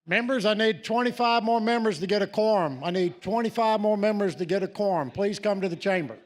Members, I need 25 more members to get a quorum. I need 25 more members to get a quorum. Please come to the chamber.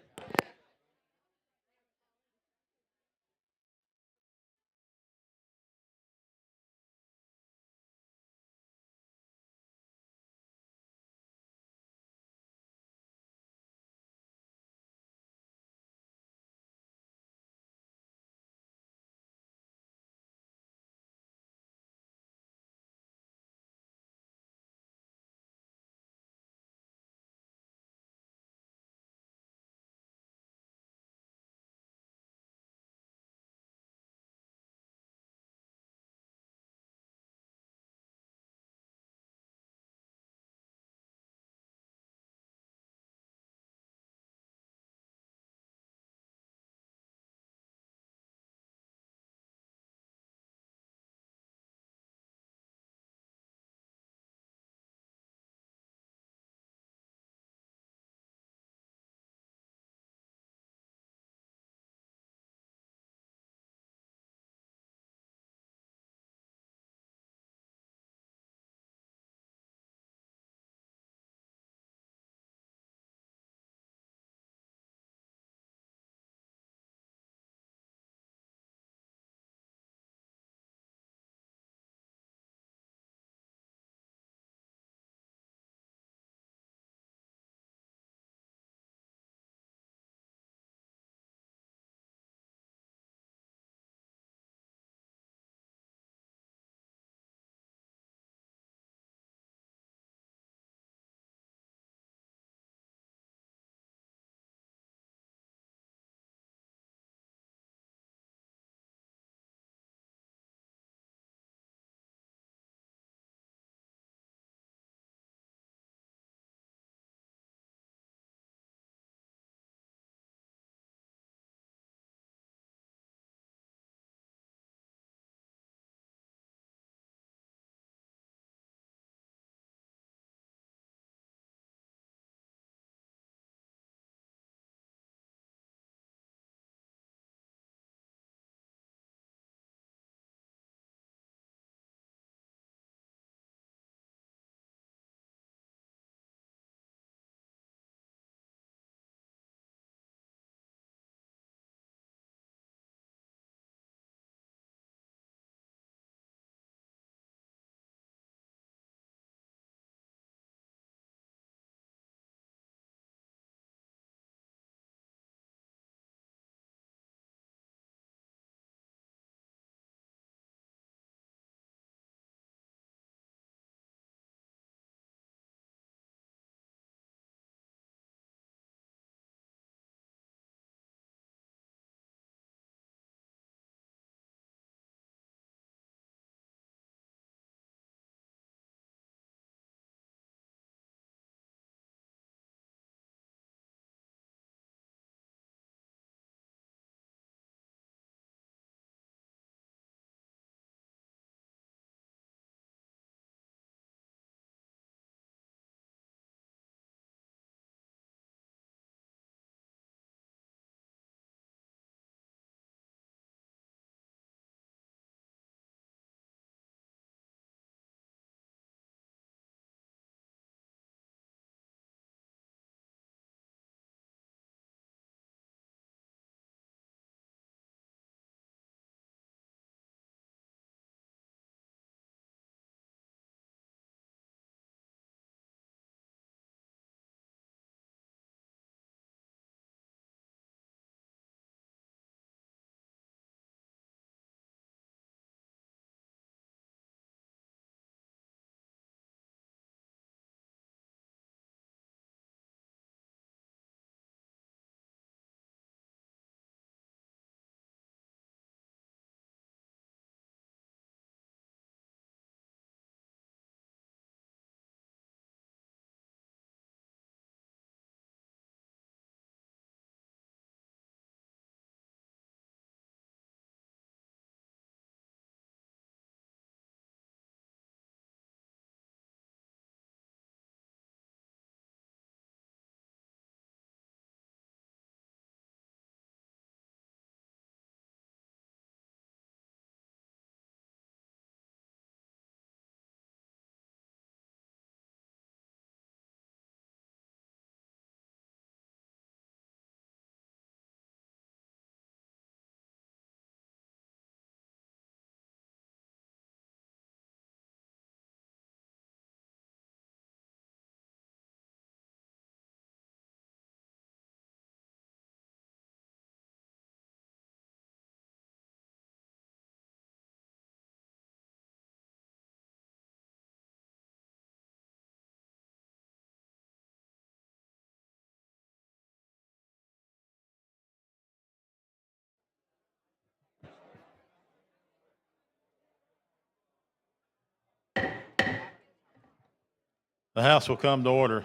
The House will come to order.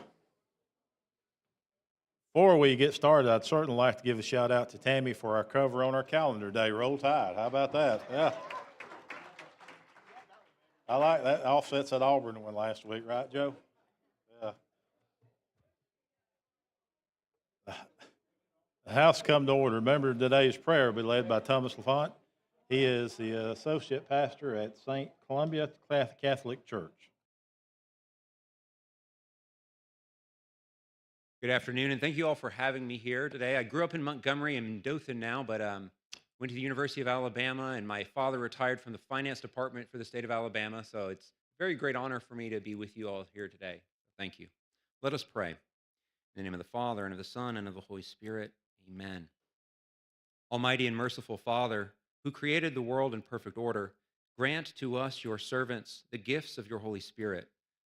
Before we get started, I'd certainly like to give a shout out to Tammy for our cover on our calendar day, Roll Tide. How about that? Yeah. I like that. Offsets that Auburn one last week, right, Joe? Yeah. The House come to order. Remember, today's prayer will be led by Thomas LaFont. He is the associate pastor at St. Columbia Catholic Church. Good afternoon, and thank you all for having me here today. I grew up in Montgomery and in Dothan now, but went to the University of Alabama, and my father retired from the finance department for the state of Alabama, so it's a very great honor for me to be with you all here today. Thank you. Let us pray. In the name of the Father, and of the Son, and of the Holy Spirit, amen. Almighty and merciful Father, who created the world in perfect order, grant to us, your servants, the gifts of your Holy Spirit,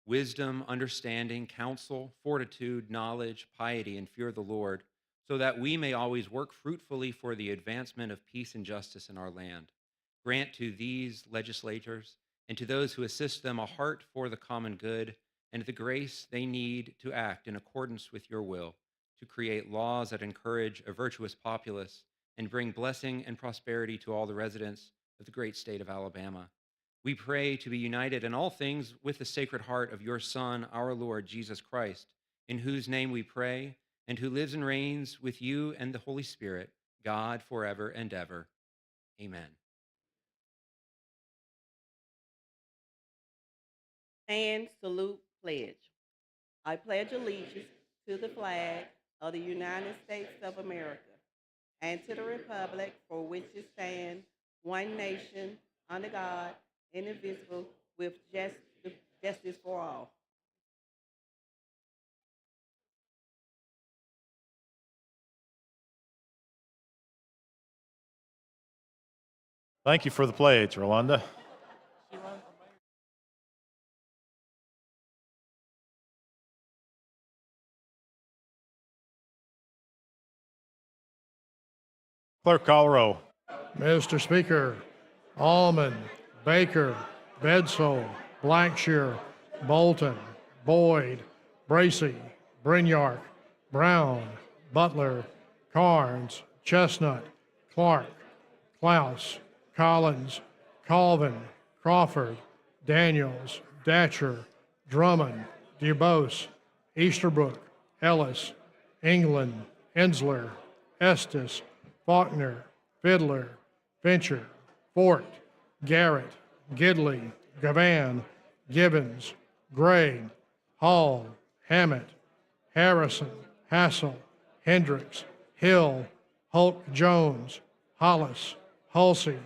wisdom, understanding, counsel, fortitude, knowledge, piety, and fear of the Lord, so that we may always work fruitfully for the advancement of peace and justice in our land. Grant to these legislators and to those who assist them a heart for the common good and the grace they need to act in accordance with your will, to create laws that encourage a virtuous populace and bring blessing and prosperity to all the residents of the great state of Alabama. We pray to be united in all things with the Sacred Heart of your Son, our Lord Jesus Christ, in whose name we pray, and who lives and reigns with you and the Holy Spirit, God, forever and ever. Amen. And salute, pledge. I pledge allegiance to the flag of the United States of America and to the republic for which it stands, one nation, under God, indivisible, with justice for all. Thank you for the pledge, Rolanda. Clerk, call the roll. Mr. Speaker, Allman, Baker, Bedsole, Blackshear, Bolton, Boyd, Bracy, Brinyark, Brown, Butler, Carnes, Chestnut, Clark, Klaus, Collins, Colvin, Crawford, Daniels, Datcher, Drummond, DuBose, Easterbrook, Ellis, England, Ensler, Estes, Faulkner, Fiddler, Fincher, Fort, Garrett, Gidley, Gavan, Gibbons, Gray, Hall, Hammett, Harrison, Hassel, Hendricks, Hill, Hulk Jones, Hollis, Hulsey,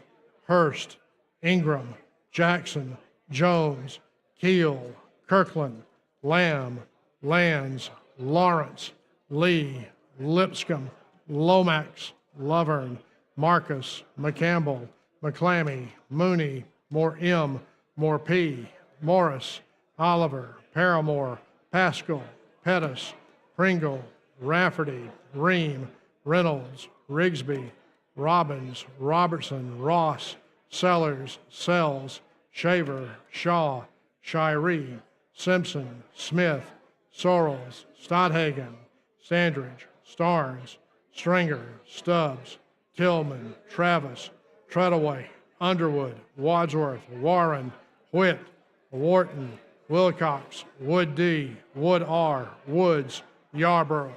Hurst, Ingram, Jackson, Jones, Keel, Kirkland, Lamb, Lands, Lawrence, Lee, Lipscomb, Lomax, Lovern, Marcus, McCampbell, McClammy, Mooney, Moore M, Moore P, Morris, Oliver, Paramore, Pascal, Pettis, Pringle, Rafferty, Ream, Reynolds, Rigsby, Robbins, Robertson, Ross, Sellers, Sells, Shaver, Shaw, Shiree, Simpson, Smith, Sorrells, Stodhagen, Sandridge, Starnes, Stringer, Stubbs, Tillman, Travis, Treadaway, Underwood, Wadsworth, Warren, Whitt, Wharton, Wilcox, Wood D, Wood R, Woods, Yarborough.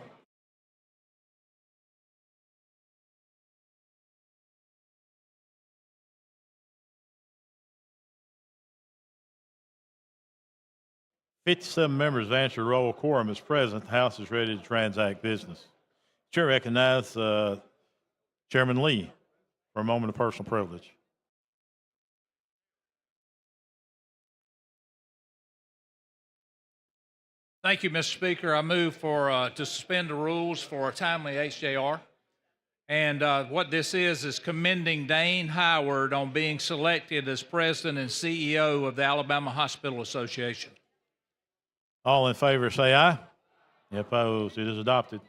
Fifty-seven members have answered roll. Quorum is present. The House is ready to transact business. Chair recognizes Chairman Lee for a moment of personal privilege. Thank you, Mr. Speaker. I move to suspend the rules for a timely HJR. And what this is commending Dane Howard on being selected as president and CEO of the Alabama Hospital Association. All in favor say aye. Any opposed? It is adopted.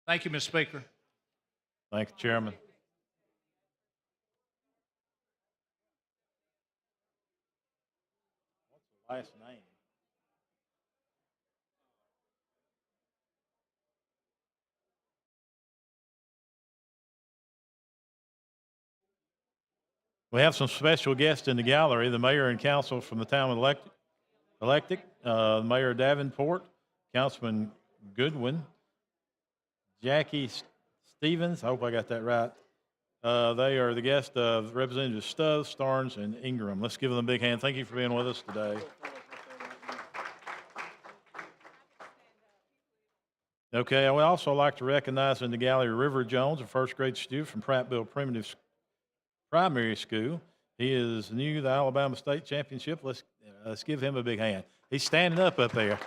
Thank you, Mr. Speaker. Thank you, Chairman. Last name. We have some special guests in the gallery, the mayor and council from the town of Mayor Davenport, Councilman Goodwin, Jackie Stevens, I hope I got that right. They are the guests of Representatives Stubbs, Starnes, and Ingram. Let's give them a big hand. Thank you for being with us today. Okay, I would also like to recognize in the gallery River Jones, a first grade student from Prattville Primitive Primary School. He is new to the Alabama State Championship. Let's give him a big hand. He's standing up there.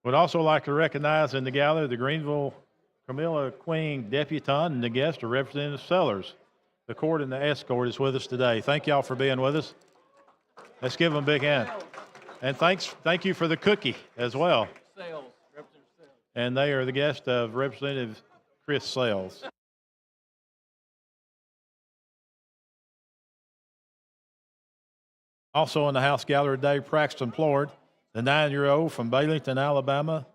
Would also like to recognize in the gallery the Greenville Camilla Queen Debutante and the guest of Representative Sellers. The court and the escort is with us today. Thank y'all for being with us. Let's give them a big hand. And thank you for the cookie as well. And they are the guest of Representative Chris Sales. Also in the House gallery today, Braxton Plord, the 9-year-old from Baileyton, Alabama,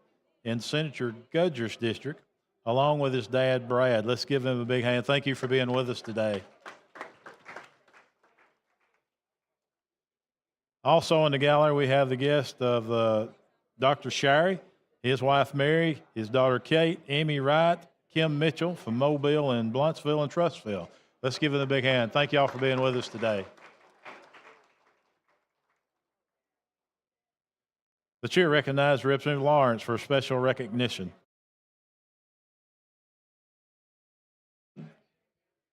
in Senator Gudger's district, along with his dad, Brad. Let's give him a big hand. Thank you for being with us today. Also in the gallery, we have the guest of Dr. Shirey, his wife, Mary, his daughter, Kate, Amy Wright, Kim Mitchell from Mobile and Bluntsville and Trustville. Let's give them a big hand. Thank y'all for being with us today. The chair recognizes Representative Lawrence for special recognition.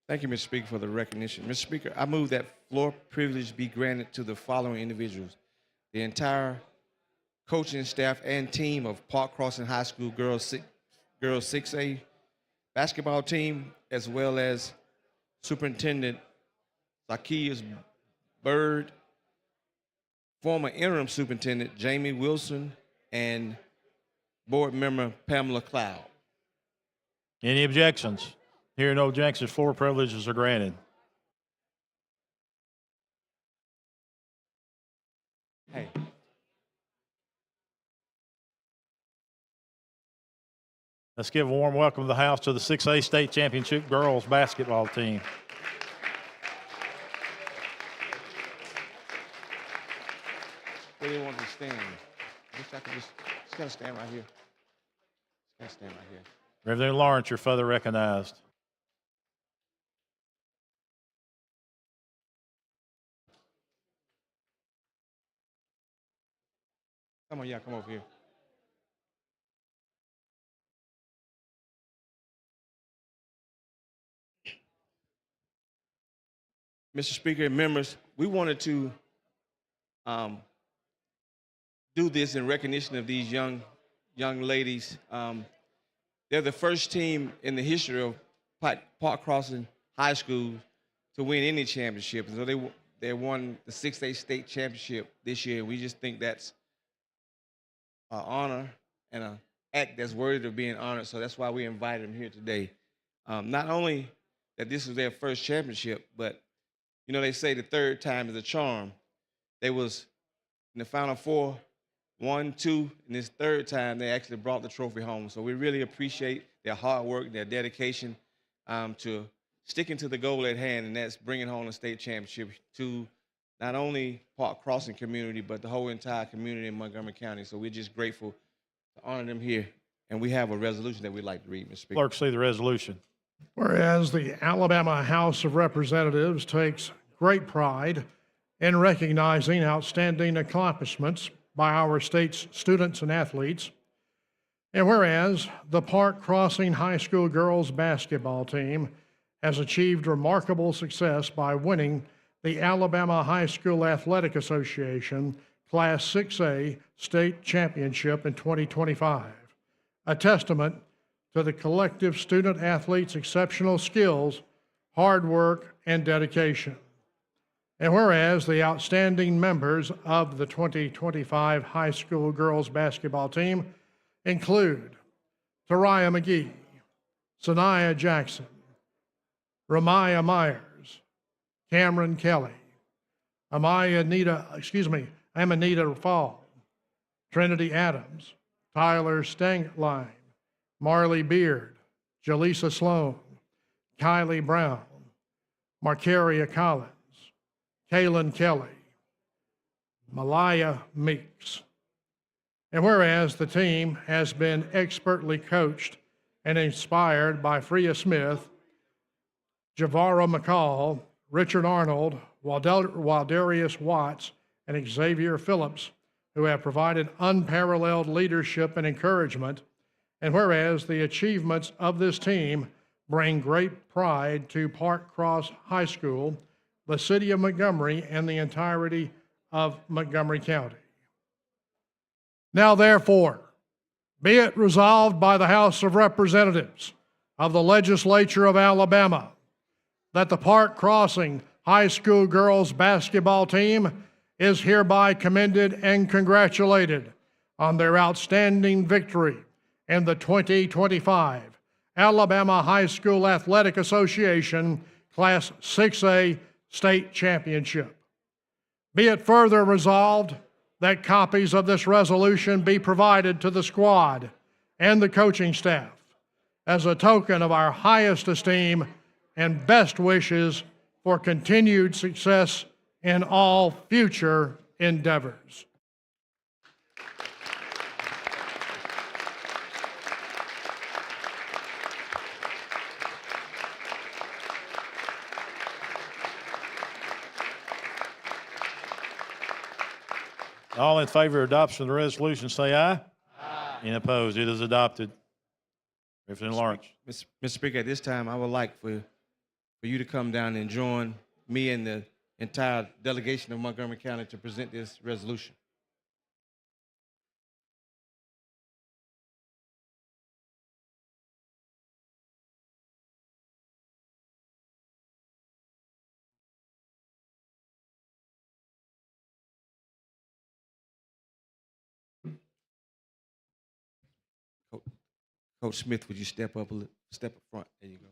Thank you, Mr. Speaker, for the recognition. Mr. Speaker, I move that floor privilege be granted to the following individuals: the entire coaching staff and team of Park Crossing High School Girls 6A basketball team, as well as Superintendent Zacchaeus Bird, former interim superintendent Jamie Wilson, and board member Pamela Cloud. Any objections? Hearing no objections, floor privileges are granted. Hey. Let's give a warm welcome to the house to the 6A State Championship girls basketball team. Where do you want to stand? Just gotta stand right here. Just gotta stand right here. Reverend Lawrence, you're further recognized. Come on, yeah, come over here. Mr. Speaker and members, we wanted to do this in recognition of these young ladies. They're the first team in the history of Park Crossing High School to win any championship. So they won the 6A state championship this year. We just think that's an honor and an act that's worthy of being honored. So that's why we invited them here today. Not only that this was their first championship, but you know, they say the third time is a charm. They was in the Final Four, 1, 2, and this third time they actually brought the trophy home. So we really appreciate their hard work, their dedication to sticking to the goal at hand, and that's bringing home the state championship to not only Park Crossing community, but the whole entire community in Montgomery County. So we're just grateful to honor them here. And we have a resolution that we'd like to read, Mr. Speaker. Clerk, see the resolution. Whereas the Alabama House of Representatives takes great pride in recognizing outstanding accomplishments by our state's students and athletes. And whereas the Park Crossing High School girls basketball team has achieved remarkable success by winning the Alabama High School Athletic Association Class 6A state championship in 2025, a testament to the collective student athletes' exceptional skills, hard work, and dedication. And whereas the outstanding members of the 2025 high school girls basketball team include Tariah McGee, Sanaya Jackson, Ramaya Myers, Cameron Kelly, Amanita Fall, Trinity Adams, Tyler Stangline, Marley Beard, Jaleesa Sloan, Kylie Brown, Marcaria Collins, Kaylin Kelly, Malaya Meeks. And whereas the team has been expertly coached and inspired by Freya Smith, Javara McCall, Richard Arnold, Waldarius Watts, and Xavier Phillips, who have provided unparalleled leadership and encouragement. And whereas the achievements of this team bring great pride to Park Cross High School, the city of Montgomery, and the entirety of Montgomery County. Now, therefore, be it resolved by the House of Representatives of the Legislature of Alabama that the Park Crossing High School girls basketball team is hereby commended and congratulated on their outstanding victory in the 2025 Alabama High School Athletic Association Class 6A State Championship. Be it further resolved that copies of this resolution be provided to the squad and the coaching staff as a token of our highest esteem and best wishes for continued success in all future endeavors. All in favor of adoption of the resolution, say aye. Aye. Any opposed? It is adopted. Representative Lawrence. Mr. Speaker, at this time, I would like for you to come down and join me and the entire delegation of Montgomery County to present this resolution. Coach Smith, would you step up front? There you go.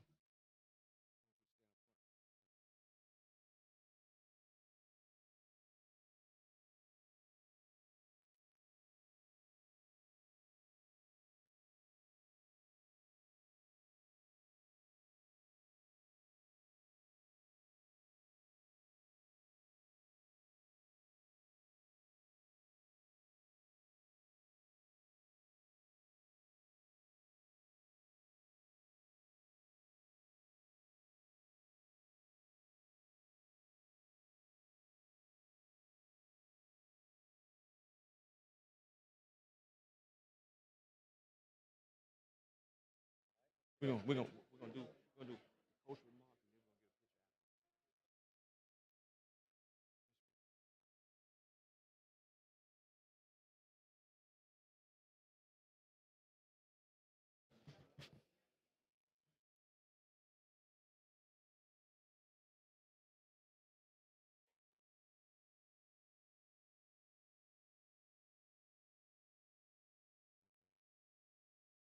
We're gonna do coach remarks.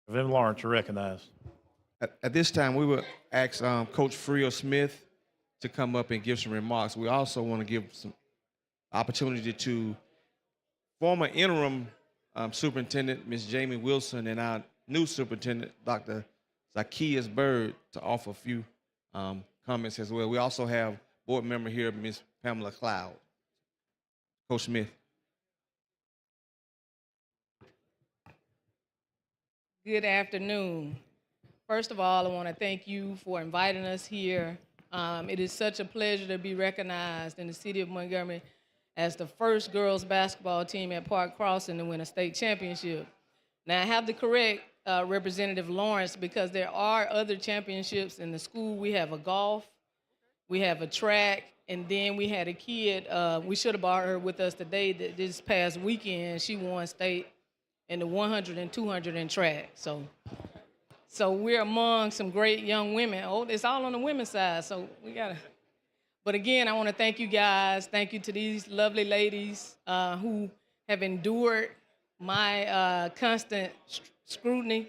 Representative Lawrence, you're recognized. At this time, we will ask Coach Freya Smith to come up and give some remarks. We also want to give some opportunity to former interim superintendent, Ms. Jamie Wilson, and our new superintendent, Dr. Zacchaeus Bird, to offer a few comments as well. We also have board member here, Ms. Pamela Cloud. Coach Smith. Good afternoon. First of all, I want to thank you for inviting us here It is such a pleasure to be recognized in the city of Montgomery as the first girls basketball team at Park Crossing to win a state championship. Now, I have to correct Representative Lawrence because there are other championships in the school. We have a golf, we have a track, and then we had a kid, we should have brought her with us today, that this past weekend, she won state in the 100 and 200 in track. So we're among some great young women. Oh, it's all on the women's side, so we gotta. But again, I want to thank you guys. Thank you to these lovely ladies who have endured my constant scrutiny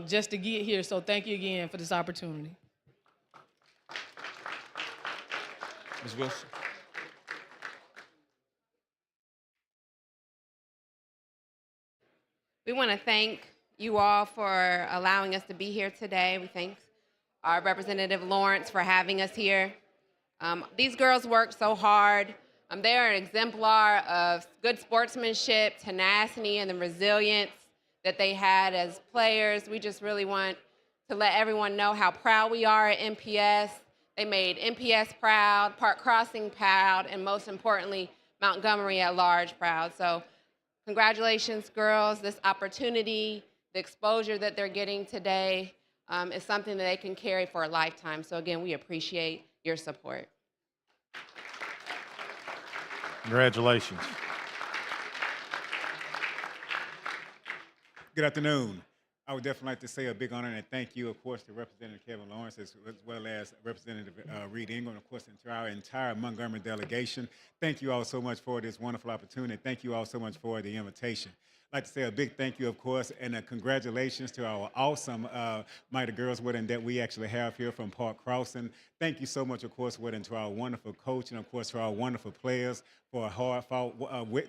just to get here. So thank you again for this opportunity. Ms. Wilson. We want to thank you all for allowing us to be here today. We thank our Representative Lawrence for having us here. These girls work so hard. They are an exemplar of good sportsmanship, tenacity, and the resilience that they had as players. We just really want to let everyone know how proud we are at MPS. They made MPS proud, Park Crossing proud, and most importantly, Montgomery at large proud. So congratulations, girls. This opportunity, the exposure that they're getting today is something that they can carry for a lifetime. So again, we appreciate your support. Congratulations. Good afternoon. I would definitely like to say a big honor and thank you, of course, to Representative Kevin Lawrence as well as Representative Reed Ingram, of course, and to our entire Montgomery delegation. Thank you all so much for this wonderful opportunity. Thank you all so much for the invitation. I'd like to say a big thank you, of course, and congratulations to our awesome Mighty Girls wedding that we actually have here from Park Crossing. Thank you so much, of course, wedding to our wonderful coach and, of course, to our wonderful players for a hard-fought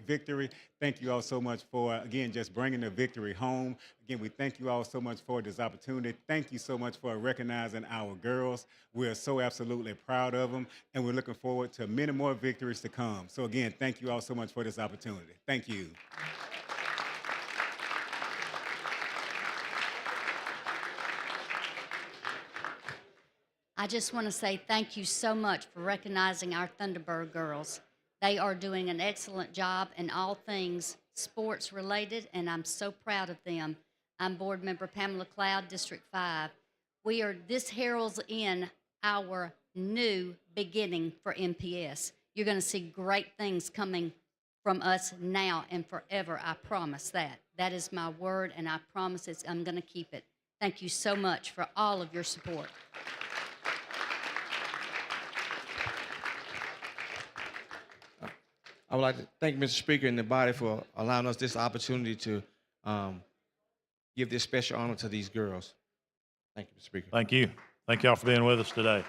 victory. Thank you all so much for, again, just bringing the victory home. Again, we thank you all so much for this opportunity. Thank you so much for recognizing our girls. We're so absolutely proud of them, and we're looking forward to many more victories to come. So, again, thank you all so much for this opportunity. Thank you. I just want to say thank you so much for recognizing our Thunderbird girls. They are doing an excellent job in all things sports related, and I'm so proud of them. I'm Board Member Pamela Cloud, District 5. This heralds in our new beginning for MPS. You're going to see great things coming from us now and forever. I promise that. That is my word, and I promise I'm going to keep it. Thank you so much for all of your support. I would like to thank Mr. Speaker and the body for allowing us this opportunity to give this special honor to these girls. Thank you, Mr. Speaker. Thank you. Thank y'all for being with us today.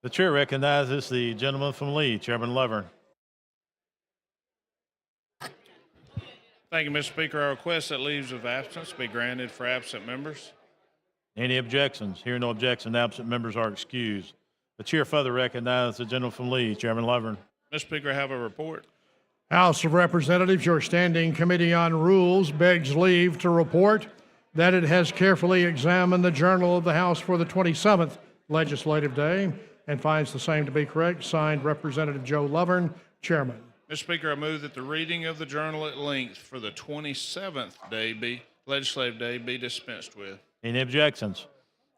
The chair recognizes the gentleman from Lee, Chairman Lovern. Thank you, Mr. Speaker. I request that leaves of absence be granted for absent members. Any objections? Hearing no objection, absent members are excused. The chair further recognizes the gentleman from Lee, Chairman Lovern. Mr. Speaker, I have a report. House of Representatives, your Standing Committee on Rules begs leave to report that it has carefully examined the Journal of the House for the 27th legislative day and finds the same to be correct. Signed, Representative Joe Lovern, Chairman. Mr. Speaker, I move that the reading of the journal at length for the 27th legislative day be dispensed with. Any objections?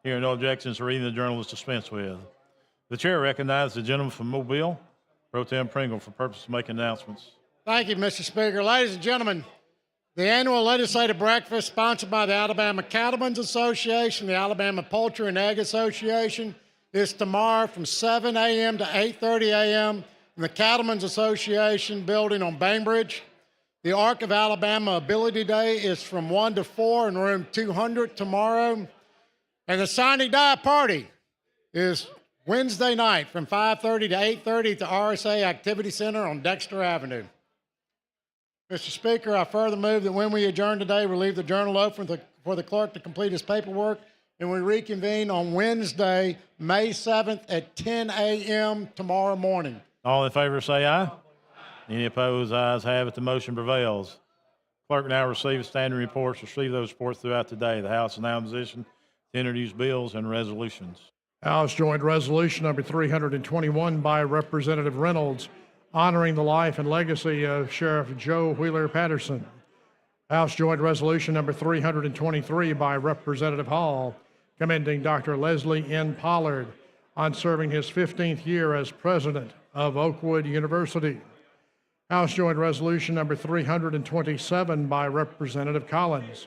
Hearing no objections, reading the journal is dispensed with. The chair recognizes the gentleman from Mobile, Pro Tem Pringle, for purpose of making announcements. Thank you, Mr. Speaker. Ladies and gentlemen, the annual legislative breakfast sponsored by the Alabama Cattlemen's Association, the Alabama Poultry and Egg Association, is tomorrow from 7 a.m. to 8:30 a.m. in the Cattlemen's Association building on Bainbridge. The Arc of Alabama Ability Day is from 1 to 4 in room 200 tomorrow. And the signing die party is Wednesday night from 5:30 to 8:30 at the RSA Activity Center on Dexter Avenue. Mr. Speaker, I further move that when we adjourn today, we leave the journal open for the clerk to complete his paperwork, and we reconvene on Wednesday, May 7th at 10 a.m. tomorrow morning. All in favor say aye. Any opposed, ayes have it. The motion prevails. Clerk now receives standing reports. Receive those reports throughout the day. The House is now in position to introduce bills and resolutions. House Joint Resolution number 321 by Representative Reynolds, honoring the life and legacy of Sheriff Joe Wheeler Patterson. House Joint Resolution number 323 by Representative Hall, commending Dr. Leslie N. Pollard on serving his 15th year as president of Oakwood University. House Joint Resolution number 327 by Representative Collins,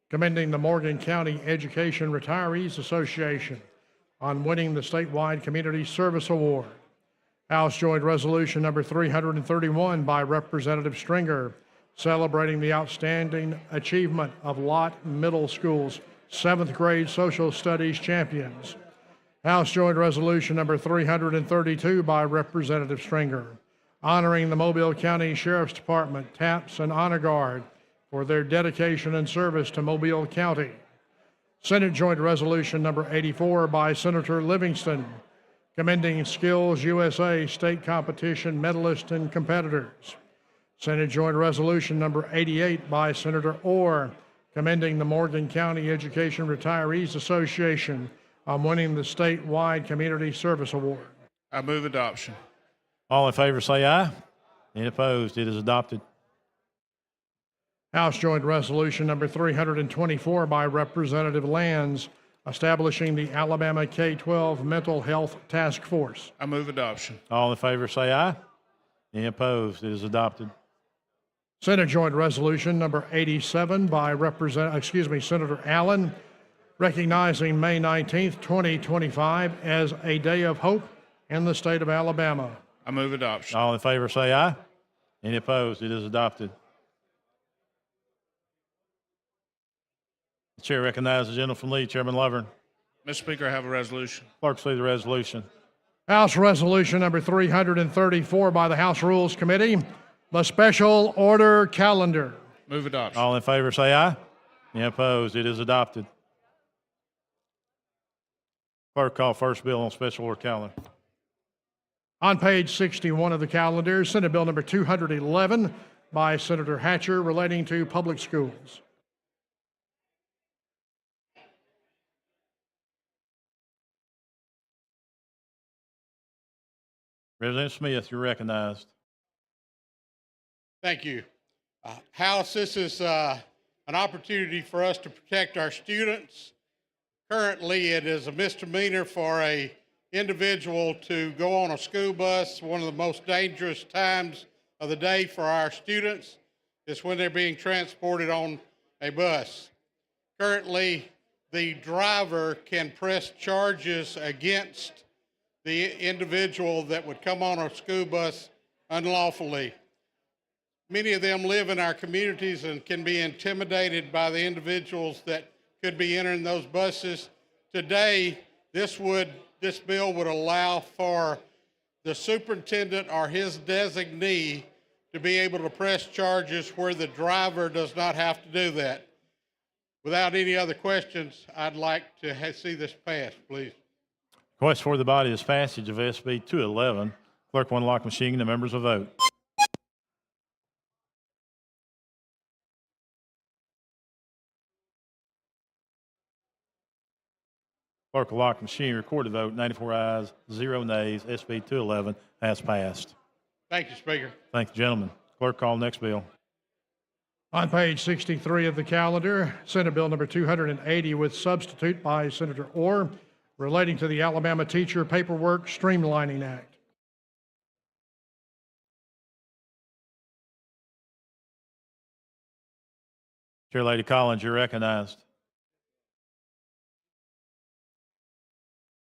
commending the Morgan County Education Retirees Association on winning the statewide Community Service Award. House Joint Resolution number 331 by Representative Stringer, celebrating the outstanding achievement of Lott Middle School's 7th grade social studies champions. House Joint Resolution number 332 by Representative Stringer, honoring the Mobile County Sheriff's Department, TAPS, and Honor Guard for their dedication and service to Mobile County. Senate Joint Resolution number 84 by Senator Livingston, commending Skills USA state competition medalists and competitors. Senate Joint Resolution number 88 by Senator Orr, commending the Morgan County Education Retirees Association on winning the statewide Community Service Award. I move adoption. All in favor say aye. Any opposed? It is adopted. House Joint Resolution number 324 by Representative Lands, establishing the Alabama K-12 Mental Health Task Force. I move adoption. All in favor say aye. Any opposed? It is adopted. Senate Joint Resolution number 87 by Senator Allen, recognizing May 19th, 2025 as a day of hope in the state of Alabama. I move adoption. All in favor say aye. Any opposed? It is adopted. The chair recognizes the gentleman from Lee, Chairman Lovern. Mr. Speaker, I have a resolution. Clerk, see the resolution. House Resolution number 334 by the House Rules Committee, the special order calendar. Move adoption. All in favor say aye. Any opposed? It is adopted. Clerk, call first bill on special order calendar. On page 61 of the calendar, Senate Bill number 211 by Senator Hatcher, relating to public schools. Representative Smith, you're recognized. Thank you. House, this is an opportunity for us to protect our students. Currently, it is a misdemeanor for an individual to go on a school bus. One of the most dangerous times of the day for our students is when they're being transported on a bus. Currently, the driver can press charges against the individual that would come on a school bus unlawfully. Many of them live in our communities and can be intimidated by the individuals that could be entering those buses. Today, this bill would allow for the superintendent or his designee to be able to press charges where the driver does not have to do that. Without any other questions, I'd like to see this passed, please. Request for the body is passage of SB 211. Clerk will unlock machine and the members will vote. Clerk will lock machine, record the vote, 94 ayes, 0 nays. SB 211 has passed. Thank you, Speaker. Thank you, gentlemen. Clerk, call next bill. On page 63 of the calendar, Senate Bill number 280 with substitute by Senator Orr, relating to the Alabama Teacher Paperwork Streamlining Act. Chair Lady Collins, you're recognized.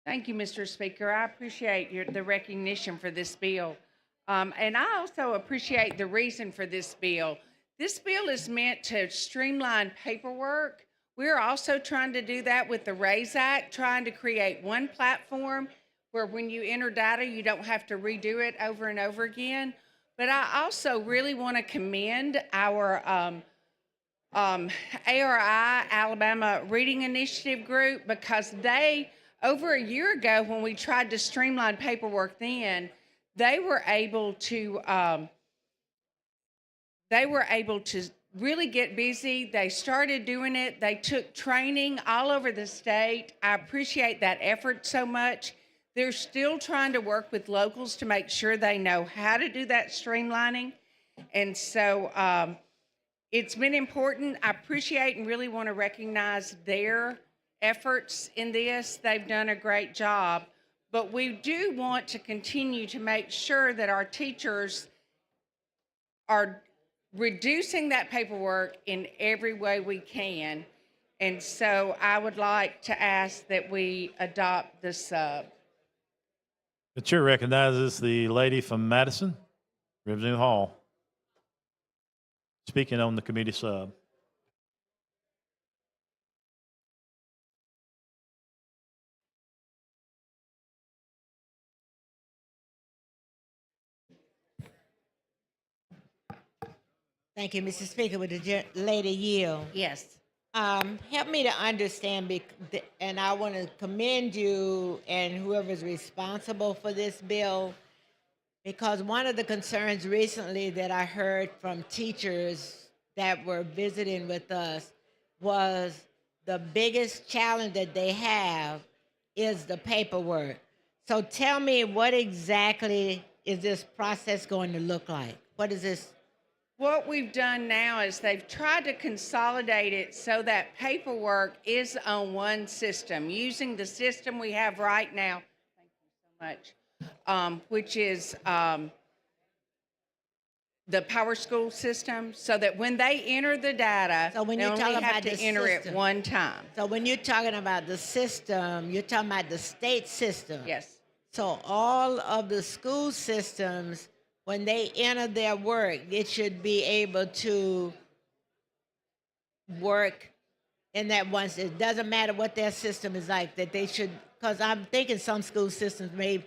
Thank you, Mr. Speaker. I appreciate the recognition for this bill. And I also appreciate the reason for this bill. This bill is meant to streamline paperwork. We're also trying to do that with the RAISE Act, trying to create one platform where when you enter data, you don't have to redo it over and over again. But I also really want to commend our ARI, Alabama Reading Initiative Group, because they, over a year ago when we tried to streamline paperwork then, they were able to really get busy. They started doing it. They took training all over the state. I appreciate that effort so much. They're still trying to work with locals to make sure they know how to do that streamlining. And so it's been important. I appreciate and really want to recognize their efforts in this. They've done a great job. But we do want to continue to make sure that our teachers are reducing that paperwork in every way we can. And so I would like to ask that we adopt the sub. The chair recognizes the lady from Madison, Revenue Hall, speaking on the committee sub. Thank you, Mr. Speaker. With the lady yield. Yes. Help me to understand, and I want to commend you and whoever's responsible for this bill, because one of the concerns recently that I heard from teachers that were visiting with us was the biggest challenge that they have is the paperwork. So tell me, what exactly is this process going to look like? What is this? What we've done now is they've tried to consolidate it so that paperwork is on one system, using the system we have right now. Thank you so much. Which is the Power School system, so that when they enter the data, So when they you're only talking have about to the enter system. it one time. So when you're talking about the system, you're talking about the state system. Yes. So all of the school systems, when they enter their work, it should be able to work in that one. It doesn't matter what their system is like, that they should, because I'm thinking some school systems may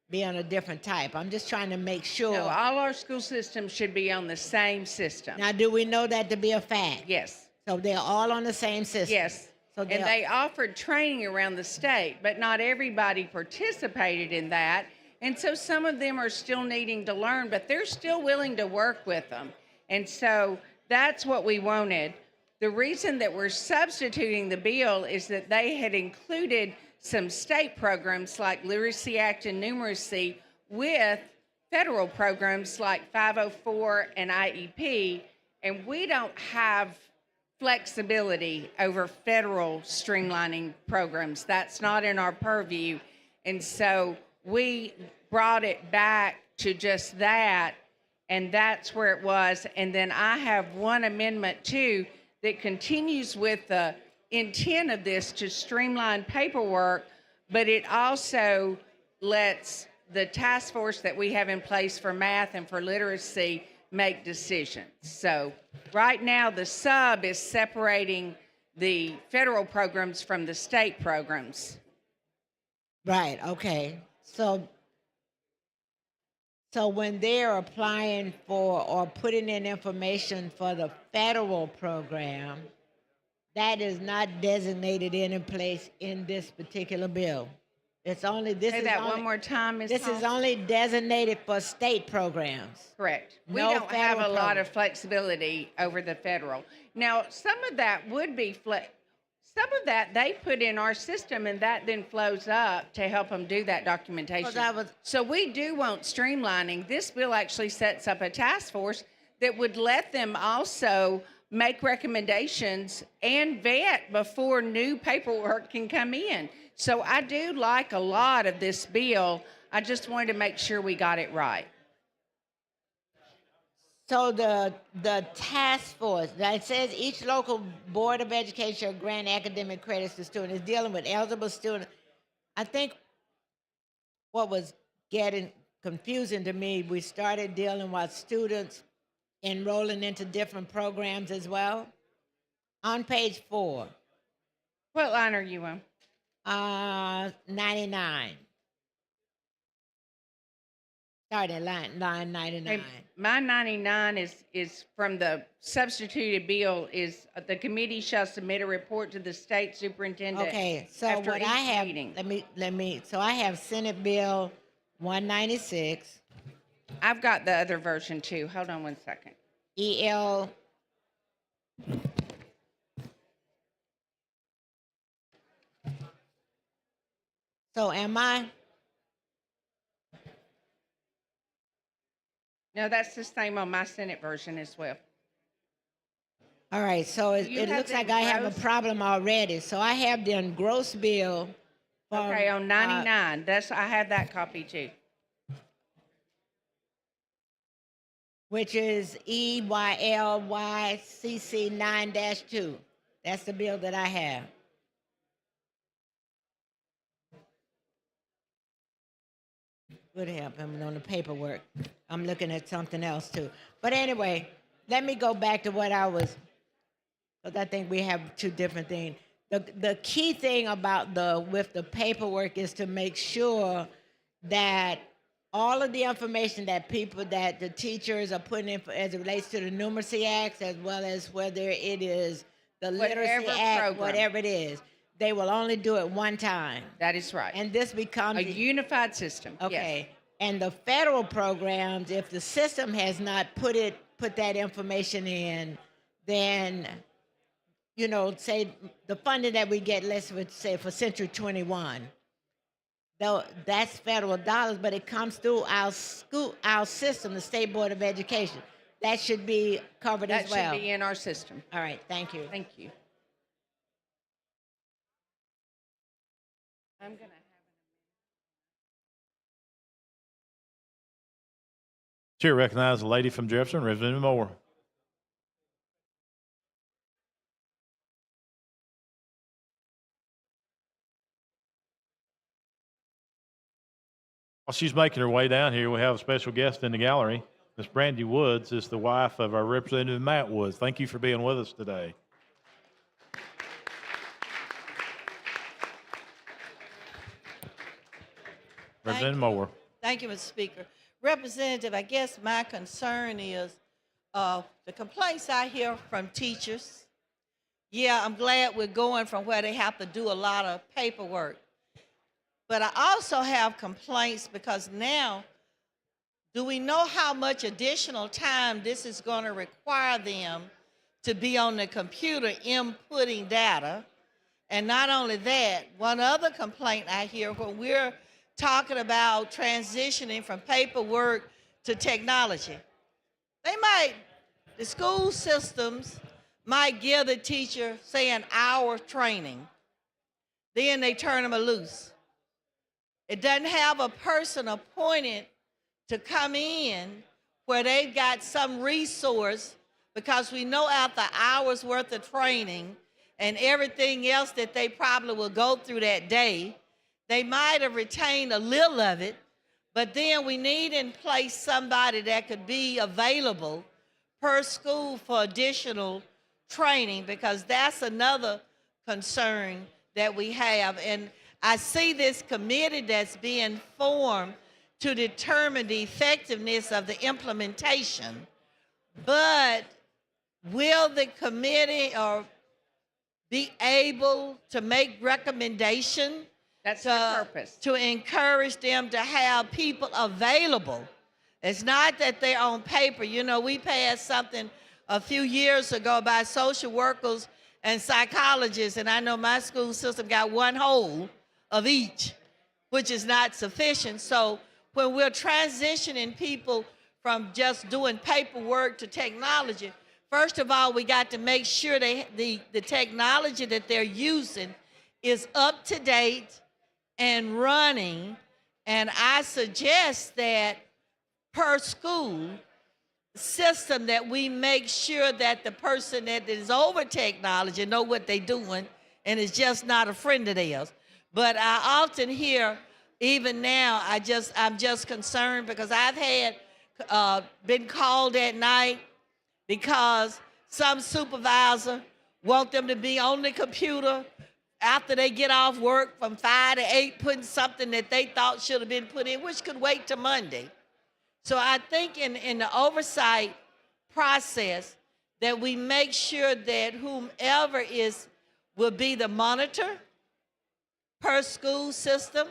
be on a different type. I'm just trying to make sure. No, all our school systems should be on the same system. Now, do we know that to be a fact? Yes. So they're all on the same system? Yes. So And they're- they offered training around the state, but not everybody participated in that. And so some of them are still needing to learn, but they're still willing to work with them. And so that's what we wanted. The reason that we're substituting the bill is that they had included some state programs like Literacy Act and Numeracy with federal programs like 504 and IEP, and we don't have flexibility over federal streamlining programs. That's not in our purview. And so we brought it back to just that, and that's where it was. And then I have one amendment too that continues with the intent of this to streamline paperwork, but it also lets the task force that we have in place for math and for literacy make decisions. So right now the sub is separating the federal programs from the state programs. Right, okay. So when they're applying for or putting in information for the federal program, that is not designated any place in this particular bill. It's only, this Say is that only, one more time, Ms. this is Thompson. only designated for state programs. Correct. We No don't have a federal lot program. of flexibility over the federal. Now, some of that would be some of that they put in our system, and that then flows up to help them do that documentation. So we do want streamlining. This bill actually sets up a task force that would let them also make recommendations and vet before new paperwork can come in. So I do like a lot of this bill. I just wanted to make sure we got it right. So the task force, that it says each local board of education shall grant academic credits to students, is dealing with eligible students. I think what was getting confusing to me. We started dealing with students enrolling into different programs as well. On page 4, What line are you on? 99. Start at line 99. Okay, my 99 is from the substituted bill is the committee shall submit a report to the state superintendent. Okay, so after what each I have, meeting. so I have Senate Bill 196, I've got the other version too. Hold on one second. EL. So am I? No, that's the same on my Senate version as well. All right, so You it have looks the like I have a gross- problem already. So I have the gross bill. From, Okay, on 99. I have that copy too. which is EYLYCC 9-2. That's the bill that I have. Would help him on the paperwork. I'm looking at something else too. But anyway, let me go back to what I was, because I think we have two different things. The key thing about with the paperwork is to make sure that all of the information that the teachers are putting in as it relates to the numeracy acts, as well as whether it is the literacy Whatever act, program. whatever it is, they will only do it one time. That is right. And this becomes A unified system. okay. And the federal programs, if the system has not put that information in, then, say the funding that we get, let's say for Century 21, though that's federal dollars, but it comes through our system, the State Board of Education. That should be covered That as well. should be in our system. All right, thank you. Thank you. I'm gonna. Chair recognizes the lady from Jefferson, Representative Moore. While she's making her way down here, we have a special guest in the gallery. Miss Brandy Woods is the wife of our Representative Matt Woods. Thank you for being with us today. Representative Moore. Thank you, Mr. Speaker. Representative, I guess my concern is the complaints I hear from teachers. Yeah, I'm glad we're going from where they have to do a lot of paperwork. But I also have complaints because now, do we know how much additional time this is going to require them to be on the computer inputting data? And not only that, one other complaint I hear when we're talking about transitioning from paperwork to technology. The school systems might give the teacher, say, an hour training. Then they turn them loose. It doesn't have a person appointed to come in where they've got some resource, because we know after hours worth of training and everything else that they probably will go through that day, they might have retained a little of it, but then we need in place somebody that could be available per school for additional training, because that's another concern that we have. And I see this committee that's being formed to determine the effectiveness of the implementation, but will the committee be able to make recommendations? That's the purpose. To encourage them to have people available. It's not that they're on paper. We passed something a few years ago about social workers and psychologists, and I know my school system got one whole of each, which is not sufficient. So when we're transitioning people from just doing paperwork to technology, first of all, we got to make sure the technology that they're using is up to date and running. And I suggest that per school system that we make sure that the person that is over technology know what they're doing and is just not a friend of theirs. But I often hear even now, I'm just concerned because I've had been called at night because some supervisor want them to be on the computer after they get off work from 5 to 8, putting something that they thought should have been put in, which could wait till Monday. So I think in the oversight process that we make sure that whomever will be the monitor per school system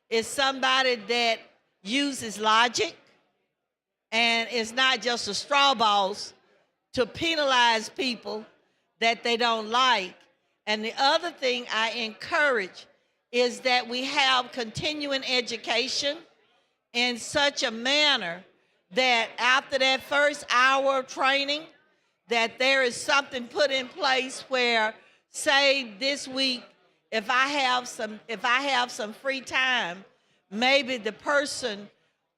is somebody that uses logic and is not just a straw boss to penalize people that they don't like. And the other thing I encourage is that we have continuing education in such a manner that after that first hour of training, that there is something put in place where, say this week, if I have some free time, maybe the person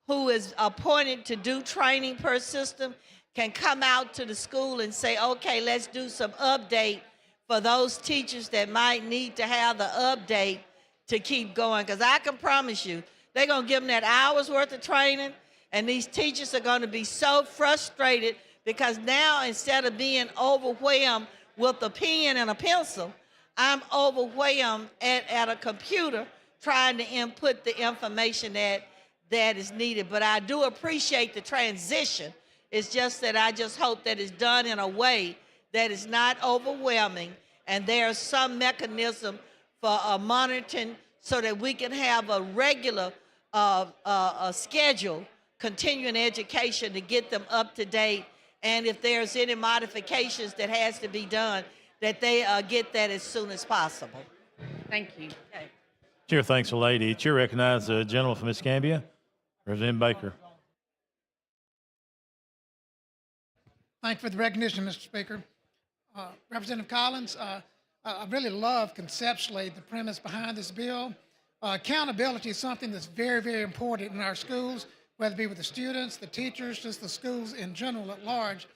who is appointed to do training per system can come out to the school and say, okay, let's do some update for those teachers that might need to have the update to keep going. Because I can promise you, they're going to give them that hour's worth of training, and these teachers are going to be so frustrated because now instead of being overwhelmed with a pen and a pencil, I'm overwhelmed at a computer trying to input the information that is needed. But I do appreciate the transition. It's just that I just hope that it's done in a way that is not overwhelming, and there's some mechanism for monitoring so that we can have a regular schedule, continuing education to get them up to date. And if there's any modifications that has to be done, that they get that as soon as possible. Thank you. Okay. Chair thanks the lady. Chair recognizes the gentleman from Miss Gambia, Representative Baker. Thank you for the recognition, Mr. Speaker. Representative Collins, I really love conceptually the premise behind this bill. Accountability is something that's very, very important in our schools, whether it be with the students, the teachers, just the schools in general at large,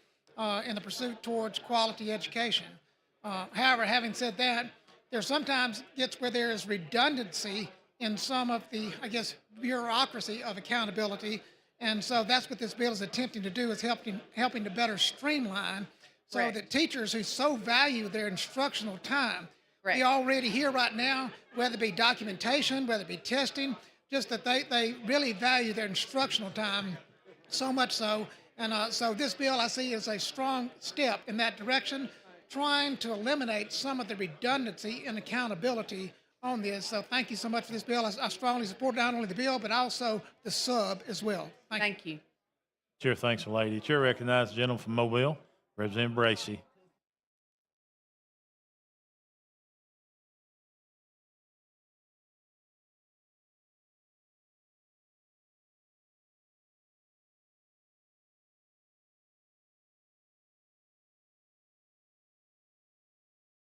in the pursuit towards quality education. However, having said that, there sometimes gets where there is redundancy in some of the, I guess, bureaucracy of accountability. And so that's what this bill is attempting to do, is helping to better streamline so Right. that teachers who so value their instructional time, Right. we already hear right now, whether it be documentation, whether it be testing, just that they really value their instructional time so much so. And so this bill I see is a strong step in that direction, trying to eliminate some of the redundancy and accountability on this. So thank you so much for this bill. I strongly support not only the bill, but also the sub as well. Thank you. Thank you. Chair thanks the lady. Chair recognizes the gentleman from Mobile, Representative Bracy.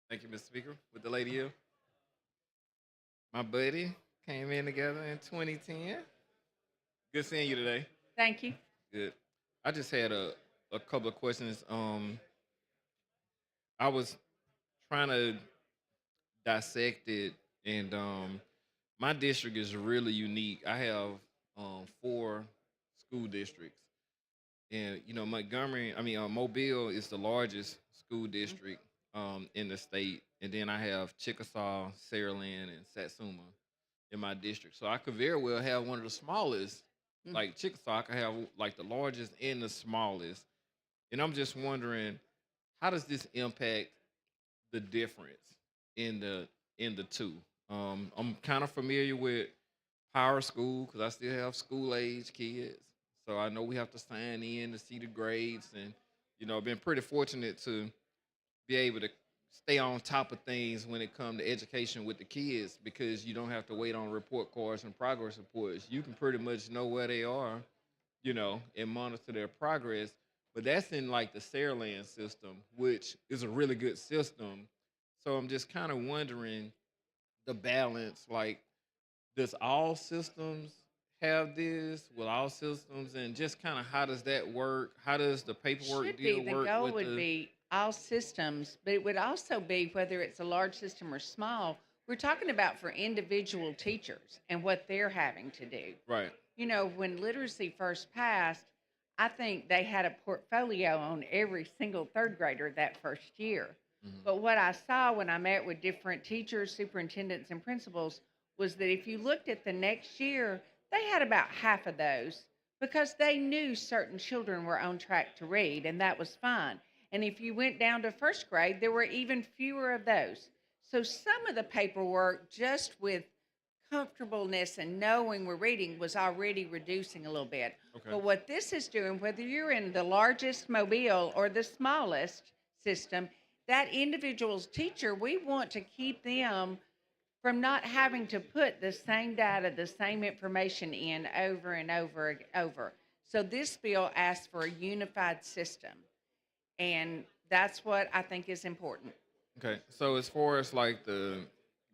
Thank you, Mr. Speaker. With the lady here, my buddy came in together in 2010. Good seeing you today. Thank you. Good. I just had a couple of questions. I was trying to dissect it, and my district is really unique. I have 4 school districts, and Mobile is the largest school district in the state, and then I have Chickasaw, Saraland, and Satsuma in my district. So I could very well have one of the smallest, like Chickasaw. I could have like the largest and the smallest, and I'm just wondering, how does this impact the difference in the two? I'm kind of familiar with Power School because I still have school age kids, so I know we have to sign in to see the grades, and I've been pretty fortunate to be able to stay on top of things when it comes to education with the kids, because you don't have to wait on report cards and progress reports. You can pretty much know where they are, and monitor their progress. But that's in like the Saraland system, which is a really good system. So I'm just kind of wondering the balance. Like, does all systems have this? Will all systems, and just kind of how does that work? How does the paperwork Should deal be. The work goal with would be all systems, but it would also be, whether it's a large system or small, We're talking about for individual teachers and what they're having to do. Right. You know, when literacy first passed, I think they had a portfolio on every single third grader that first year. But what I saw when I met with different teachers, superintendents, and principals was that if you looked at the next year, they had about half of those because they knew certain children were on track to read, and that was fine. And if you went down to first grade, there were even fewer of those. So some of the paperwork, just with comfortableness and knowing we're reading, was already reducing a little bit. Okay. But what this is doing, whether you're in the largest mobile or the smallest system, that individual's teacher, we want to keep them from not having to put the same data, the same information in over and over and over. So this bill asks for a unified system. And that's what I think is important. Okay. So as far as like the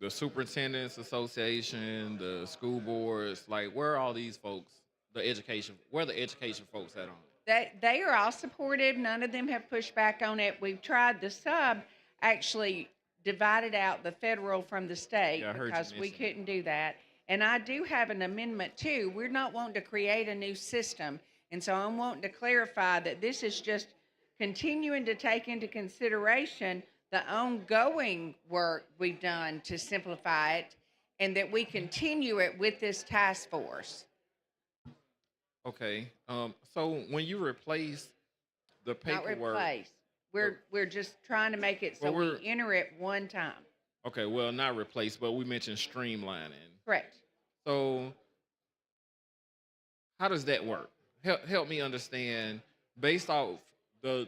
superintendents association, the school boards, like where are all these folks, where are the education folks at on it? They are all supportive. None of them have pushed back on it. We've tried the sub actually divided out the federal from the state Yeah, I heard you because we mention couldn't do that. And I do have an amendment too. We're not wanting to create a new system. And so I'm wanting to clarify that this is just continuing to take into consideration the ongoing work we've done to simplify it and that we continue it with this task force. Okay. So when you replace the Not paperwork, replace. We're just trying to make it so Well, we we're- enter it one time. okay, well, not replace, but we mentioned streamlining. Correct. So how does that work? Help me understand based off the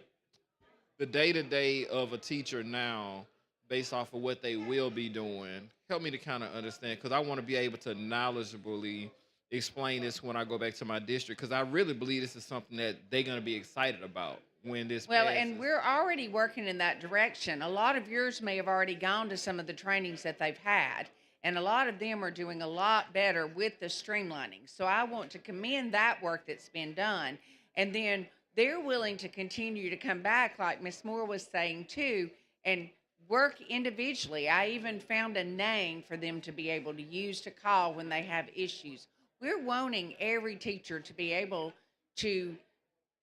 day to day of a teacher now, based off of what they will be doing. Help me to kind of understand because I want to be able to knowledgeably explain this when I go back to my district because I really believe this is something that they're going to be excited about when this Well, passes. and we're already working in that direction. A lot of yours may have already gone to some of the trainings that they've had, and a lot of them are doing a lot better with the streamlining. So I want to commend that work that's been done. And then they're willing to continue to come back, like Ms. Moore was saying too, and work individually. I even found a name for them to be able to use to call when they have issues. We're wanting every teacher to be able to,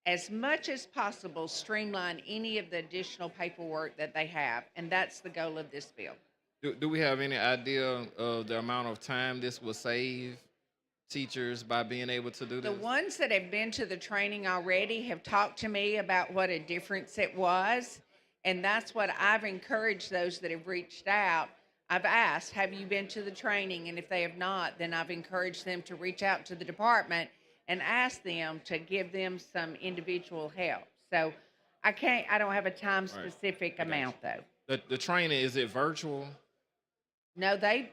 as much as possible, streamline any of the additional paperwork that they have. And that's the goal of this bill. Do we have any idea of the amount of time this will save teachers by being able to do this? The ones that have been to the training already have talked to me about what a difference it was. And that's what I've encouraged those that have reached out. I've asked, have you been to the training? And if they have not, then I've encouraged them to reach out to the department and ask them to give them some individual help. So I don't have a time specific amount though. The training, is it virtual? No, they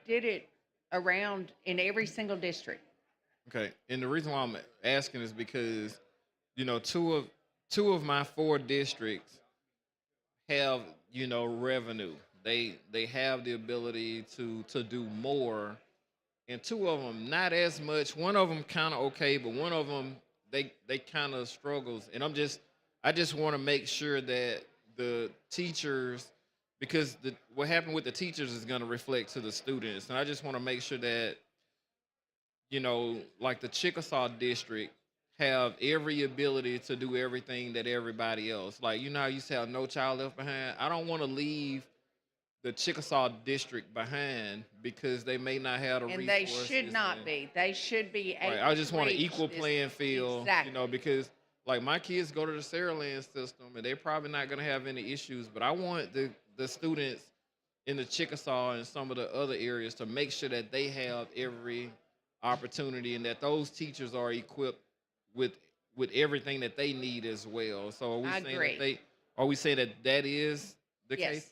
did it around in every single district. Okay, and the reason why I'm asking is because, you know, two of my 4 districts have, you know, revenue. They have the ability to do more, and 2 of them not as much. One of them kind of okay, but one of them they kind of struggles. And I just want to make sure that the teachers, because what happened with the teachers is going to reflect to the students, and I just want to make sure that, you know, like the Chickasaw district have every ability to do everything that everybody else. Like, you know how you say have no child left behind? I don't want to leave the Chickasaw district behind because they may not have the And resources. they should not be. They should be able Right. I just to want an reach equal this- playing field, Exactly. you know, because like my kids go to the Saraland system and they're probably not going to have any issues, but I want the students in the Chickasaw and some of the other areas to make sure that they have every opportunity and that those teachers are equipped with everything that they need as well. So are we I saying agree. that are we saying that is the Yes. case?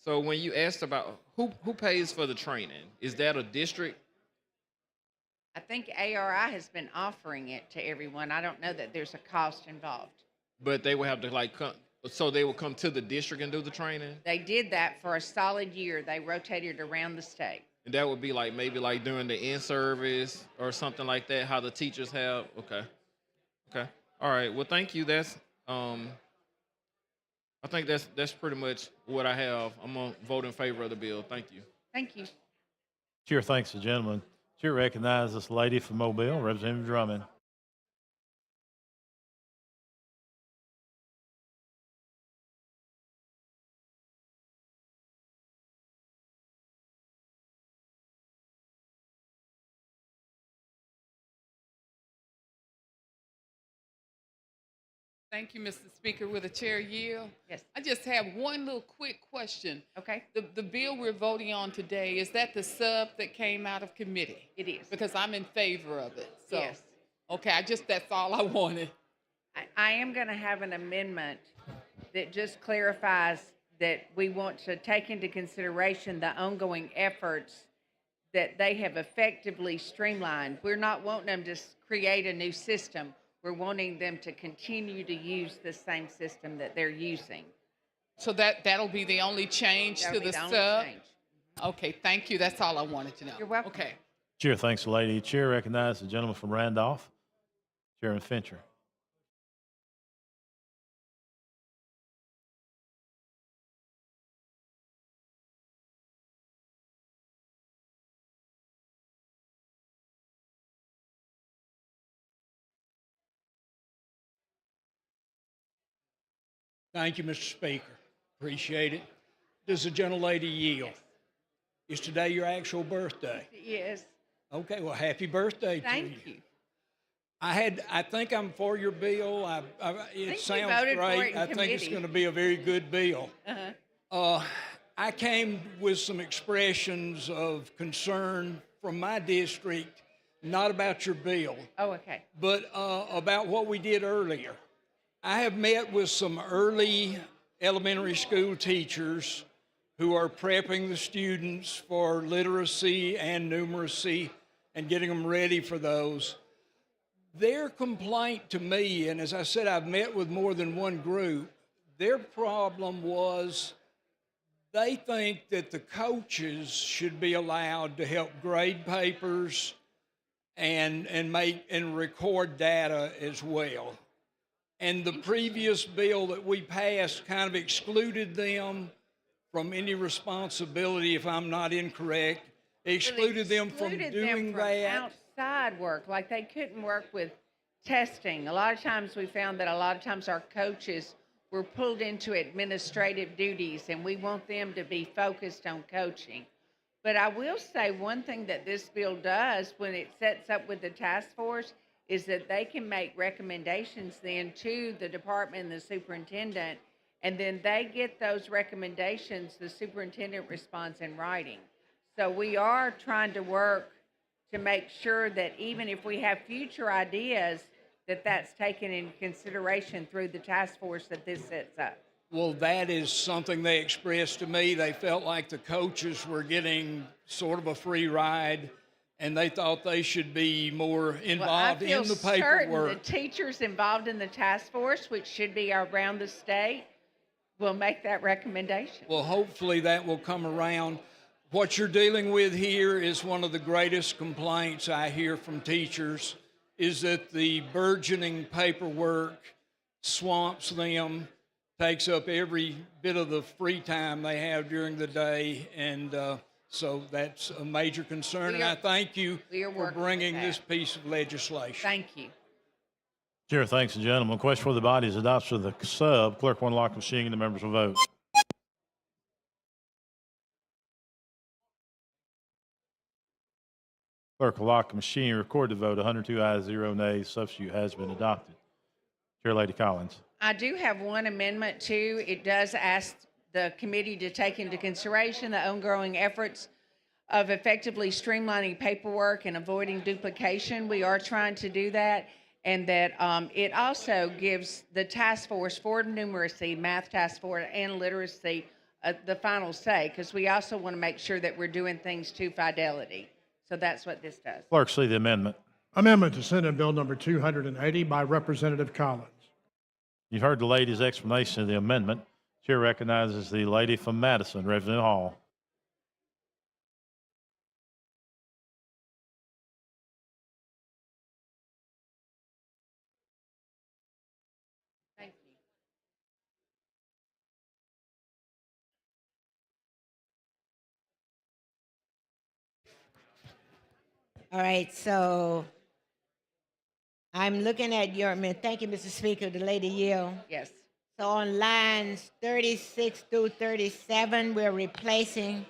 So when you asked about who pays for the training, is that a district? I think ARI has been offering it to everyone. I don't know that there's a cost involved. But they will have to like come, so they will come to the district and do the training? They did that for a solid year. They rotated around the state. And that would be like maybe like during the in-service or something like that, how the teachers have, okay. Okay. All right. Well, thank you. That's I think that's pretty much what I have. I'm gonna vote in favor of the bill. Thank you. Thank you. Chair thanks the gentleman. Chair recognizes this lady from Mobile, Representative Drummond. Thank you, Mr. Speaker. With the chair yield? Yes. I just have one little quick question. Okay. The bill we're voting on today, is that the sub that came out of committee? It is. Because I'm in favor of it. So, Yes. okay, that's all I wanted. I am going to have an amendment that just clarifies that we want to take into consideration the ongoing efforts that they have effectively streamlined. We're not wanting them to create a new system. We're wanting them to continue to use the same system that they're using. So that'll be the only change That'll to be the only sub? change. Okay, thank you. That's all I wanted to know. You're welcome. Okay. Chair thanks the lady. Chair recognizes the gentleman from Randolph, Chairman Fincher. Thank you, Mr. Speaker. Appreciate it. Does the gentlelady yield? Is today your actual birthday? Yes. Okay, well, happy birthday to you. Thank you. I think I'm for your bill. It you sounds voted for great. it in I think it's committee. going to be a very good bill. Uh-huh. I came with some expressions of concern from my district, not about your bill, Oh, okay. but about what we did earlier. I have met with some early elementary school teachers who are prepping the students for literacy and numeracy and getting them ready for those. Their complaint to me, and as I said, I've met with more than one group, their problem was they think that the coaches should be allowed to help grade papers and record data as well. And the previous bill that we passed kind of excluded them from any responsibility, if I'm not incorrect, excluded them from Excluded doing them from that. outside work, like they couldn't work with testing. A lot of times we found that a lot of times our coaches were pulled into administrative duties, and we want them to be focused on coaching. But I will say one thing that this bill does when it sets up with the task force is that they can make recommendations then to the department and the superintendent, and then they get those recommendations, the superintendent responds in writing. So we are trying to work to make sure that even if we have future ideas, that that's taken into consideration through the task force that this sets up. Well, that is something they expressed to me. They felt like the coaches were getting sort of a free ride, and they thought they should be more involved in the Certain paperwork. the teachers involved in the task force, which should be around the state, will make that recommendation. Well, hopefully that will come around. What you're dealing with here is one of the greatest complaints I hear from teachers, is that the burgeoning paperwork swamps them, takes up every bit of the free time they have during the day, and so that's a major concern, and I thank you for bringing this piece of legislation. Thank you. Chair thanks the gentleman. Question for the body is adoption of the sub. Clerk will unlock the machine and the members will vote. Clerk will lock the machine, record the vote. 102 ayes, 0 nays. Substitute has been adopted. Chair Lady Collins. I do have one amendment too. It does ask the committee to take into consideration the ongoing efforts of effectively streamlining paperwork and avoiding duplication. We are trying to do that, and that it also gives the task force for numeracy, math task force, and literacy the final say, because we also want to make sure that we're doing things to fidelity. So that's what this does. Clerk, see the amendment. Amendment to Senate Bill number 280 by Representative Collins. You've heard the lady's explanation of the amendment. Chair recognizes the lady from Madison, Representative Hall. Thank you. All right, so I'm looking at your, thank you, Mr. Speaker, the lady yield. Yes. So on lines 36 through 37, we're replacing.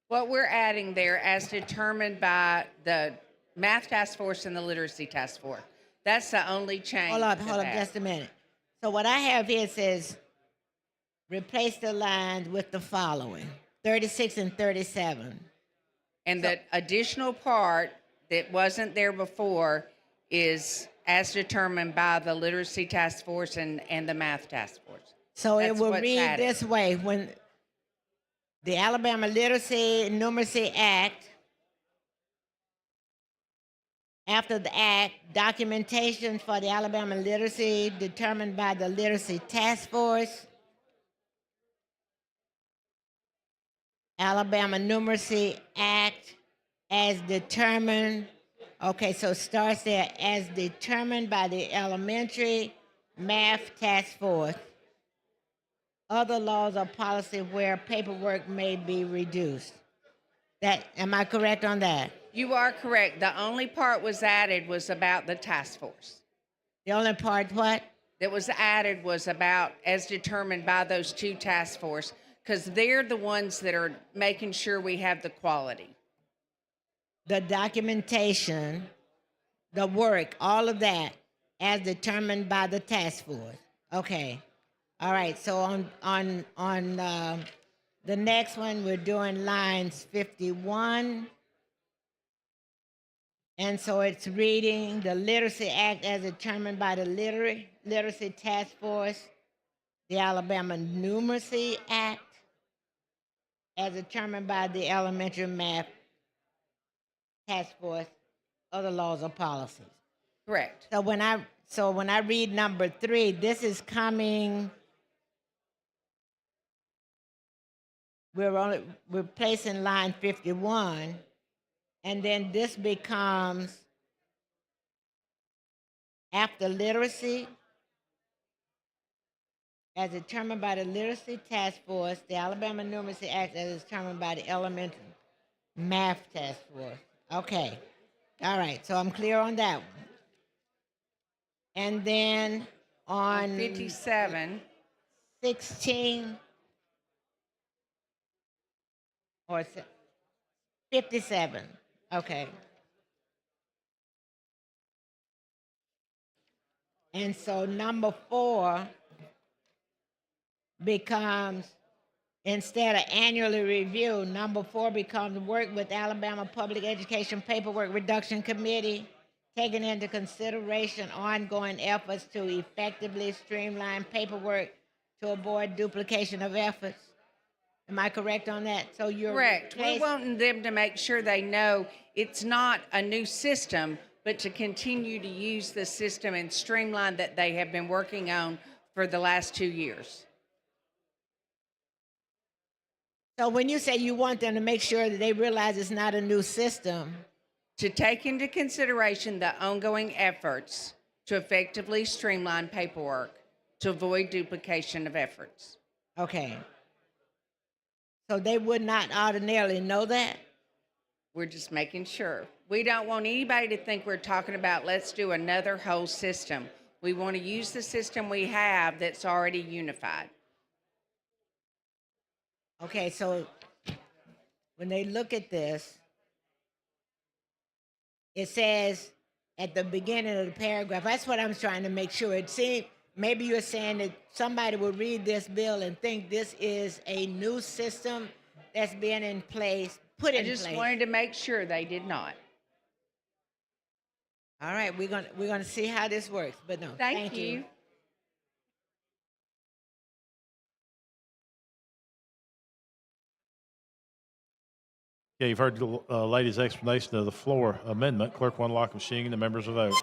What we're adding there, as determined by the Math Task Force and the Literacy Task Force. That's the only change. Hold to up, that. just a minute. So what I have here says, replace the lines with the following, 36 and 37. And the additional part that wasn't there before is as determined by the Literacy Task Force and the Math Task Force. So it That's will what's read added. this way: when the Alabama Literacy and Numeracy Act, after the act, documentation for the Alabama literacy determined by the Literacy Task Force, Alabama Numeracy Act as determined, okay, so it starts there, as determined by the Elementary Math Task Force. Other laws or policy where paperwork may be reduced. Am I correct on that? You are correct. The only part was added was about the task force. The only part what? That was added was about as determined by those two task force, because they're the ones that are making sure we have the quality. The documentation, the work, all of that, as determined by the task force. Okay. All right. So on the next one, we're doing lines 51. And so it's reading the Literacy Act as determined by the Literacy Task Force, the Alabama Numeracy Act as determined by the Elementary Math Task Force, other laws or policies. Correct. So when I read number 3, this is coming. We're placing line 51, and then this becomes after literacy, as determined by the Literacy Task Force, the Alabama Numeracy Act as determined by the Elementary Math Task Force. Okay. All right. So I'm clear on that one. And then on 57, 16 or 57. Okay. And so number 4 becomes, instead of annually review, number 4 becomes work with Alabama Public Education Paperwork Reduction Committee, taking into consideration ongoing efforts to effectively streamline paperwork to avoid duplication of efforts. Am I correct on that? So you're correct. We're wanting them to make sure they know it's not a new system, but to continue to use the system and streamline that they have been working on for the last 2 years. So when you say you want them to make sure that they realize it's not a new system, to take into consideration the ongoing efforts to effectively streamline paperwork to avoid duplication of efforts. okay. So they would not ordinarily know that? We're just making sure. We don't want anybody to think we're talking about let's do another whole system. We want to use the system we have that's already unified. Okay, so when they look at this, it says at the beginning of the paragraph, that's what I'm trying to make sure. It seems, maybe you're saying that somebody will read this bill and think this is a new system that's being in place, put in place. I just wanted to make sure they did not. All right, we're gonna see how this works, but no, Thank you. Okay, you've heard the lady's explanation of the floor amendment. Clerk will unlock the machine and the members will vote.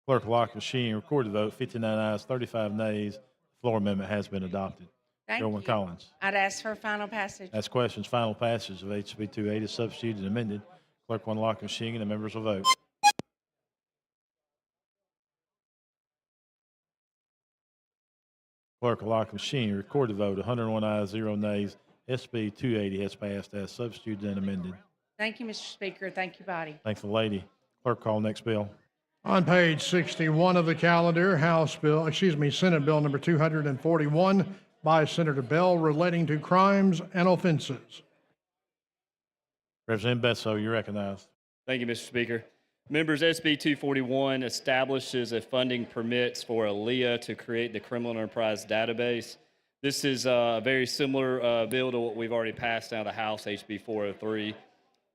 Clerk will lock the machine. Recorded vote, 59 ayes, 35 nays. The floor amendment has been adopted. Thank Chairwoman you. Collins. I'd ask for final passage. Ask questions. Final passage of HB 280 is substituted and amended. Clerk will unlock the machine and the members will vote. Clerk will lock the machine. Record the vote. 101 ayes, 0 nays. SB 280 has passed as substituted and amended. Thank you, Mr. Speaker. Thank you, body. Thanks, the lady. Clerk, call next bill. On page 61 of the calendar, Senate Bill number 241 by Senator Bell relating to crimes and offenses. Representative Besso, you recognized. Thank you, Mr. Speaker. Members, SB 241 establishes a funding permits for ALEA to create the Criminal Enterprise Database. This is a very similar bill to what we've already passed out of the House, HB 403.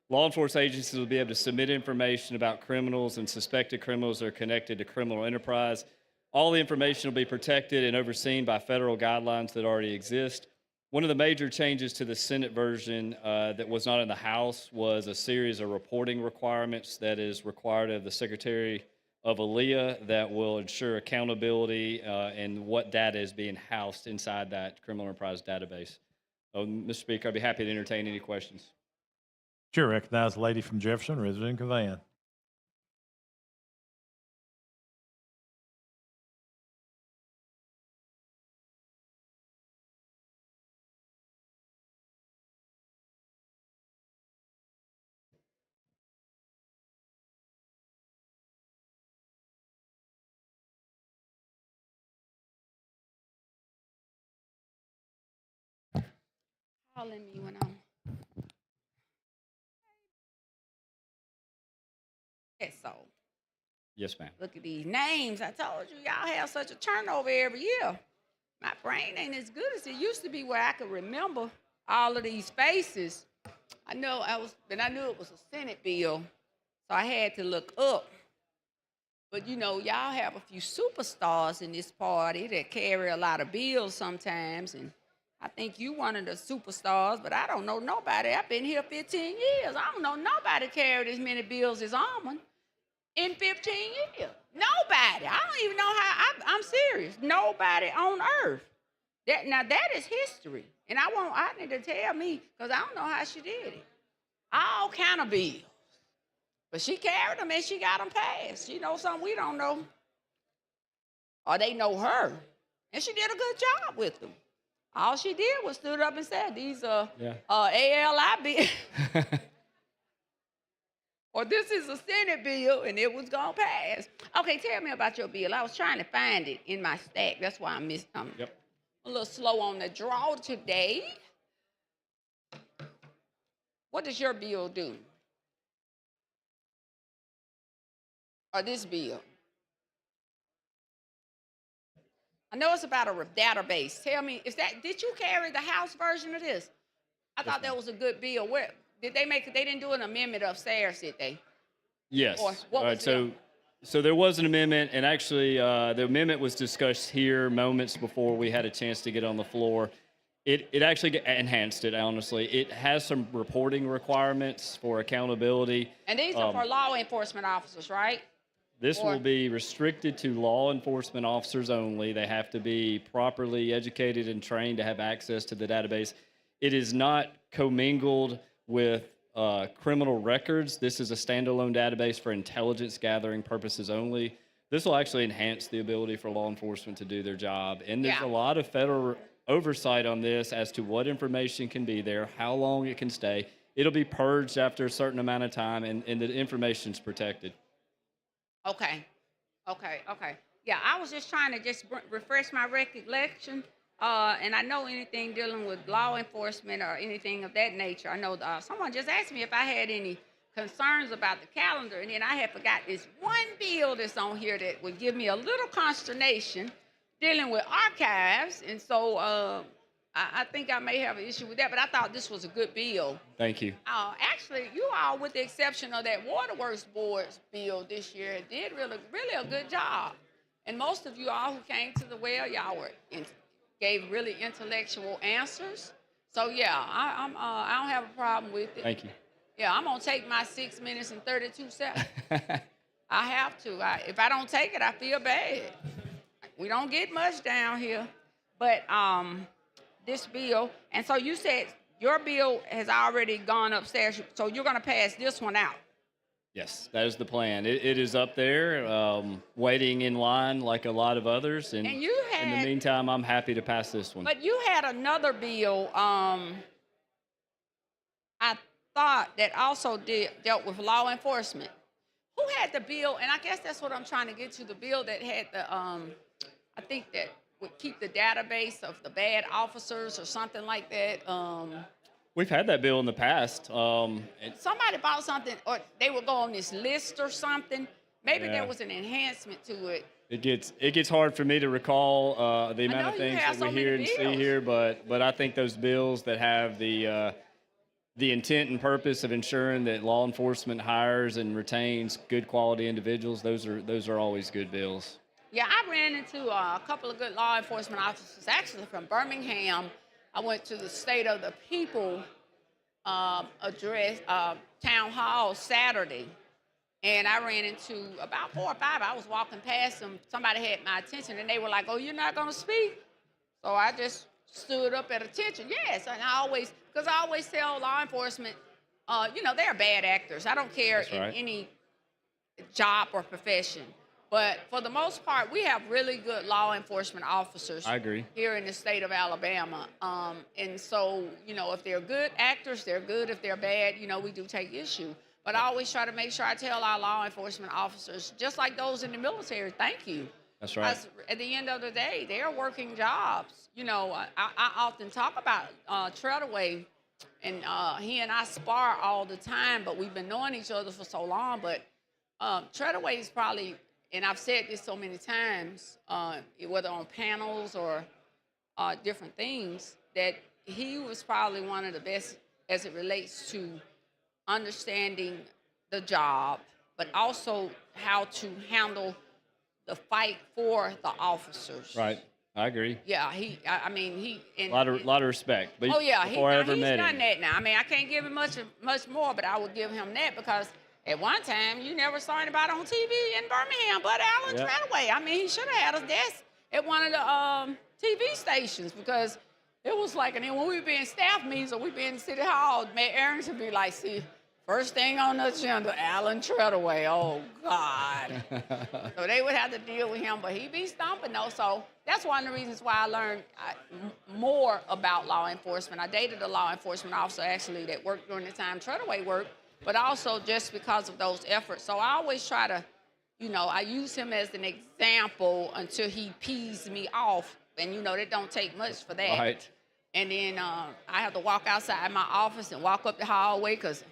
Law enforcement agencies will be able to submit information about criminals and suspected criminals that are connected to criminal enterprise. All the information will be protected and overseen by federal guidelines that already exist. One of the major changes to the Senate version that was not in the House was a series of reporting requirements that is required of the Secretary of ALEA that will ensure accountability and what data is being housed inside that criminal enterprise database. Mr. Speaker, I'd be happy to entertain any questions. Sure, recognize the lady from Jefferson, Representative Cavan. Calling me when I'm. So, Yes, ma'am. look at these names. I told you, y'all have such a turnover every year. My brain ain't as good as it used to be where I could remember all of these faces. I knew it was a Senate bill, so I had to look up. But you know, y'all have a few superstars in this party that carry a lot of bills sometimes, and I think you one of the superstars, but I don't know nobody. I've been here 15 years. I don't know nobody carried as many bills as Almond in 15 years. Nobody. I don't even know how. I'm serious. Nobody on earth. That is history, and I need to tell me because I don't know how she did it. All kind of bills, but she carried them and she got them passed. You know something we don't know, or they know her, and she did a good job with them. All she did was stood up and said, "These ALI bills." Or this is a Senate bill, and it was gonna pass. Okay, tell me about your bill. I was trying to find it in my stack. That's why I missed them. Yep. A little slow on the draw today. What does your bill do? Or this bill? I know it's about a database. Tell me, did you carry the House version of this? I thought that was a good bill. Where did they make it? They didn't do an amendment upstairs, did they? Yes. Or what was So there was an amendment, and actually the amendment was discussed here moments before we had a chance to get on the floor. It actually enhanced it, honestly. It has some reporting requirements for accountability. And these are for law enforcement officers, right? This will be restricted to law enforcement officers only. They have to be properly educated and trained to have access to the database. It is not commingled with criminal records. This is a standalone database for intelligence gathering purposes only. This will actually enhance the ability for law enforcement to do their job. And there's a lot of federal oversight on this as to what information can be there, how long it can stay. It'll be purged after a certain amount of time, and the information's protected. Okay. Yeah, I was just trying to refresh my recollection. And I know anything dealing with law enforcement or anything of that nature. I know someone just asked me if I had any concerns about the calendar, and then I had forgot this one bill that's on here that would give me a little consternation dealing with archives. And so I think I may have an issue with that, but I thought this was a good bill. Thank you. Actually, you all, with the exception of that Waterworks Board's bill this year, did really a good job. And most of you all who came to the well, y'all gave really intellectual answers. So yeah, I don't have a problem with it. Thank you. Yeah, I'm gonna take my 6 minutes and 32 seconds. I have to. If I don't take it, I feel bad. We don't get much down here, but this bill. And so you said your bill has already gone upstairs, so you're gonna pass this one out. Yes, that is the plan. It is up there, waiting in line like a lot of others. And And you in the had- meantime, I'm happy to pass this one. But you had another bill, I thought, that also dealt with law enforcement. Who had the bill? And I guess that's what I'm trying to get to, the bill that had the, I think that would keep the database of the bad officers or something like that. We've had that bill in the past. Somebody bought something, or they would go on this list or something. Maybe Yeah. there was an enhancement to it. It gets hard for me to recall the amount know of you things have that we so hear many and see bills. here, but I think those bills that have the intent and purpose of ensuring that law enforcement hires and retains good quality individuals, those are always good bills. Yeah, I ran into a couple of good law enforcement officers, actually from Birmingham. I went to the State of the People address town hall Saturday, and I ran into about 4 or 5. I was walking past them. Somebody had my attention, and they were like, "Oh, you're not going to speak?" So I just stood up at attention. Yes, and I always tell law enforcement, they're bad actors. I don't care That's right. in any job or profession. But for the most part, we have really good law enforcement officers. I agree. Here in the state of Alabama. And so, if they're good actors, they're good. If they're bad, we do take issue. But I always try to make sure I tell our law enforcement officers, just like those in the military, thank you. That's right. Because at the end of the day, they're working jobs. I often talk about Treadaway, and he and I spar all the time, but we've been knowing each other for so long. But Treadaway is probably, and I've said this so many times, whether on panels or different things, that he was probably one of the best as it relates to understanding the job, but also how to handle the fight for the officers. Right. I agree. Yeah, he. A lot of respect. But Oh yeah, before I ever he's met done him, that now. I can't give him much more, but I would give him that because at one time you never saw anybody on TV in Birmingham but Alan Yep. Treadaway. He should have had a desk at one of the TV stations because it was like, and then when we'd be in staff meetings or we'd be in City Hall, Mayor Aarons would be like, "See, first thing on the agenda, Alan Treadaway. Oh God." So they would have to deal with him, but he'd be stomping though. So that's one of the reasons why I learned more about law enforcement. I dated a law enforcement officer actually that worked during the time Treadaway worked, but also just because of those efforts. So I always try to, I use him as an example until he pees me off. And that don't take much for that. right? And then I have to walk outside my office and walk up the hallway because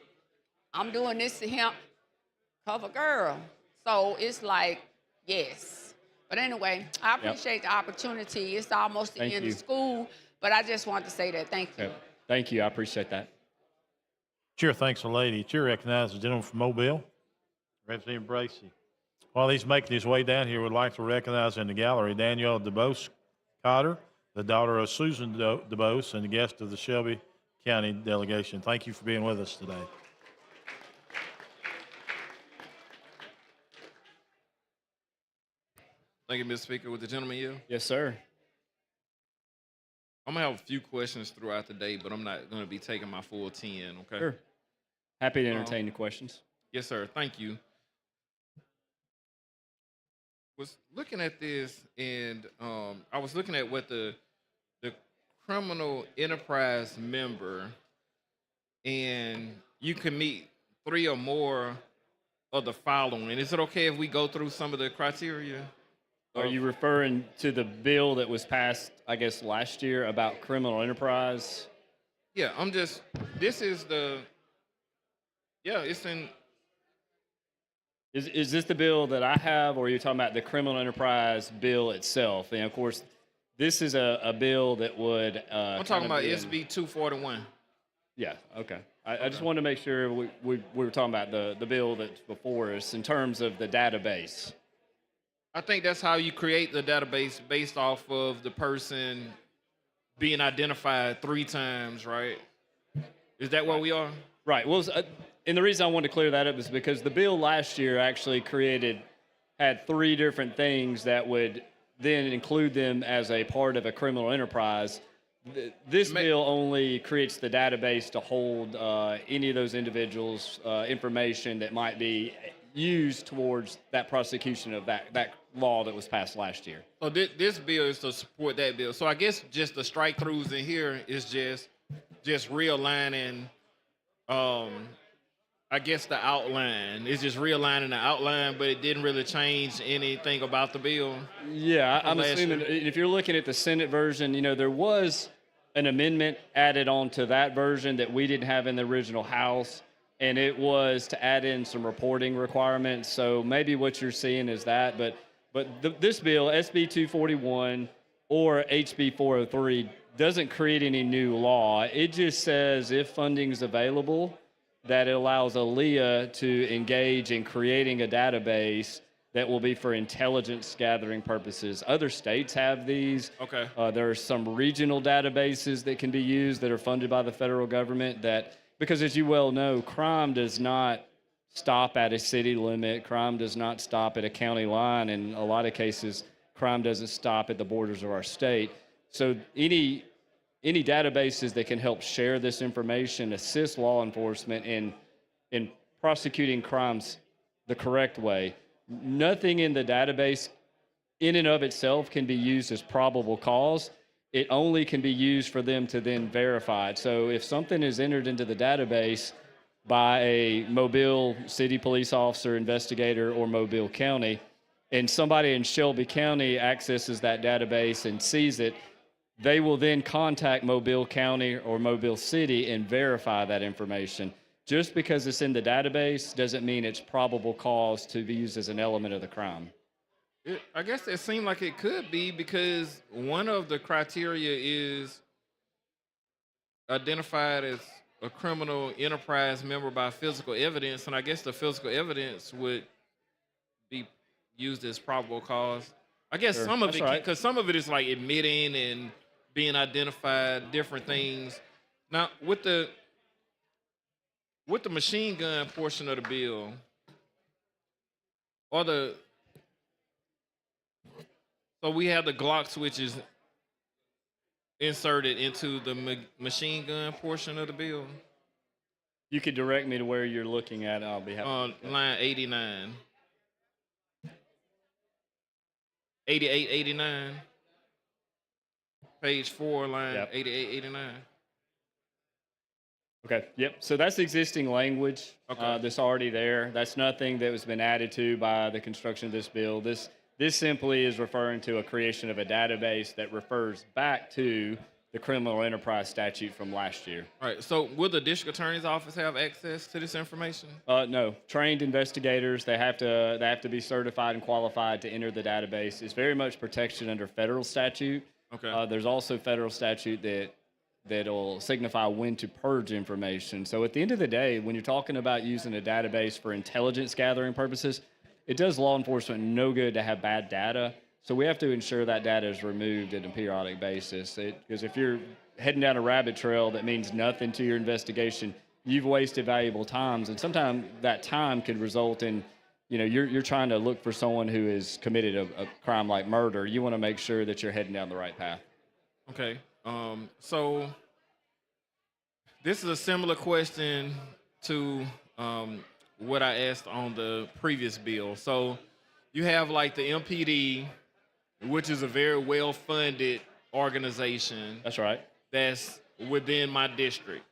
I'm doing this to him, cover girl. So it's like, yes. But anyway, I appreciate the opportunity. It's almost the Thank end you. of school, but I just wanted to say that. Thank you. Okay. Thank you. I appreciate that. Chair thanks the lady. Chair recognizes the gentleman from Mobile, Representative Bracy. While he's making his way down here, we'd like to recognize in the gallery Danielle DeBose Cotter, the daughter of Susan DeBose and the guest of the Shelby County delegation. Thank you for being with us today. Thank you, Mr. Speaker. With the gentleman yield? Yes, sir. I'm going to have a few questions throughout the day, but I'm not going to be taking my full 10, okay? Sure. Happy to entertain the questions. Yes, sir. Thank you. Was looking at this, and I was looking at what the criminal enterprise member, and you can meet 3 or more of the following. Is it okay if we go through some of the criteria? Are you referring to the bill that was passed, I guess, last year about criminal enterprise? Yeah, this is it's in. Is this the bill that I have, or are you talking about the criminal enterprise bill itself? And of course, this is a bill that would. I'm talking about SB 241. Yeah. Okay. I just wanted to make sure we were talking about the bill that's before us in terms of the database. I think that's how you create the database based off of the person being identified 3 times, right? Is that where we are? Right. Well, and the reason I wanted to clear that up is because the bill last year actually had 3 different things that would then include them as a part of a criminal enterprise. This bill only creates the database to hold any of those individuals' information that might be used towards that prosecution of that law that was passed last year. So this bill is to support that bill. So I guess just the strike throughs in here is just realigning. I guess the outline. It's just realigning the outline, but it didn't really change anything about the bill. Yeah, I'm last assuming year. if you're looking at the Senate version, there was an amendment added on to that version that we didn't have in the original House, and it was to add in some reporting requirements. So maybe what you're seeing is that, but this bill, SB 241 or HB 403, doesn't create any new law. It just says if funding is available, that it allows ALEA to engage in creating a database that will be for intelligence gathering purposes. Other states have these. Okay. There are some regional databases that can be used that are funded by the federal government because as you well know, crime does not stop at a city limit. Crime does not stop at a county line. In a lot of cases, crime doesn't stop at the borders of our state. So any databases that can help share this information, assist law enforcement in prosecuting crimes the correct way. Nothing in the database in and of itself can be used as probable cause. It only can be used for them to then verify it. So if something is entered into the database by a Mobile City police officer, investigator, or Mobile County, and somebody in Shelby County accesses that database and sees it, they will then contact Mobile County or Mobile City and verify that information. Just because it's in the database doesn't mean it's probable cause to be used as an element of the crime. I guess it seemed like it could be because one of the criteria is identified as a criminal enterprise member by physical evidence, and I guess the physical evidence would be used as probable cause. I guess Sure. some of That's it, right. because some of it is like admitting and being identified, different things. Now, with the machine gun portion of the bill, so we have the Glock switches inserted into the machine gun portion of the bill. You could direct me to where you're looking at. I'll be happy. Line 89. 88, 89. Page 4, line 88, 89. Okay. Yep. So that's existing language that's already there. That's nothing that has been added to by the construction of this bill. This simply is referring to a creation of a database that refers back to the criminal enterprise statute from last year. All right. So will the district attorney's office have access to this information? No. Trained investigators, they have to be certified and qualified to enter the database. It's very much protection under federal statute. Okay. There's also federal statute that'll signify when to purge information. So at the end of the day, when you're talking about using a database for intelligence gathering purposes, it does law enforcement no good to have bad data. So we have to ensure that data is removed on a periodic basis. Because if you're heading down a rabbit trail that means nothing to your investigation, you've wasted valuable times. And sometimes that time could result in, you're trying to look for someone who has committed a crime like murder. You want to make sure that you're heading down the right path. Okay. So this is a similar question to what I asked on the previous bill. So you have like the MPD, which is a very well-funded organization. That's right. That's within my district.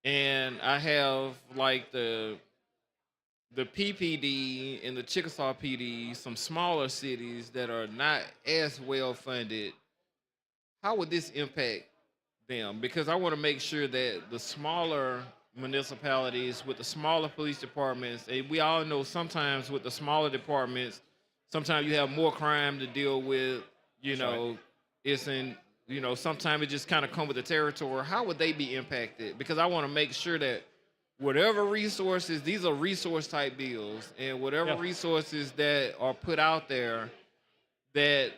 And I have like the PPD and the Chickasaw PD, some smaller cities that are not as well-funded. How would this impact them? Because I want to make sure that the smaller municipalities with the smaller police departments, and we all know sometimes with the smaller departments, sometimes you have more crime to deal with, it's in, sometimes it just kind of come with the territory. How would they be impacted? Because I want to make sure that whatever resources, these are resource type bills, and whatever resources that are put out there, that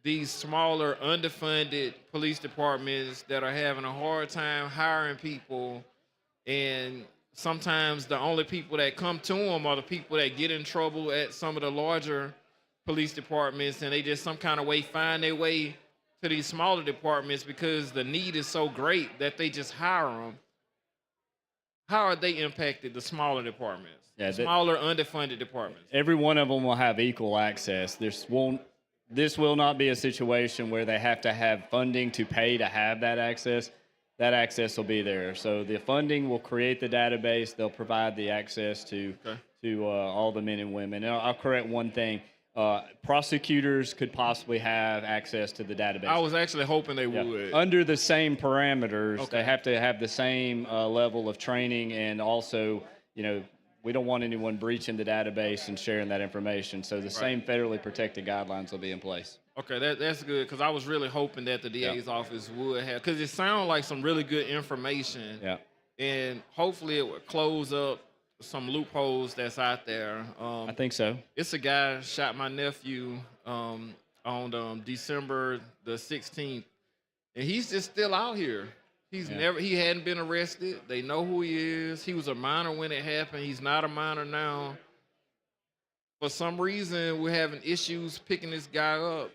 these smaller underfunded police departments that are having a hard time hiring people, and sometimes the only people that come to them are the people that get in trouble at some of the larger police departments, and they just some kind of way find their way to to these smaller departments because the need is so great that they just hire them. How are they impacted, the smaller departments? Yeah, Smaller, underfunded departments. Every one of them will have equal access. This will not be a situation where they have to have funding to pay to have that access. That access will be there. So the funding will create the database. They'll provide the access to all the men and women. And I'll correct one thing. Prosecutors could possibly have access to the database. I was actually hoping they Yeah. would. Under the same parameters, Okay. they have to have the same level of training, and also, we don't want anyone breaching the database and sharing that information. So the same federally protected guidelines will be in place. Okay, that's good because I was really hoping that the DA's office would have, because it sounded like some really good information. Yeah. And hopefully it would close up some loopholes that's out there. I think so. It's a guy shot my nephew on December the 16th, and he's just still out here. He hadn't been arrested. They know who he is. He was a minor when it happened. He's not a minor now. For some reason, we're having issues picking this guy up.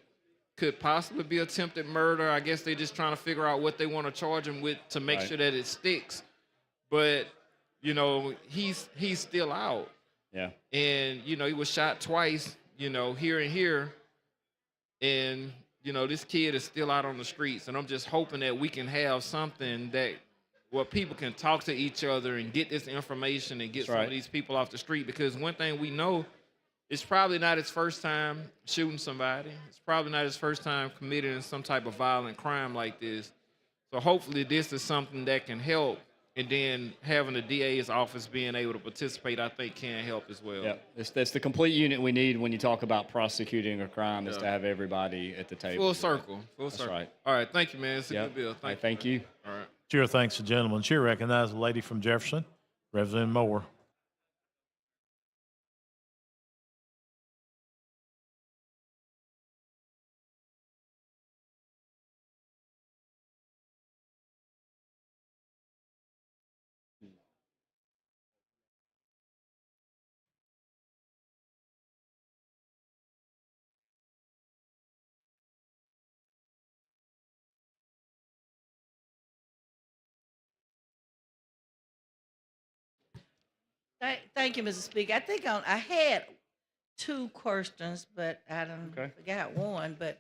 Could possibly be attempted murder. I guess they're just trying to figure out what they want to charge him with to make sure that it sticks. But, he's still out. Yeah. And, he was shot twice, here and here. And, this kid is still out on the streets. And I'm just hoping that we can have something where people can talk to each other and get this information and get some of these people off the street. Because one thing we know, it's probably not his first time shooting somebody. It's probably not his first time committing some type of violent crime like this. So hopefully this is something that can help. And then having the DA's office being able to participate, I think, can help as well. Yeah, that's the complete unit we need when you talk about prosecuting a crime, is to have everybody at the table. Full circle. Full That's circle. right. All right. Thank you, man. It's a good bill. Thank you. All right. Chair thanks the gentleman. Chair recognizes the lady from Jefferson, Representative Moore. Thank you, Mr. Speaker. I think I had two questions, but I forgot one. But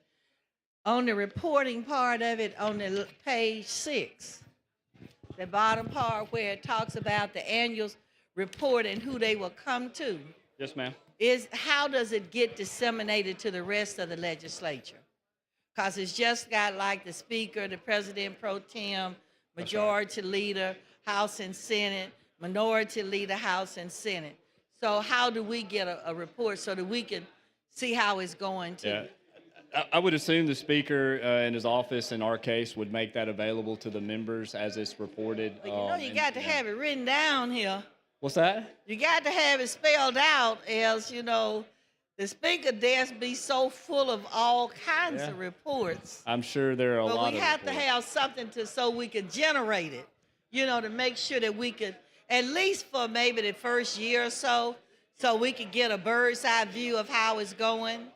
on the reporting part of it, on the page 6, the bottom part where it talks about the annual report and who they will come to, Yes, ma'am. is how does it get disseminated to the rest of the legislature? Because it's just got like the Speaker, the President Pro Tem, Majority Leader, House and Senate, Minority Leader, House and Senate. So how do we get a report so that we can see how it's going to? Yeah. I would assume the Speaker in his office, in our case, would make that available to the members as it's reported. But you got to have it written down here. What's that? You got to have it spelled out, else, the Speaker desk be so full of all kinds of reports. I'm sure there are a lot But of we have to reports. have something so we could generate it, to make sure that we could, at least for maybe the first year or so we could get a bird's eye view of how it's going,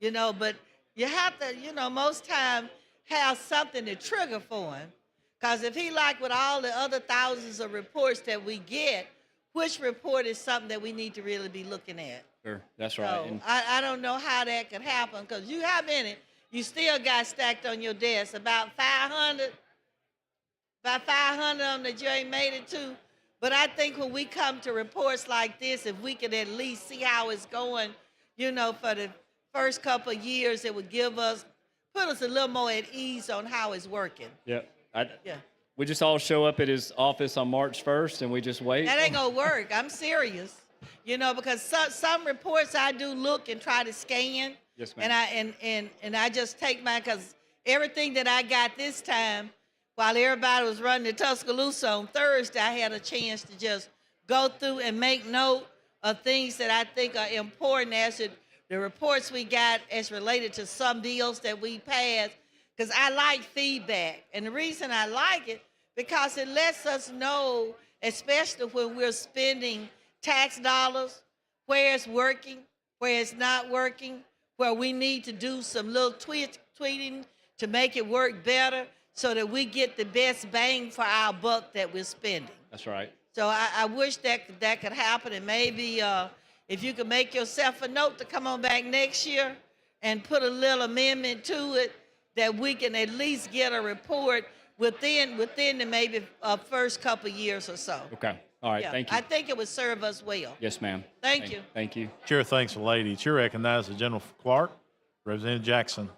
but you have to, most time have something to trigger for him. Because if he with all the other thousands of reports that we get, which report is something that we need to really be looking at? Sure, that's right. So And I don't know how that could happen because you still got stacked on your desk about 500 on that you ain't made it to. But I think when we come to reports like this, if we could at least see how it's going, for the first couple of years, it would put us a little more at ease on how it's working. yeah, Yeah. we just all show up at his office on March 1st and we just wait. That ain't gonna work. I'm serious. Because some reports I do look and try to scan. Yes, ma'am. And I just take because everything that I got this time, while everybody was running to Tuscaloosa on Thursday, I had a chance to just go through and make note of things that I think are important as the reports we got as related to some deals that we passed. Because I like feedback. And the reason I like it, because it lets us know, especially when we're spending tax dollars, where it's working, where it's not working, where we need to do some little tweeting to make it work better so that we get the best bang for our buck that we're spending. That's right. So I wish that could happen, and maybe if you could make yourself a note to come on back next year and put a little amendment to it, that we can at least get a report within the maybe first couple years or so. Okay. All right. Yeah, Thank you. I think it would serve us well. Yes, ma'am. Thank you. Thank you. Chair thanks the lady. Chair recognizes the General Clerk, Representative Jackson.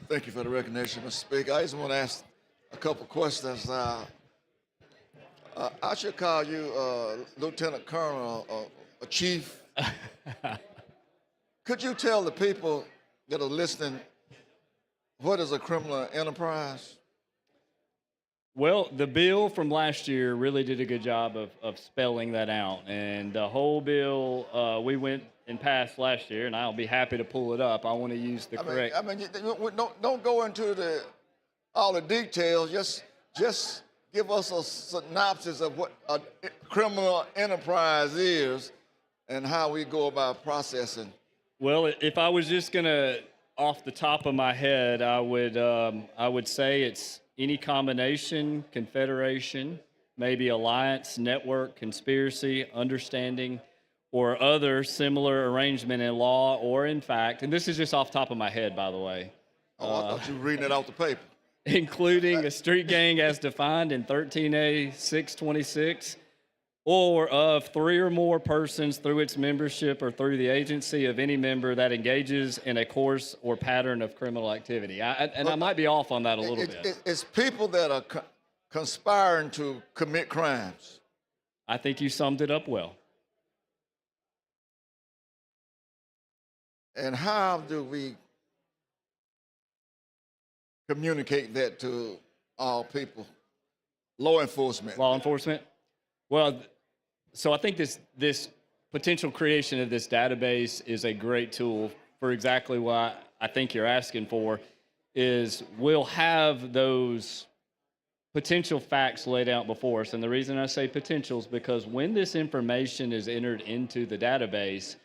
Thank you for the recognition, Mr. Speaker. I just want to ask a couple questions. I should call you Lieutenant Colonel, a chief. Could you tell the people that are listening what is a criminal enterprise? Well, the bill from last year really did a good job of spelling that out. And the whole bill we went and passed last year, and I'll be happy to pull it up. I want to use the correct. Don't go into all the details. Just give us a synopsis of what a criminal enterprise is and how we go about processing. Well, if I was just gonna, off the top of my head, I would say it's any combination, confederation, maybe alliance, network, conspiracy, understanding, or other similar arrangement in law or in fact, and this is just off the top of my head, by the way. Oh, I thought you were reading it off the paper. Including a street gang as defined in 13A 626, or of 3 or more persons through its membership or through the agency of any member that engages in a course or pattern of criminal activity. I might be off on that a little bit. It's people that are conspiring to commit crimes. I think you summed it up well. And how do we communicate that to all people? Law enforcement. Law enforcement? Well, so I think this potential creation of this database is a great tool for exactly what I think you're asking for, is we'll have those potential facts laid out before us. And the reason I say potential is because when this information is entered into the database,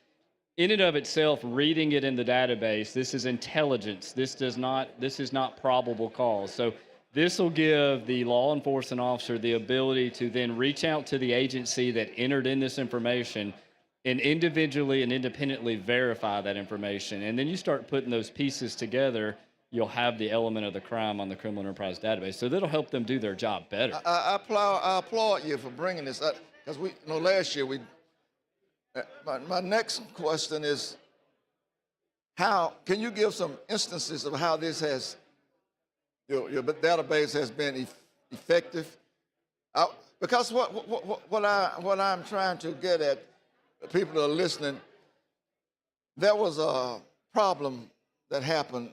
in and of itself, reading it in the database, this is intelligence. This is not probable cause. So this will give the law enforcement officer the ability to then reach out to the agency that entered in this information and individually and independently verify that information. And then you start putting those pieces together, you'll have the element of the crime on the criminal enterprise database. So that'll help them do their job better. I applaud you for bringing this up, because last year my next question is, how can you give some instances of how this has, your database has been effective? Because what I'm trying to get at, the people that are listening, there was a problem that happened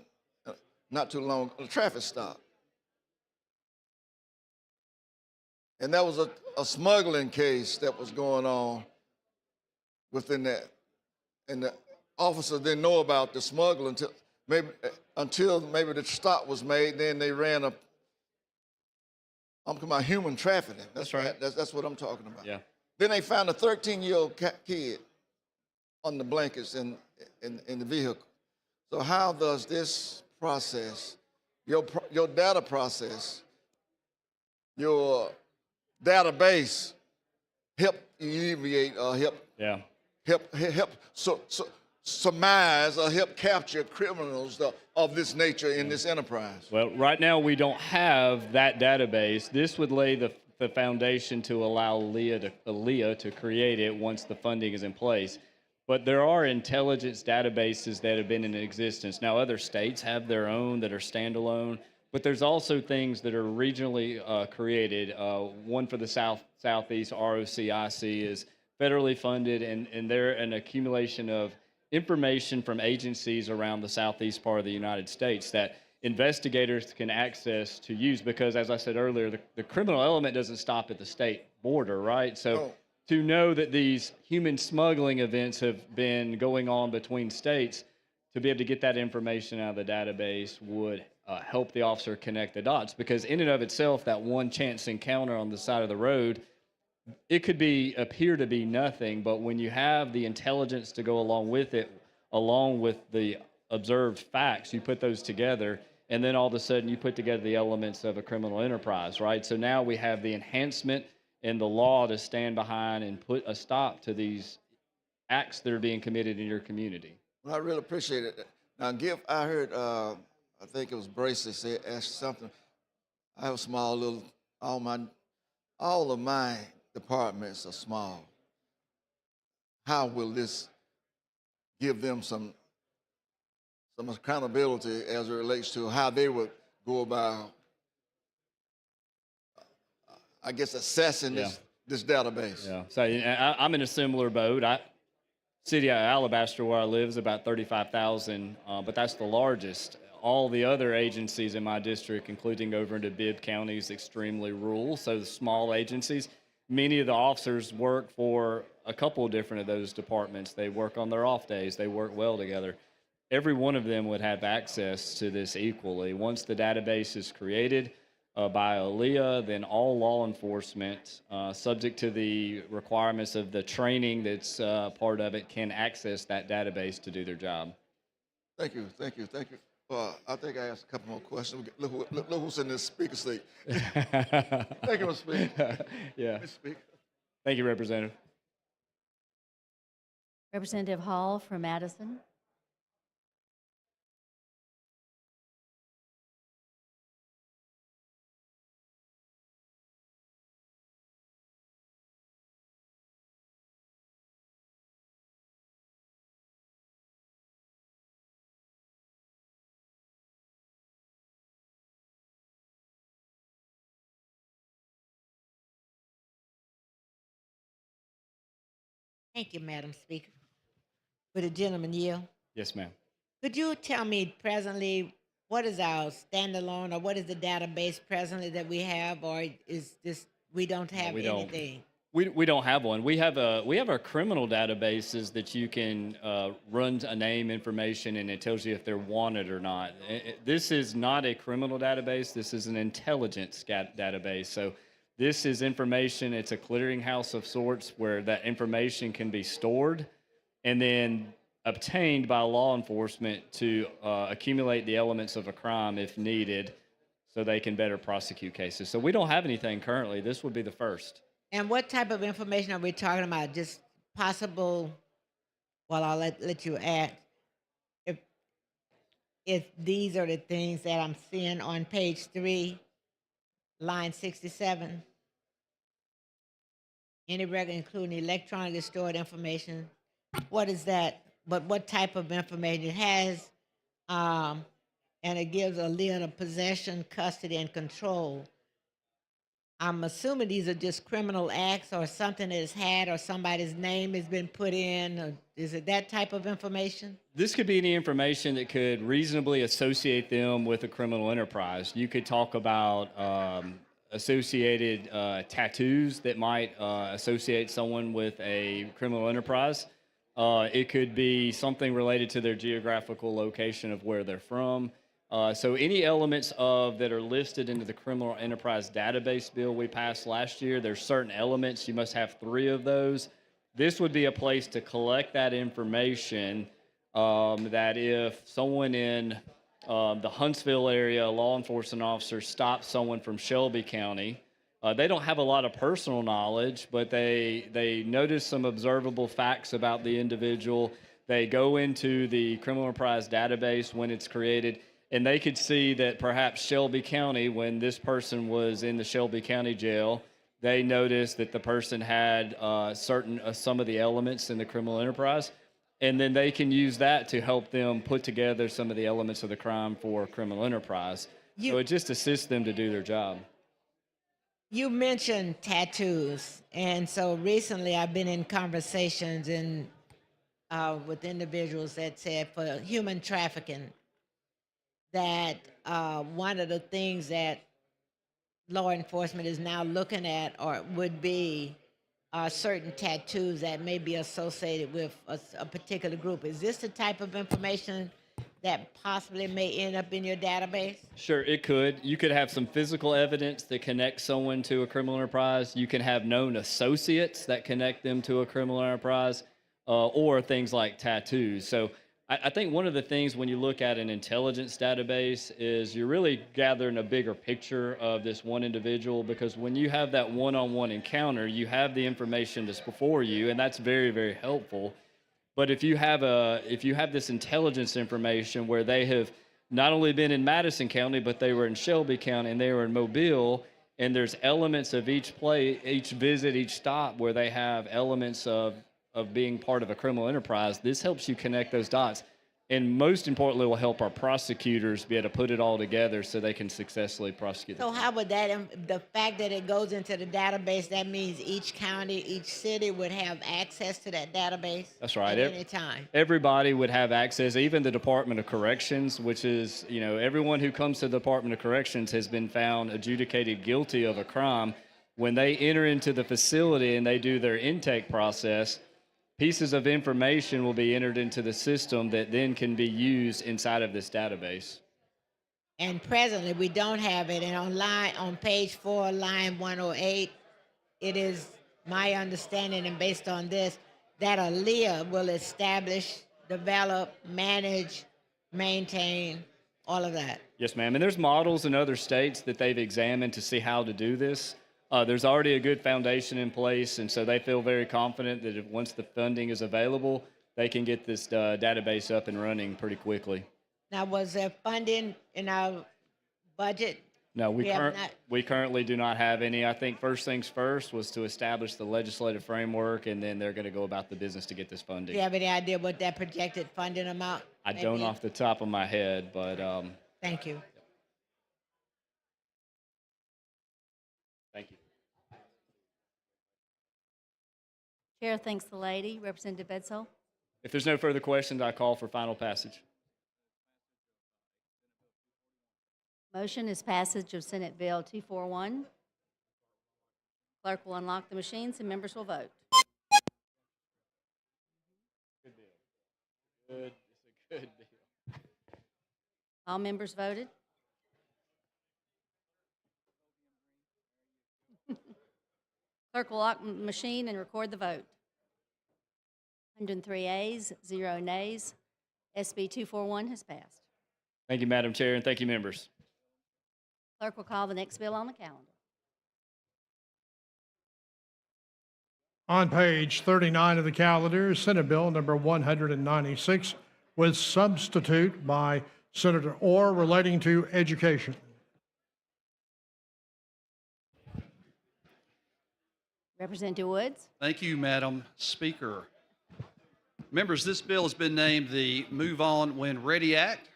not too long, a traffic stop. And there was a smuggling case that was going on within that. And the officer didn't know about the smuggling until maybe the stop was made. Then they ran I'm talking about human trafficking. That's right. That's what I'm talking about. Yeah. Then they found a 13-year-old kid on the blankets in the vehicle. So how does this process, your data process, your database help alleviate or help surmise or help capture criminals of this nature in this enterprise? Well, right now we don't have that database. This would lay the foundation to allow Leah to create it once the funding is in place. But there are intelligence databases that have been in existence. Now, other states have their own that are standalone, but there's also things that are regionally created. One for the Southeast, ROCIC, is federally funded, and they're an accumulation of information from agencies around the southeast part of the United States that investigators can access to use, because, as I said earlier, the criminal element doesn't stop at the state border, right? So to know that these human smuggling events have been going on between states, to be able to get that information out of the database would help the officer connect the dots, because in and of itself, that one chance encounter on the side of the road, it could appear to be nothing, but when you have the intelligence to go along with it, along with the observed facts, you put those together, and then all of a sudden you put together the elements of a criminal enterprise, right? So now we have the enhancement in the law to stand behind and put a stop to these acts that are being committed in your community. Well, I really appreciate it. Now, I heard, I think it was Bracy asked something. I have a small little, all of my departments are small. How will this give them some accountability as it relates to how they would go about, I guess, assessing this database? Yeah. So I'm in a similar boat. City of Alabaster, where I live, is about 35,000, but that's the largest. All the other agencies in my district, including over into Bibb County, is extremely rural. So the small agencies, many of the officers work for a couple of different of those departments. They work on their off days. They work well together. Every one of them would have access to this equally. Once the database is created by ALEA, then all law enforcement, subject to the requirements of the training that's part of it, can access that database to do their job. Thank you. I think I asked a couple more questions. Look who's in this speaker seat. Thank you, Mr. Speaker. Yeah. Mr. Speaker. Thank you, Representative. Representative Hall from Madison. Thank you, Madam Speaker. Would the gentleman yield? Yes, ma'am. Could you tell me presently what is our standalone, or what is the database presently that we have, or is this we don't have anything? We don't have one. We have our criminal databases that you can run a name information and it tells you if they're wanted or not. This is not a criminal database. This is an intelligence database. So this is information. It's a clearinghouse of sorts where that information can be stored and then obtained by law enforcement to accumulate the elements of a crime if needed, so they can better prosecute cases. So we don't have anything currently. This would be the first. And what type of information are we talking about? Just possible, well, I'll let you add. If these are the things that I'm seeing on page 3, line 67. Any record including electronically stored information. What is that? But what type of information it has? And it gives a list of possession, custody, and control. I'm assuming these are just criminal acts or something that is had or somebody's name has been put in. Or is it that type of information? This could be any information that could reasonably associate them with a criminal enterprise. You could talk about associated tattoos that might associate someone with a criminal enterprise. It could be something related to their geographical location of where they're from. So any elements that are listed into the criminal enterprise database bill we passed last year, there's certain elements. You must have 3 of those. This would be a place to collect that information, that if someone in the Huntsville area, a law enforcement officer, stops someone from Shelby County, they don't have a lot of personal knowledge, but they notice some observable facts about the individual. They go into the criminal enterprise database when it's created, and they could see that perhaps Shelby County, when this person was in the Shelby County jail, they noticed that the person had some of the elements in the criminal enterprise, and then they can use that to help them put together some of the elements of the crime for criminal enterprise. So it just assists them to do their job. You mentioned tattoos, and so recently I've been in conversations with individuals that said for human trafficking, that one of the things that law enforcement is now looking at would be certain tattoos that may be associated with a particular group. Is this the type of information that possibly may end up in your database? Sure, it could. You could have some physical evidence that connects someone to a criminal enterprise. You can have known associates that connect them to a criminal enterprise, or things like tattoos. So I think one of the things when you look at an intelligence database is you're really gathering a bigger picture of this one individual, because when you have that one-on-one encounter, you have the information that's before you, and that's very, very helpful. But if you have this intelligence information where they have not only been in Madison County, but they were in Shelby County and they were in Mobile, and there's elements of each visit, each stop where they have elements of being part of a criminal enterprise, this helps you connect those dots. And most importantly, will help our prosecutors be able to put it all together so they can successfully prosecute. So how would that, the fact that it goes into the database, that means each county, each city would have access to that database? That's right. At any time? Everybody would have access, even the Department of Corrections, which is, everyone who comes to the Department of Corrections has been found adjudicated guilty of a crime. When they enter into the facility and they do their intake process, pieces of information will be entered into the system that then can be used inside of this database. And presently, we don't have it. And on page 4, line 108, it is my understanding, and based on this, that ALEA will establish, develop, manage, maintain, all of that. Yes, ma'am. And there's models in other states that they've examined to see how to do this. There's already a good foundation in place, and so they feel very confident that once the funding is available, they can get this database up and running pretty quickly. Now, was there funding in our budget? No, we currently do not have any. I think first things first was to establish the legislative framework, and then they're going to go about the business to get this funding. Do you have any idea what that projected funding amount? I don't off the top of my head, but thank you. Thank you. Chair thanks the lady. Representative Bedsole. If there's no further questions, I call for final passage. Motion is passage of Senate Bill 241. Clerk will unlock the machines and members will vote. Good bill. It's a good bill. All members voted. Clerk will lock the machine and record the vote. 103 ayes, 0 nays. SB 241 has passed. Thank you, Madam Chair, and thank you, members. Clerk will call the next bill on the calendar. On page 39 of the calendar, Senate Bill number 196, with substitute by Senator Orr, relating to education. Representative Woods. Thank you, Madam Speaker. Members, this bill has been named the Move On When Ready Act.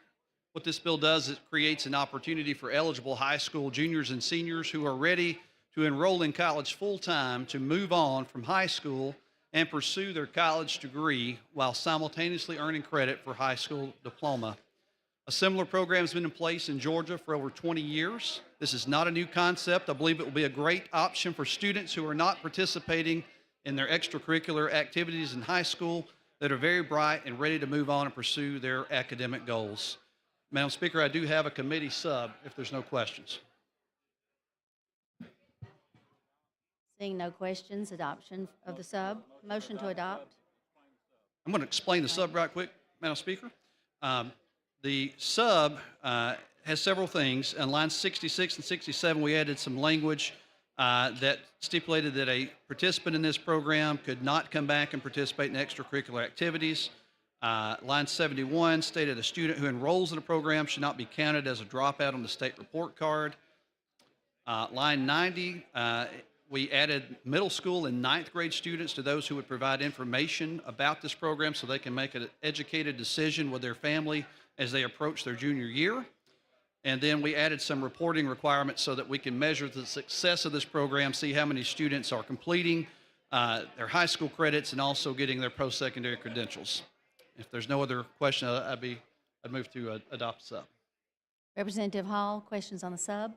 What this bill does is it creates an opportunity for eligible high school juniors and seniors who are ready to enroll in college full-time to move on from high school and pursue their college degree while simultaneously earning credit for high school diploma. A similar program has been in place in Georgia for over 20 years. This is not a new concept. I believe it will be a great option for students who are not participating in their extracurricular activities in high school that are very bright and ready to move on and pursue their academic goals. Madam Speaker, I do have a committee sub if there's no questions. Seeing no questions, adoption of the sub. Motion to adopt. I'm going to explain the sub right quick, Madam Speaker. The sub has several things. On lines 66 and 67, we added some language that stipulated that a participant in this program could not come back and participate in extracurricular activities. Line 71 stated a student who enrolls in a program should not be counted as a dropout on the state report card. Line 90, we added middle school and 9th grade students to those who would provide information about this program so they can make an educated decision with their family as they approach their junior year. And then we added some reporting requirements so that we can measure the success of this program, see how many students are completing their high school credits and also getting their post-secondary credentials. If there's no other question, I'd move to adopt the sub. Representative Hall, questions on the sub?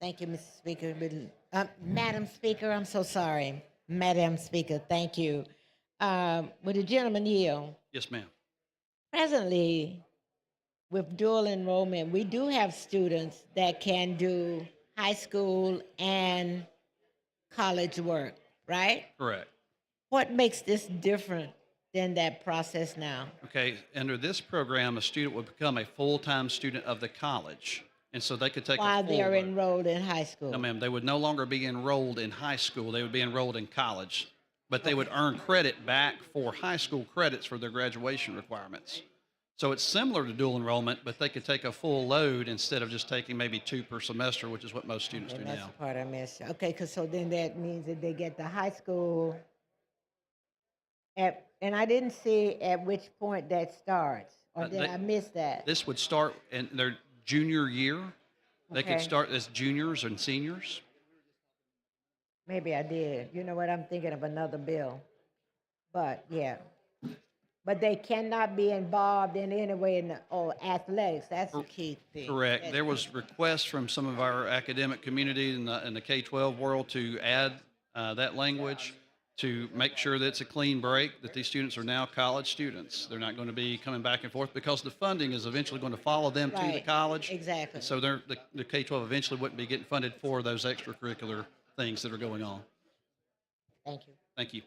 Thank you, Mr. Speaker. Madam Speaker, I'm so sorry. Madam Speaker, thank you. Would the gentleman yield? Yes, ma'am. Presently, with dual enrollment, we do have students that can do high school and college work, right? Correct. What makes this different than that process now? Okay, under this program, a student would become a full-time student of the college. And so they could take While a full they are load. enrolled in high school? No, ma'am, they would no longer be enrolled in high school. They would be enrolled in college. But they would earn credit back for high school credits for their graduation requirements. So it's similar to dual enrollment, but they could take a full load instead of just taking maybe 2 per semester, which is what most students do And that's now. the part I missed. Okay, because so then that means that they get the high school and I didn't see at which point that starts, or did I miss that? This would start in their junior year. They could Okay. start as juniors and seniors. Maybe I did. You know what? I'm thinking of another bill. But yeah. But they cannot be involved in any way in athletics. That's the key thing. Correct. There was requests from some of our academic community in the K-12 world to add that language to make sure that it's a clean break, that these students are now college students. They're not going to be coming back and forth because the funding is eventually going to follow them to the Right. college. Exactly. And so the K-12 eventually wouldn't be getting funded for those extracurricular things that are going on. Thank you. Thank you.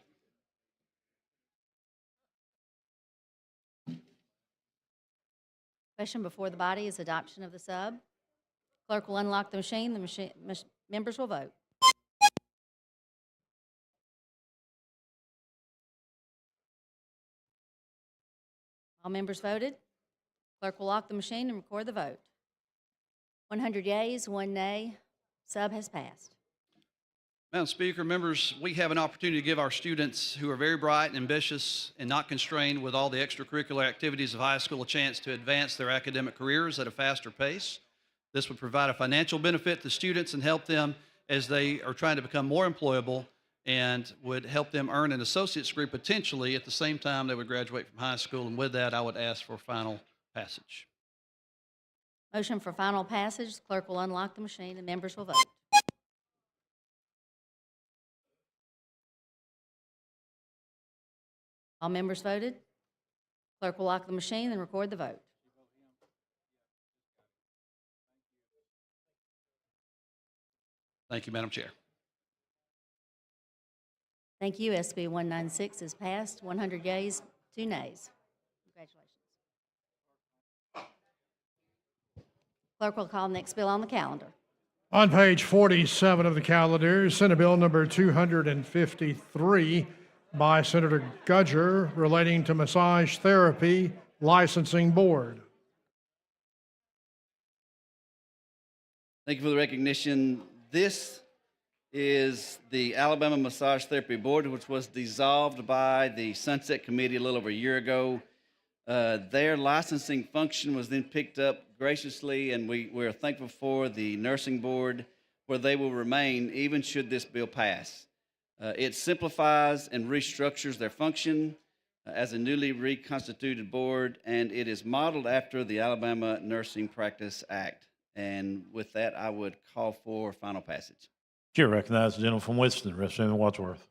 Question before the body is adoption of the sub. Clerk will unlock the machine. Members will vote. All members voted. Clerk will lock the machine and record the vote. 100 yeas, 1 nay. Sub has passed. Madam Speaker, members, we have an opportunity to give our students who are very bright and ambitious and not constrained with all the extracurricular activities of high school a chance to advance their academic careers at a faster pace. This would provide a financial benefit to students and help them as they are trying to become more employable, and would help them earn an associate's degree potentially at the same time they would graduate from high school. And with that, I would ask for final passage. Motion for final passage. Clerk will unlock the machine and members will vote. All members voted. Clerk will lock the machine and record the vote. Thank you, Madam Chair. Thank you. SB 196 is passed. 100 yeas, 2 nays. Congratulations. Clerk will call the next bill on the calendar. On page 47 of the calendar, Senate Bill number 253 by Senator Gudger relating to Massage Therapy Licensing Board. Thank you for the recognition. This is the Alabama Massage Therapy Board, which was dissolved by the Sunset Committee a little over a year ago. Their licensing function was then picked up graciously, and we're thankful for the nursing board, where they will remain even should this bill pass. It simplifies and restructures their function as a newly reconstituted board, and it is modeled after the Alabama Nursing Practice Act. And with that, I would call for final passage. Chair recognizes the gentleman from Winston, Representative Wadsworth.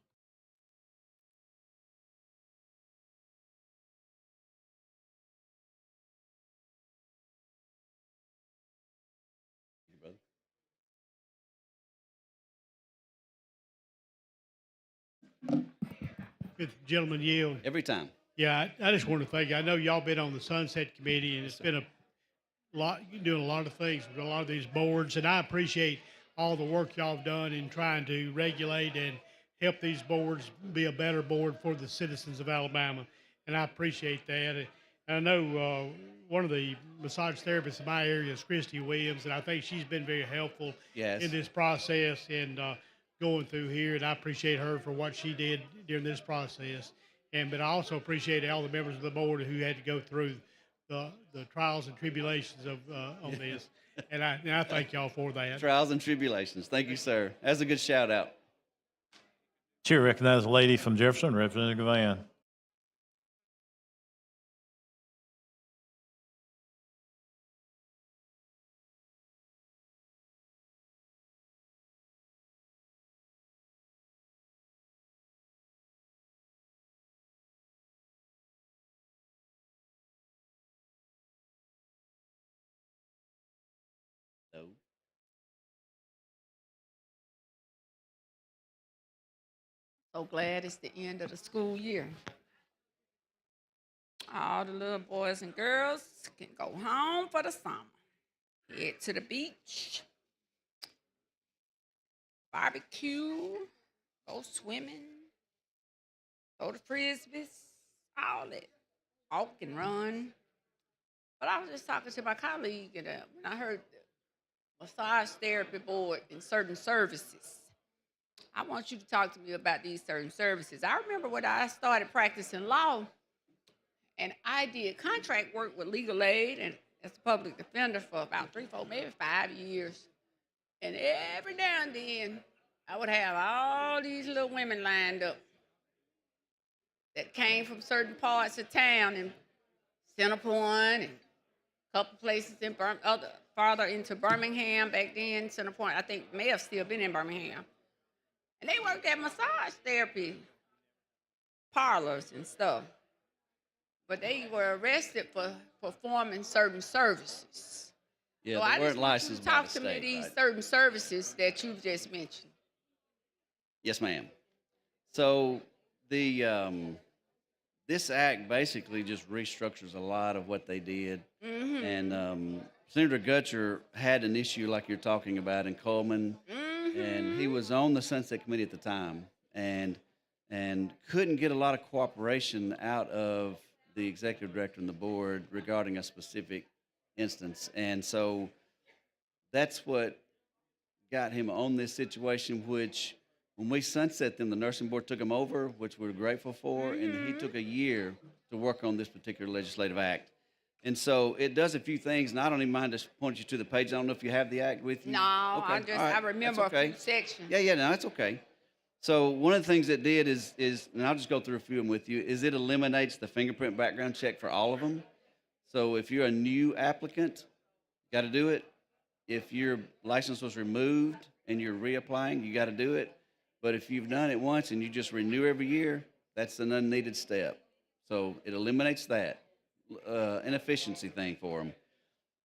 If the gentleman yield. Every time. Yeah, I just want to thank you. I know y'all been on the Sunset Committee, and it's been a lot, you're doing a lot of things with a lot of these boards, and I appreciate all the work y'all have done in trying to regulate and help these boards be a better board for the citizens of Alabama, and I appreciate that. And I know one of the massage therapists in my area is Christy Williams, and I think she's been very helpful in this process and going through here, and I appreciate her for what she did during this process. But I also appreciate all the members of the board who had to go through the trials and tribulations of on this, and I thank y'all for that. Trials and tribulations. Thank you, sir. That's a good shout out. Chair recognizes the lady from Jefferson, Representative Gavan. So glad it's the end of the school year. All the little boys and girls can go home for the summer. Head to the beach, barbecue, go swimming, go to frisbees, all that. Walk and run. But I was just talking to my colleague, and when I heard the massage therapy board in certain services, I want you to talk to me about these certain services. I remember when I started practicing law, and I did contract work with legal aid and as a public defender for about 3, 4, maybe 5 years. And every now and then, I would have all these little women lined up that came from certain parts of town in Centerpoint and a couple places in farther into Birmingham back then. Centerpoint, I think, may have still been in Birmingham. And they worked at massage therapy parlors and stuff. But they were arrested for performing certain services. Yeah, So they I weren't just want you licensed to by talk the to me state, these right? certain services that you've just mentioned. Yes, ma'am. So the this act basically just restructures a lot of what they did. Mm-hmm. And Senator Gutcher had an issue like you're talking about in Coleman, and he was on the Sunset Committee at the time, and couldn't get a lot of cooperation out of the executive director and the board regarding a specific instance. And so that's what got him on this situation, which when we sunset them, the nursing board took him over, which we're grateful for, and he took a year to work on this particular legislative act. And so it does a few things, and I don't even mind just pointing you to the page. I don't know if you have the act with you. No, Okay, I just all right, I remember that's a okay. few sections. Yeah, no, that's okay. So one of the things it did is, and I'll just go through a few of them with you, is it eliminates the fingerprint background check for all of them. So if you're a new applicant, got to do it. If your license was removed and you're reapplying, you got to do it. But if you've done it once and you just renew every year, that's an unneeded step. So it eliminates that, an efficiency thing for them.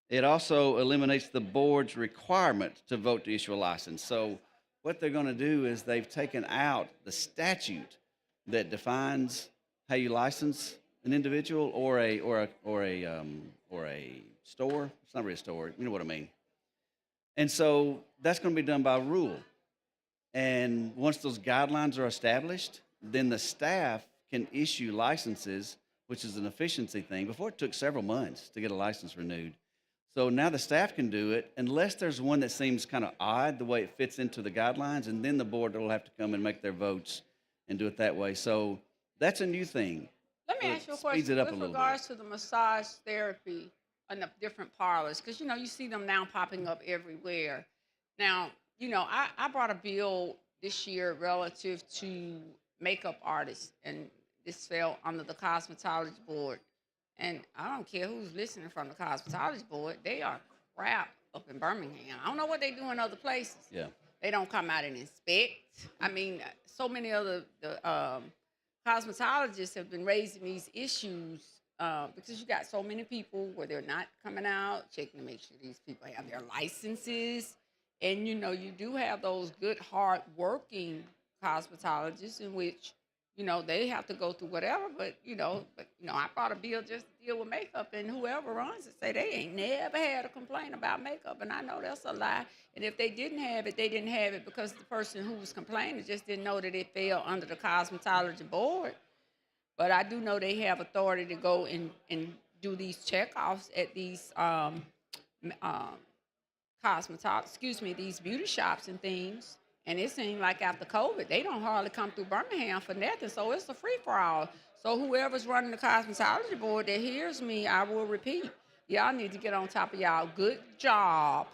It also eliminates the board's requirement to vote to issue a license. So what they're going to do is they've taken out the statute that defines how you license an individual or a store. It's not really a store. You know what I mean. And so that's going to be done by rule. And once those guidelines are established, then the staff can issue licenses, which is an efficiency thing. Before it took several months to get a license renewed. So now the staff can do it unless there's one that seems kind of odd the way it fits into the guidelines, and then the board will have to come and make their votes and do it that way. So that's a new thing. Let me So ask you a it speeds question it up a with little regards to the massage therapy and the different parlors, because you see them now popping up everywhere. Now, I brought a bill this year relative to makeup artists, and this fell under the cosmetology board. And I don't care who's listening from the cosmetology board, they are crap up in Birmingham. I don't know what they do in other places. Yeah. They don't come out and inspect. I mean, so many of the cosmetologists have been raising these issues because you got so many people where they're not coming out, checking to make sure these people have their licenses. And, you do have those good, hard-working cosmetologists in which, they have to go through whatever. But I brought a bill just to deal with makeup, and whoever runs it say they ain't never had a complaint about makeup. And I know that's a lie. And if they didn't have it, they didn't have it because the person who was complaining just didn't know that it fell under the cosmetology board. But I do know they have authority to go and do these checkoffs at these these beauty shops and things. And it seems like after COVID, they don't hardly come through Birmingham for nothing. So it's a free-for-all. So whoever's running the cosmetology board that hears me, I will repeat. Y'all need to get on top of y'all. Good job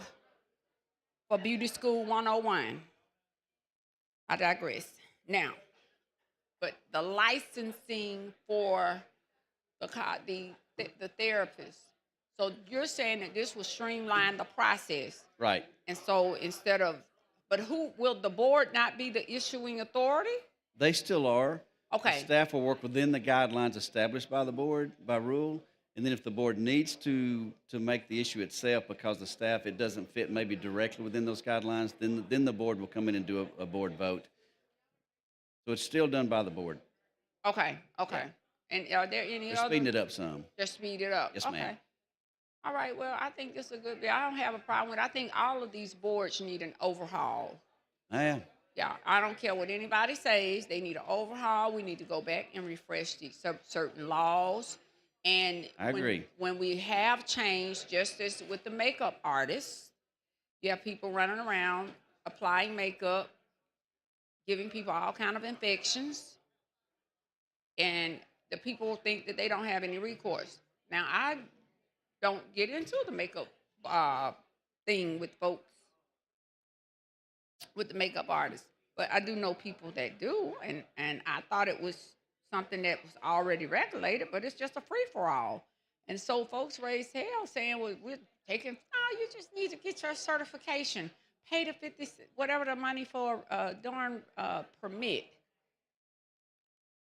for Beauty School 101. I digress. Now, but the licensing for the therapist. So you're saying that this will streamline the process. Right. And so but who will the board not be the issuing authority? They still are. Okay. The staff will work within the guidelines established by the board by rule. And then if the board needs to make the issue itself because the staff, it doesn't fit maybe directly within those guidelines, then the board will come in and do a board vote. So it's still done by the board. Okay, okay. And are there any They're other? speeding it up some. Just speed it up. Yes, Okay. ma'am. All right, well, I think this is a good bill. I don't have a problem with it. I think all of these boards need an overhaul. Yeah. Yeah, I don't care what anybody says. They need an overhaul. We need to go back and refresh these certain laws. And I agree. When we have changed, just as with the makeup artists, you have people running around applying makeup, giving people all kind of infections, and the people think that they don't have any recourse. Now, I don't get into the makeup thing with folks, with the makeup artists, but I do know people that do, and I thought it was something that was already regulated, but it's just a free-for-all. And so folks raise hell saying, well, we're taking, no, you just need to get your certification, pay the 50, whatever the money for a darn permit.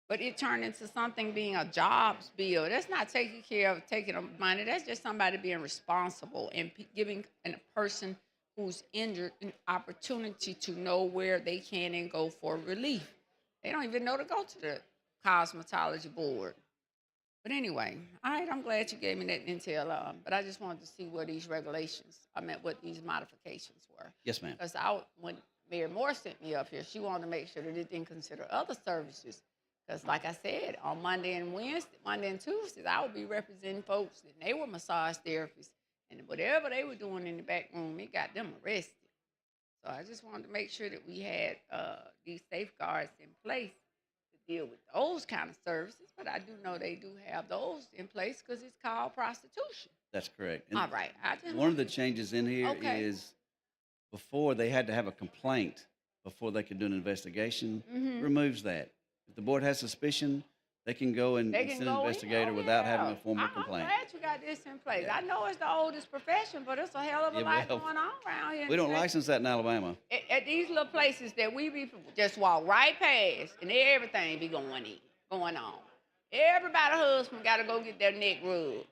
But it turned into something being a jobs bill. That's not taking care of taking the money. That's just somebody being responsible and giving a person who's injured an opportunity to know where they can and go for relief. They don't even know to go to the cosmetology board. But anyway, all right, I'm glad you gave me that intel. But I just wanted to see what these regulations, what these modifications were. Yes, ma'am. Because when Mayor Moore sent me up here, she wanted to make sure that it didn't consider other services. Because like I said, on Monday and Tuesdays, I would be representing folks, and they were massage therapists. And whatever they were doing in the back room, it got them arrested. So I just wanted to make sure that we had these safeguards in place to deal with those kind of services. But I do know they do have those in place because it's called prostitution. That's correct. And All right. one of the changes in here Okay. is before they had to have a complaint before they could do an investigation. Mhm. Removes that. If the board has suspicion, they can go and They can send an go in. investigator Oh, without yeah. having a formal complaint. I'm glad you got this in place. Yeah. I know it's the oldest profession, but it's a hell of a Yeah, lot well, going on around here. We don't today. license that in Alabama. At these little places that we be just walk right past, and everything be going on. Everybody's husband got to go get their neck rubbed.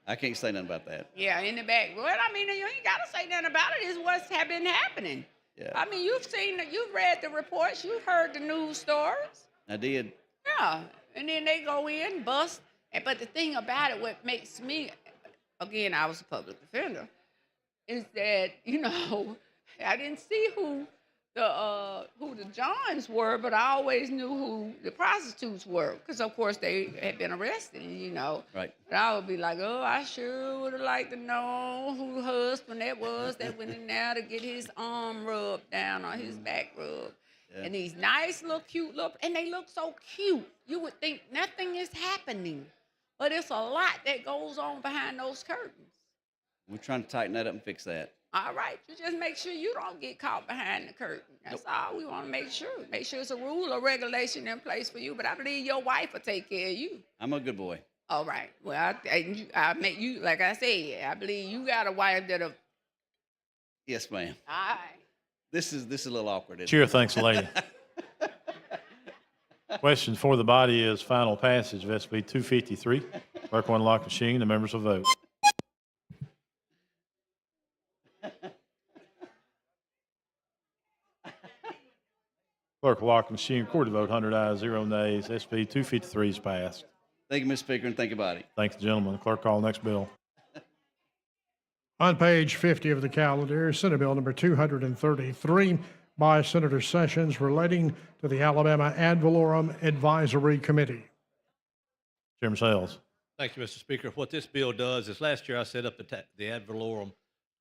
I can't say nothing about that. Yeah, in the back. Well, I mean, you ain't got to say nothing about it. It's what's been happening. Yeah. I mean, you've read the reports, you've heard the news stories. I did. Yeah, and then they go in, bust. But the thing about it, what makes me, again, I was a public defender, is that, I didn't see who the Johns were, but I always knew who the prostitutes were, because of course they had been arrested, Right. But I would be like, oh, I sure would have liked to know who husband that was that went in there to get his arm rubbed down or his back rubbed. Yeah. And these nice little cute and they look so cute. You would think nothing is happening, but it's a lot that goes on behind those curtains. We're trying to tighten that up and fix that. All right, you just make sure you don't get caught behind the curtain. That's all we want to make sure. Make sure it's a rule or regulation in place for you, but I believe your wife will take care of you. I'm a good boy. All right. Well, I make you, like I said, I believe you got a wife that'll. Yes, ma'am. All right. This is a little awkward. Isn't Chair it? thanks the lady. Question for the body is final passage of SB 253. Clerk will unlock machine. The members will vote. Clerk will lock machine. Record the vote. 100 ayes, 0 nays. SB 253 is passed. Thank you, Mr. Speaker, and thank you, body. Thank the gentleman. Clerk call next bill. On page 50 of the calendar, Senate Bill number 233 by Senator Sessions relating to the Alabama Ad Valorem Advisory Committee. Chairman Sales. Thank you, Mr. Speaker. What this bill does is last year I set up the Ad Valorem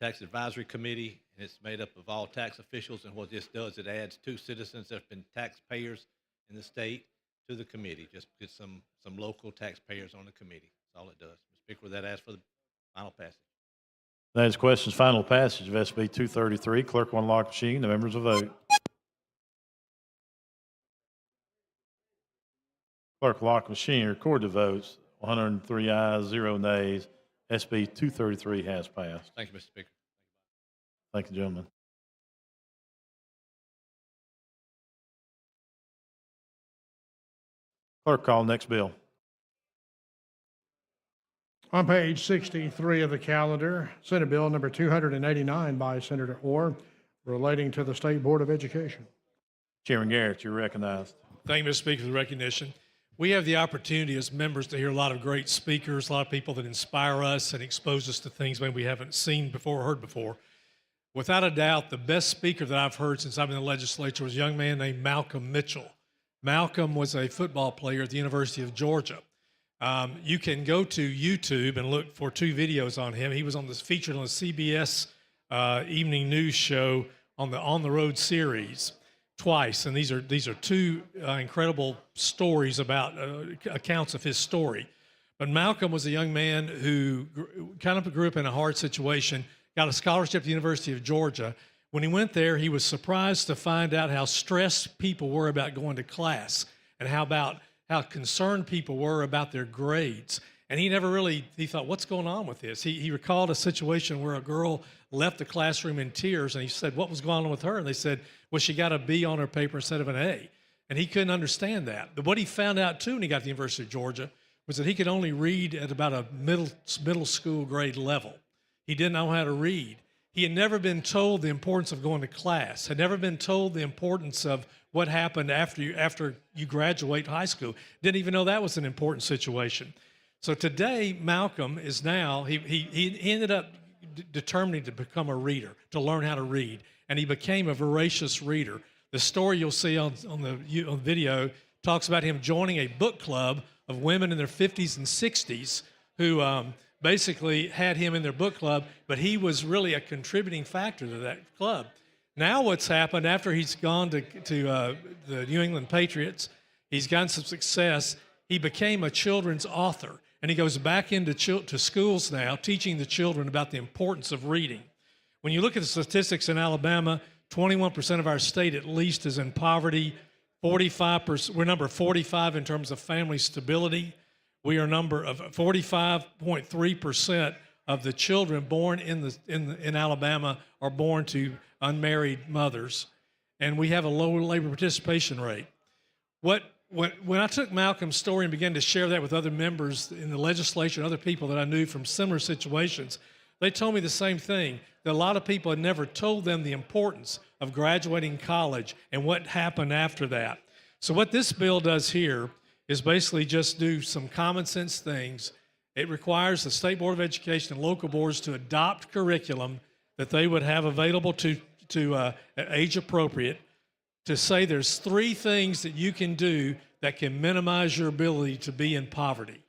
Tax Advisory Committee, and it's made up of all tax officials. And what this does, it adds 2 citizens that have been taxpayers in the state to the committee. Just get some local taxpayers on the committee. That's all it does. Mr. Speaker, with that, ask for the final passage. That is questions final passage of SB 233. Clerk will unlock machine. The members will vote. Clerk will lock machine. Record the votes. 103 ayes, 0 nays. SB 233 has passed. Thank you, Mr. Speaker. Thank you, gentlemen. Clerk call next bill. On page 63 of the calendar, Senate Bill number 289 by Senator Orr relating to the State Board of Education. Chairman Garrett, you're recognized. Thank you, Mr. Speaker, for the recognition. We have the opportunity as members to hear a lot of great speakers, a lot of people that inspire us and expose us to things maybe we haven't seen before or heard before. Without a doubt, the best speaker that I've heard since I've been in the legislature was a young man named Malcolm Mitchell. Malcolm was a football player at the University of Georgia. You can go to YouTube and look for 2 videos on him. He was featured on the CBS evening news show on the On the Road series twice, and these are 2 incredible stories about accounts of his story. But Malcolm was a young man who kind of grew up in a hard situation, got a scholarship at the University of Georgia. When he went there, he was surprised to find out how stressed people were about going to class and how concerned people were about their grades. And he thought, what's going on with this? He recalled a situation where a girl left the classroom in tears, and he said, what was going on with her? And they said, well, she got a B on her paper instead of an A. And he couldn't understand that. But what he found out, too, when he got to the University of Georgia, was that he could only read at about a middle school grade level. He didn't know how to read. He had never been told the importance of going to class, had never been told the importance of what happened after you graduate high school. Didn't even know that was an important situation. So today, Malcolm is now, he ended up determining to become a reader, to learn how to read, and he became a voracious reader. The story you'll see on the video talks about him joining a book club of women in their 50s and 60s who basically had him in their book club, but he was really a contributing factor to that club. Now what's happened after he's gone to the New England Patriots, he's gotten some success, he became a children's author, and he goes back into schools now teaching the children about the importance of reading. When you look at the statistics in Alabama, 21% of our state at least is in poverty. 45%, we're number 45 in terms of family stability. We are number of 45.3% of the children born in Alabama are born to unmarried mothers, and we have a low labor participation rate. When I took Malcolm's story and began to share that with other members in the legislature and other people that I knew from similar situations, they told me the same thing, that a lot of people had never told them the importance of graduating college and what happened after that. So what this bill does here is basically just do some common sense things. It requires the State Board of Education and local boards to adopt curriculum that they would have available to age appropriate, to say there's 3 things that you can do that can minimize your ability to be in poverty.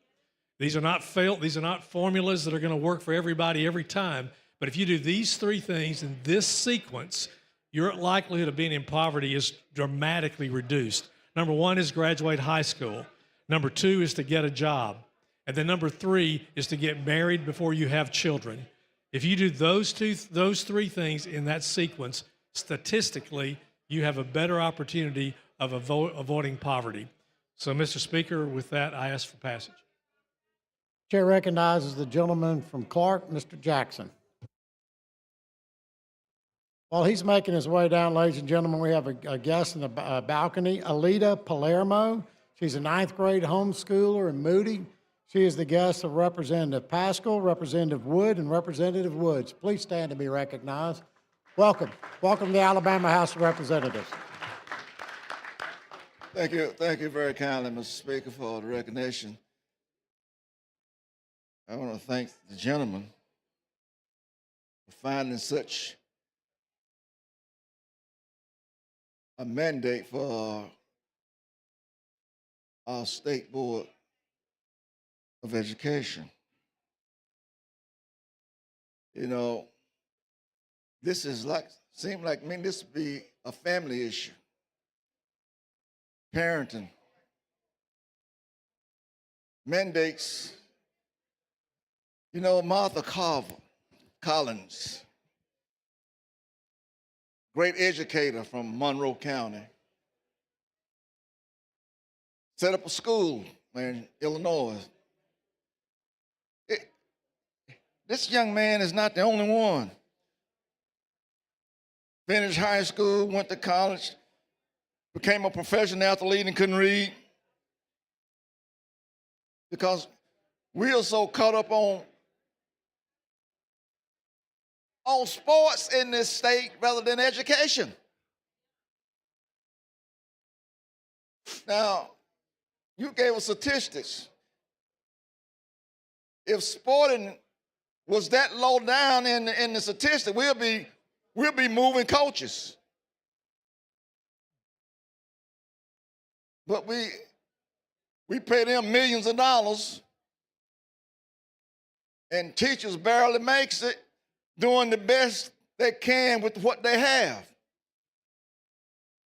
These are not formulas that are going to work for everybody every time, but if you do these 3 things in this sequence, your likelihood of being in poverty is dramatically reduced. Number 1 is graduate high school. Number 2 is to get a job. And then number 3 is to get married before you have children. If you do those 3 things in that sequence, statistically, you have a better opportunity of avoiding poverty. So, Mr. Speaker, with that, I ask for passage. Chair recognizes the gentleman from Clark, Mr. Jackson. While he's making his way down, ladies and gentlemen, we have a guest in the balcony, Alita Palermo. She's a 9th grade homeschooler in Moody. She is the guest of Representative Pascal, Representative Wood, and Representative Woods. Please stand to be recognized. Welcome. Welcome to the Alabama House of Representatives. Thank you very kindly, Mr. Speaker, for the recognition. I want to thank the gentleman for finding such a mandate for our State Board of Education. You know, this is seems like this would be a family issue. Parenting. Mandates. You know, Martha Collins, great educator from Monroe County, set up a school in Illinois. This young man is not the only one. Finished high school, went to college, became a professional athlete and couldn't read because we are so caught up on sports in this state rather than education. Now, you gave us statistics. If sporting was that low down in the statistic, we'll be moving coaches. But we pay them millions of dollars, and teachers barely makes it, doing the best they can with what they have.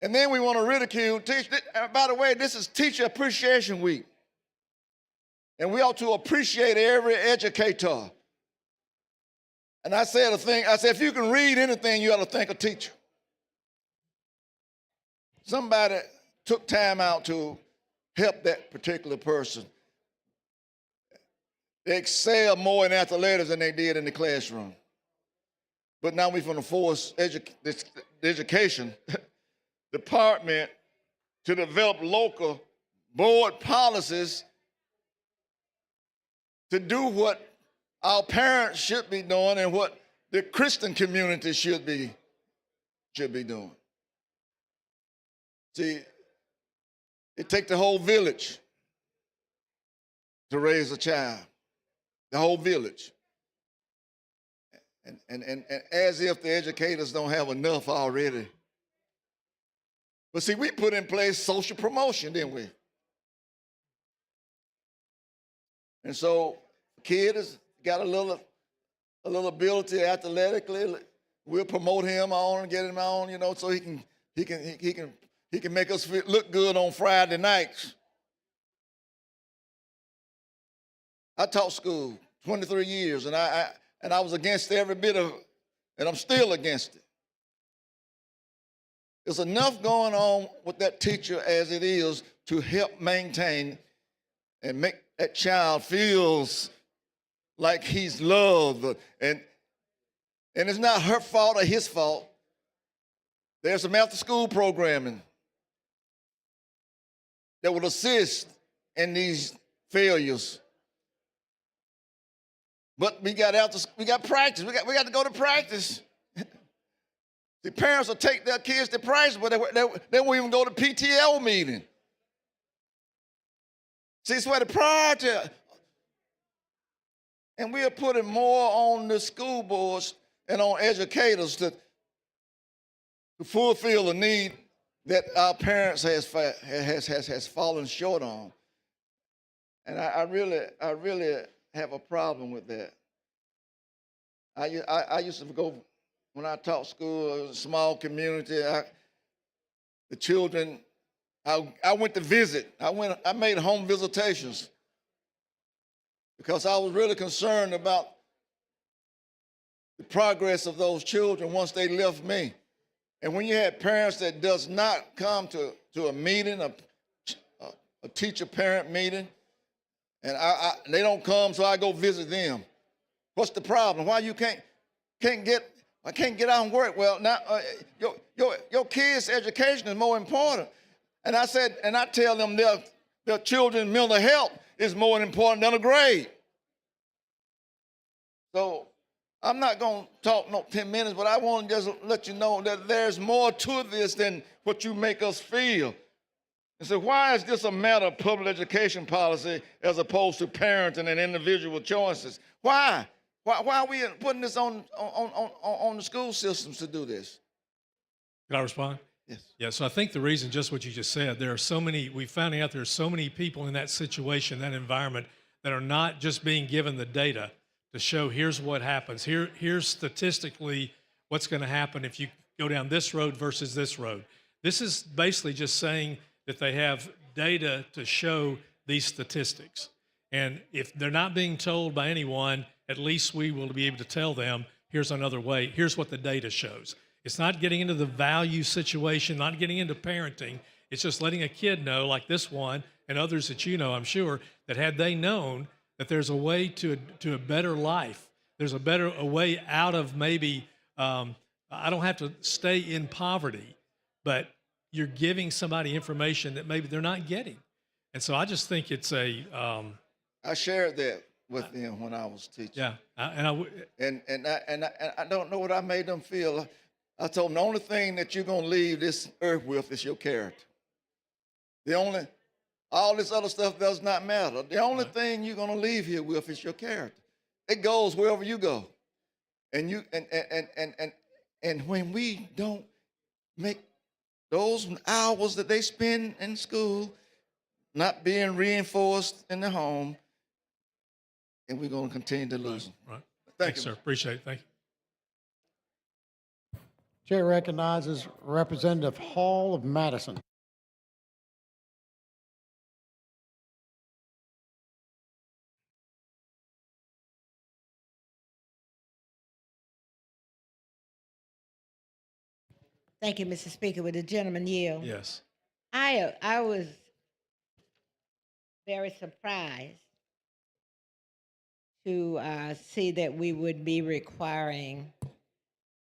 And then we want to ridicule teachers. By the way, this is Teacher Appreciation Week. And we ought to appreciate every educator. And I said if you can read anything, you ought to thank a teacher. Somebody took time out to help that particular person. They excel more in athletics than they did in the classroom. But now we're going to force the education department to develop local board policies to do what our parents should be doing and what the Christian community should be doing. See, it takes the whole village to raise a child, the whole village. And as if the educators don't have enough already. But see, we put in place social promotion, didn't we? And so, kid has got a little ability athletically. We'll promote him on and get him on, so he can make us look good on Friday nights. I taught school 23 years, and I was against every bit of, and I'm still against it. There's enough going on with that teacher as it is to help maintain and make that child feels like he's loved. And it's not her fault or his fault. There's some after-school programming that will assist in these failures. But we got practice. We got to go to practice. The parents will take their kids to practice, but they won't even go to PTO meeting. See, it's where the priority, and we are putting more on the school boards and on educators to fulfill the need that our parents has fallen short on. And I really have a problem with that. I used to go, when I taught school, it was a small community. The children, I went to visit. I made home visitations because I was really concerned about the progress of those children once they left me. And when you had parents that does not come to a meeting, a teacher-parent meeting, and they don't come, so I go visit them. What's the problem? Why you can't get out and work? Well, now your kids' education is more important. And I tell them their children's mental health is more important than a grade. So I'm not going to talk 10 minutes, but I want to just let you know that there's more to this than what you make us feel. And so why is this a matter of public education policy as opposed to parenting and individual choices? Why? Why are we putting this on the school systems to do this? Can I respond? Yes. Yeah, so I think the reason, just what you just said, we found out there are so many people in that situation, that environment, that are not just being given the data to show here's what happens. Here's statistically what's going to happen if you go down this road versus this road. This is basically just saying that they have data to show these statistics. And if they're not being told by anyone, at least we will be able to tell them, here's another way, here's what the data shows. It's not getting into the value situation, not getting into parenting. It's just letting a kid know, like this one and others that you know, I'm sure, that had they known that there's a way to a better life, there's a way out of maybe, I don't have to stay in poverty, but you're giving somebody information that maybe they're not getting. And so I just think it's I shared that with them when I was teaching. Yeah, and I don't know what I made them feel. I told them the only thing that you're going to leave this earth with is your character. All this other stuff does not matter. The only thing you're gonna leave here with is your character. It goes wherever you go. And when we don't make those hours that they spend in school not being reinforced in the home, and we're gonna continue to lose them. Right. Thank Thanks, you. sir. Appreciate it. Thank you. Chair recognizes Representative Hall of Madison. Thank you, Mr. Speaker. Would the gentleman yield? Yes. I was very surprised to see that we would be requiring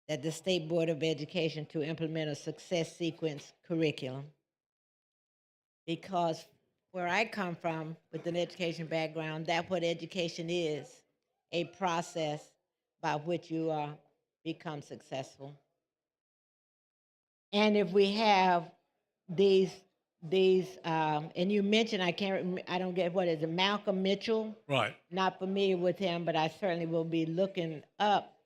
that the State Board of Education to implement a success sequence curriculum. Because where I come from with an education background, that's what education is, a process by which you become successful. And if we have these, and you mentioned, I don't get, what is it, Malcolm Mitchell? Right. Not familiar with him, but I certainly will be looking up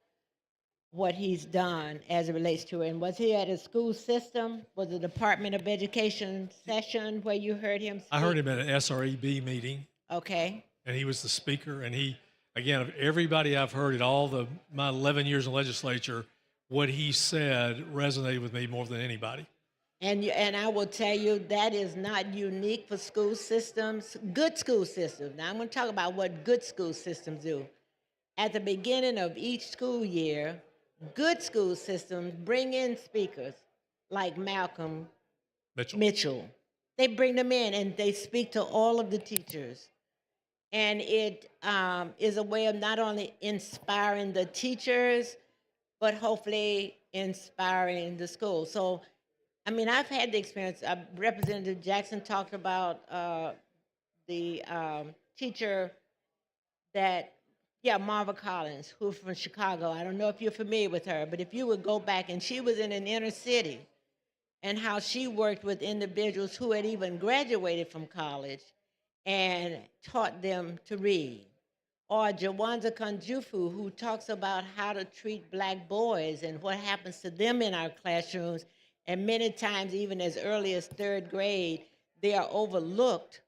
what he's done as it relates to it. And was he at a school system? Was it Department of Education session where you heard him speak? I heard him at an SREB meeting, Okay. and he was the speaker. And he, again, of everybody I've heard in my 11 years in legislature, what he said resonated with me more than anybody. And I will tell you that is not unique for school systems, good school systems. Now I'm going to talk about what good school systems do. At the beginning of each school year, good school systems bring in speakers like Malcolm Mitchell. They bring them in and they speak to all of the teachers. And it is a way of not only inspiring the teachers, but hopefully inspiring the school. So, I mean, I've had the experience. Representative Jackson talked about the teacher Marva Collins, who's from Chicago. I don't know if you're familiar with her, but if you would go back, and she was in an inner city, and how she worked with individuals who had even graduated from college and taught them to read. Or Jawanza Kanjufu, who talks about how to treat Black boys and what happens to them in our classrooms. And many times, even as early as third grade, they are overlooked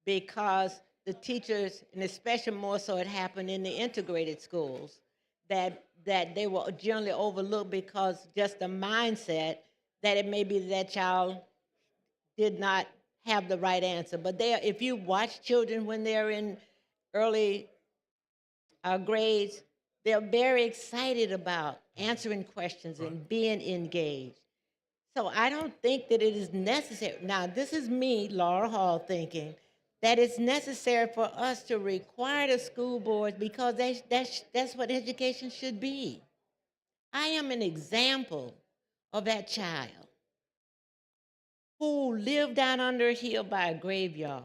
because the teachers, and especially more so it happened in the integrated schools, that they were generally overlooked because just the mindset that it may be that child did not have the right answer. But if you watch children when they're in early grades, they're very excited about answering questions and being engaged. So I don't think that it is necessary. Now, this is me, Laura Hall, thinking that it's necessary for us to require the school boards because that's what education should be. I am an example of that child who lived down under a hill by a graveyard.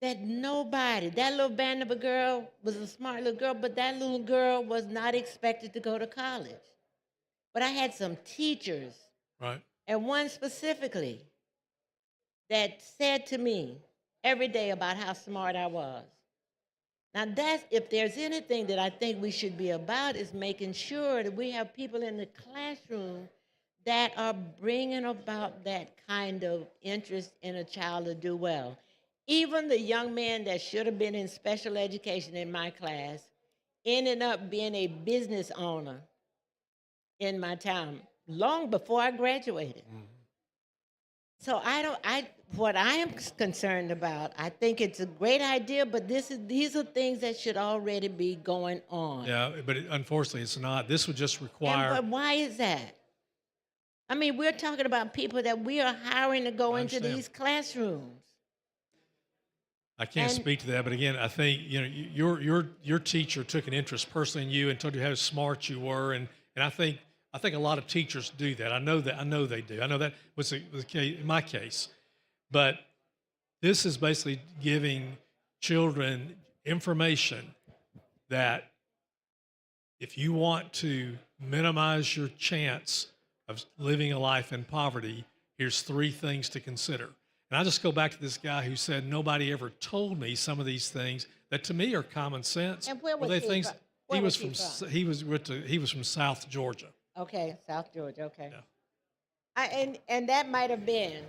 That little band of a girl was a smart little girl, but that little girl was not expected to go to college. But I had some teachers, right, and one specifically, that said to me every day about how smart I was. Now if there's anything that I think we should be about is making sure that we have people in the classroom that are bringing about that kind of interest in a child to do well. Even the young man that should have been in special education in my class ended up being a business owner in my town long before I graduated. So what I am concerned about, I think it's a great idea, but these are things that should already be going on. Yeah, but unfortunately it's not. This would just require. But why is that? I mean, we're talking about people that we are hiring to go into these classrooms. I can't speak to that, but again, I think your teacher took an interest personally in you and told you how smart you were, and I think a lot of teachers do that. I know they do. I know that was the case in my case, but this is basically giving children information that if you want to minimize your chance of living a life in poverty, Here's 3 things to consider. And I just go back to this guy who said nobody ever told me some of these things that to me are common sense. And where Well, was they he things from? Where he was was he from from? he was from South Georgia. Okay, South Georgia. Okay. Yeah. And that might have been,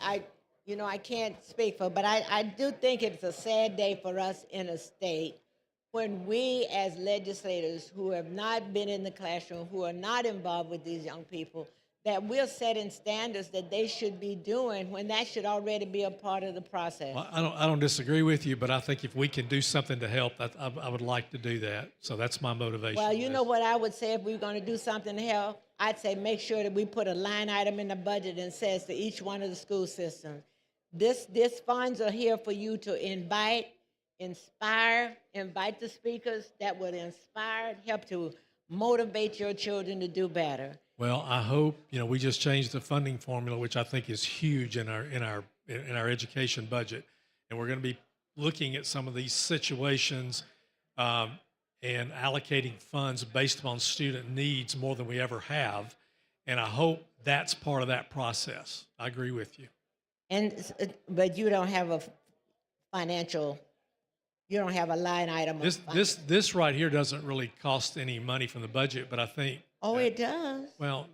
I you know, I can't speak for, but I do think it's a sad day for us in a state when we as legislators who have not been in the classroom, who are not involved with these young people, that we're setting standards that they should be doing when that should already be a part of the process. Well, I don't disagree with you, but I think if we can do something to help, I would like to do that. So that's my motivation. Well, you know what I would say if we were going to do something to help? I'd say make sure that we put a line item in the budget and says to each one of the school systems, this funds are here for you to invite the speakers that would inspire, help to motivate your children to do better. Well, I hope, we just changed the funding formula, which I think is huge in our education budget. And we're going to be looking at some of these situations and allocating funds based upon student needs more than we ever have. And I hope that's part of that process. I agree with you. But you don't have a you don't have a line item. This right here doesn't really cost any money from the budget, but I think. Oh, it does. Well,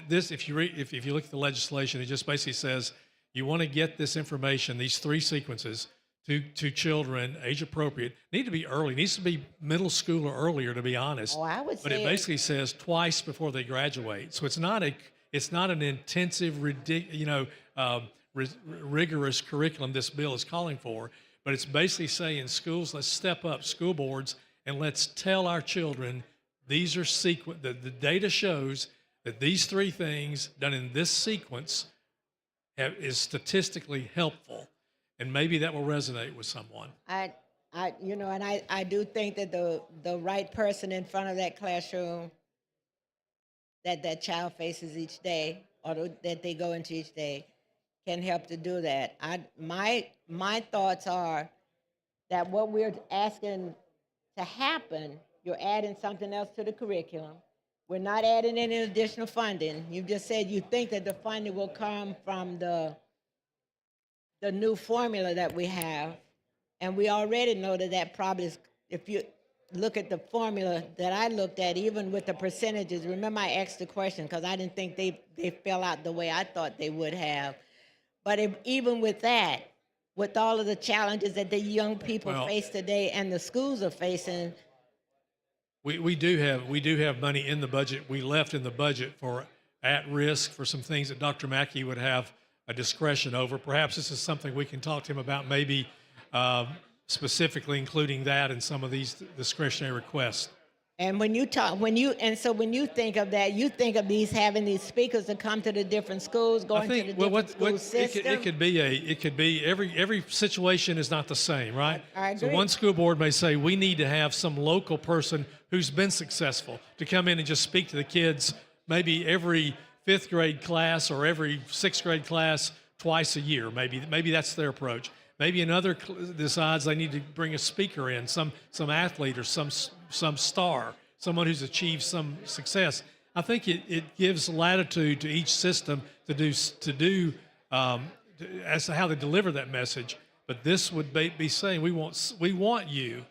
this, if you look at the legislation, it just basically says you want to get this information, these 3 sequences, to children, age appropriate. Need to be early. Needs to be middle school or earlier, to be honest. Oh, I would say. But it basically says twice before they graduate. So it's not an intensive, rigorous curriculum this bill is calling for. But it's basically saying schools, let's step up, school boards, and let's tell our children these are the data shows that these 3 things done in this sequence is statistically helpful, and maybe that will resonate with someone. I do think that the right person in front of that classroom that child faces each day, or that they go into each day, can help to do that. My thoughts are that what we're asking to happen, you're adding something else to the curriculum. We're not adding any additional funding. You just said you think that the funding will come from the new formula that we have. And we already know that probably is, if you look at the formula that I looked at, even with the percentages, remember I asked the question because I didn't think they fell out the way I thought they would have. But even with that, with all of the challenges that the young people face today and the schools are facing. We do have money in the budget. We left in the budget for at risk for some things that Dr. Mackey would have a discretion over. Perhaps this is something we can talk to him about, maybe specifically including that in some of these discretionary requests. And when you think of that, you think of having these speakers to come to the different schools, going to the different school systems. It could be every situation is not the same, right? I agree. So one school board may say we need to have some local person who's been successful to come in and just speak to the kids, maybe every 5th grade class or every 6th grade class twice a year. Maybe that's their approach. Maybe another decides they need to bring a speaker in, some athlete or some star, someone who's achieved some success. I think it gives latitude to each system to do as to how they deliver that message. But this would be saying we want you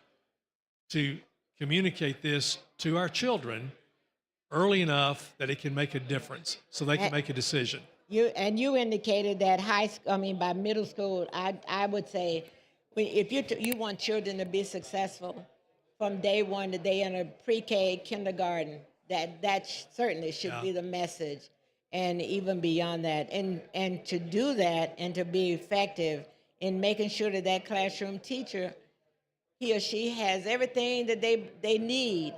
to communicate this to our children early enough that it can make a difference, so they can make a decision. You indicated that by middle school, I would say, if you want children to be successful from day one to they enter pre-K, kindergarten, that certainly should be the message, and even beyond that, and to do that and to be effective in making sure that classroom teacher, he or she has everything that they need,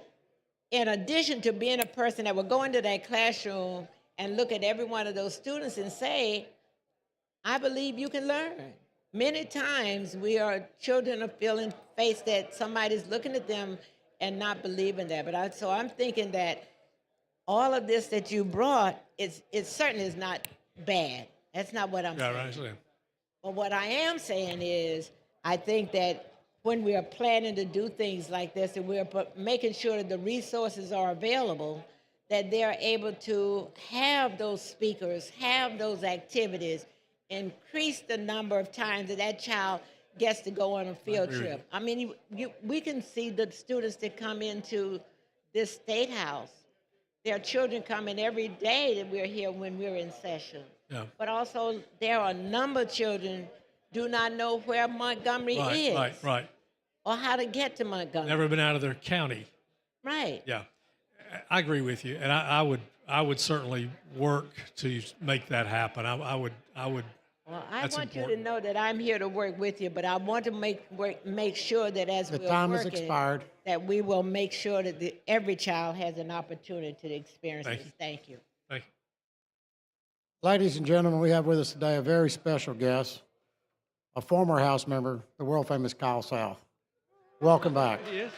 in addition to being a person that will go into that classroom and look at every one of those students and say, I believe you can learn. Many times children are faced that somebody's looking at them and not believing that. But so I'm thinking that all of this that you brought, it certainly is not bad. That's not what I'm saying. Right. But what I am saying is, I think that when we are planning to do things like this, and we're making sure that the resources are available, that they're able to have those speakers, have those activities, increase the number of times that that child gets to go on a field trip. I mean, we can see the students that come into this State House. There are children coming every day that we're here when we're in session. Yeah. But also, there are a number of children do not know where Montgomery is. Right. Or how to get to Montgomery. Never been out of their county. Right. Yeah, I agree with you, and I would certainly work to make that happen. I would. Well, I That's want you important. to know that I'm here to work with you, but I want to make sure that as The we're time has working, expired. that we will make sure that every child has an opportunity to experience Thank this. you. Thank you. Thank you. Ladies and gentlemen, we have with us today a very special guest, a former House member, the world famous Kyle South. Welcome back. Yes.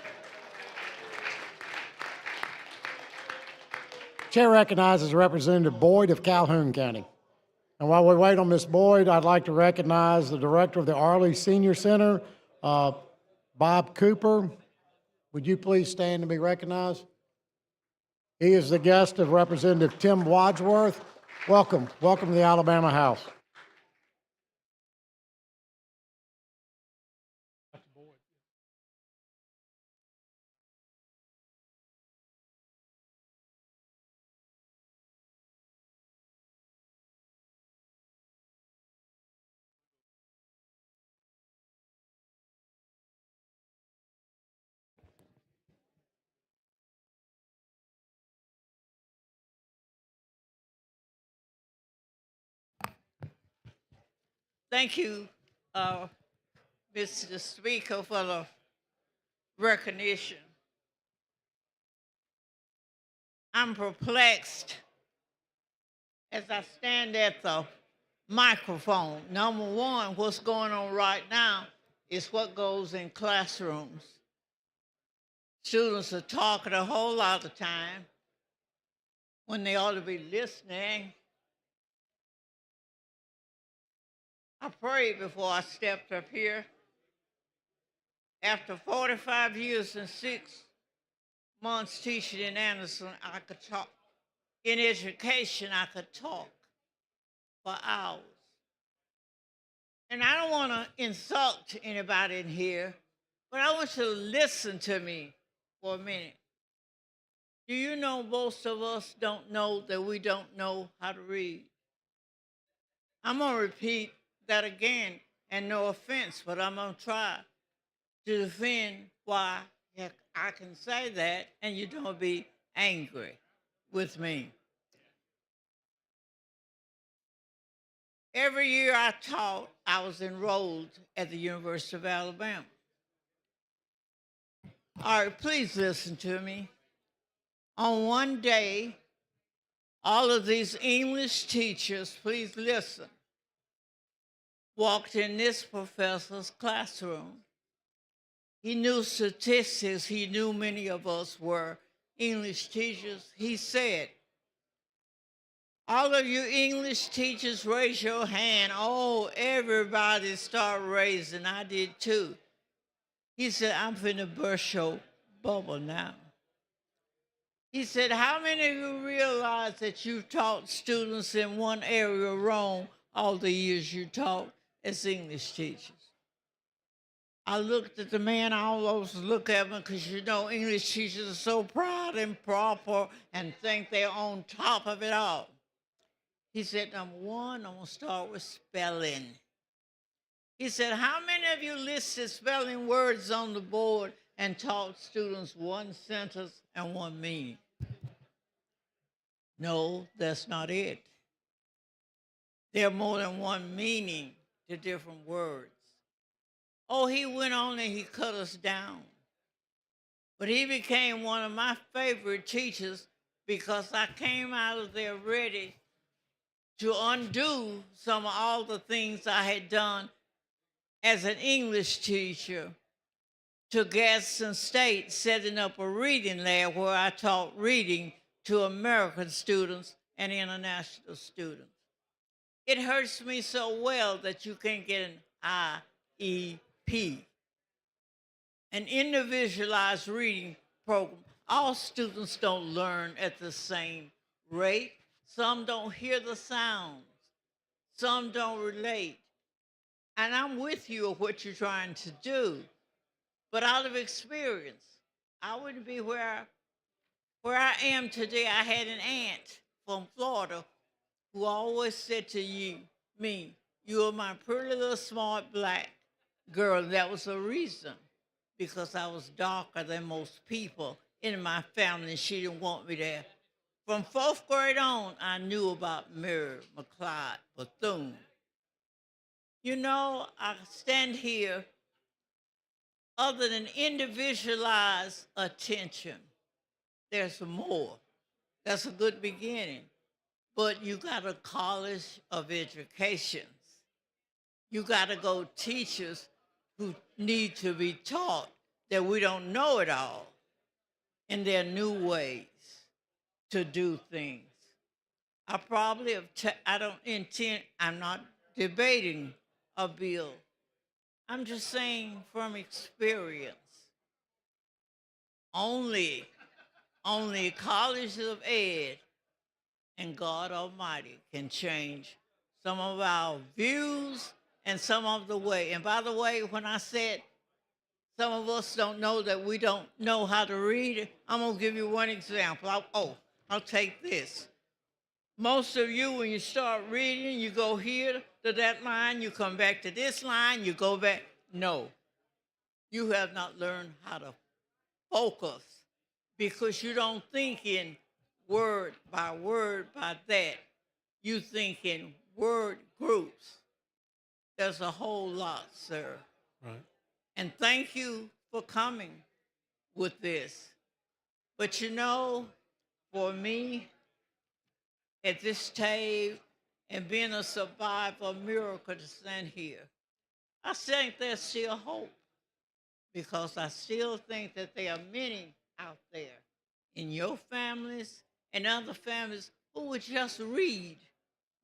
Chair recognizes Representative Boyd of Calhoun County. And while we wait on Ms. Boyd, I'd like to recognize the director of the Arley Senior Center, Bob Cooper. Would you please stand and be recognized? He is the guest of Representative Tim Wadsworth. Welcome to the Alabama House. Thank you, Mr. Speaker, for the recognition. I'm perplexed as I stand at the microphone. Number one, what's going on right now is what goes in classrooms. Students are talking a whole lot of time when they ought to be listening. I prayed before I stepped up here. After 45 years and 6 months teaching in Anderson, I could talk. In education, I could talk for hours. And I don't want to insult anybody in here, but I want you to listen to me for a minute. Do you know most of us don't know that we don't know how to read? I'm going to repeat that again, and no offense, but I'm going to try to defend why I can say that and you don't be angry with me. Every year I taught, I was enrolled at the University of Alabama. All right, please listen to me. On one day, all of these English teachers, please listen, walked in this professor's classroom. He knew statistics. He knew many of us were English teachers. He said, all of you English teachers, raise your hand. Oh, everybody started raising. I did too. He said, I'm finna burst your bubble now. He said, how many of you realize that you taught students in one area wrong all the years you taught as English teachers? I looked at the man, I always look at him because you know English teachers are so proud and proper and think they're on top of it all. He said, number one, I'm going to start with spelling. He said, how many of you listed spelling words on the board and taught students one sentence and one meaning? No, that's not it. There are more than one meaning to different words. Oh, he went on and he cut us down. But he became one of my favorite teachers because I came out of there ready to undo some of all the things I had done as an English teacher to Gadsden State, setting up a reading lab where I taught reading to American students and international students. It hurts me so well that you can get an IEP, an individualized reading program. all students don't learn at the same rate. Some don't hear the sounds. Some don't relate. And I'm with you of what you're trying to do. But out of experience, I wouldn't be where I am today. I had an aunt from Florida who always said to me, you are my pretty little smart black girl. And that was a reason, because I was darker than most people in my family, and she didn't want me there. From 4th grade on, I knew about Mary McLeod Bethune. You know, I stand here, other than individualized attention, there's more. That's a good beginning. But you got a college of educations. You got to go teachers who need to be taught that we don't know it all. And there are new ways to do things. I probably have, I'm not debating a bill. I'm just saying from experience, only colleges of ed and God Almighty can change some of our views and some of the way. And by the way, when I said some of us don't know that we don't know how to read, I'm going to give you one example. I'll take this. Most of you, when you start reading, you go here to that line, you come back to this line, you go back. No, you have not learned how to focus because you don't think in word by that. You think in word groups. There's a whole lot, sir. Right. And thank you for coming with this. But you know, for me, at this stage, and being a survivor, a miracle to stand here, I think there's still hope, because I still think that there are many out there in your families and other families who would just read.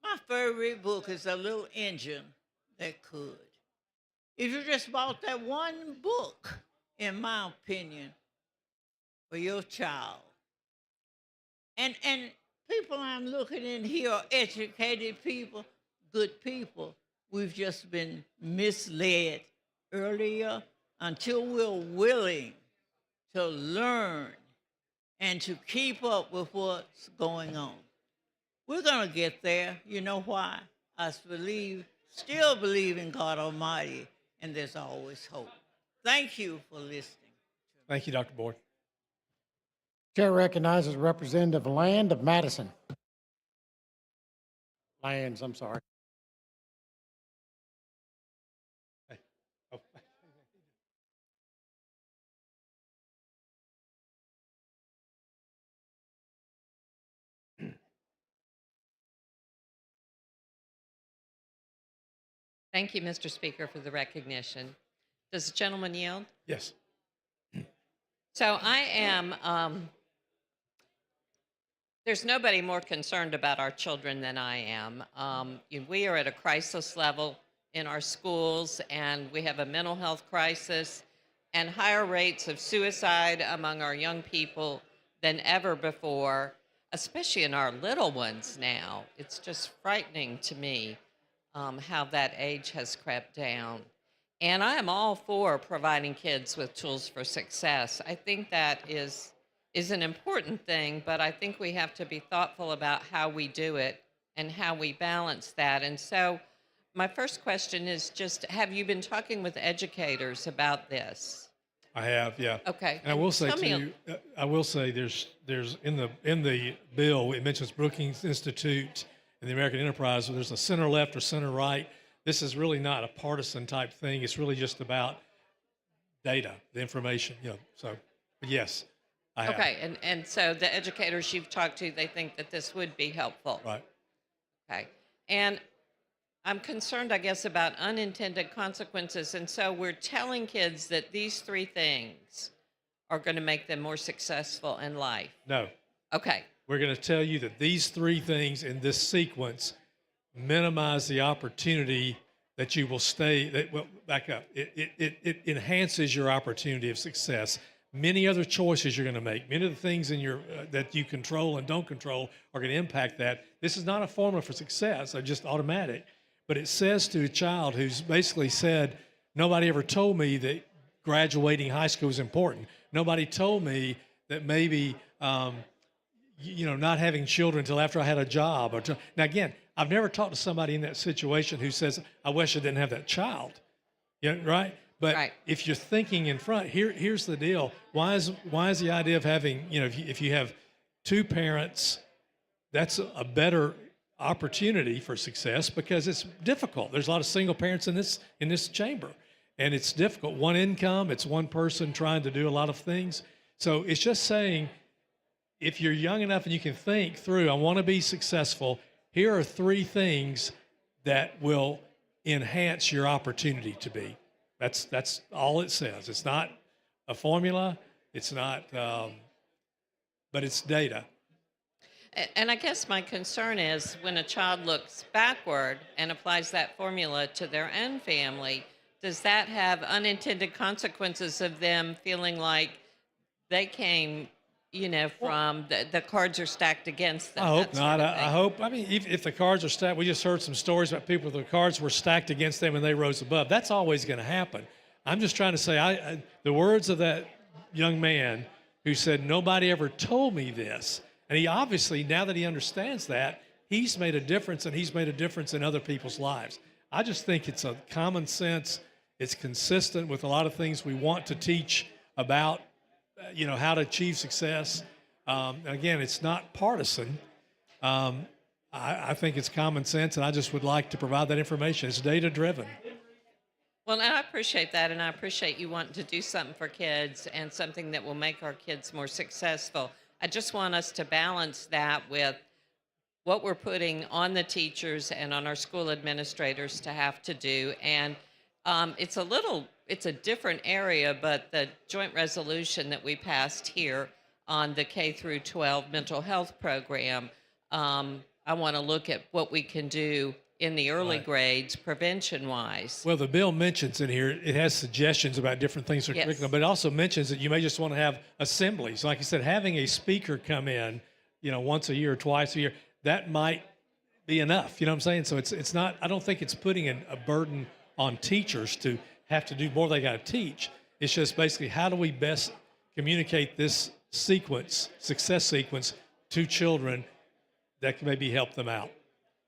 My favorite book is A Little Engine That Could. If you just bought that one book, in my opinion, for your child, and people I'm looking in here are educated people, good people. We've just been misled earlier. Until we're willing to learn and to keep up with what's going on, we're going to get there. You know why? I still believe in God Almighty, and there's always hope. Thank you for listening. Thank you, Dr. Boyd. Chair recognizes Representative Land of Madison. Lands, I'm sorry. Oh. Thank you, Mr. Speaker, for the recognition. Does the gentleman yield? Yes. So I am, there's nobody more concerned about our children than I am. We are at a crisis level in our schools, and we have a mental health crisis and higher rates of suicide among our young people than ever before, especially in our little ones now. It's just frightening to me how that age has crept down. And I am all for providing kids with tools for success. I think that is an important thing, but I think we have to be thoughtful about how we do it and how we balance that. And so my first question is just, have you been talking with educators about this? I have, yeah. Okay. And I will say Tell me there's in the bill, it mentions Brookings Institute and the American Enterprise. So there's a center left or center right. This is really not a partisan type thing. It's really just about data, the information, so yes, I have. Okay, and so the educators you've talked to, they think that this would be helpful. Right. Okay. And I'm concerned, I guess, about unintended consequences. And so we're telling kids that these three things are going to make them more successful in life. No. Okay. We're going to tell you that these three things in this sequence minimize the opportunity that you will stay, back up. It enhances your opportunity of success, many other choices you're going to make. Many of the things in your that you control and don't control are going to impact that. This is not a formula for success, or just automatic. But it says to a child who's basically said, nobody ever told me that graduating high school is important. Nobody told me that maybe, not having children until after I had a job. Now, again, I've never talked to somebody in that situation who says, I wish I didn't have that child. Right? But if you're thinking in front, here's the deal. Why is the idea of having, if you have two parents, that's a better opportunity for success, because it's difficult. There's a lot of single parents in this chamber, and it's difficult. One income, it's one person trying to do a lot of things. So it's just saying, if you're young enough and you can think through, I want to be successful, here are 3 things that will enhance your opportunity to be. That's all it says. It's not a formula. It's not, but it's data. And I guess my concern is when a child looks backward and applies that formula to their own family, does that have unintended consequences of them feeling like they came, from the cards are stacked against them? I hope not. I hope, if the cards are stacked, we just heard some stories about people, the cards were stacked against them and they rose above. That's always going to happen. I'm just trying to say, the words of that young man who said, nobody ever told me this. And he obviously, now that he understands that, he's made a difference, and he's made a difference in other people's lives. I just think it's a common sense. It's consistent with a lot of things we want to teach about, how to achieve success. Again, it's not partisan. I think it's common sense, and I just would like to provide that information. It's data-driven. Well, and I appreciate that, and I appreciate you wanting to do something for kids and something that will make our kids more successful. I just want us to balance that with what we're putting on the teachers and on our school administrators to have to do. And it's a different area, but the joint resolution that we passed here on the K through 12 mental health program, I want to look at what we can do in the early grades prevention-wise. Well, the bill mentions in here, it has suggestions about different things for curriculum, but it also mentions that you may just want to have assemblies. Like you said, having a speaker come in, once a year or twice a year, that might be enough. You know what I'm saying? So it's not, I don't think it's putting a burden on teachers to have to do more they got to teach. It's just basically, how do we best communicate this success sequence to children that can maybe help them out?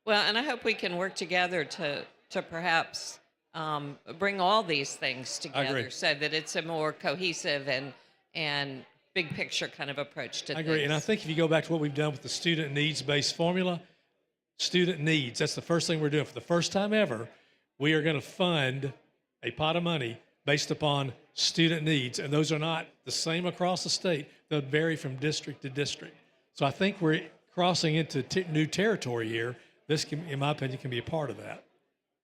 Well, and I hope we can work together to perhaps bring all these things together so that it's a more cohesive and big picture kind of approach to things. I agree. And I think if you go back to what we've done with the student needs-based formula, student needs, that's the first thing we're doing. For the first time ever, we are going to fund a pot of money based upon student needs. And those are not the same across the state. They'll vary from district to district. So I think we're crossing into new territory here. This, in my opinion, can be a part of that.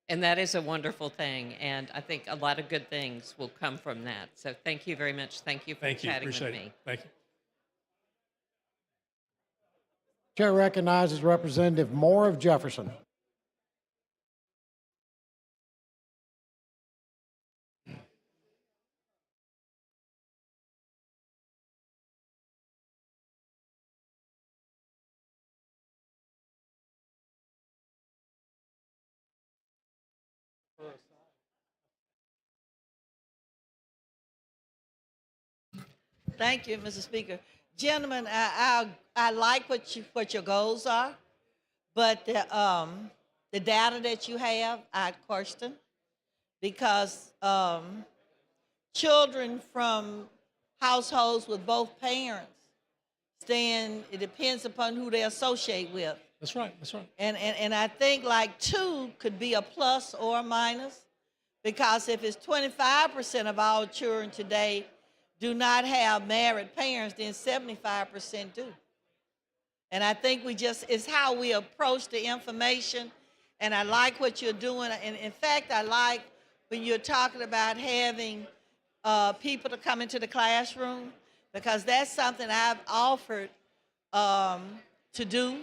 And that is a wonderful thing. And I think a lot of good things will come from that. So thank you very much. Thank you for chatting with me. Thank you. Chair recognizes Representative Moore of Jefferson. Thank you, Mr. Speaker. Gentlemen, I like what your goals are, but the data that you have, I question, because children from households with both parents it depends upon who they associate with. That's right. That's right. And I think like 2 could be a plus or a minus, because if it's 25% of all children today do not have married parents, then 75% do. And I think it's how we approach the information. And I like what you're doing. And in fact, I like when you're talking about having people to come into the classroom, because that's something I've offered to do.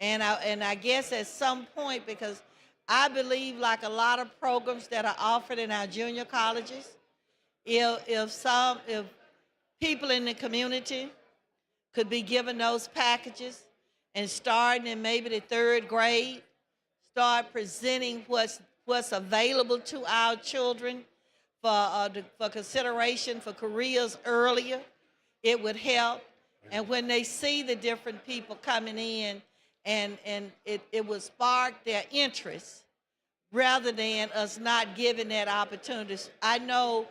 And I guess at some point, because I believe like a lot of programs that are offered in our junior colleges, if people in the community could be given those packages and starting in maybe the 3rd grade, start presenting what's available to our children for consideration for careers earlier. It would help. And when they see the different people coming in, and it would spark their interest rather than us not giving that opportunity. I know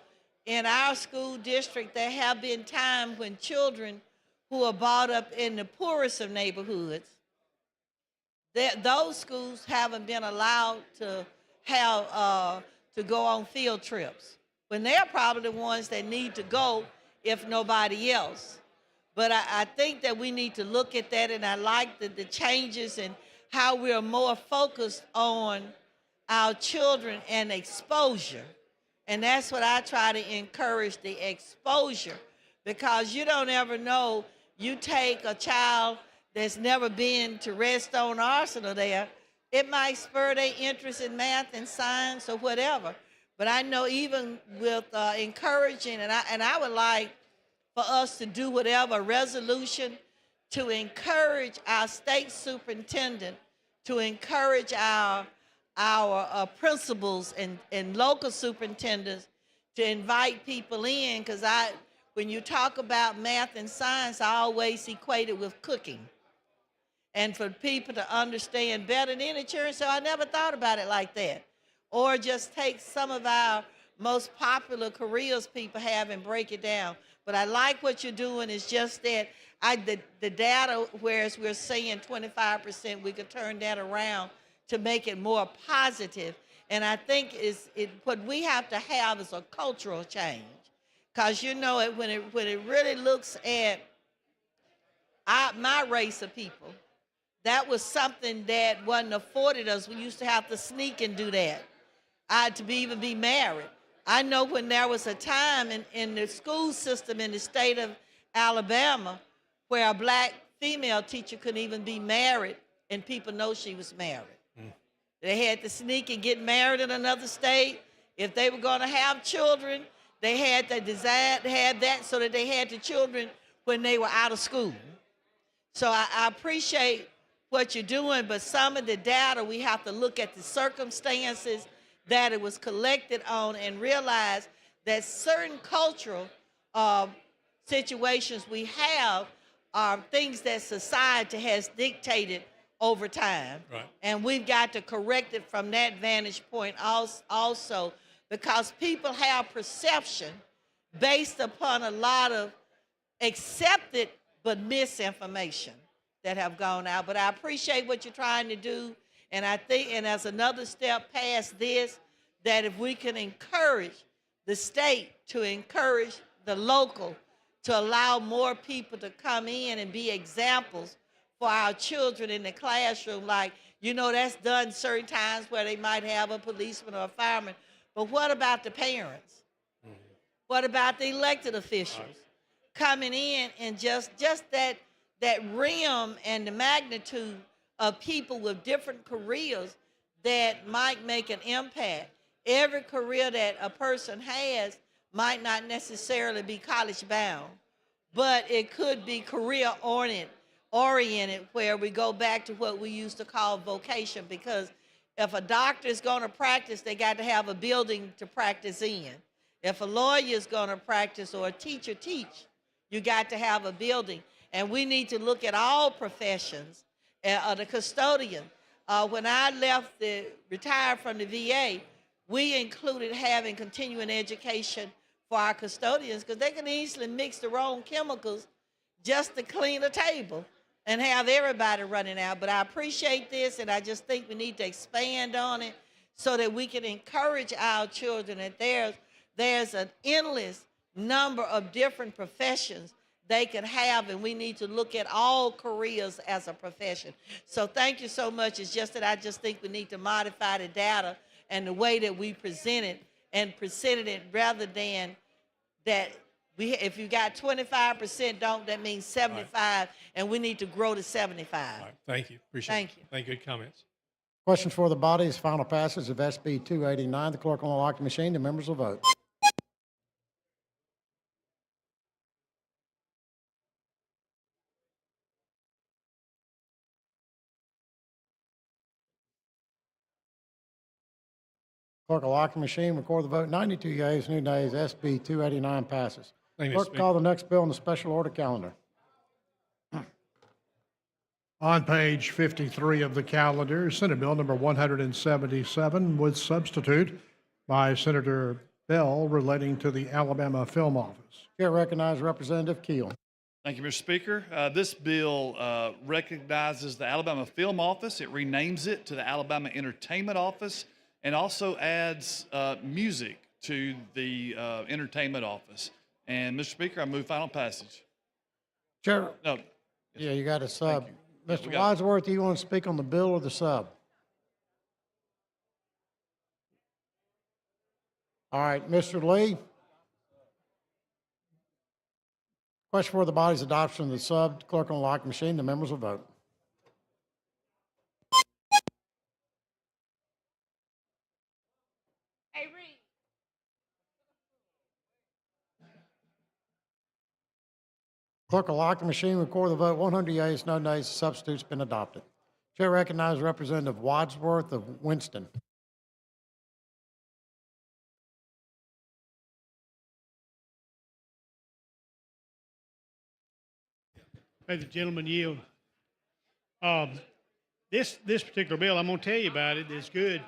in our school district, there have been times when children who are brought up in the poorest of neighborhoods, those schools haven't been allowed to have to go on field trips, when they're probably the ones that need to go if nobody else. But I think that we need to look at that, and I like the changes and how we are more focused on our children and exposure. And that's what I try to encourage, the exposure, because you don't ever know. You take a child that's never been to Redstone Arsenal there, it might spur their interest in math and science or whatever. But I know even with encouraging, and I would like for us to do whatever resolution to encourage our state superintendent, to encourage our principals and local superintendents to invite people in, because when you talk about math and science, I always equate it with cooking. And for people to understand better than insurance, so I never thought about it like that. Or just take some of our most popular careers people have and break it down. But I like what you're doing. Is just that the data, whereas we're saying 25%, we could turn that around to make it more positive. And I think what we have to have is a cultural change. Because you know, when it really looks at my race of people, that was something that wasn't afforded us. We used to have to sneak and do that to even be married. I know when there was a time in the school system in the state of Alabama where a black female teacher couldn't even be married and people know she was married. They had to sneak and get married in another state. If they were going to have children, they had to have that so that they had the children when they were out of school. So I appreciate what you're doing, but some of the data, we have to look at the circumstances that it was collected on and realize that certain cultural situations we have are things that society has dictated over time. Right. And we've got to correct it from that vantage point also, because people have perception based upon a lot of accepted but misinformation that have gone out. But I appreciate what you're trying to do. And I think, and as another step past this, that if we can encourage the state to encourage the local to allow more people to come in and be examples for our children in the classroom, like, you know, that's done certain times where they might have a policeman or a fireman. But what about the parents? What about the elected officials coming in and just that realm and the magnitude of people with different careers that might make an impact? Every career that a person has might not necessarily be college bound, but it could be career oriented, where we go back to what we used to call vocation, because if a doctor is going to practice, they got to have a building to practice in. If a lawyer is going to practice or a teacher teach, you got to have a building. And we need to look at all professions. The custodian, when I retired from the VA, we included having continuing education for our custodians, because they can easily mix the wrong chemicals just to clean a table and have everybody running out. But I appreciate this, and I just think we need to expand on it so that we can encourage our children that there's an endless number of different professions they can have, and we need to look at all careers as a profession. So thank you so much. It's just that I just think we need to modify the data and the way that we presented it, rather than that if you got 25% that means 75, right, and we need to grow to 75. All right. Thank you. Appreciate it. Thank you. Thank you. Good comments. Question for the body is final passage of SB 289. The clerk will unlock the machine. The members will vote. Clerk will lock the machine, record the vote. 92 yeas, no nays. SB 289 passes. Thank you, Mr. Clerk, Speaker. call the next bill on the special order calendar. On page 53 of the calendar, Senate Bill number 177 with substitute by Senator Bell relating to the Alabama Film Office. Chair recognizes Representative Keel. Thank you, Mr. Speaker. This bill recognizes the Alabama Film Office. It renames it to the Alabama Entertainment Office and also adds music to the Entertainment Office. And, Mr. Speaker, I move final passage. Chair. No. Yeah, you got a sub. Mr. we got- Wadsworth, do you want to speak on the bill or the sub? All right, Mr. Lee. Question for the body's adoption of the sub. Clerk will lock the machine. The members will vote. Hey, Reed. Clerk will lock the machine, record the vote. 100 yeas, no nays. The substitute's been adopted. Chair recognizes Representative Wadsworth of Winston. May the gentleman yield. This particular bill, I'm going to tell you about it. It's good.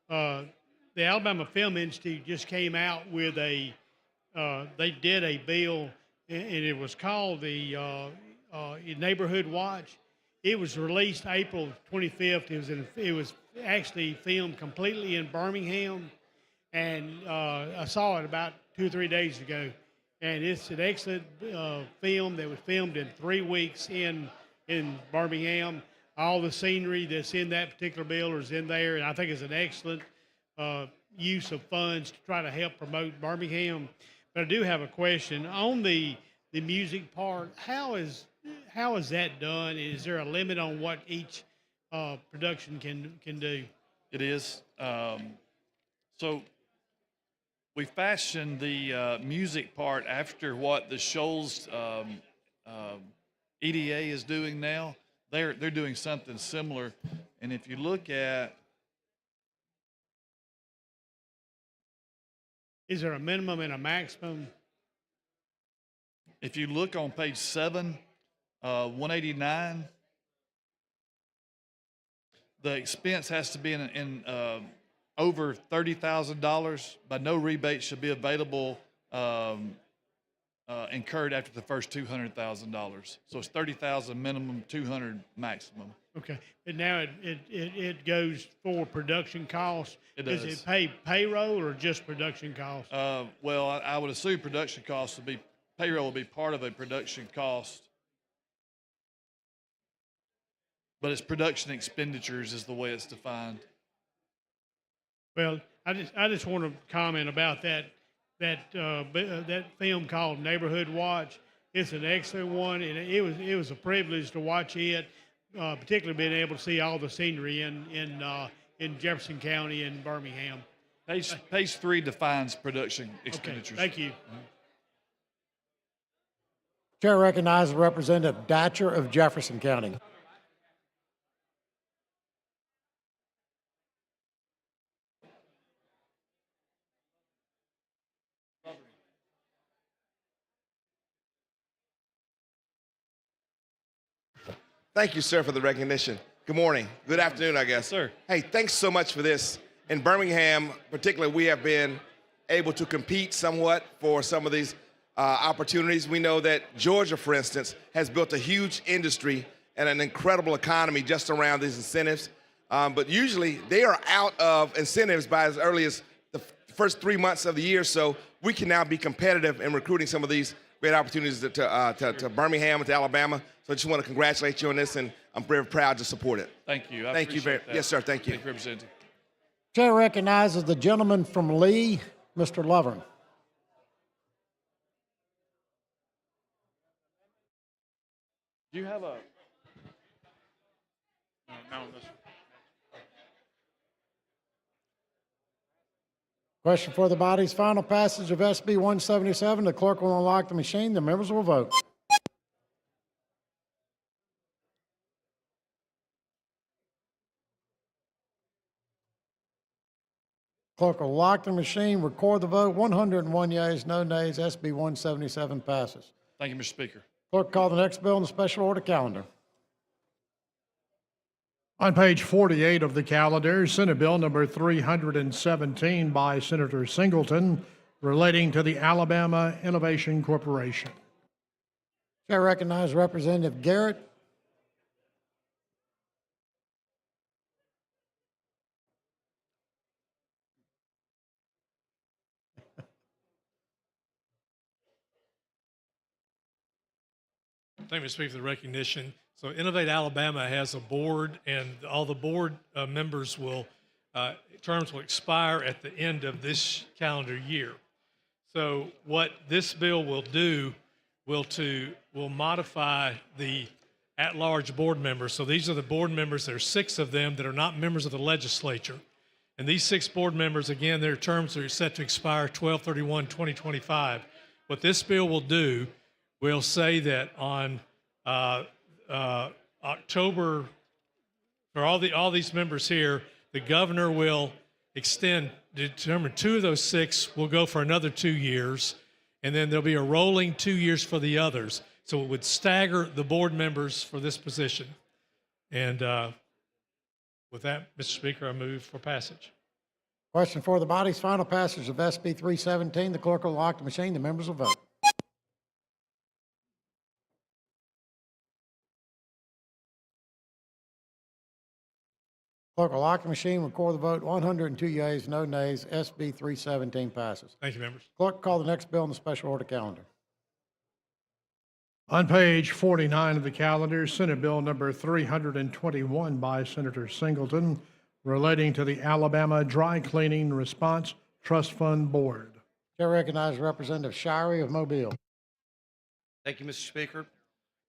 The Alabama Film Institute just came out with they did a bill, and it was called the Neighborhood Watch. It was released April 25th. It was actually filmed completely in Birmingham, and I saw it about 2 or 3 days ago. And it's an excellent film that was filmed in 3 weeks in Birmingham. All the scenery that's in that particular bill is in there, and I think it's an excellent use of funds to try to help promote Birmingham. But I do have a question on the music part. How is that done? Is there a limit on what each production can do? It is. So we fashioned the music part after what the Shoals EDA is doing now. They're doing something similar. And if you look at, Is there a minimum and a maximum? if you look on page 7, 189, the expense has to be in over $30,000, but no rebate should be available incurred after the first $200,000. So it's $30,000 minimum, $200 maximum. Okay, and now it goes for production costs. It Does does. it pay payroll or just production costs? Well, I would assume production costs would be, payroll will be part of a production cost. But it's production expenditures is the way it's defined. Well, I just want to comment about that film called Neighborhood Watch. It's an excellent one, and it was a privilege to watch it, particularly being able to see all the scenery in Jefferson County and Birmingham. Page 3 defines production expenditures. Okay, thank you. Chair recognizes Representative Datcher of Jefferson County. Thank you, sir, for the recognition. Good morning. Good afternoon, I guess. Sir. Hey, thanks so much for this. In Birmingham, particularly, we have been able to compete somewhat for some of these opportunities. We know that Georgia, for instance, has built a huge industry and an incredible economy just around these incentives. But usually, they are out of incentives by as early as the first 3 months of the year. So we can now be competitive in recruiting some of these great opportunities to Birmingham and to Alabama. So I just want to congratulate you on this, and I'm very proud to support it. Thank you. Thank you very appreciate that. Yes, sir. Thank you. Thank you, Representative. Chair recognizes the gentleman from Lee, Mr. Lovern. Do you have a? Question for the body's final passage of SB 177. The clerk will unlock the machine. The members will vote. Clerk will lock the machine, record the vote. 101 yeas, no nays. SB 177 passes. Thank you, Mr. Speaker. Clerk, call the next bill on the special order calendar. On page 48 of the calendar, Senate Bill number 317 by Senator Singleton, relating to the Alabama Innovation Corporation. Chair recognizes Representative Garrett. Thank you, Mr. Speaker, for the recognition. So Innovate Alabama has a board, and all the board members terms will expire at the end of this calendar year. So what this bill will do will modify the at-large board members. So these are the board members. There are 6 of them that are not members of the legislature. And these 6 board members, again, their terms are set to expire 12/31/2025. What this bill will do will say that on October, for all these members here, the governor will determine 2 of those 6 will go for another 2 years, and then there'll be a rolling 2 years for the others. So it would stagger the board members for this position. And with that, Mr. Speaker, I move for passage. Question for the body's final passage of SB 317. The clerk will lock the machine. The members will vote. Clerk will lock the machine, record the vote. 102 yeas, no nays. SB 317 passes. Thank you, members. Clerk, call the next bill on the special order calendar. On page 49 of the calendar, Senate Bill number 321 by Senator Singleton, relating to the Alabama Dry Cleaning Response Trust Fund Board. Chair recognizes Representative Shirey of Mobile. Thank you, Mr. Speaker.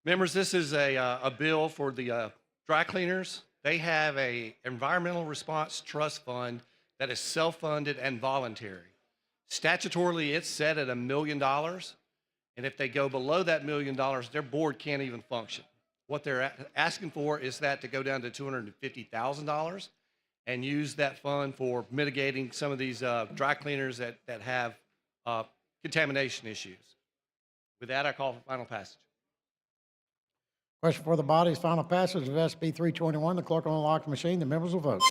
Members, this is a bill for the dry cleaners. They have a environmental response trust fund that is self-funded and voluntary. Statutorily, it's set at $1 million. And if they go below that $1 million, their board can't even function. What they're asking for is that to go down to $250,000 and use that fund for mitigating some of these dry cleaners that have contamination issues. With that, I call for final passage. Question for the body's final passage of SB 321. The clerk will unlock the machine. The members will vote.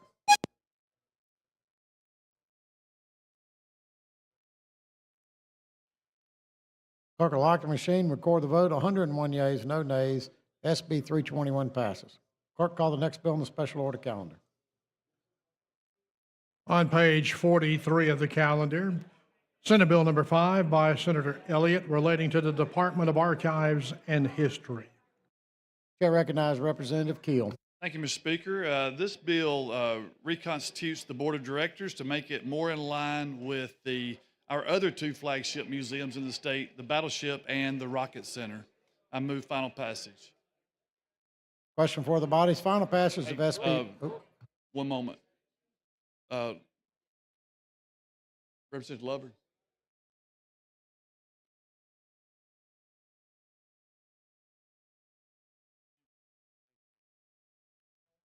Clerk will lock the machine, record the vote. 101 yeas, no nays. SB 321 passes. Clerk, call the next bill on the special order calendar. On page 43 of the calendar, Senate Bill number 5 by Senator Elliott, relating to the Department of Archives and History. Chair recognizes Representative Keel. Thank you, Mr. Speaker. This bill reconstitutes the Board of Directors to make it more in line with our other 2 flagship museums in the state, the Battleship and the Rocket Center. I move final passage. Question for the body's final passage of SB. One moment. Representative Lover.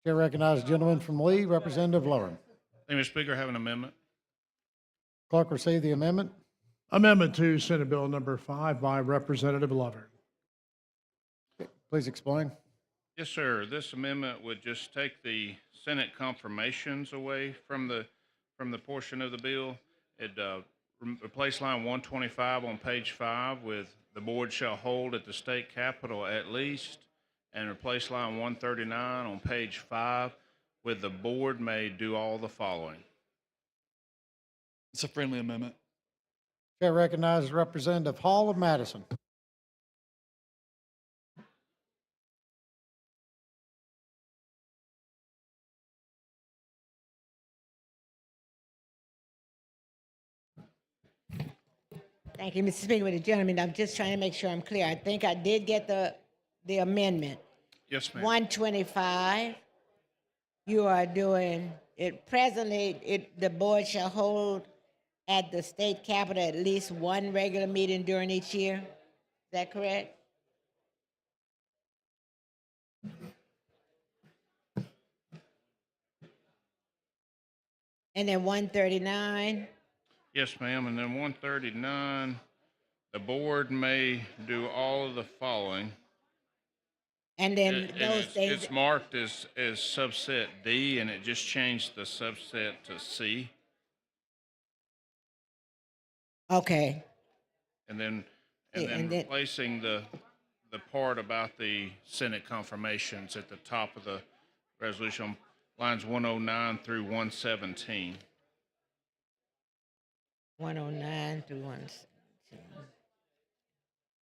Chair recognizes the gentleman from Lee, Representative Lowen. Thank you, Mr. Speaker. I have an amendment. Clerk, receive the amendment. Amendment to Senate Bill number 5 by Representative Lover. Please explain. Yes, sir. This amendment would just take the Senate confirmations away from the portion of the bill. It replace line 125 on page 5 with "the board shall hold at the state capitol at least," and replace line 139 on page 5 with "the board may do all the following." It's a friendly amendment. Chair recognizes Representative Hall of Madison. Thank you, Mr. Speaker. With the gentleman, I'm just trying to make sure I'm clear. I think I did get the amendment. Yes, ma'am. 125, you are doing it presently, the board shall hold at the state capitol at least 1 regular meeting during each year. Is that correct? And then 139. Yes, ma'am. And then 139, the board may do all of the following. And then And those things. it's marked as subset D, and it just changed the subset to C. Okay. And then, Yeah, and then and then- replacing the part about the Senate confirmations at the top of the resolution, lines 109 through 117. 109 through 117.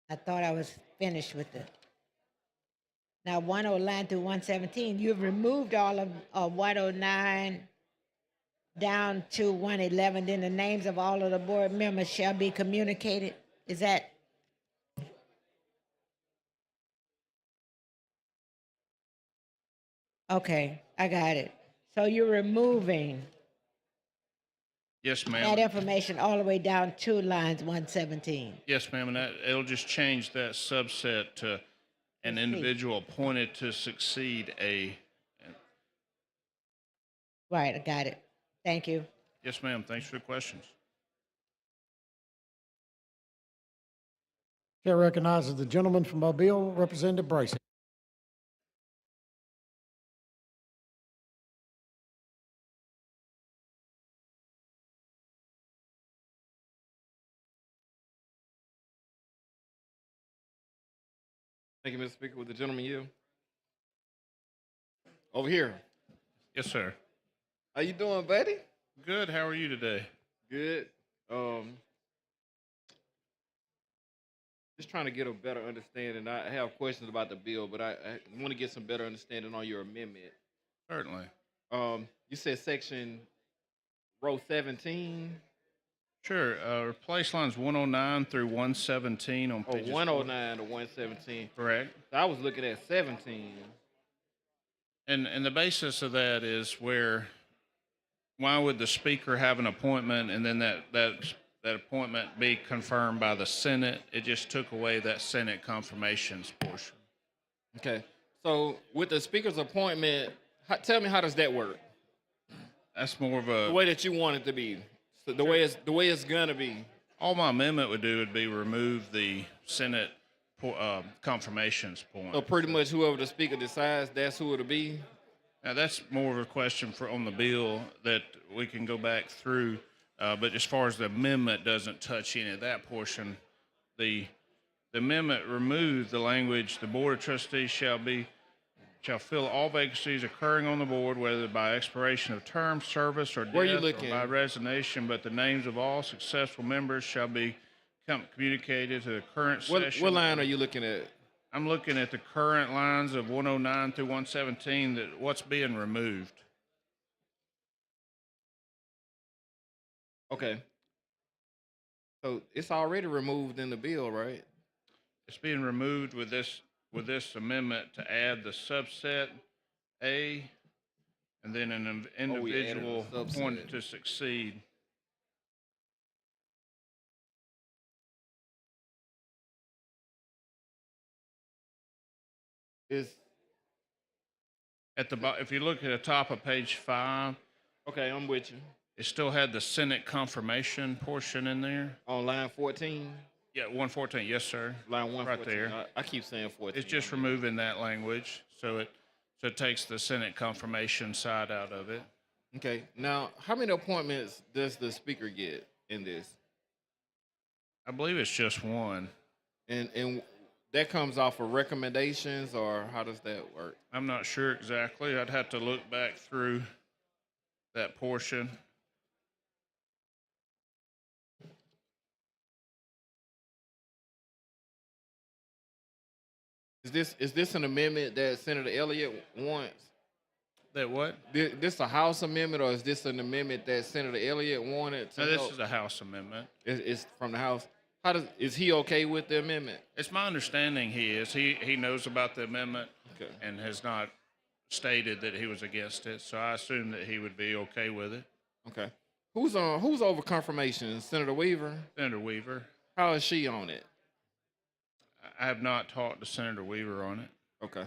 I thought I was finished with it. Now 109 through 117, you've removed all of 109 down to 111. Then the names of all of the board members shall be communicated. Is that? Okay, I got it. So you're removing Yes, ma'am. that information all the way down to lines 117. Yes, ma'am, and that, it'll just change that subset to an individual appointed to succeed a. Right, I got it. Thank you. Yes, ma'am, thanks for the questions. Chair recognizes the gentleman from Mobile, Representative Bracy. Thank you, Mr. Speaker. With the gentleman yield. Over here. Yes, sir. How you doing, buddy? Good, how are you today? Good. Just trying to get a better understanding. I have questions about the bill, but I want to get some better understanding on your amendment. Certainly. You said section row 17. Sure, replace lines 109 through 117 on Oh, pages 109 to 117. Correct. I was looking at 17. And the basis of that is why would the speaker have an appointment and then that appointment be confirmed by the Senate? It just took away that Senate confirmations portion. Okay. So with the speaker's appointment, tell me, how does that work? That's more of The way that you want it to be. So the way it's gonna be. All my amendment would do would be remove the Senate confirmations point. So pretty much whoever the speaker decides, that's who it'll be. Now that's more of a question on the bill that we can go back through. But as far as the amendment doesn't touch any of that portion, the amendment removed the language, the Board of Trustees shall fill all vacancies occurring on the board, whether by expiration of term, service, or Where you death, or looking? by resignation, but the names of all successful members shall be communicated to the current session. What line are you looking at? I'm looking at the current lines of 109 through 117, that what's being removed. Okay. So it's already removed in the bill, right? It's being removed with this amendment to add the subset A, and then an individual appointed to succeed. If you look at the top of page 5. Okay, I'm with you. It still had the Senate confirmation portion in there. On line 14? Yeah, 114, yes, sir. Line 114. Right there. I keep saying 14. It's just removing that language, so it takes the Senate confirmation side out of it. Okay. Now, how many appointments does the speaker get in this? I believe it's just one. And that comes off of recommendations, or how does that work? I'm not sure exactly. I'd have to look back through that portion. Is this an amendment that Senator Elliott wants? That what? This a House amendment, or is this an amendment that Senator Elliott wanted to No, this help? is a House amendment. It's from the House. Is he okay with the amendment? It's my understanding he is. He knows about the amendment Okay. and has not stated that he was against it, so I assume that he would be okay with it. Okay. Who's over confirmation? Senator Weaver? Senator Weaver. How is she on it? I have not talked to Senator Weaver on it. Okay.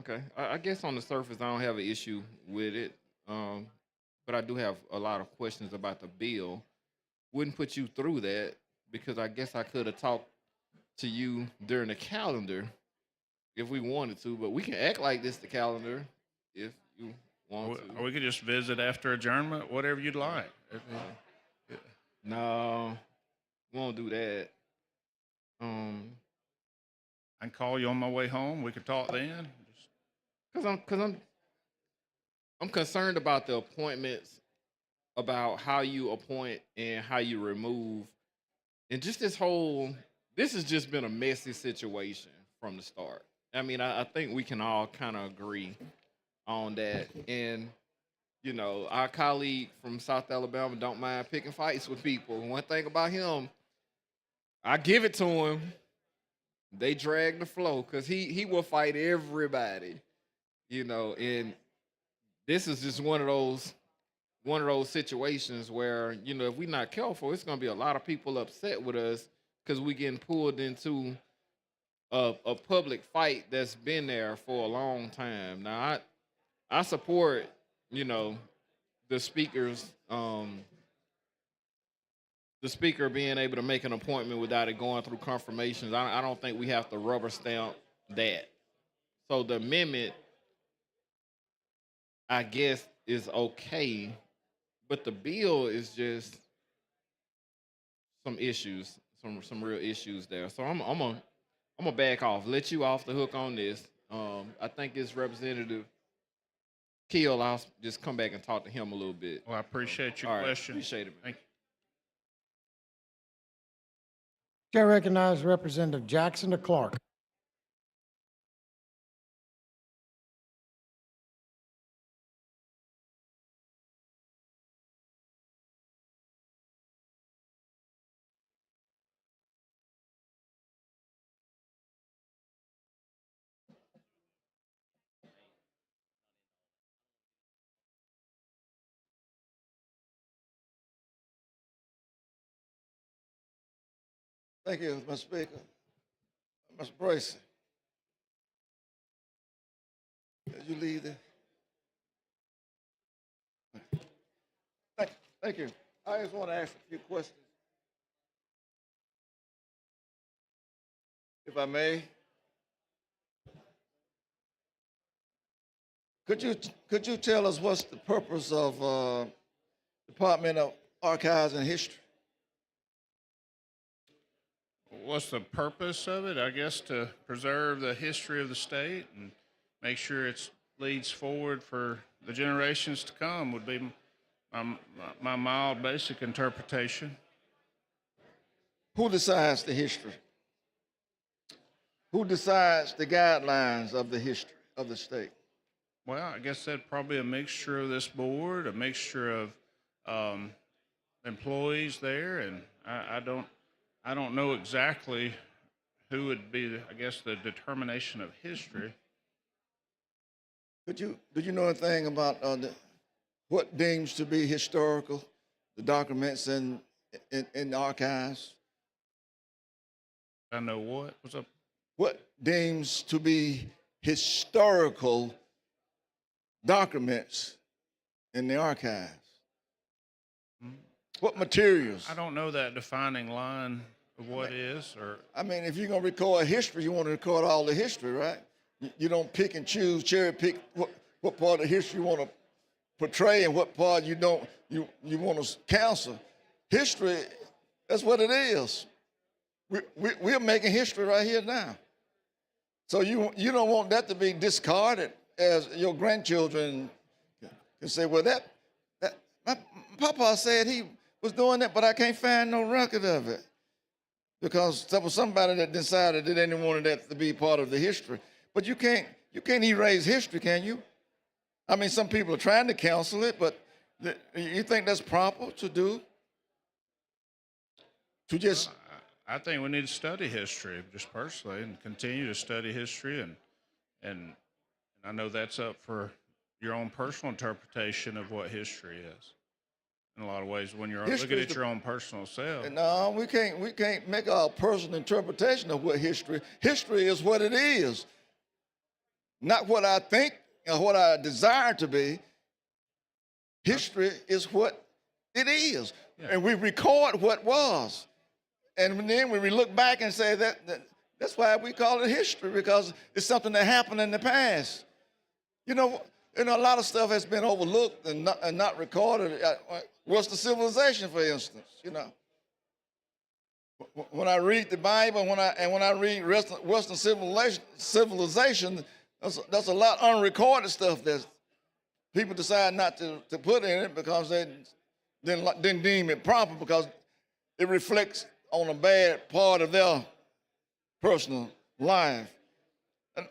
Okay. I guess on the surface, I don't have an issue with it. but I do have a lot of questions about the bill. Wouldn't put you through that because I guess I could have talked to you during the calendar if we wanted to, but we can act like this the calendar if you want to. Or we could just visit after adjournment, whatever you'd like. No, won't do that. I can call you on my way home. We could talk then. I'm concerned about the appointments, about how you appoint and how you remove, and just this has just been a messy situation from the start. I mean, I think we can all kind of agree on that. And, you know, our colleague from South Alabama don't mind picking fights with people. One thing about him, I give it to him. They drag the flow because he will fight everybody, you know, and this is just one of those situations where, you know, if we're not careful, it's going to be a lot of people upset with us because we getting pulled into a public fight that's been there for a long time. Now, I support, you know, the speaker's the speaker being able to make an appointment without it going through confirmations. I don't think we have to rubber stamp that. So the amendment, I guess, is okay, but the bill is just some issues, some real issues there. So I'm gonna back off, let you off the hook on this. I think it's Representative Keel. I'll just come back and talk to him a little bit. Well, I appreciate your All right, question. appreciate it, man. Thank you. Chair recognizes Representative Jackson to Clark. Thank you, Mr. Speaker. Mr. Bracy, as you leave there. Thank you. I just want to ask a few questions, if I may. Could you tell us what's the purpose of Department of Archives and History? What's the purpose of it? I guess to preserve the history of the state and make sure it leads forward for the generations to come would be my mild basic interpretation. Who decides the history? Who decides the guidelines of the history of the state? Well, I guess that'd probably a mixture of this board, a mixture of employees there, and I don't know exactly who would be, I guess, the determination of history. Did you know anything about what deems to be historical, the documents in the archives? I know what? What's up? What deems to be historical documents in the archives? What materials? I don't know that defining line of what is, or I mean, if you're gonna record history, you want to record all the history, right? You don't pick and choose, cherry pick what part of history you want to portray and what part you don't. You want to cancel. History, that's what it is. We're making history right here now. So you don't want that to be discarded, as your grandchildren can say, well, that my papa said he was doing that, but I can't find no record of it. Because there was somebody that decided that they didn't want that to be part of the history. But you can't erase history, can you? I mean, some people are trying to cancel it, but you think that's proper to do? To just... I think we need to study history, just personally, and continue to study history, and I know that's up for your own personal interpretation of what history is. In a lot of ways, when you're looking at your own personal self. No, we can't make our personal interpretation of what history. History is what it is, not what I think or what I desire to be. History is what it is. And we record what was. And then when we look back and say that's why we call it history, because it's something that happened in the past. You know, a lot of stuff has been overlooked and not recorded. What's the civilization, for instance? You know, when I read the Bible, when I read Western civilization, there's a lot unrecorded stuff that people decide not to put in it because they didn't deem it proper, because it reflects on a bad part of their personal life. And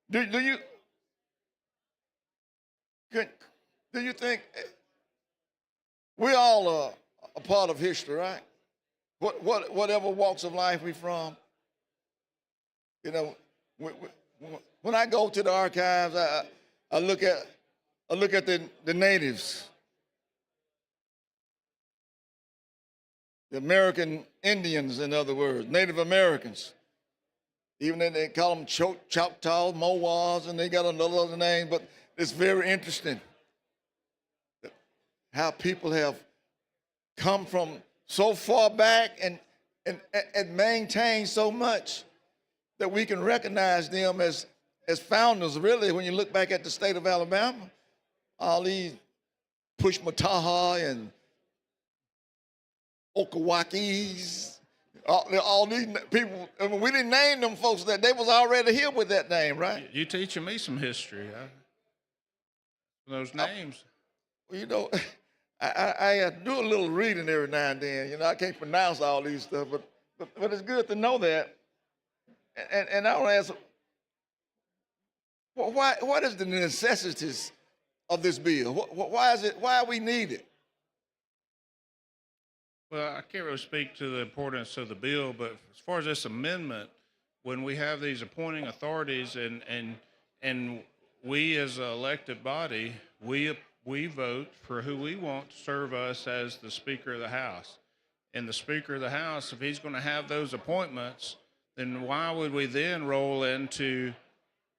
do you think we all are a part of history, right? Whatever walks of life we from. You know, when I go to the archives, I look at the natives, the American Indians, in other words, Native Americans. Even though they call them Choctaws, Mowas, and they got another other name, but it's very interesting how people have come from so far back and maintained so much that we can recognize them as founders. Really, when you look back at the state of Alabama, all these Pushmataha and Okawakis, all these people, I mean, we didn't name them folks that they was already here with that name, right? You teaching me some history, huh? Those names. Well, you know, I do a little reading every now and then. You know, I can't pronounce all these stuff, but it's good to know that. And I want to ask, what is the necessities of this bill? Why are we needed? Well, I can't really speak to the importance of the bill, but as far as this amendment, when we have these appointing authorities and we as an elected body, we vote for who we want to serve us as the Speaker of the House. And the Speaker of the House, if he's going to have those appointments, then why would we then roll into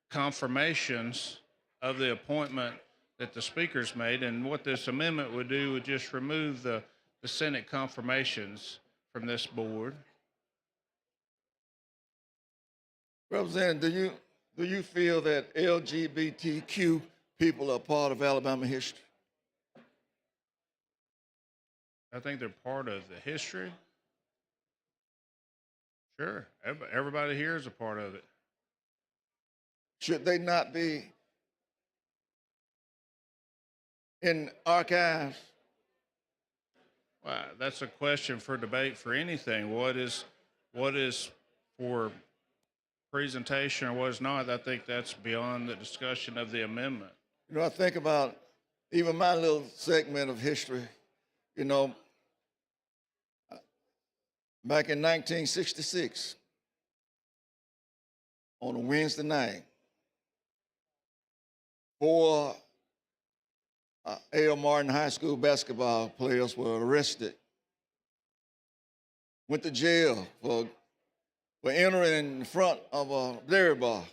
confirmations of the appointment that the Speaker's made? And what this amendment would do would just remove the Senate confirmations from this board. Representative, do you feel that LGBTQ people are part of Alabama history? I think they're part of the history. Sure, everybody here is a part of it. Should they not be in archives? Well, that's a question for debate for anything. What is for presentation or what is not? I think that's beyond the discussion of the amendment. You know, I think about even my little segment of history. You know, back in 1966, on a Wednesday night, 4 A.L. Martin High School basketball players were arrested, went to jail for entering in front of a dairy bar.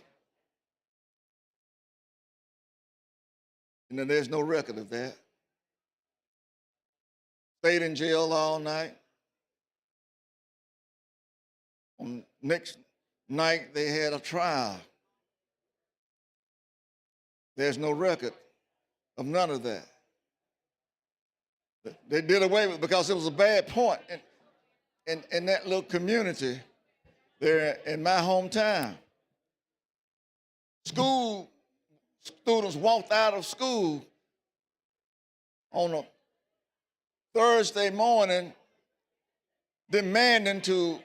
And then there's no record of that. Stayed in jail all night. On next night, they had a trial. There's no record of none of that. They did away with it because it was a bad point in that little community there in my hometown. School students walked out of school on a Thursday morning demanding to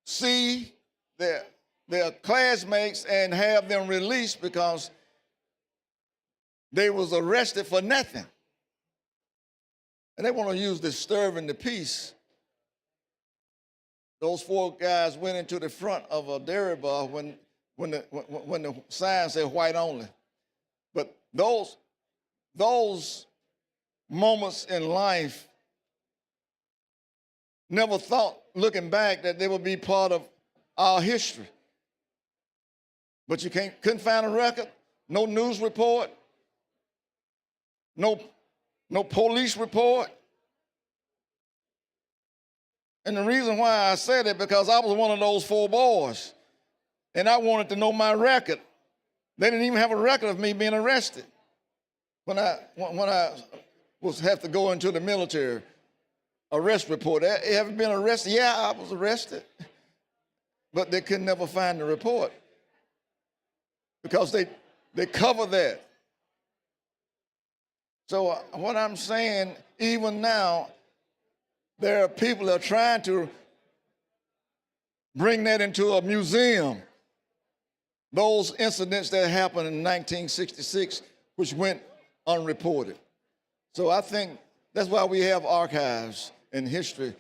see their classmates and have them released because they was arrested for nothing. And they want to use disturbing the peace. Those 4 guys went into the front of a dairy bar when the sign said white only. But those moments in life, never thought, looking back, that they would be part of our history. But you couldn't find a record, no news report, no no police report. And the reason why I said it, because I was one of those 4 boys, and I wanted to know my record. They didn't even have a record of me being arrested when I was have to go into the military. Arrest report. Have you been arrested? Yeah, I was arrested. But they could never find the report because they cover that. So what I'm saying, even now, there are people that are trying to bring that into a museum. Those incidents that happened in 1966, which went unreported. So I think that's why we have archives and history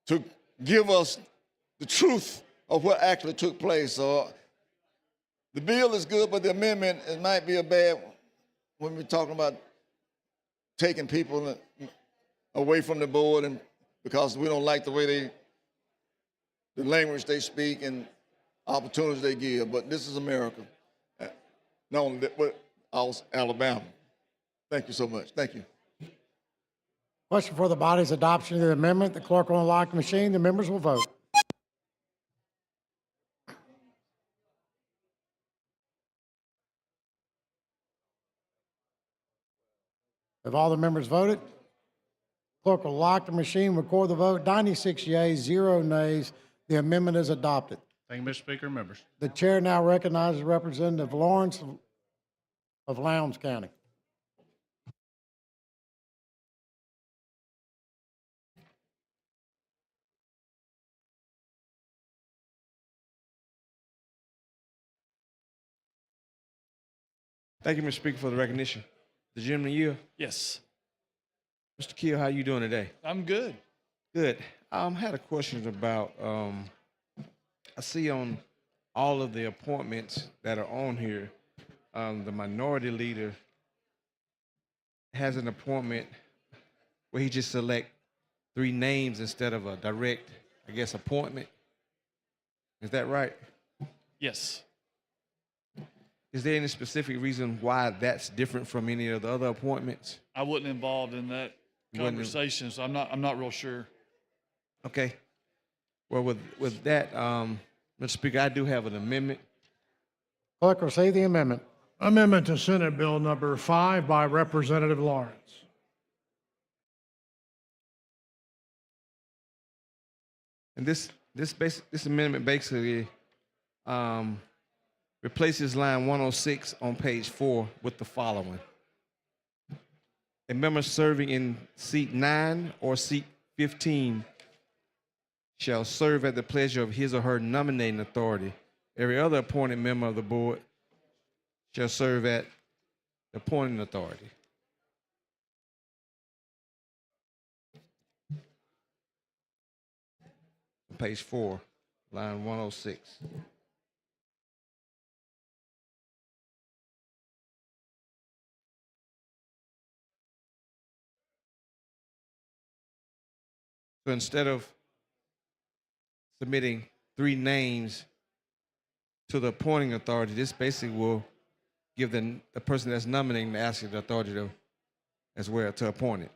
to give us the truth of what actually took place. So the bill is good, but the amendment, it might be a bad when we're talking about taking people away from the board, and because we don't like the way the language they speak and opportunities they give. But this is America. No, but also Alabama. Thank you so much. Thank you. Question for the body's adoption of the amendment. The clerk will unlock the machine. The members will vote. Have all the members voted? Clerk will lock the machine, record the vote. 96 yeas, 0 nays. The amendment is adopted. Thank you, Mr. Speaker. Members. The chair now recognizes Representative Lawrence of Lowndes County. Thank you, Mr. Speaker, for the recognition. The gentleman yield. Yes. Mr. Keel, how you doing today? I'm good. Good. Had a question about, I see on all of the appointments that are on here, the minority leader has an appointment where he just select 3 names instead of a direct, I guess, appointment. Is that right? Yes. Is there any specific reason why that's different from any of the other appointments? I wasn't involved in that conversation, so I'm not real sure. Okay. Well, with that, Mr. Speaker, I do have an amendment. Clerk will see the amendment. Amendment to Senate Bill number 5 by Representative Lawrence. And this amendment basically replaces line 106 on page 4 with the following. A member serving in seat 9 or seat 15 shall serve at the pleasure of his or her nominating authority. Every other appointed member of the board shall serve at the appointing authority. Page 4, line 106. So instead of submitting 3 names to the appointing authority, this basically will give the person that's nominating the asking the authority to, as well, to appoint it.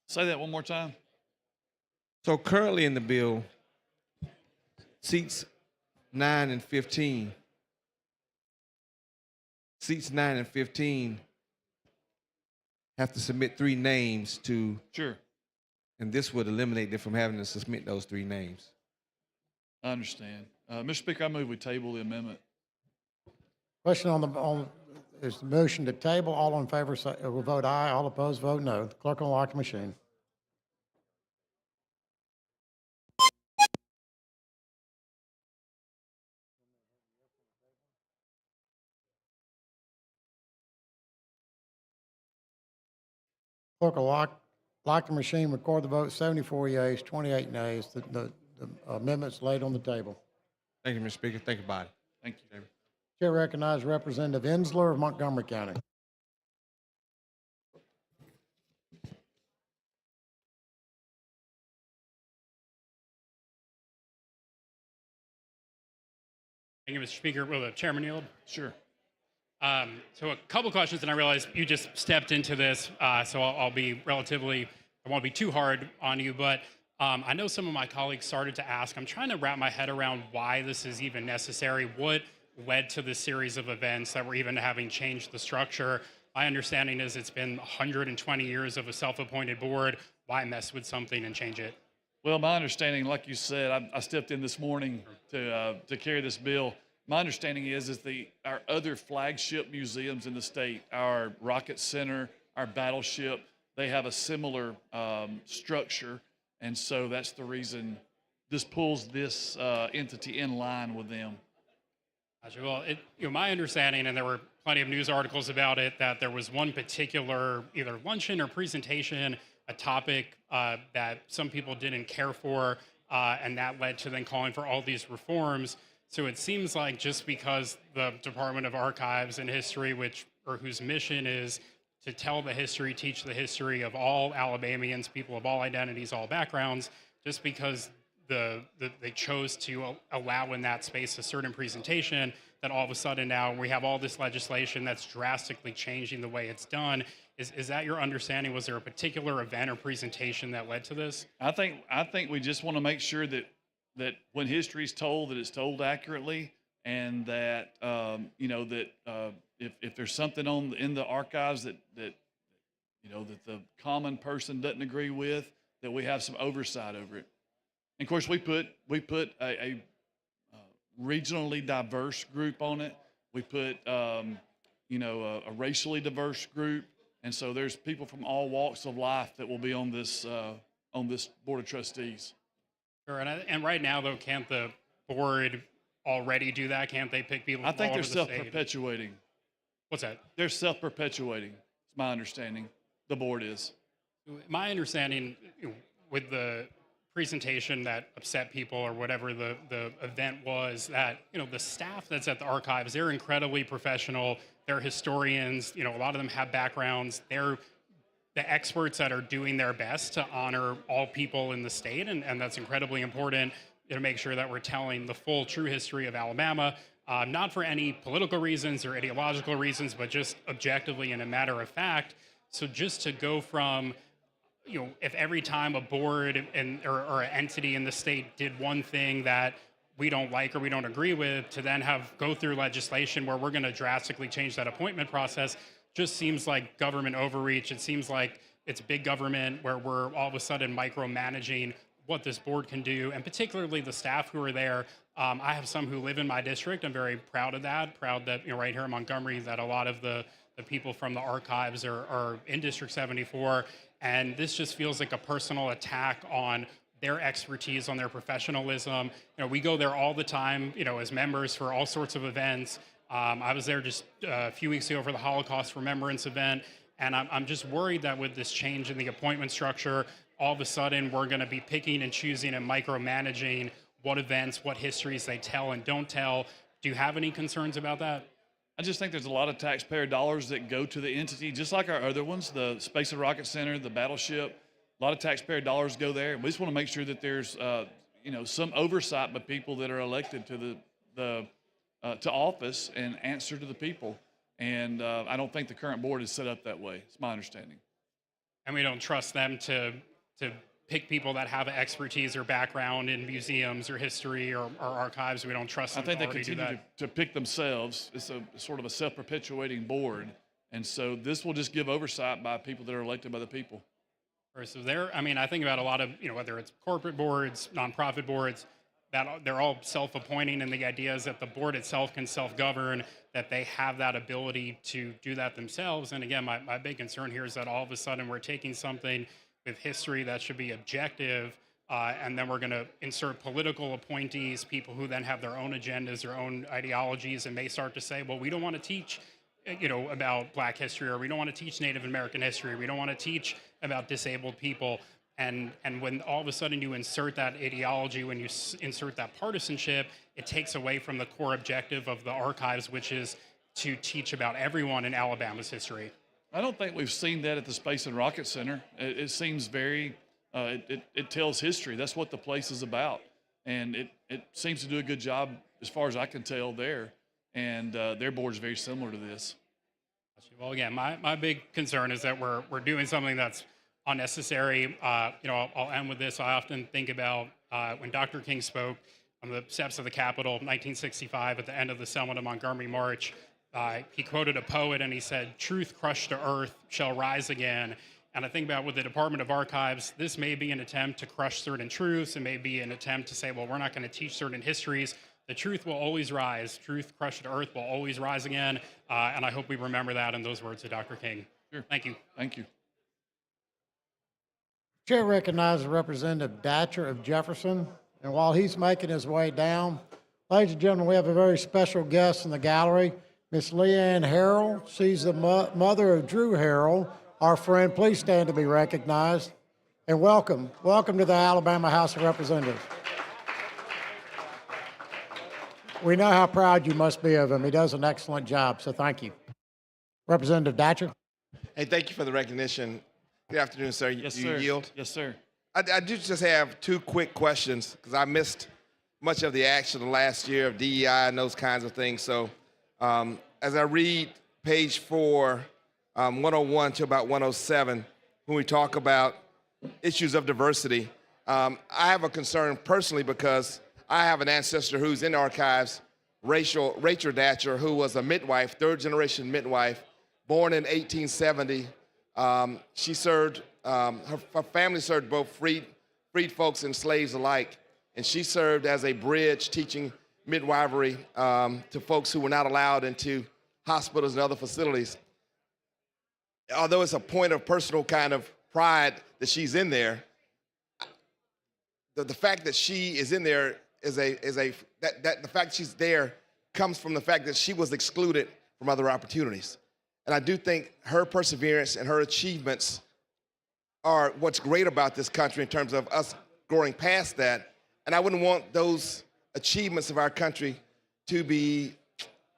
Say that one more time. So currently in the bill, seats 9 and 15 have to submit 3 names to. Sure. And this would eliminate them from having to submit those 3 names. I understand. Mr. Speaker, I move we table the amendment. Question on is the motion to table. All in favor will vote aye. All opposed vote no. The clerk will lock the machine. Clerk will lock the machine, record the vote. 74 yeas, 28 nays. The amendment's laid on the table. Thank you, Mr. Speaker. Thank you, body. Thank you. Chair recognizes Representative Ensler of Montgomery County. Thank you, Mr. Speaker. Will the chairman yield? Sure. So a couple questions, and I realize you just stepped into this, so I'll be relatively, I won't be too hard on you, but I know some of my colleagues started to ask, I'm trying to wrap my head around why this is even necessary. What led to this series of events that we're even having changed the structure? My understanding is it's been 120 years of a self-appointed board. Why mess with something and change it? Well, my understanding, like you said, I stepped in this morning to carry this bill. My understanding is our other flagship museums in the state, our Rocket Center, our Battleship, they have a similar structure, and so that's the reason this pulls this entity in line with them. Gotcha. Well, my understanding, and there were plenty of news articles about it, that there was one particular either luncheon or presentation, a topic that some people didn't care for, and that led to then calling for all these reforms. So it seems like just because the Department of Archives and History, whose mission is to tell the history, teach the history of all Alabamians, people of all identities, all backgrounds, just because they chose to allow in that space a certain presentation, that all of a sudden now we have all this legislation that's drastically changing the way it's done. Is that your understanding? Was there a particular event or presentation that led to this? I think we just want to make sure that when history is told, that it's told accurately, and that if there's something in the archives that the common person doesn't agree with, that we have some oversight over it. And of course, we put a regionally diverse group on it. We put a racially diverse group, and so there's people from all walks of life that will be on this board of trustees. Sure. And right now, though, can't the board already do that? Can't they pick people? I think they're from all over the state? self-perpetuating. What's that? They're self-perpetuating. It's my understanding. The board is. My understanding with the presentation that upset people or whatever the event was, that the staff that's at the archives, they're incredibly professional. They're historians. A lot of them have backgrounds. They're the experts that are doing their best to honor all people in the state, and that's incredibly important to make sure that we're telling the full, true history of Alabama, not for any political reasons or ideological reasons, but just objectively and a matter of fact. So just to go from, if every time a board or an entity in the state did one thing that we don't like or we don't agree with, to then go through legislation where we're going to drastically change that appointment process, just seems like government overreach. It seems like it's big government where we're all of a sudden micromanaging what this board can do, and particularly the staff who are there. I have some who live in my district. I'm very proud of that. Proud that right here in Montgomery, that a lot of the people from the archives are in District 74, and this just feels like a personal attack on their expertise, on their professionalism. We go there all the time, as members for all sorts of events. I was there just a few weeks ago for the Holocaust Remembrance event, and I'm just worried that with this change in the appointment structure, all of a sudden we're going to be picking and choosing and micromanaging what events, what histories they tell and don't tell. Do you have any concerns about that? I just think there's a lot of taxpayer dollars that go to the entity, just like our other ones, the Space and Rocket Center, the Battleship. A lot of taxpayer dollars go there. We just want to make sure that there's some oversight by people that are elected to to office and answer to the people. And I don't think the current board is set up that way. It's my understanding. And we don't trust them to pick people that have expertise or background in museums or history or archives. We don't trust them I think to they already do continue that. to pick themselves. It's a sort of a self-perpetuating board. And so this will just give oversight by people that are elected by the people. Right, so I think about a lot of, whether it's corporate boards, nonprofit boards, that they're all self-appointing, and the idea is that the board itself can self-govern, that they have that ability to do that themselves. And again, my big concern here is that all of a sudden we're taking something with history that should be objective, and then we're going to insert political appointees, people who then have their own agendas, their own ideologies, and may start to say, well, we don't want to teach about Black history, or we don't want to teach Native American history, we don't want to teach about disabled people. And when all of a sudden you insert that ideology, when you insert that partisanship, it takes away from the core objective of the archives, which is to teach about everyone in Alabama's history. I don't think we've seen that at the Space and Rocket Center. It seems very, it tells history. That's what the place is about. And it seems to do a good job, as far as I can tell, there. and their board is very similar to this. Well, again, my big concern is that we're doing something that's unnecessary. I'll end with this. I often think about when Dr. King spoke on the steps of the Capitol in 1965 at the end of the Selma to Montgomery March. He quoted a poet and he said, "Truth crushed to earth shall rise again." And I think about with the Department of Archives, this may be an attempt to crush certain truths. It may be an attempt to say, well, we're not going to teach certain histories. The truth will always rise. Truth crushed to earth will always rise again. And I hope we remember that in those words of Dr. King. Sure. Thank you. Thank you. Chair recognizes Representative Datcher of Jefferson. And while he's making his way down, ladies and gentlemen, we have a very special guest in the gallery, Miss Leanne Harrell. She's the mother of Drew Harrell, our friend. Please stand to be recognized. And welcome to the Alabama House of Representatives. We know how proud you must be of him. He does an excellent job, so thank you. Representative Datcher. Hey, thank you for the recognition. Good afternoon, sir. Yes, You sir. yield? Yes, sir. I do just have two quick questions because I missed much of the action last year of DEI and those kinds of things. So as I read page 4, 101 to about 107, when we talk about issues of diversity, I have a concern personally because I have an ancestor who's in the archives, Rachel Datcher, who was a midwife, third-generation midwife, born in 1870. She served, her family served both freed folks and slaves alike, and she served as a bridge teaching midwifery to folks who were not allowed into hospitals and other facilities. Although it's a point of personal kind of pride that she's in there, the fact that she is in there the fact she's there comes from the fact that she was excluded from other opportunities. And I do think her perseverance and her achievements are what's great about this country in terms of us growing past that. And I wouldn't want those achievements of our country to be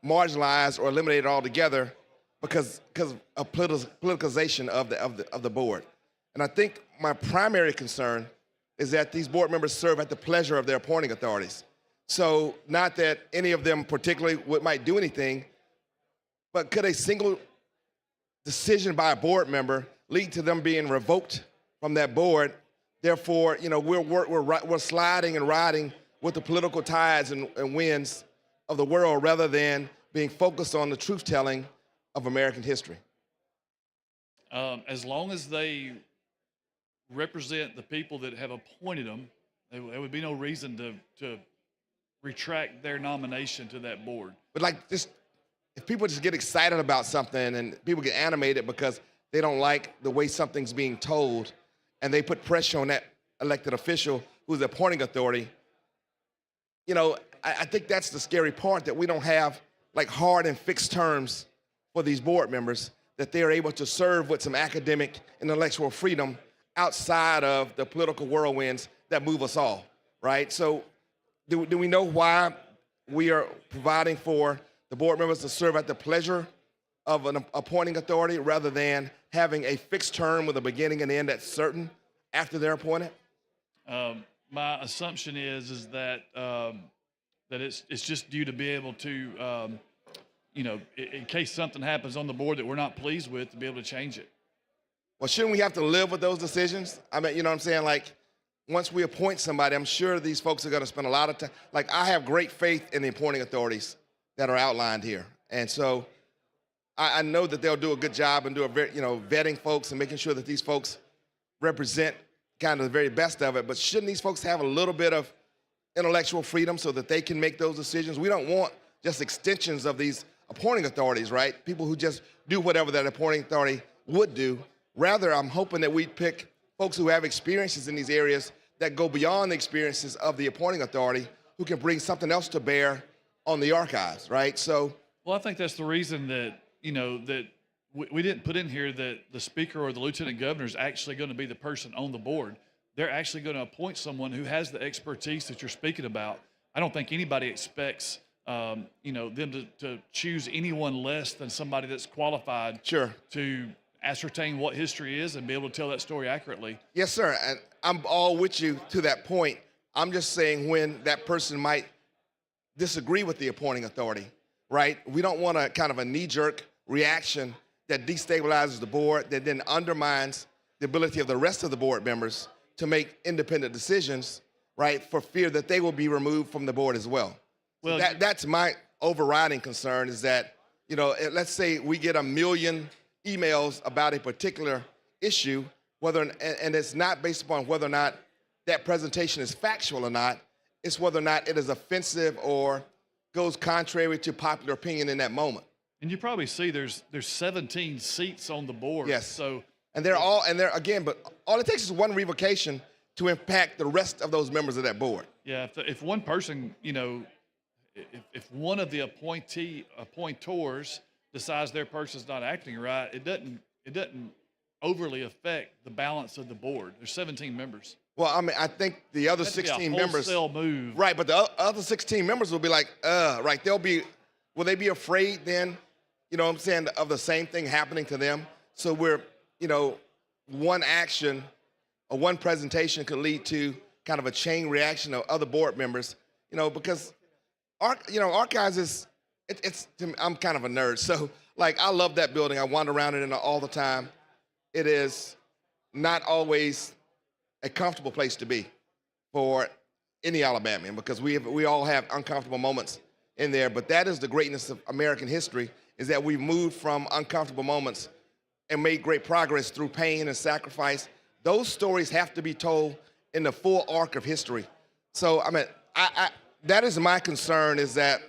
marginalized or eliminated altogether because of politicization of the board. And I think my primary concern is that these board members serve at the pleasure of their appointing authorities. So not that any of them particularly might do anything, but could a single decision by a board member lead to them being revoked from that board? Therefore, we're sliding and riding with the political tides and winds of the world rather than being focused on the truth-telling of American history. As long as they represent the people that have appointed them, there would be no reason to retract their nomination to that board. But if people just get excited about something and people get animated because they don't like the way something's being told and they put pressure on that elected official who's the appointing authority, I think that's the scary part, that we don't have hard and fixed terms for these board members, that they're able to serve with some academic intellectual freedom outside of the political whirlwinds that move us all, right? So do we know why we are providing for the board members to serve at the pleasure of an appointing authority rather than having a fixed term with a beginning and end that's certain after they're appointed? My assumption is that that it's just due to be able to, in case something happens on the board that we're not pleased with, to be able to change it. Well, shouldn't we have to live with those decisions? I mean, you know what I'm saying? Once we appoint somebody, I'm sure these folks are going to spend a lot of time. I have great faith in the appointing authorities that are outlined here. And so I know that they'll do a good job and do vetting folks and making sure that these folks represent kind of the very best of it. But shouldn't these folks have a little bit of intellectual freedom so that they can make those decisions? We don't want just extensions of these appointing authorities, right? People who just do whatever that appointing authority would do. Rather, I'm hoping that we pick folks who have experiences in these areas that go beyond the experiences of the appointing authority, who can bring something else to bear on the archives, right? So, well, I think that's the reason that that we didn't put in here that the speaker or the lieutenant governor is actually going to be the person on the board. They're actually going to appoint someone who has the expertise that you're speaking about. I don't think anybody expects them to choose anyone less than somebody that's qualified to ascertain what history is and be able to tell that story accurately. Yes, sir. And I'm all with you to that point. I'm just saying when that person might disagree with the appointing authority, right? We don't want a kind of a knee-jerk reaction that destabilizes the board, that then undermines the ability of the rest of the board members to make independent decisions, right, for fear that they will be removed from the board as well. Well, That's my overriding concern, is that, you know, let's say we get 1 million emails about a particular issue, and it's not based upon whether or not that presentation is factual or not, it's whether or not it is offensive or goes contrary to popular opinion in that moment. and you probably see there's 17 seats on the board. Yes. So And they're again, but all it takes is one revocation to impact the rest of those members of that board. yeah, if one person, you know, if one of the appointors decides their person's not acting right, it doesn't overly affect the balance of the board. There's 17 members. Well, I mean, I think the other That'd be a 16 members, wholesale move. right? But the other 16 members will be like, right? Will they be afraid then? You know what I'm saying, of the same thing happening to them? So we're, you know, one action or one presentation could lead to kind of a chain reaction of other board members, you know, because archives is, I'm kind of a nerd. So like, I love that building. I wander around it all the time. It is not always a comfortable place to be for any Alabamian, because we all have uncomfortable moments in there. But that is the greatness of American history, is that we've moved from uncomfortable moments and made great progress through pain and sacrifice. Those stories have to be told in the full arc of history. So, I mean, that is my concern, is that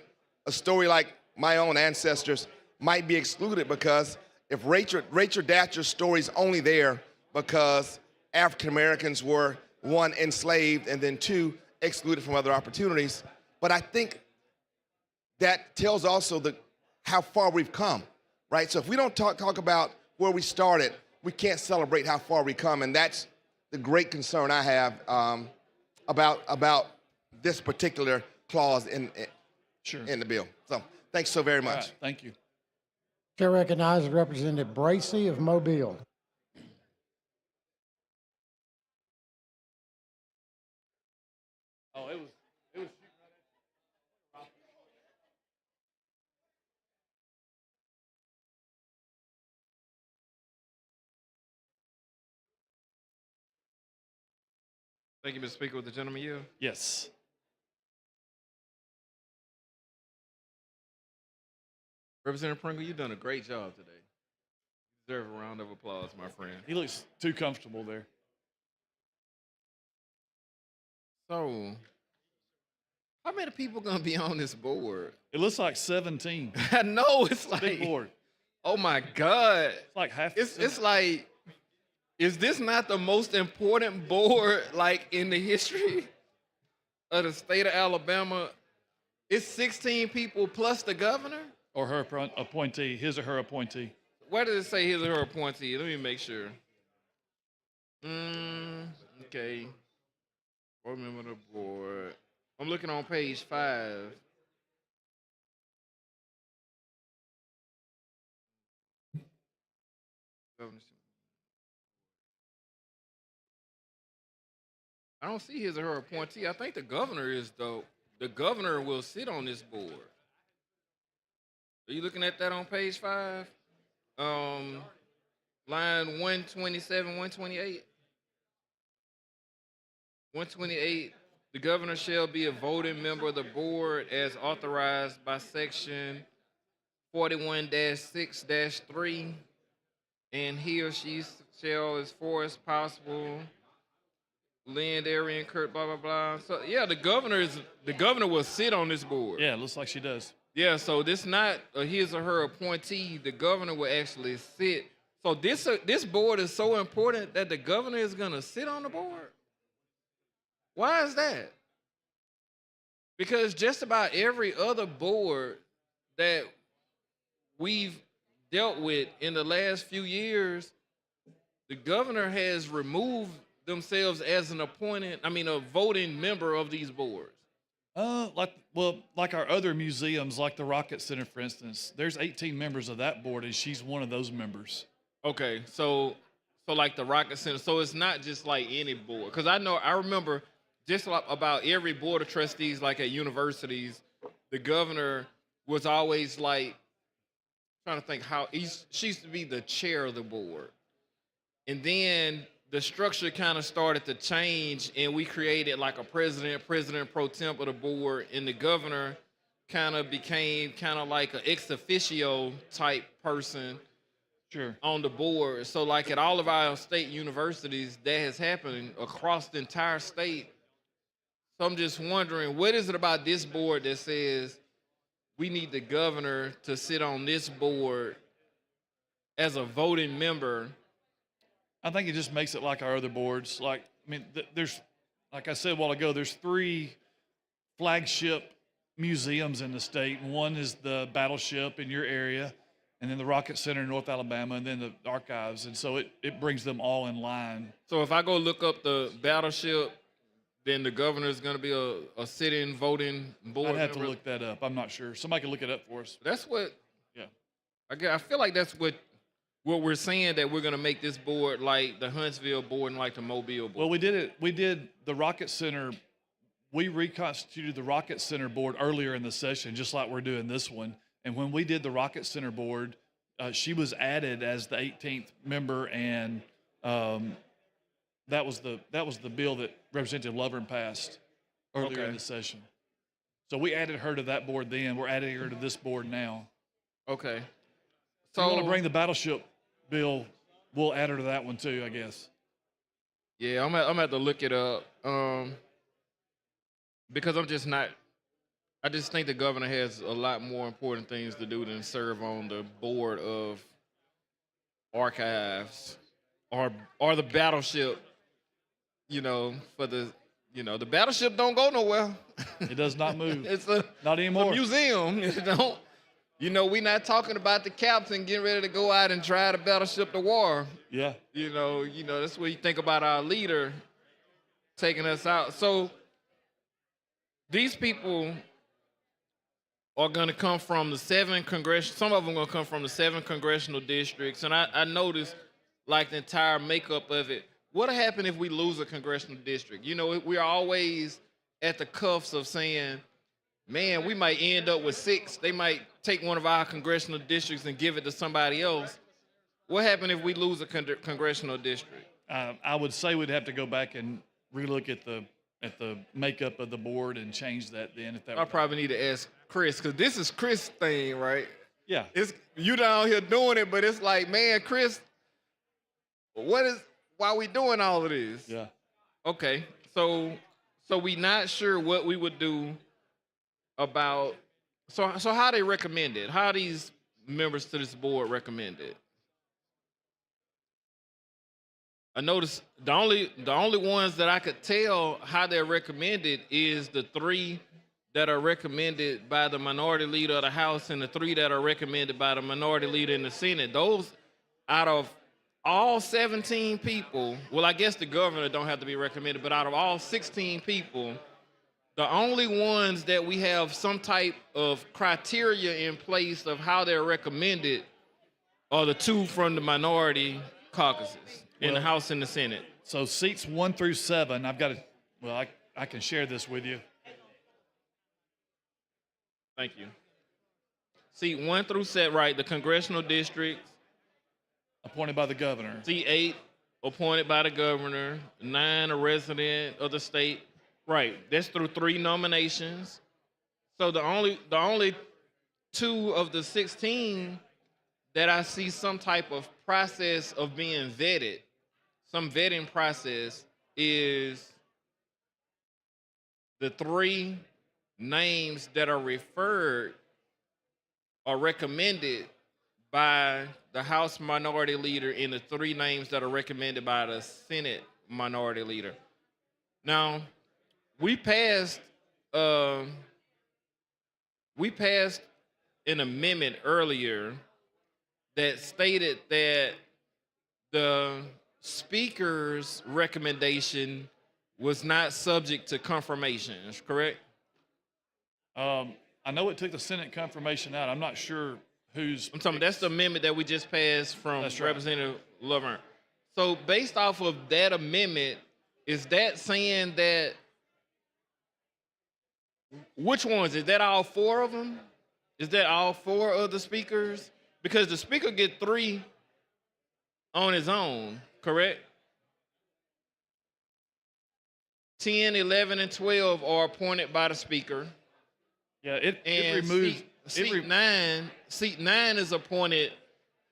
a story like my own ancestors might be excluded, because if Rachel Datcher's story is only there because African Americans were, one, enslaved, and then two, excluded from other opportunities. But I think that tells also how far we've come, right? So if we don't talk about where we started, we can't celebrate how far we come, and that's the great concern I have about this particular clause in the bill. So thanks so very much. All right, thank you. Chair recognizes Representative Bracy of Mobile. Oh, it was. Thank you, Mr. Speaker. With the gentleman yield? Yes. Representative Pringle, you've done a great job today. You deserve a round of applause, my friend. He looks too comfortable there. So, how many people gonna be on this board? It looks like 17. I know, it's like, big board. Oh my God. It's like half. It's like, is this not the most important board like in the history of the state of Alabama? It's 16 people plus the governor? Or her appointee, his or her appointee. Where does it say his or her appointee? Let me make sure. Okay. Board member of the board. I'm looking on page 5. I don't see his or her appointee. I think the governor is, though. The governor will sit on this board. Are you looking at that on page 5? Line 127, 128. 128, the governor shall be a voting member of the board as authorized by section 41-6-3, and he or she shall, as far as possible, lend area incurred, blah, blah, blah. So, yeah, the governor will sit on this board. Yeah, it looks like she does. Yeah, so this not his or her appointee. The governor will actually sit. So this board is so important that the governor is going to sit on the board? Why is that? Because just about every other board that we've dealt with in the last few years, the governor has removed themselves as a voting member of these boards. Like our other museums, like the Rocket Center, for instance, there's 18 members of that board, and she's one of those members. Okay, so like the Rocket Center, so it's not just like any board. Because I remember just about every board of trustees, like at universities, the governor was always like trying to think how she used to be the chair of the board. And then the structure kind of started to change, and we created like a president pro temp of the board, and the governor kind of became kind of like an ex officio type person on the board. So like at all of our state universities, that has happened across the entire state. So I'm just wondering, what is it about this board that says we need the governor to sit on this board as a voting member? I think it just makes it like our other boards. Like, I mean, there's, like I said a while ago, there's 3 flagship museums in the state. One is the Battleship in your area, and then the Rocket Center in North Alabama, and then the archives. And so it brings them all in line. So if I go look up the Battleship, then the governor is going to be a sitting voting board I'd have member? to look that up. I'm not sure. Somebody can look it up for us. That's what. Yeah. I feel like that's what we're saying, that we're going to make this board like the Huntsville board and like the Mobile board. Well, we did it. We did the Rocket Center. We reconstituted the Rocket Center board earlier in the session, just like we're doing this one. And when we did the Rocket Center board, she was added as the 18th member, and that was the bill that Representative Lovern passed earlier in the session. So we added her to that board then. We're adding her to this board now. Okay. So if you want to bring the Battleship bill, we'll add her to that one too, I guess. Yeah, I'm gonna have to look it up. Because I just think the governor has a lot more important things to do than serve on the board of archives or the Battleship, for the Battleship don't go nowhere. It does not move. It's not anymore. A museum. It don't. We're not talking about the captain getting ready to go out and drive the Battleship to war. Yeah. That's what you think about our leader taking us out. So these people are going to come from the 7 congressional, some of them are going to come from the 7 congressional districts. And I noticed like the entire makeup of it. What'll happen if we lose a congressional district? We're always at the cuffs of saying, man, we might end up with 6. They might take one of our congressional districts and give it to somebody else. What happens if we lose a congressional district? I would say we'd have to go back and relook at the makeup of the board and change that then. I probably need to ask Chris, because this is Chris' thing, right? Yeah. It's you down here doing it, but it's like, man, Chris, why are we doing all of this? Yeah. Okay, so we not sure what we would do about. So how they recommend it? How these members to this board recommend it? I noticed the only ones that I could tell how they're recommended is the 3 that are recommended by the minority leader of the House and the 3 that are recommended by the minority leader in the Senate. Those, out of all 17 people, well, I guess the governor don't have to be recommended, but out of all 16 people, the only ones that we have some type of criteria in place of how they're recommended are the 2 from the minority caucuses in the House and the Senate. So seats 1 through 7, I've got to, I can share this with you. Thank you. Seat 1 through 7, right, the congressional districts. Appointed by the governor. Seat 8, appointed by the governor. 9, a resident of the state. Right, that's through 3 nominations. So the only 2 of the 16 that I see some type of process of being vetted, some vetting process, is the 3 names that are referred or recommended by the House minority leader and the 3 names that are recommended by the Senate minority leader. Now, we passed an amendment earlier that stated that the speaker's recommendation was not subject to confirmation, correct? I know it took the Senate confirmation out. I'm not sure who's. I'm talking. That's the amendment that we just passed from Representative Lovern. So based off of that amendment, is that saying that? Which ones? Is that all 4 of them? Is that all 4 of the speakers? Because the speaker get 3 on his own, correct? 10, 11, and 12 are appointed by the speaker. Yeah, it And removes. seat 9 is appointed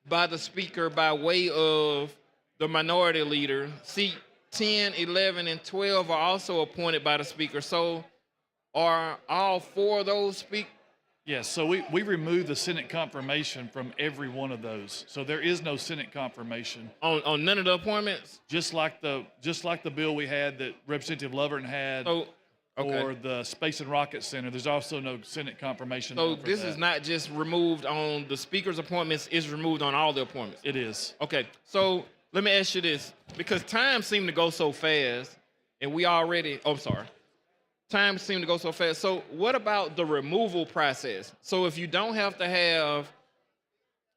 by the speaker by way of the minority leader. Seat 10, 11, and 12 are also appointed by the speaker. So are all 4 of those Yes, so we remove the Senate confirmation from every one of those. So there is no Senate confirmation on none of the appointments? Just like the bill we had that Representative Lovern had for the Space and Rocket Center. There's also no Senate confirmation. So for this that. is not just removed on the speaker's appointments, it's removed on all the appointments. It is. Okay, so let me ask you this, because time seemed to go so fast, and we already, time seemed to go so fast. So what about the removal process? So if you don't have to have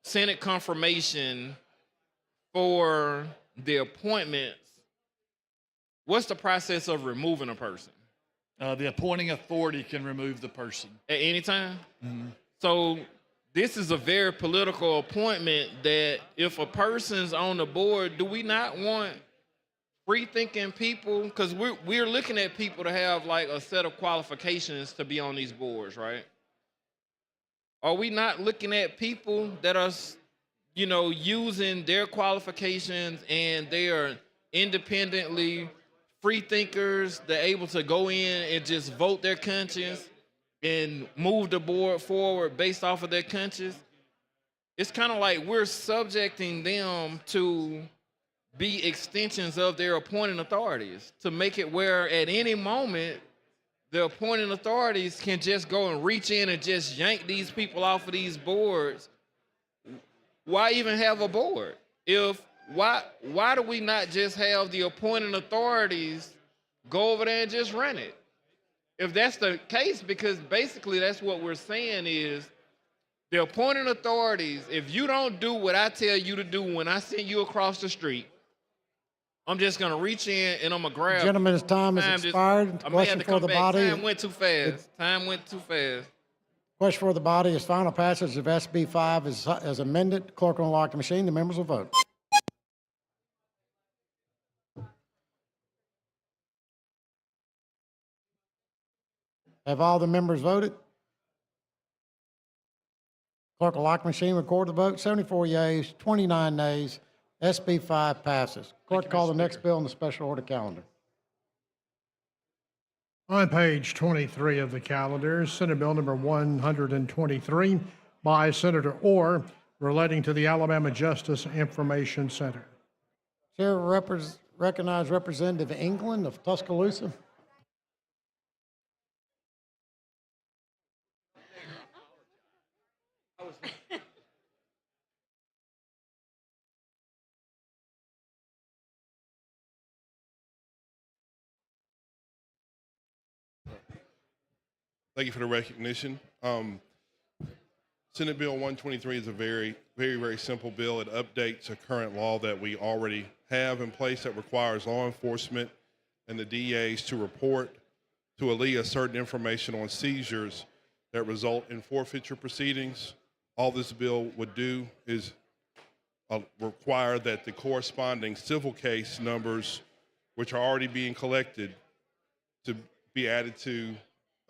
Senate confirmation for the appointments, what's the process of removing a person? The appointing authority can remove the person. At any time? Mhm. So this is a very political appointment that if a person's on the board, do we not want free-thinking people? Because we're looking at people to have like a set of qualifications to be on these boards, right? Are we not looking at people that are, using their qualifications and they are independently free thinkers, they're able to go in and just vote their conscience and move the board forward based off of their conscience? It's kind of like we're subjecting them to be extensions of their appointing authorities, to make it where at any moment the appointing authorities can just go and reach in and just yank these people off of these boards. Why even have a board? Why do we not just have the appointing authorities go over there and just run it? If that's the case, because basically that's what we're saying is the appointing authorities, if you don't do what I tell you to do when I send you across the street, I'm just gonna reach in and I'm gonna grab. Gentlemen's time has expired. Question for the body. Time went too fast. Time went too fast. Question for the body is final passage of SB 5 as amended. Clerk will unlock the machine. The members will vote. Have all the members voted? Clerk will lock the machine, record the vote. 74 yeas, 29 nays. SB 5 passes. Clerk, call the next bill on the special order calendar. On page 23 of the calendar, Senate Bill number 123 by Senator Orr relating to the Alabama Justice Information Center. Chair recognize Representative England of Tuscaloosa. Thank you for the recognition. Senate Bill 123 is a very, very, very simple bill. It updates a current law that we already have in place that requires law enforcement and the DAs to report to ALEA certain information on seizures that result in forfeiture proceedings. All this bill would do is require that the corresponding civil case numbers, which are already being collected, to be added to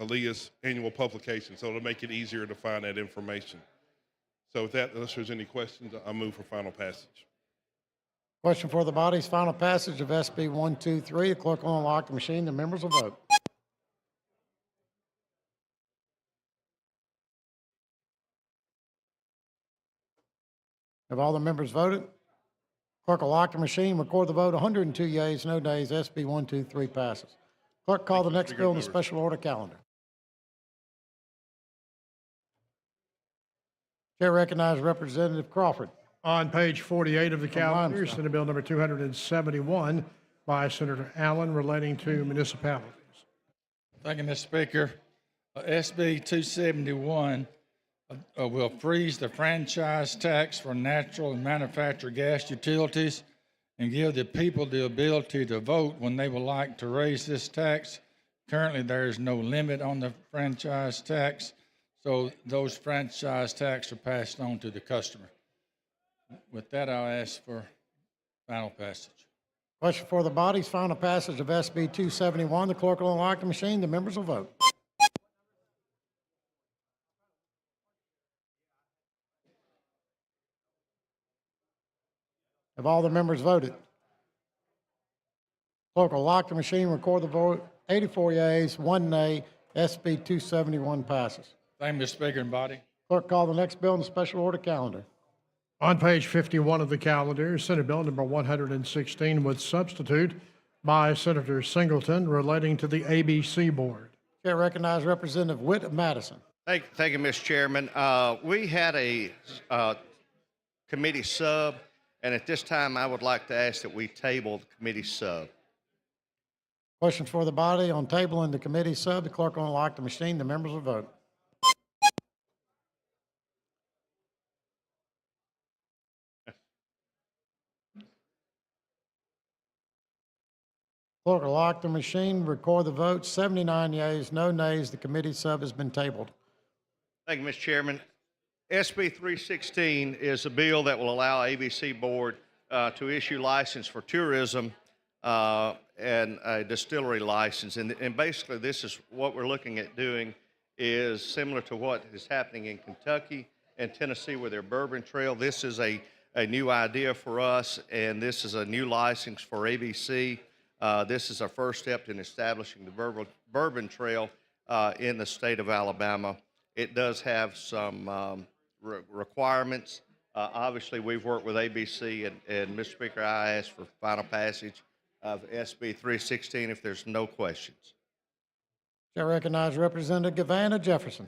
ALEA's annual publication, so it'll make it easier to find that information. So with that, unless there's any questions, I'll move for final passage. Question for the body's final passage of SB 123. The clerk will unlock the machine. The members will vote. Have all the members voted? Clerk will lock the machine, record the vote. 102 yeas, no nays. SB 123 passes. Clerk, call the next bill on the special order calendar. Chair recognizes Representative Crawford. On page 48 of the calendar, Senate Bill number 271 by Senator Allen relating to municipalities. Thank you, Mr. Speaker. SB 271 will freeze the franchise tax for natural and manufactured gas utilities and give the people the ability to vote when they would like to raise this tax. Currently, there is no limit on the franchise tax, so those franchise tax are passed on to the customer. With that, I'll ask for final passage. Question for the body's final passage of SB 271. The clerk will unlock the machine. The members will vote. Have all the members voted? Clerk will lock the machine, record the vote. 84 yeas, 1 nay. SB 271 passes. Thank you, Mr. Speaker and body. Clerk, call the next bill in the special order calendar. On page 51 of the calendar, Senate Bill number 116 with substitute by Senator Singleton relating to the ABC Board. Chair recognizes Representative Witt of Madison. Thank you, Mr. Chairman. We had a committee sub, and at this time, I would like to ask that we table the committee sub. Question for the body on tabling the committee sub. The clerk will unlock the machine. The members will vote. Clerk will lock the machine, record the vote. 79 yeas, no nays. The committee sub has been tabled. Thank you, Mr. Chairman. SB 316 is a bill that will allow ABC Board to issue license for tourism and a distillery license. And basically, this is what we're looking at doing is similar to what is happening in Kentucky and Tennessee with their bourbon trail. This is a new idea for us, and this is a new license for ABC. This is our first step in establishing the bourbon trail in the state of Alabama. It does have some requirements. Obviously, we've worked with ABC, and Mr. Speaker, I ask for final passage of SB 316 if there's no questions. Chair recognizes Representative Gavanna Jefferson.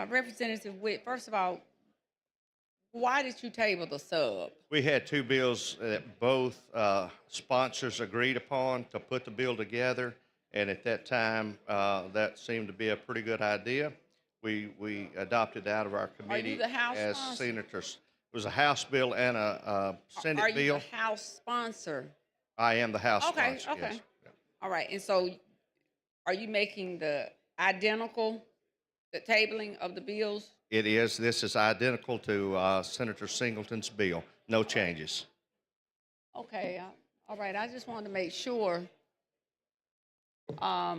Representative Witt, first of all, why did you table the sub? We had two bills that both sponsors agreed upon to put the bill together, and at that time, that seemed to be a pretty good idea. We adopted out of our committee the House as sponsor? senators. It was a House bill and a Senate Are bill. you the House sponsor? I am the House Okay, sponsor. okay. Yes. All right, and so are you making the tabling of the bills? It is. This is identical to Senator Singleton's bill. No changes. Okay, all right, I just wanted to make sure. I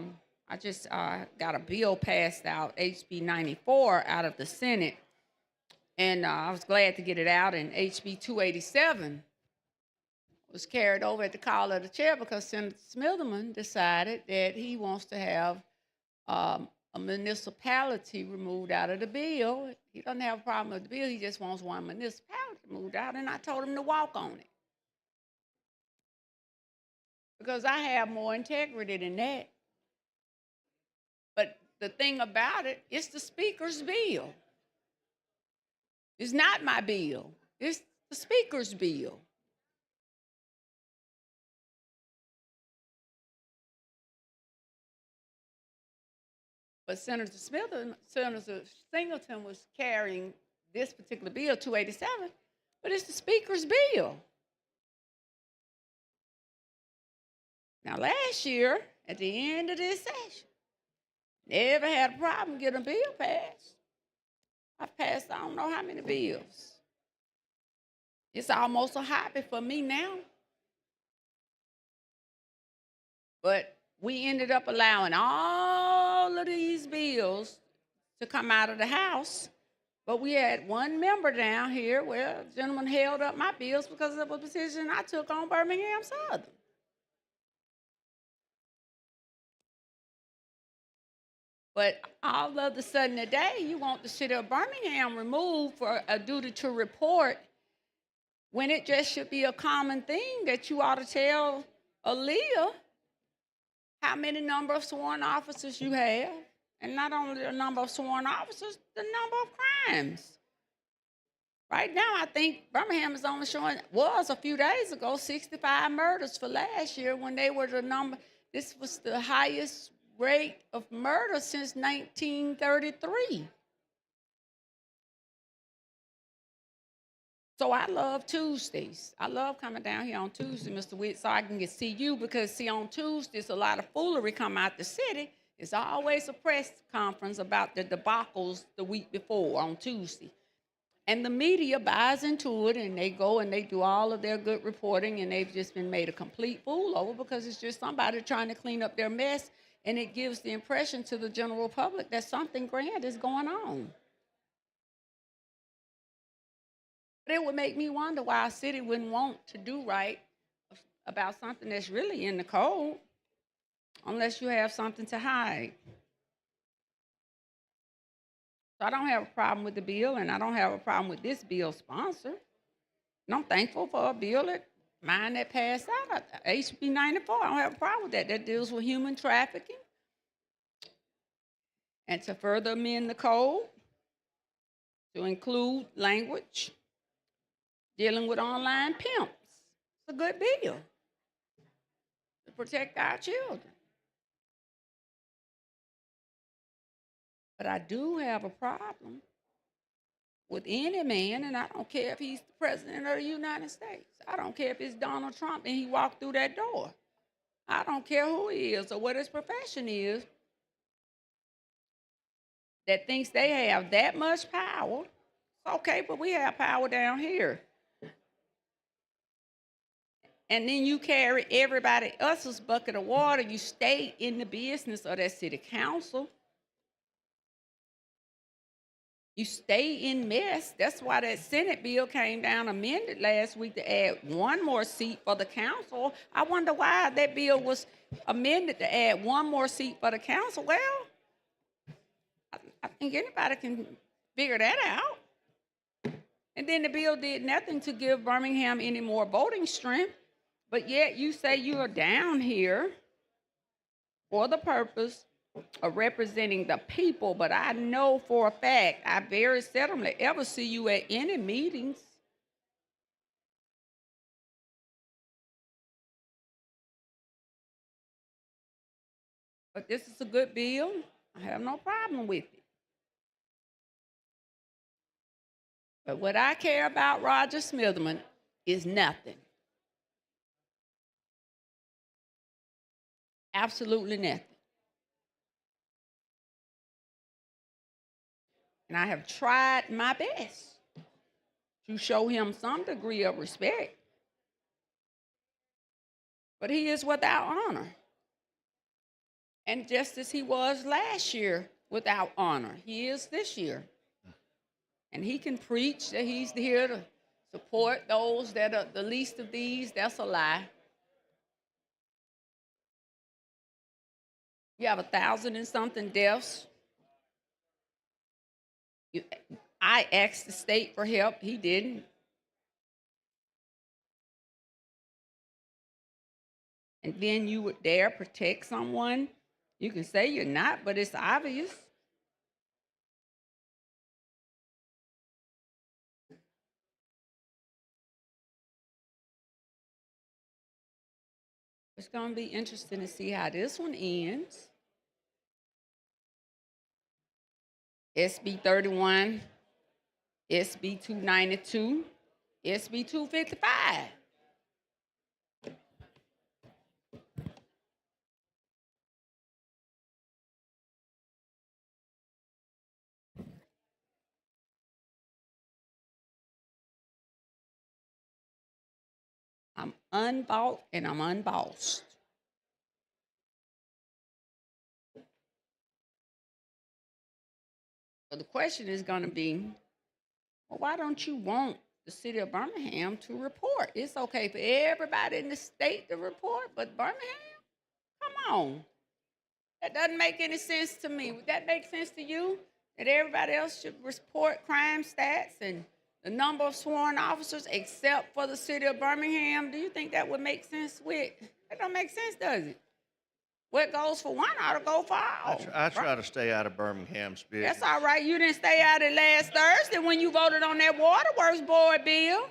just got a bill passed out, HB 94, out of the Senate, and I was glad to get it out, and HB 287 was carried over at the call of the chair because Senator Smitherman decided that he wants to have a municipality removed out of the bill. He doesn't have a problem with the bill. He just wants one municipality moved out, and I told him to walk on it because I have more integrity than that. But the thing about it, it's the speaker's bill. It's not my bill. It's the speaker's bill. But Senator Singleton was carrying this particular bill, 287, but it's the speaker's bill. Now, last year, at the end of this session, never had a problem getting a bill passed. I've passed I don't know how many bills. It's almost a hobby for me now. But we ended up allowing all of these bills to come out of the House. But we had one member down here where the gentleman held up my bills because of a position I took on Birmingham Southern. But all of a sudden today, you want the city of Birmingham removed for a duty to report when it just should be a common thing that you ought to tell Aaliyah how many number of sworn officers you have, and not only the number of sworn officers, the number of crimes Right now, I think Birmingham is only showing, was a few days ago, 65 murders for last year when they were the number. This was the highest rate of murder since 1933. So I love Tuesdays. I love coming down here on Tuesday, Mr. Witt, so I can get see you because see on Tuesdays a lot of foolery come out the city. It's always a press conference about the debacles the week before on Tuesday. And the media buys into it and they go and they do all of their good reporting and they've just been made a complete fool over because it's just somebody trying to clean up their mess and it gives the impression to the general public that something grand is going on. But it would make me wonder why a city wouldn't want to do right about something that's really in the code unless you have something to hide. So I don't have a problem with the bill, and I don't have a problem with this bill sponsor. And I'm thankful for a bill that mine that passed out, HB 94. I don't have a problem with that. That deals with human trafficking. And to further amend the code to include language dealing with online pimps. It's a good bill to protect our children. But I do have a problem with any man, and I don't care if he's the president of the United States. I don't care if it's Donald Trump and he walked through that door. I don't care who he is or what his profession is, that thinks they have that much power. Okay, but we have power down here. And then you carry everybody else's bucket of water. You stay in the business of that city council. You stay in mess. That's why that Senate bill came down amended last week to add one more seat for the council. I wonder why that bill was amended to add one more seat for the council. Well, I think anybody can figure that out. And then the bill did nothing to give Birmingham any more voting strength. But yet you say you are down here for the purpose of representing the people, but I know for a fact I very seldomly ever see you at any meetings. But this is a good bill. I have no problem with it. But what I care about Roger Smitherman is nothing. Absolutely nothing. And I have tried my best to show him some degree of respect. But he is without honor. And just as he was last year without honor, he is this year. And he can preach that he's here to support those that are the least of these. That's a lie. You have 1,000 and something deaths. I asked the state for help. He didn't. And then you would dare protect someone. You can say you're not, but it's obvious. It's going to be interesting to see how this one ends. SB 31, SB 292, SB 255. I'm unbought and I'm unbossed. So the question is going to be, well, why don't you want the city of Birmingham to report? It's okay for everybody in the state to report, but Birmingham? Come on. That doesn't make any sense to me. Would that make sense to you? That everybody else should report crime stats and the number of sworn officers except for the city of Birmingham? Do you think that would make sense with? That don't make sense, does it? What goes for one ought to go for all. I try to stay out of Birmingham's business. That's all right. You didn't stay out it last Thursday when you voted on that waterworks board bill.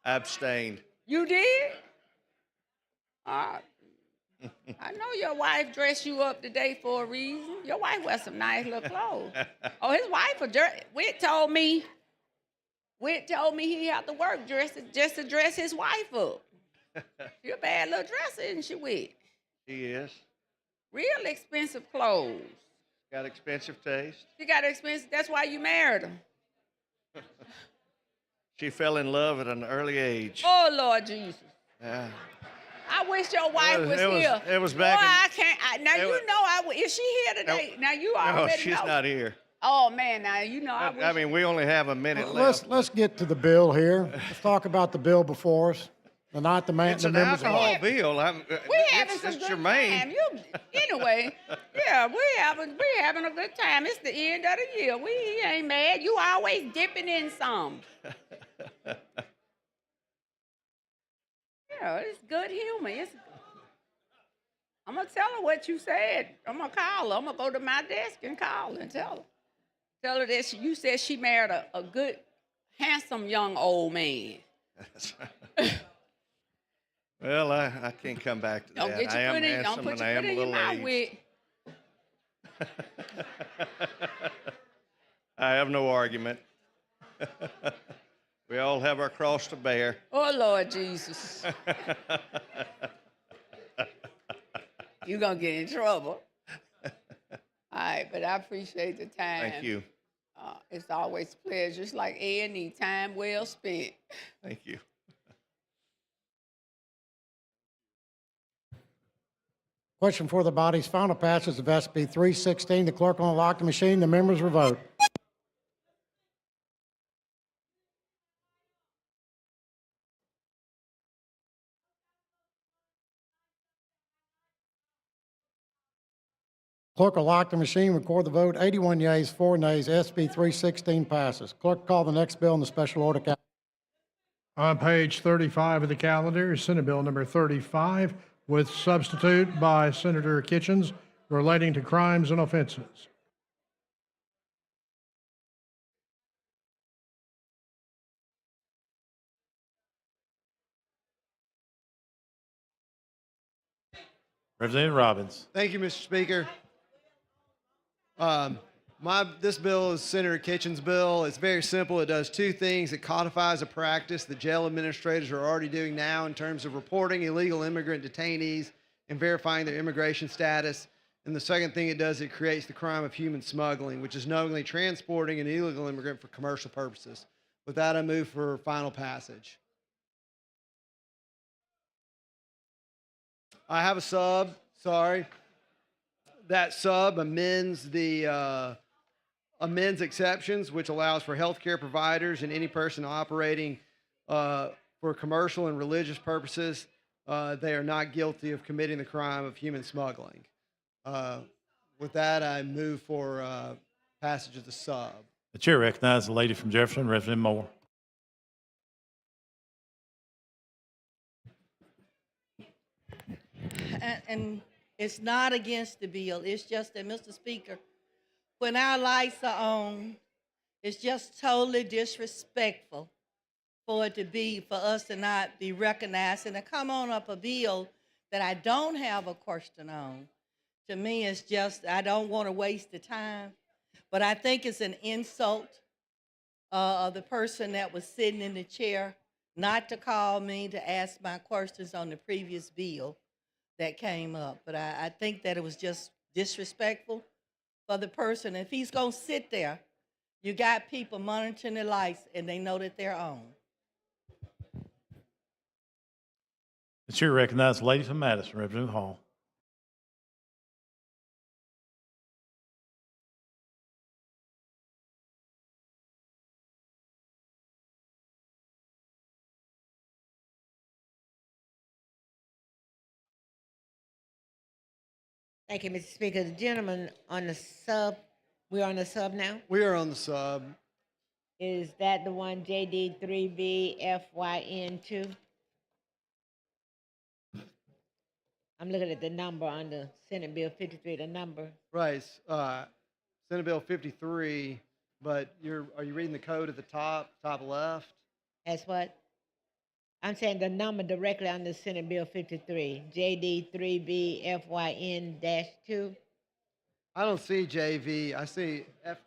I abstained. You did? I know your wife dressed you up today for a reason. Your wife wears some nice little clothes. Oh, his wife, Whit told me he had to work just to dress his wife up. She a bad little dresser, isn't she, Whit? She is. Real expensive clothes. Got expensive taste. She got expensive. That's why you married her. She fell in love at an early age. Oh, Lord Jesus. Yeah. I wish your wife was here. It was back. Boy, I can't. Now, you know, is she here today? Now, you already No, she's know. not here. Oh, man, now, you know, I wish. I mean, we only have a minute left. Let's get to the bill here. Let's talk about the bill before us. Not the man. It's an alcohol bill. We're having some it's good germane. time. Anyway, yeah, we're having a good time. It's the end of the year. We ain't mad. You always dipping in some. Yeah, it's good humor. I'm gonna tell her what you said. I'm gonna call her. I'm gonna go to my desk and call her and tell her. Tell her that you said she married a good, handsome young old man. Well, I can't come back to Don't that. get your I am foot in. handsome Don't put and your I foot am a in your little mouth aged. with. I have no argument. We all have our cross to bear. Oh Lord Jesus. You're gonna get in trouble. All right, but I appreciate the time. Thank you. It's always a pleasure. It's like A&E, time well spent. Thank you. Question for the body's final passage of SB 316. The clerk will unlock the machine. The members will vote. Clerk will lock the machine, record the vote. 81 yeas, 4 nays. SB 316 passes. Clerk, call the next bill in the special order calendar. On page 35 of the calendar is Senate Bill number 35 with substitute by Senator Kitchens relating to crimes and offenses. Representative Robbins. Thank you, Mr. Speaker. This bill is Senator Kitchen's bill. It's very simple. It does two things. It codifies a practice that jail administrators are already doing now in terms of reporting illegal immigrant detainees and verifying their immigration status. And the second thing it does, it creates the crime of human smuggling, which is knowingly transporting an illegal immigrant for commercial purposes. With that, I move for final passage. I have a sub, sorry. That sub amends the amends exceptions, which allows for healthcare providers and any person operating for commercial and religious purposes. They are not guilty of committing the crime of human smuggling. With that, I move for passage of the sub. The chair recognizes the lady from Jefferson, Representative Moore. And it's not against the bill. It's just that, Mr. Speaker, when our lights are on, it's just totally disrespectful for us to not be recognized and to come on up a bill that I don't have a question on. To me, it's just, I don't want to waste the time, but I think it's an insult of the person that was sitting in the chair not to call me to ask my questions on the previous bill that came up. But I think that it was just disrespectful for the person. If he's going to sit there, you got people monitoring the lights and they know that they're on. The chair recognizes the lady from Madison, Representative Hall. Thank you, Mr. Speaker. The gentleman on the sub, we're on the sub now? We are on the sub. Is that the one JD3VFYN2? I'm looking at the number on the Senate Bill 53, the number. Right. Senate Bill 53, but are you reading the code at the top left? That's what? I'm saying the number directly on the Senate Bill 53, JD 3B FYN-2. I don't see JV. I see FK.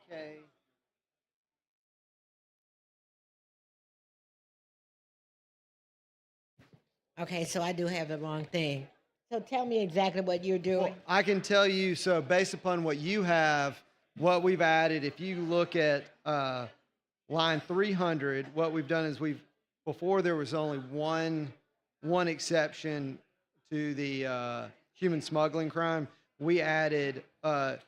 Okay, so I do have the wrong thing. So tell me exactly what you're doing. I can tell you, so based upon what you have, what we've added, if you look at line 300, what we've done is before there was only one exception to the human smuggling crime. We added line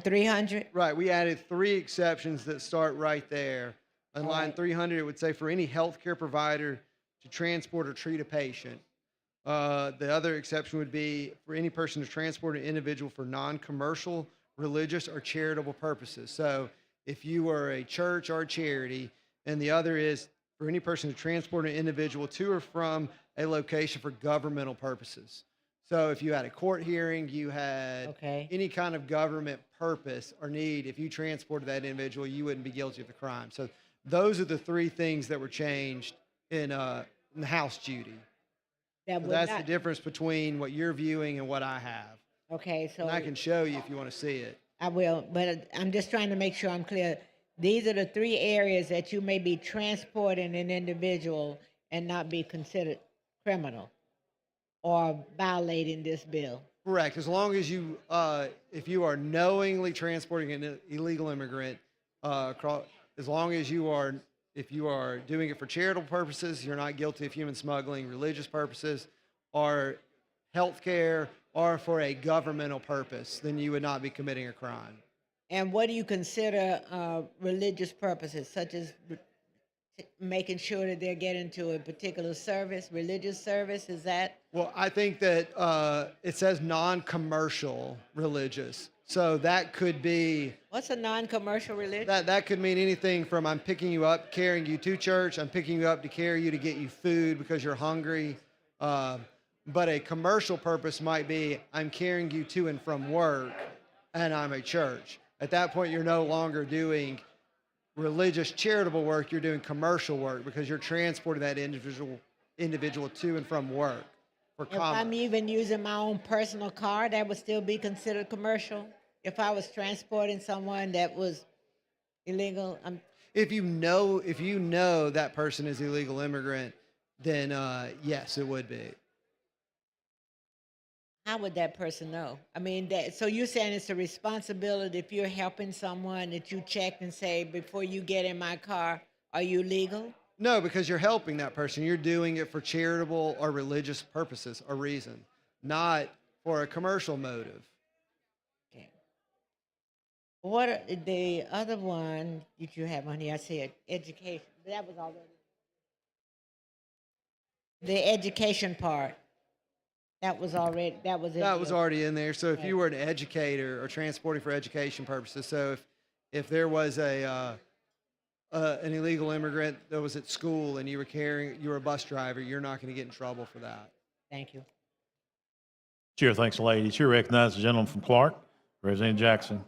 300. Right, we added 3 exceptions that start right there. On line 300, it would say for any healthcare provider to transport or treat a patient. The other exception would be for any person to transport an individual for non-commercial, religious, or charitable purposes. So if you are a church or a charity, and the other is for any person to transport an individual to or from a location for governmental purposes. So if you had a court hearing, you had any kind of government purpose or need, if you transported that individual, you wouldn't be guilty of the crime. So those are the 3 things that were changed in the House Judy. So that's the difference between what you're viewing and what I have. Okay, so And I can show you if you want to see it. I will, but I'm just trying to make sure I'm clear. These are the 3 areas that you may be transporting an individual and not be considered criminal or violating this bill. Correct. As long as you, if you are knowingly transporting an illegal immigrant, as long as if you are doing it for charitable purposes, you're not guilty of human smuggling, religious purposes, or health care, or for a governmental purpose, then you would not be committing a crime. And what do you consider religious purposes, such as making sure that they're getting to a particular service, religious service? Is that? Well, I think that it says non-commercial religious. So that could be. What's a non-commercial religion? That could mean anything from I'm picking you up, carrying you to church. I'm picking you up to carry you to get you food because you're hungry. But a commercial purpose might be I'm carrying you to and from work, and I'm a church. At that point, you're no longer doing religious charitable work. You're doing commercial work because you're transporting that individual to and from work for If commerce. I'm even using my own personal car, that would still be considered commercial? If I was transporting someone that was illegal? If you know that person is illegal immigrant, then yes, it would be. How would that person know? I mean, so you're saying it's a responsibility if you're helping someone that you check and say, before you get in my car, are you legal? No, because you're helping that person. You're doing it for charitable or religious purposes or reason, not for a commercial motive. Okay. What are the other one that you have on here? I see education. That was already. The education part. That was already. That was. That was already in there. So if you were an educator or transporting for education purposes, so if there was an illegal immigrant that was at school and you were a bus driver, you're not going to get in trouble for that. Thank you. Chair thanks the lady. Chair recognizes the gentleman from Clark, Representative Jackson.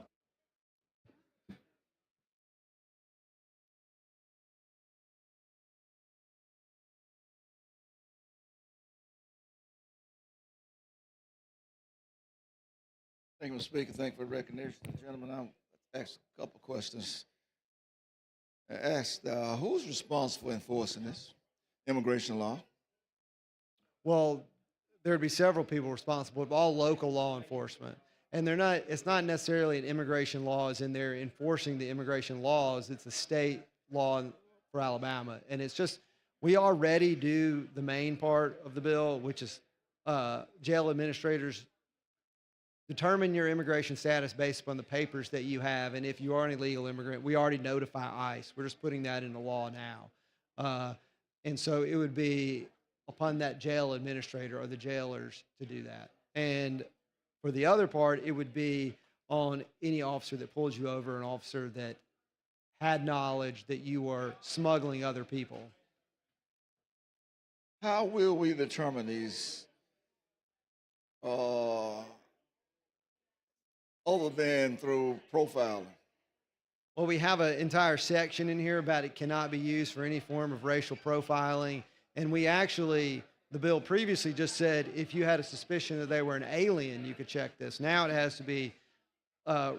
Thank you, Mr. Speaker. Thank you for the recognition. Gentlemen, I'll ask a couple questions. I asked, who's responsible for enforcing this immigration law? Well, there'd be several people responsible, all local law enforcement. And it's not necessarily an immigration law as in they're enforcing the immigration laws. It's a state law for Alabama. And it's just, we already do the main part of the bill, which is jail administrators determine your immigration status based upon the papers that you have. And if you are an illegal immigrant, we already notify ICE. We're just putting that into law now. And so it would be upon that jail administrator or the jailers to do that. And for the other part, it would be on any officer that pulls you over, an officer that had knowledge that you were smuggling other people. How will we determine these uh, other than through profiling? Well, we have an entire section in here about it cannot be used for any form of racial profiling. And we actually, the bill previously just said if you had a suspicion that they were an alien, you could check this. Now it has to be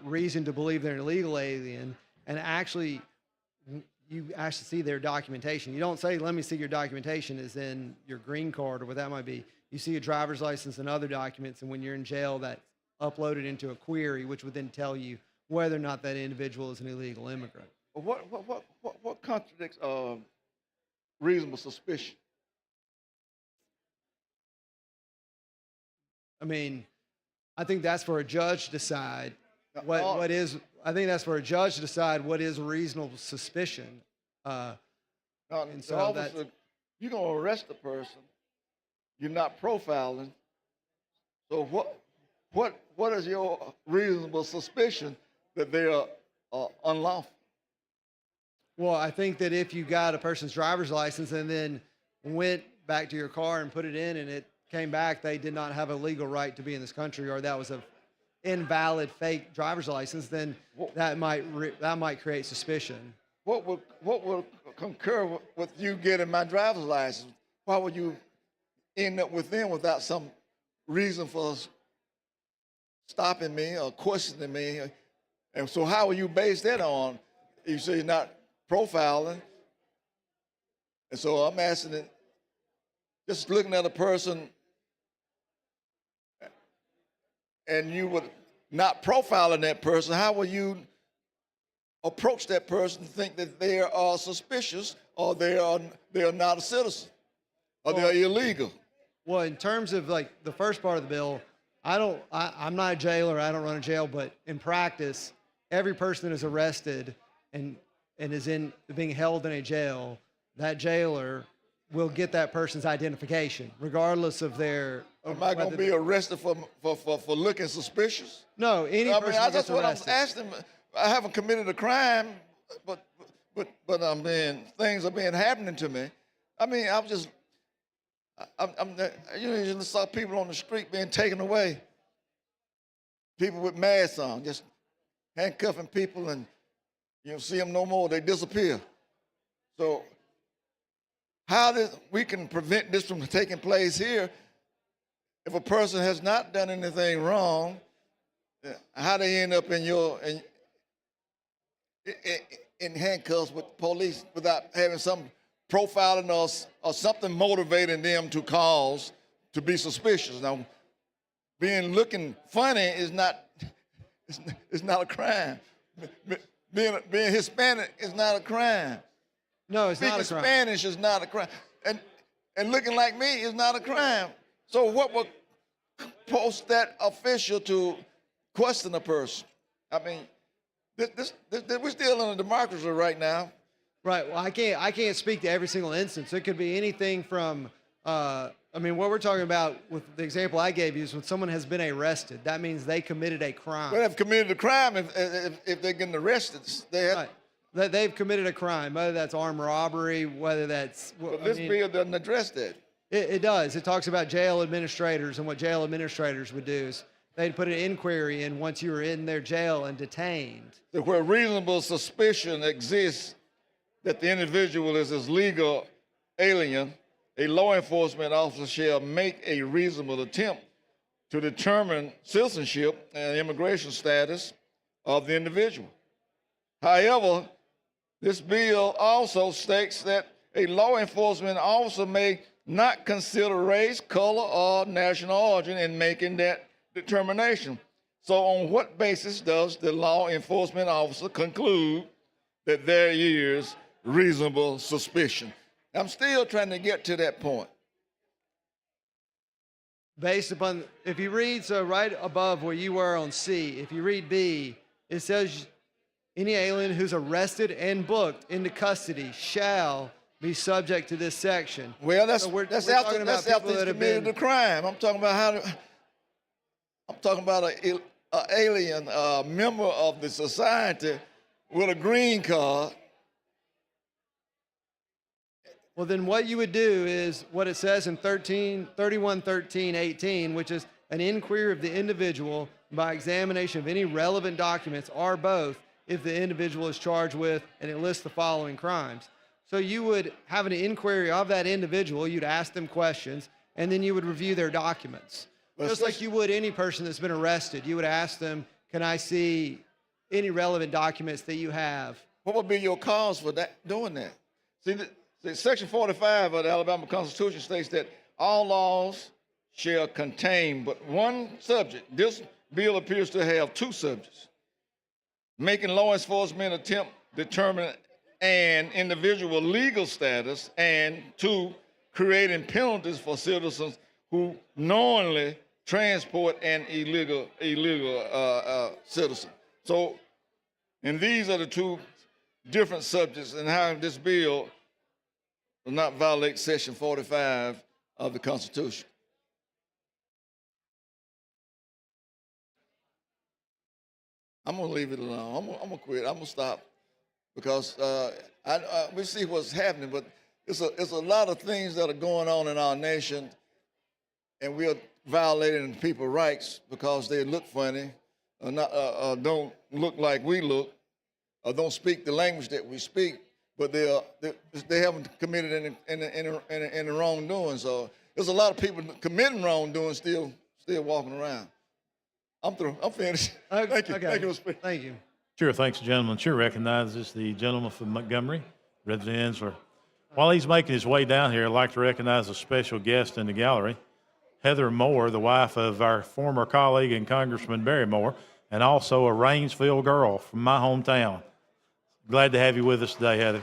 reason to believe they're an illegal alien. And actually, you actually see their documentation. You don't say, let me see your documentation as in your green card or what that might be. You see a driver's license and other documents. And when you're in jail, that's uploaded into a query, which would then tell you whether or not that individual is an illegal immigrant. What contradicts reasonable suspicion? I mean, I think that's for a judge to decide what is. I think that's for a judge to decide what is reasonable suspicion. Now, And the so officer, you're gonna arrest a person. You're not profiling. So what is your reasonable suspicion that they are unlawful? Well, I think that if you got a person's driver's license and then went back to your car and put it in and it came back, they did not have a legal right to be in this country, or that was a invalid fake driver's license, then that might create suspicion. What would concur with you getting my driver's license? Why would you end up with them without some reason for stopping me or questioning me? And so how will you base that on? You say you're not profiling. And so I'm asking it, just looking at a person and you would not profiling that person, how will you approach that person and think that they are suspicious or they are not a citizen or they're illegal? Well, in terms of like the first part of the bill, I'm not a jailer, I don't run a jail, but in practice, every person that is arrested and is being held in a jail, that jailer will get that person's identification, regardless of their. Am I going to be arrested for looking suspicious? No, any person that gets that's what I'm arrested. asking. I haven't committed a crime, but things are being happening to me. I mean, you just saw people on the street being taken away. People with masks on, just handcuffing people, and you don't see them no more. They disappear. So how we can prevent this from taking place here? If a person has not done anything wrong, how they end up in handcuffs with police without having some profiling or something motivating them to cause to be suspicious? Now, looking funny is not a crime. Being Hispanic is not a crime. No, it's not a crime. Speaking Spanish is not a crime, and looking like me is not a crime. So what would post that official to question a person? I mean, we're still in a democracy right now. Right. Well, I can't speak to every single instance. It could be anything from. I mean, what we're talking about with the example I gave you is when someone has been arrested. That means they committed a crime. Well, they've committed a crime if they're getting arrested. Right. That they've committed a crime, whether that's armed robbery, whether that's. But this bill doesn't address that. It does. It talks about jail administrators, and what jail administrators would do is they'd put an inquiry in once you were in their jail and detained. So where reasonable suspicion exists that the individual is a legal alien, a law enforcement officer shall make a reasonable attempt to determine citizenship and immigration status of the individual. However, this bill also states that a law enforcement officer may not consider race, color, or national origin in making that determination. So on what basis does the law enforcement officer conclude that there is reasonable suspicion? I'm still trying to get to that point. Based upon, if you read, so right above where you were on C, if you read B, it says any alien who's arrested and booked into custody shall be subject to this section. Well, that's we're after talking about he's people that have committed been. the crime. I'm talking about an alien member of the society with a green card. Well, then what you would do is what it says in 311318, which is an inquiry of the individual by examination of any relevant documents or both if the individual is charged with, and it lists the following crimes. So you would have an inquiry of that individual, you'd ask them questions, and then you would review their documents. Just like you would any person that's been arrested. You would ask them, can I see any relevant documents that you have? What would be your cause for doing that? See, Section 45 of the Alabama Constitution states that all laws shall contain but one subject. This bill appears to have two subjects: making law enforcement attempt determine an individual legal status, and two, creating penalties for citizens who knowingly transport an illegal citizen. So, and these are the two different subjects, and how this bill will not violate Section 45 of the Constitution. I'm gonna leave it alone. I'm gonna quit. I'm gonna stop because we see what's happening, but it's a lot of things that are going on in our nation, and we are violating people's rights because they look funny, or don't look like we look, or don't speak the language that we speak, but they haven't committed any wrongdoing. So there's a lot of people committing wrongdoing still walking around. I'm through. I'm finished. Thank you. Okay. Thank you, Mr. Speaker. Thank you. Chair thanks the gentleman. Chair recognizes the gentleman from Montgomery. Representatives are. While he's making his way down here, I'd like to recognize a special guest in the gallery, Heather Moore, the wife of our former colleague and Congressman Barry Moore, and also a Rainsville girl from my hometown. Glad to have you with us today, Heather.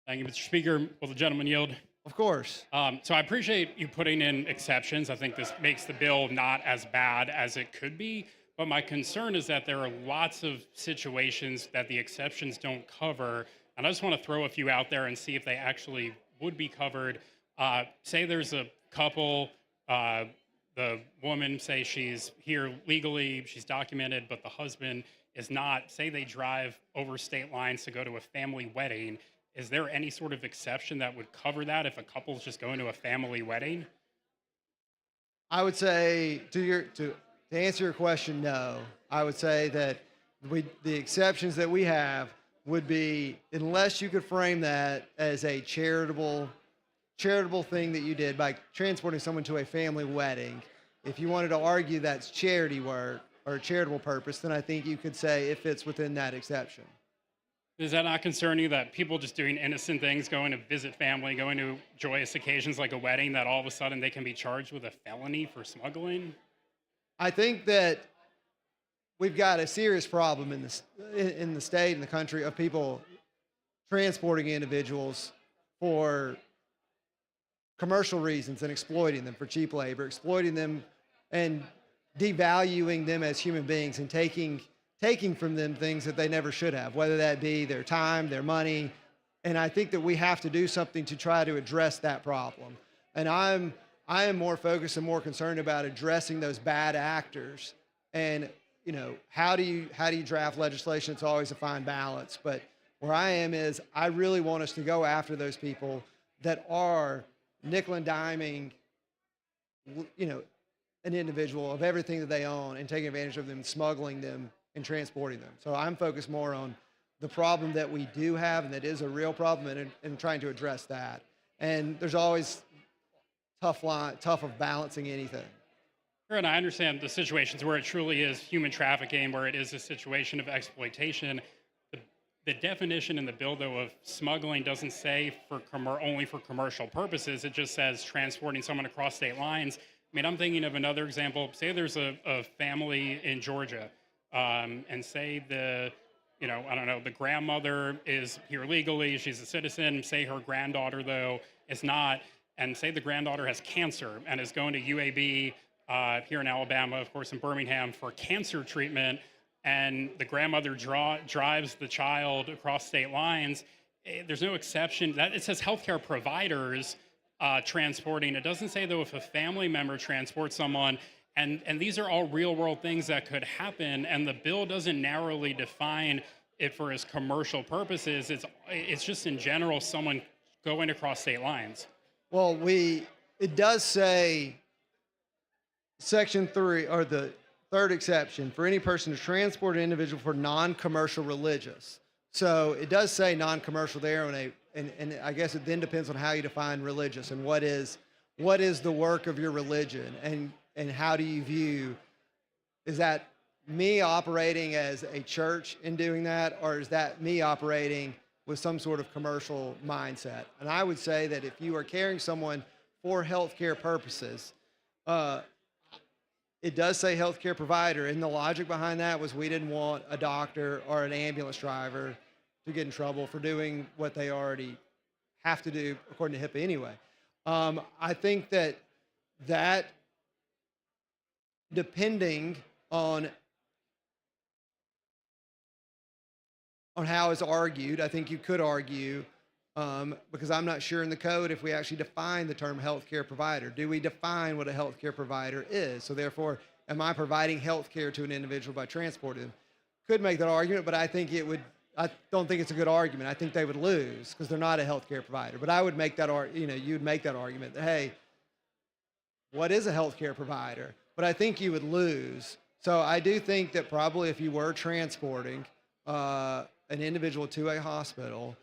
Thank you, Mr. Speaker. Will the gentleman yield? Of course. So I appreciate you putting in exceptions. I think this makes the bill not as bad as it could be. But my concern is that there are lots of situations that the exceptions don't cover. And I just want to throw a few out there and see if they actually would be covered. Say there's a couple, the woman, say she's here legally, she's documented, but the husband is not. Say they drive over state lines to go to a family wedding. Is there any sort of exception that would cover that if a couple's just going to a family wedding? I would say to answer your question, no. I would say that the exceptions that we have would be, unless you could frame that as a charitable thing that you did by transporting someone to a family wedding. If you wanted to argue that's charity work or a charitable purpose, then I think you could say it fits within that exception. Does that not concern you that people just doing innocent things, going to visit family, going to joyous occasions like a wedding, that all of a sudden they can be charged with a felony for smuggling? I think that we've got a serious problem in the state and the country of people transporting individuals for commercial reasons and exploiting them for cheap labor, exploiting them and devaluing them as human beings and taking from them things that they never should have, whether that be their time, their money. And I think that we have to do something to try to address that problem. And I am more focused and more concerned about addressing those bad actors. And how do you draft legislation? It's always a fine balance. But where I am is I really want us to go after those people that are nickel and diming, an individual of everything that they own and taking advantage of them, and smuggling them and transporting them. So I'm focused more on the problem that we do have, and that is a real problem, and trying to address that. And there's always tough of balancing anything. Sure, and I understand the situations where it truly is human trafficking, where it is a situation of exploitation. The definition in the bill, though, of smuggling doesn't say only for commercial purposes. It just says transporting someone across state lines. I mean, I'm thinking of another example. Say there's a family in Georgia, and say the grandmother is here legally, she's a citizen. Say her granddaughter, though, is not. And say the granddaughter has cancer and is going to UAB here in Alabama, of course, in Birmingham, for cancer treatment, and the grandmother drives the child across state lines. There's no exception. It says healthcare providers transporting. It doesn't say, though, if a family member transports someone. And these are all real-world things that could happen, and the bill doesn't narrowly define it for as commercial purposes. It's just in general someone going across state lines. Well, it does say Section 3, or the third exception, for any person to transport an individual for non-commercial religious. So it does say non-commercial there, and I guess it then depends on how you define religious and what is the work of your religion, and how do you view, is that me operating as a church in doing that, or is that me operating with some sort of commercial mindset? And I would say that if you are carrying someone for healthcare purposes, it does say healthcare provider, and the logic behind that was we didn't want a doctor or an ambulance driver to get in trouble for doing what they already have to do according to HIPAA anyway. I think that depending on how it's argued, I think you could argue, because I'm not sure in the code if we actually define the term healthcare provider. Do we define what a healthcare provider is? So therefore, am I providing healthcare to an individual by transporting them? Could make that argument, but I don't think it's a good argument. I think they would lose because they're not a healthcare provider. But I would make that you'd make that argument that, hey, what is a healthcare provider? But I think you would lose. So I do think that probably if you were transporting an individual to a hospital,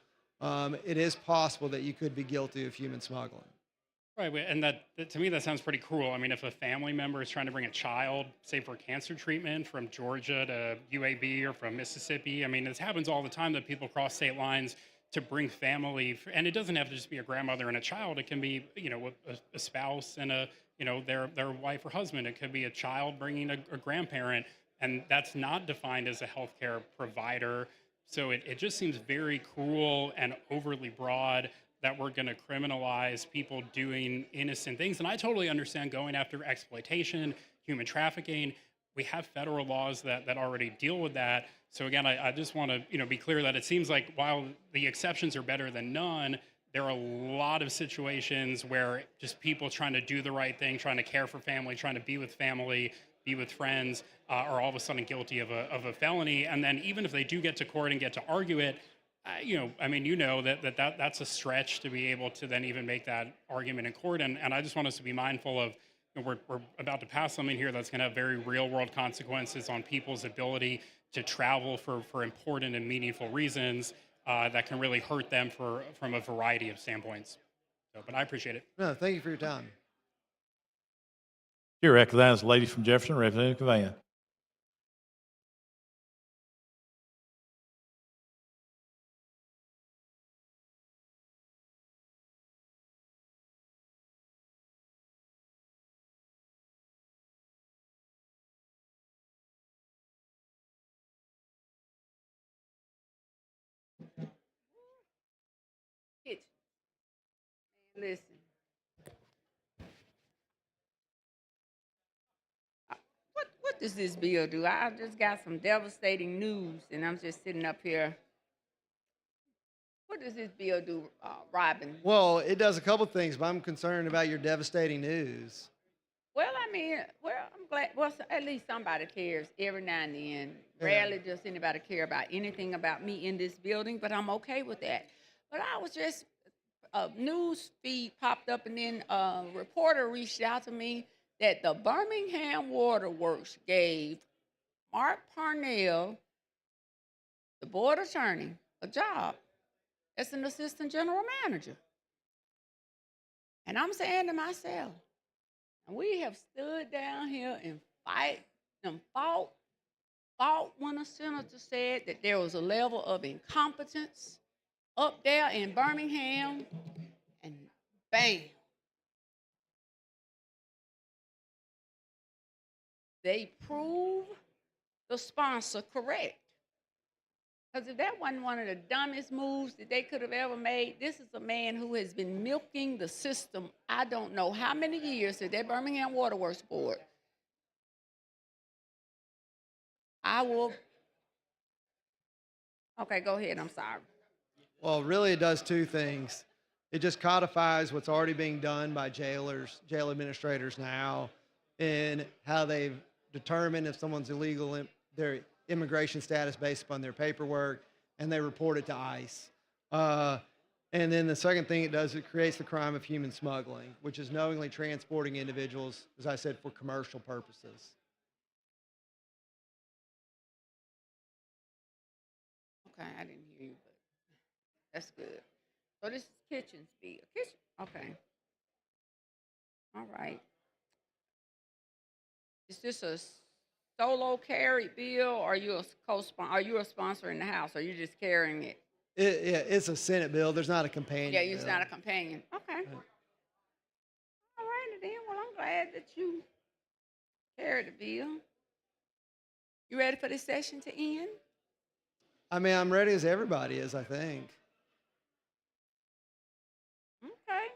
it is possible that you could be guilty of human smuggling. Right, and that to me that sounds pretty cruel. I mean, if a family member is trying to bring a child, say for cancer treatment, from Georgia to UAB or from Mississippi, I mean, this happens all the time that people cross state lines to bring family, and it doesn't have to just be a grandmother and a child. It can be, a spouse and their wife or husband. It could be a child bringing a grandparent, and that's not defined as a healthcare provider. So it just seems very cruel and overly broad that we're going to criminalize people doing innocent things. And I totally understand going after exploitation, human trafficking. We have federal laws that already deal with that. So again, I just want to be clear that it seems like while the exceptions are better than none, there are a lot of situations where just people trying to do the right thing, trying to care for family, trying to be with family, be with friends, are all of a sudden guilty of a felony. And then even if they do get to court and get to argue it, that's a stretch to be able to then even make that argument in court. And I just want us to be mindful of, we're about to pass something here that's going to have very real world consequences on people's ability to travel for important and meaningful reasons that can really hurt them from a variety of standpoints. So, but I appreciate it. No, thank you for your time. Here recognizes the lady from Jefferson, Representative Cavan. Listen. What does this bill do? I just got some devastating news, and I'm just sitting up here. What does this bill do, Robin? Well, it does a couple things, but I'm concerned about your devastating news. Well, I'm glad. Well, at least somebody cares every now and then. Yeah. Rarely does anybody care about anything about me in this building, but I'm okay with that. But I was just, a news feed popped up, and then a reporter reached out to me that the Birmingham Water Works gave Mark Parnell, the board attorney, a job as an assistant general manager. And I'm saying to myself, we have stood down here and fought when a senator said that there was a level of incompetence up there in Birmingham, and bam, they prove the sponsor correct. Because if that wasn't one of the dumbest moves that they could have ever made, this is a man who has been milking the system, I don't know how many years at that Birmingham Water Works Board. Okay, go ahead, I'm sorry. Well, really, it does two things. It just codifies what's already being done by jail administrators now, and how they've determined if someone's illegal in their immigration status based upon their paperwork, and they report it to ICE. And then the second thing it does, it creates the crime of human smuggling, which is knowingly transporting individuals, as I said, for commercial purposes. Okay, I didn't hear you, but that's good. So this is kitchen speed. Kitchen. Okay. All right. Is this a solo carried bill, or are you a co-sponsor? Are you a sponsor in the House, or are you just carrying it? Yeah, it's a Senate bill. There's not a companion. Yeah, it's bill. not a companion. Okay. All right, then. Well, I'm glad that you carried the bill. You ready for this session to end? I mean, I'm ready as everybody is, I think. Okay.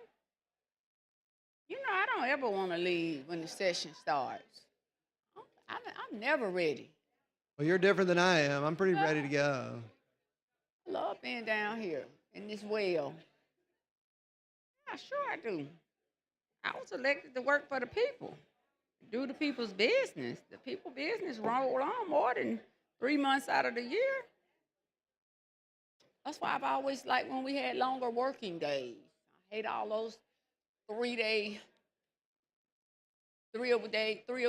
You know, I don't ever want to leave when the session starts. I'm never ready. Well, you're different than I am. I'm pretty ready to go. I love being down here in this well. Yeah, sure I do. I was elected to work for the people, do the people's business. The people business roll on more than 3 months out of the year. That's why I've always liked when we had longer working days. I hate all those 3 a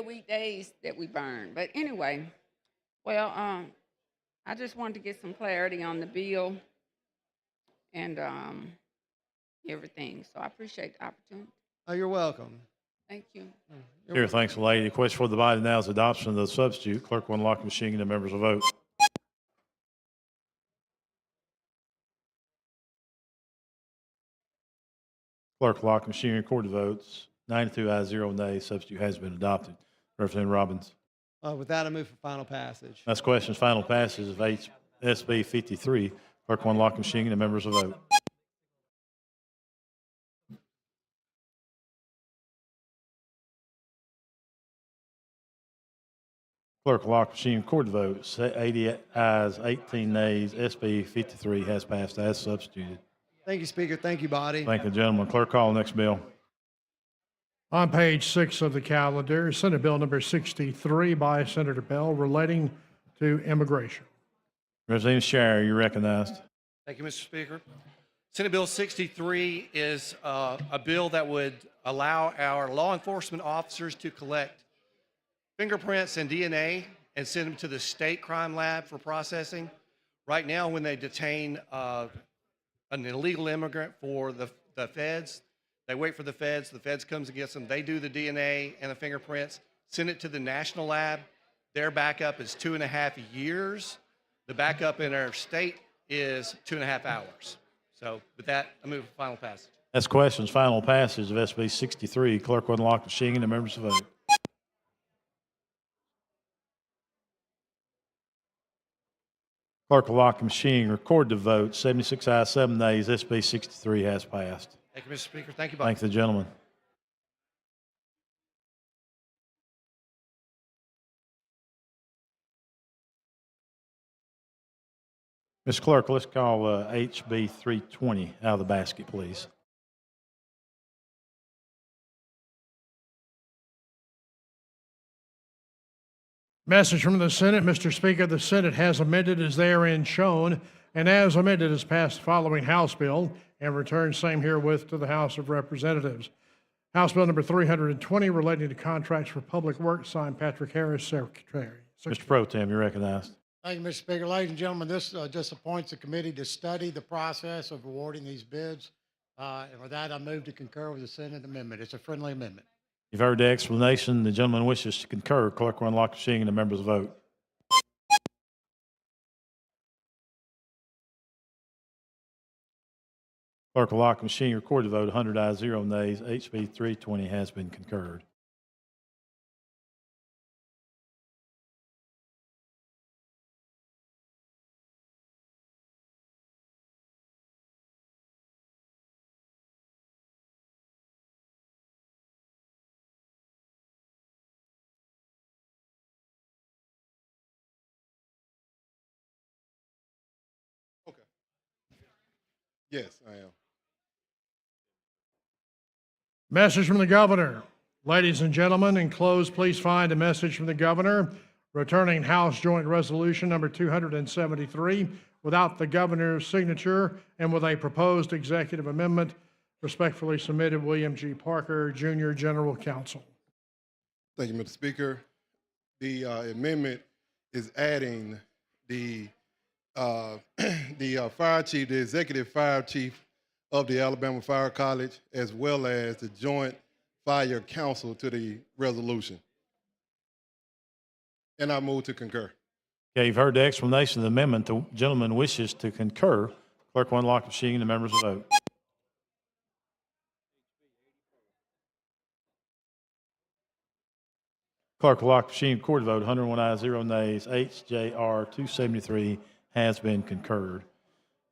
week days that we burn. But anyway, well, I just wanted to get some clarity on the bill and everything. So I appreciate the opportunity. Oh, you're welcome. Thank you. Here, thanks, lady. The question for the body now is adoption of the substitute. Clerk will unlock the machine and the members will vote. Clerk will lock the machine and record the votes. 92 ayes, 0 nays. Substitute has been adopted. Representative Robbins. With that, I move for final passage. Next question is final passage of SB 53. Clerk will unlock the machine and the members will vote. Clerk will lock the machine and record the votes. 80 ayes, 18 nays. SB 53 has passed as substituted. Thank you, Speaker. Thank you, body. Thank you, gentlemen. Clerk, call the next bill. On page 6 of the calendar, Senate Bill number 63 by Senator Bell relating to immigration. Representative Shire, you're recognized. Thank you, Mr. Speaker. Senate Bill 63 is a bill that would allow our law enforcement officers to collect fingerprints and DNA and send them to the state crime lab for processing. Right now, when they detain an illegal immigrant for the feds, they wait for the feds comes and gets them, they do the DNA and the fingerprints, send it to the national lab. Their backup is 2.5 years. The backup in our state is 2.5 hours. So with that, I move for final passage. That's questions. Final passage of SB 63. Clerk will unlock the machine and the members will vote. Clerk will lock the machine, record the vote. 76 ayes, 7 nays. SB 63 has passed. Thank you, Mr. Speaker. Thank you, Bob. Thank the gentleman. Ms. Clerk, let's call HB 320 out of the basket, please. Message from the Senate. Mr. Speaker, the Senate has amended as therein shown, and as amended has passed the following House bill and returned same herewith to the House of Representatives. House Bill number 320 relating to contracts for public works, signed Patrick Harris, Secretary. Mr. Pro Tem, you're recognized. Thank you, Mr. Speaker. Ladies and gentlemen, this just appoints a committee to study the process of awarding these bids. And with that, I move to concur with the Senate amendment. It's a friendly amendment. You've heard the explanation. The gentleman wishes to concur. Clerk will unlock the machine and the members will vote. Clerk will lock the machine, record the vote. 100 ayes, 0 nays. HB 320 has been concurred. Yes, I am. Message from the governor. Ladies and gentlemen, enclosed, please find a message from the governor returning House Joint Resolution number 273 without the governor's signature and with a proposed executive amendment. Respectfully submitted, William G. Parker, Jr., General Counsel. Thank you, Mr. Speaker. The amendment is adding the the fire chief, the executive fire chief of the Alabama Fire College, as well as the Joint Fire Council to the resolution. And I move to concur. Okay, you've heard the explanation of the amendment. The gentleman wishes to concur. Clerk will unlock the machine. The members will vote. Clerk will lock the machine. Record the vote. 101 ayes, 0 nays. HJR 273 has been concurred.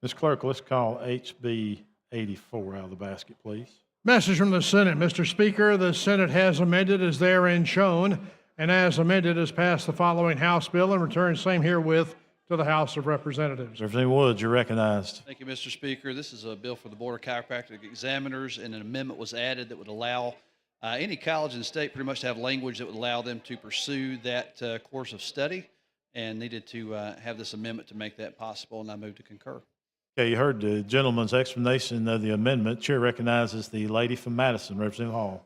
Ms. Clerk, let's call HB 84 out of the basket, please. Message from the Senate. Mr. Speaker, the Senate has amended as therein shown, and as amended has passed the following House bill and returned same herewith to the House of Representatives. Representative Woods, you're recognized. Thank you, Mr. Speaker. This is a bill for the Board of Chiropractic Examiners, and an amendment was added that would allow any college in the state pretty much to have language that would allow them to pursue that course of study, and needed to have this amendment to make that possible, and I move to concur. Okay, you heard the gentleman's explanation of the amendment. Chair recognizes the lady from Madison, Representative Hall.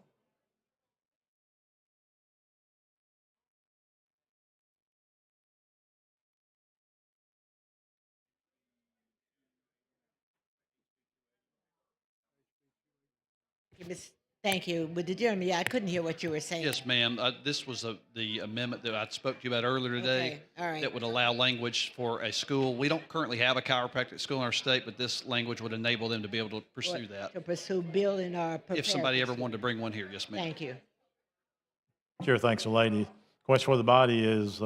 Thank you. With the gentleman, I couldn't hear what you were saying. Yes, ma'am. This was the amendment that I spoke to you about earlier today. Okay, all right. That would allow language for a school. We don't currently have a chiropractic school in our state, but this language would enable them to be able to pursue that. To pursue building our If somebody ever wanted to bring one here, yes, ma'am. Thank you. Chair thanks the lady. Question for the body is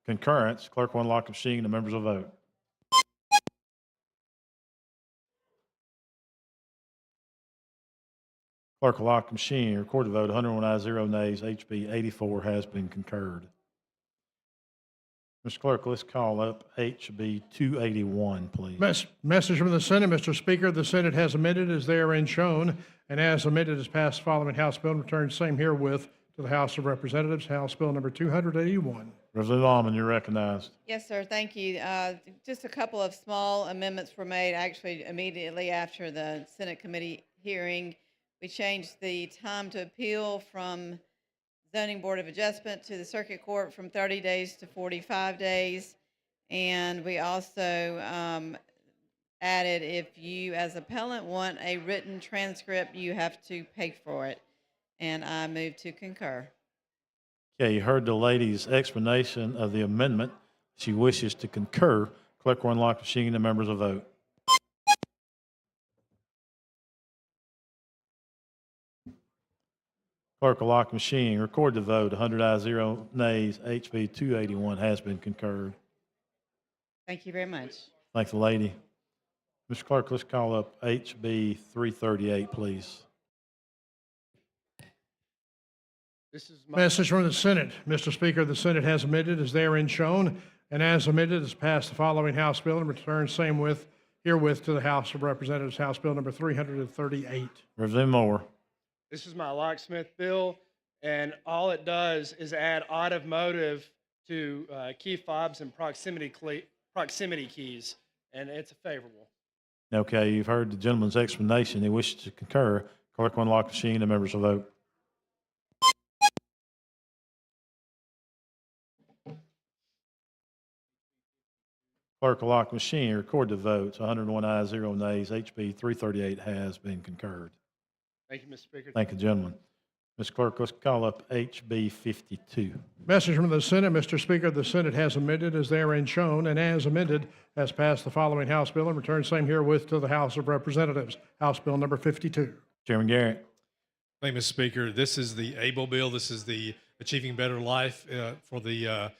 concurrence. Clerk will unlock the machine. The members will vote. Clerk will lock the machine. Record the vote. 101 ayes, 0 nays. HB 84 has been concurred. Mr. Clerk, let's call up HB 281, please. Message from the Senate. Mr. Speaker, the Senate has amended as therein shown, and as amended has passed the following House bill and returned same herewith to the House of Representatives. House Bill number 281. Representative Almond, you're recognized. Yes, sir. Thank you. Just a couple of small amendments were made actually immediately after the Senate committee hearing. We changed the time to appeal from Zoning Board of Adjustment to the Circuit Court from 30 days to 45 days. And we also added, if you as appellant want a written transcript, you have to pay for it. And I move to concur. Okay, you heard the lady's explanation of the amendment. She wishes to concur. Clerk will unlock the machine. The members will vote. Clerk will lock the machine. Record the vote. 100 ayes, 0 nays. HB 281 has been concurred. Thank you very much. Thank the lady. Mr. Clerk, let's call up HB 338, please. Message from the Senate. Mr. Speaker, the Senate has amended as therein shown, and as amended has passed the following House bill and returned same herewith to the House of Representatives. House Bill number 338. Representative Moore. This is my locksmith bill, and all it does is add automotive to key fobs and proximity keys, and it's favorable. Okay, you've heard the gentleman's explanation. He wishes to concur. Clerk will unlock the machine. The members will vote. Clerk will lock the machine. Record the votes. 101 ayes, 0 nays. HB 338 has been concurred. Thank you, Mr. Speaker. Thank you, gentlemen. Mr. Clerk, let's call up HB 52. Message from the Senate. Mr. Speaker, the Senate has amended as therein shown, and as amended has passed the following House bill and returned same herewith to the House of Representatives. House Bill number 52. Chairman Garrett. Thank you, Mr. Speaker. This is the ABLE bill. This is the Achieving Better Life for the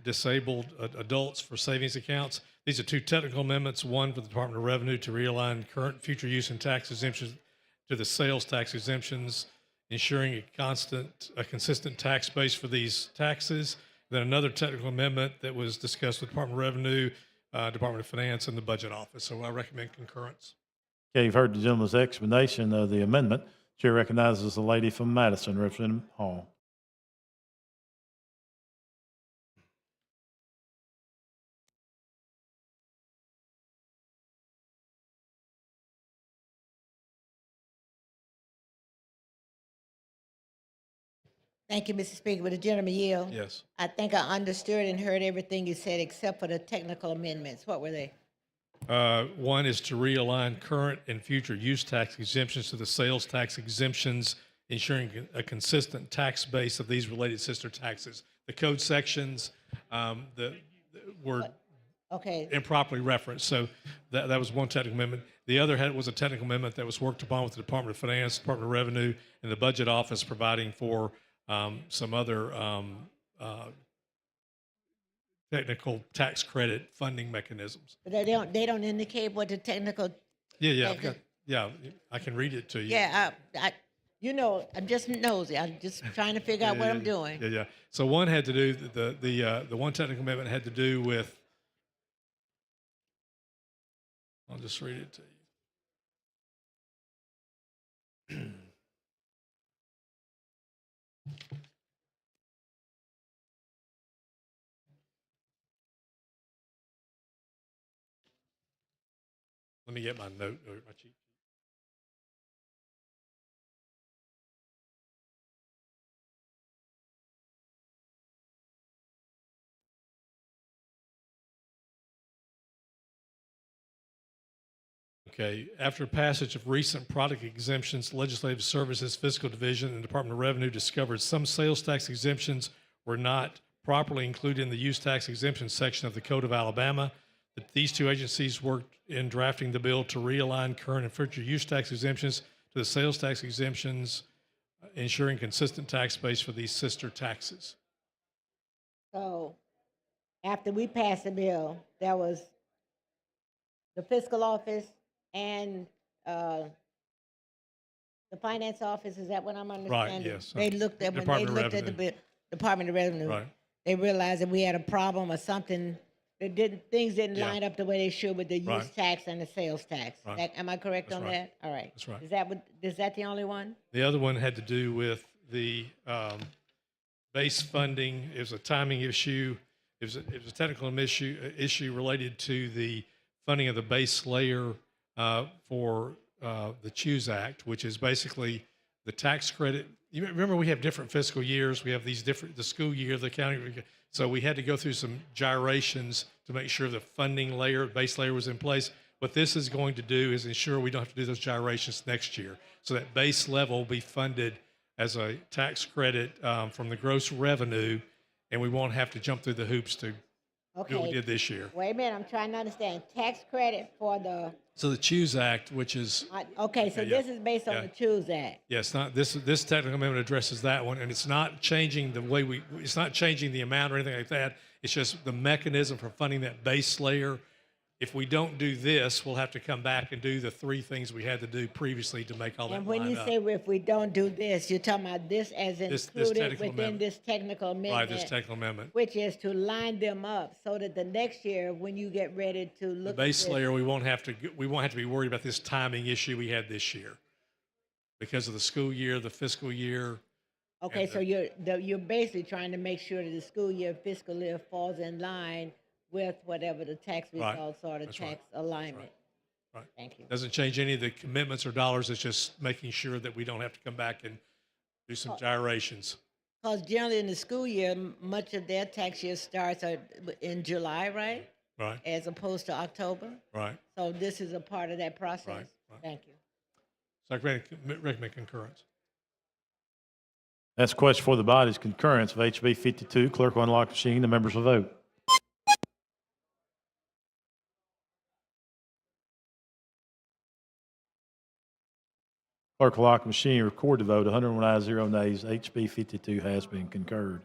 disabled adults for savings accounts. These are two technical amendments, one for the Department of Revenue to realign current and future use and tax exemptions to the sales tax exemptions, ensuring a consistent tax base for these taxes. Then another technical amendment that was discussed with Department of Revenue, Department of Finance, and the Budget Office. So I recommend concurrence. Okay, you've heard the gentleman's explanation of the amendment. Chair recognizes the lady from Madison, Representative Hall. Thank you, Mr. Speaker. Would the gentleman yield? Yes. I think I understood and heard everything you said except for the technical amendments. What were they? One is to realign current and future use tax exemptions to the sales tax exemptions, ensuring a consistent tax base of these related sister taxes. The code sections were Okay. improperly referenced. So that was one technical amendment. The other was a technical amendment that was worked upon with the Department of Finance, Department of Revenue, and the Budget Office, providing for some other technical tax credit funding mechanisms. But they don't indicate what the technical. I can read it to you. Yeah, I'm just nosy. I'm just trying to figure out what I'm doing. Yeah. So one had to do the one technical amendment had to do with. I'll just read it to you. Let me get my note or my cheat sheet. Okay, after passage of recent product exemptions, Legislative Services Fiscal Division and Department of Revenue discovered some sales tax exemptions were not properly included in the use tax exemption section of the Code of Alabama. That these two agencies worked in drafting the bill to realign current and future use tax exemptions to the sales tax exemptions, ensuring consistent tax base for these sister taxes. So after we passed the bill, there was the fiscal office and the finance office. Is that what I'm understanding? Right, yes. They looked at when they Department of looked at the bill, Department of Revenue. Right. They realized that we had a problem or something. Things didn't Yeah. line up the way they should with the use Right. tax and the sales tax. Right. Am I correct That's on right. that? All right. That's right. Is that the only one? The other one had to do with the base funding. It was a timing issue. It was a technical issue related to the funding of the base layer for the Choose Act, which is basically the tax credit. You remember we have different fiscal years. We have these different, the school year, the county. So we had to go through some gyrations to make sure the funding layer, base layer was in place. What this is going to do is ensure we don't have to do those gyrations next year. So that base level will be funded as a tax credit from the gross revenue, and we won't have to jump through the hoops to do what we Okay. did this year. Wait a minute. I'm trying to understand. Tax credit for the. So the Choose Act, which is Okay, so Yeah, this is based on yeah. the Choose Act. yes, not this technical amendment addresses that one, and it's not changing the way it's not changing the amount or anything like that. It's just the mechanism for funding that base layer. If we don't do this, we'll have to come back and do the three things we had to do previously to make all that And when line you up. say if we don't do this, you're talking about this as This included technical within amendment. this technical amendment. Right, this technical amendment. Which is to line them up so that the next year, when you get ready to The look base at this, layer, we won't have to be worried about this timing issue we had this year because of the school year, the fiscal year. Okay, and so you're basically trying to make sure that the school year, fiscal year falls in line with whatever the tax Right. results or the That's right. tax alignment. Right. Thank you. Doesn't change any of the commitments or dollars. It's just making sure that we don't have to come back and do some gyrations. Because generally in the school year, much of their tax year starts in July, right? Right. As opposed to October. Right. So this is a part of that process. Right. Thank you. Secretary, recommend concurrence. That's a question for the body's concurrence of HB 52. Clerk will unlock the machine. The members will vote. Clerk will lock the machine. Record the vote. 101 ayes, 0 nays. HB 52 has been concurred.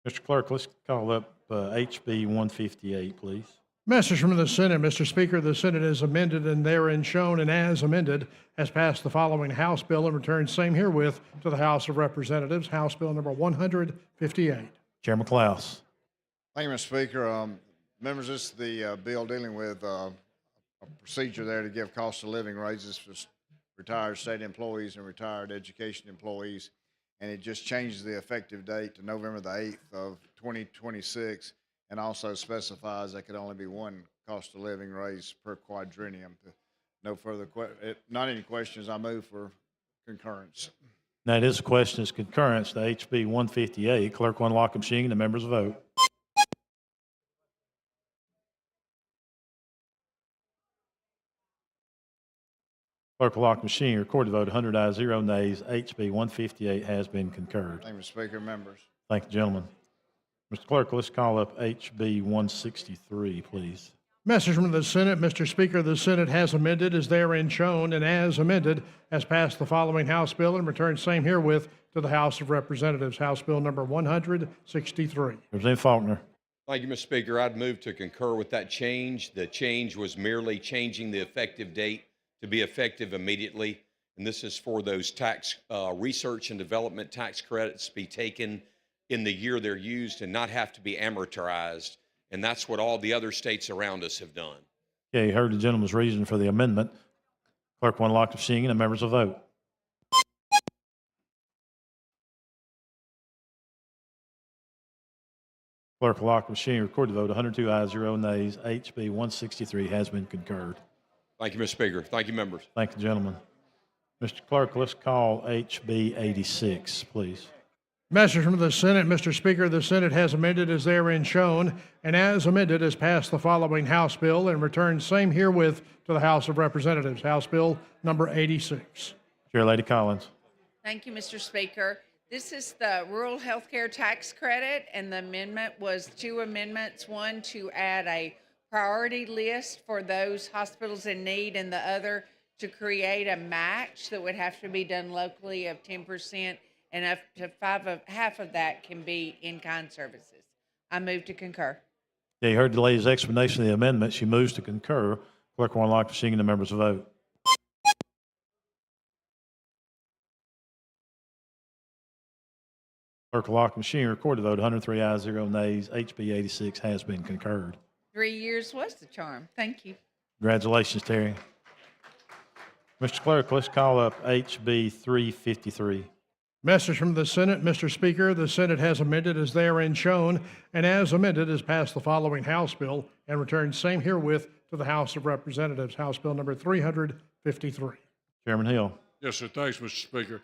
Mr. Clerk, let's call up HB 158, please. Message from the Senate. Mr. Speaker, the Senate is amended and therein shown and as amended has passed the following House bill and returned same herewith to the House of Representatives. House Bill number 158. Chairman Klaus. Thank you, Mr. Speaker. Members, this is the bill dealing with a procedure there to give cost of living raises for retired state employees and retired education employees. And it just changes the effective date to November the 8th of 2026 and also specifies there could only be one cost of living raise per quadrennium. No further not any questions. I move for concurrence. That is a question is concurrence to HB 158. Clerk will unlock the machine and the members vote. Clerk will lock the machine. Record the vote. 100 ayes, 0 nays. HB 158 has been concurred. Thank you, Mr. Speaker. Members. Thank you, gentlemen. Mr. Clerk, let's call up HB 163, please. Message from the Senate. Mr. Speaker, the Senate has amended as therein shown and as amended has passed the following House bill and returned same herewith to the House of Representatives. House Bill number 163. Representative Faulkner. Thank you, Mr. Speaker. I'd move to concur with that change. The change was merely changing the effective date to be effective immediately. And this is for those tax research and development tax credits to be taken in the year they're used and not have to be amortized. And that's what all the other states around us have done. Okay, you heard the gentleman's reason for the amendment. Clerk will unlock the machine and the members will vote. Clerk will lock the machine. Record the vote. 102 ayes, 0 nays. HB 163 has been concurred. Thank you, Mr. Speaker. Thank you, members. Thank you, gentlemen. Mr. Clerk, let's call HB 86, please. Message from the Senate. Mr. Speaker, the Senate has amended as therein shown and as amended has passed the following House bill and returned same herewith to the House of Representatives. House Bill number 86. Chair Lady Collins. Thank you, Mr. Speaker. This is the rural health care tax credit, and the amendment was two amendments. One, to add a priority list for those hospitals in need, and the other to create a match that would have to be done locally of 10%, and up to half of that can be in-kind services. I move to concur. Yeah, you heard the lady's explanation of the amendment. She moves to concur. Clerk will unlock the machine and the members will vote. Clerk will lock the machine. Record the vote. 103 ayes, 0 nays. HB 86 has been concurred. 3 years was the charm. Thank you. Congratulations, Terry. Mr. Clerk, let's call up HB 353. Message from the Senate. Mr. Speaker, the Senate has amended as therein shown and as amended has passed the following House bill and returned same herewith to the House of Representatives. House Bill number 353. Chairman Hill. Yes, sir. Thanks, Mr. Speaker.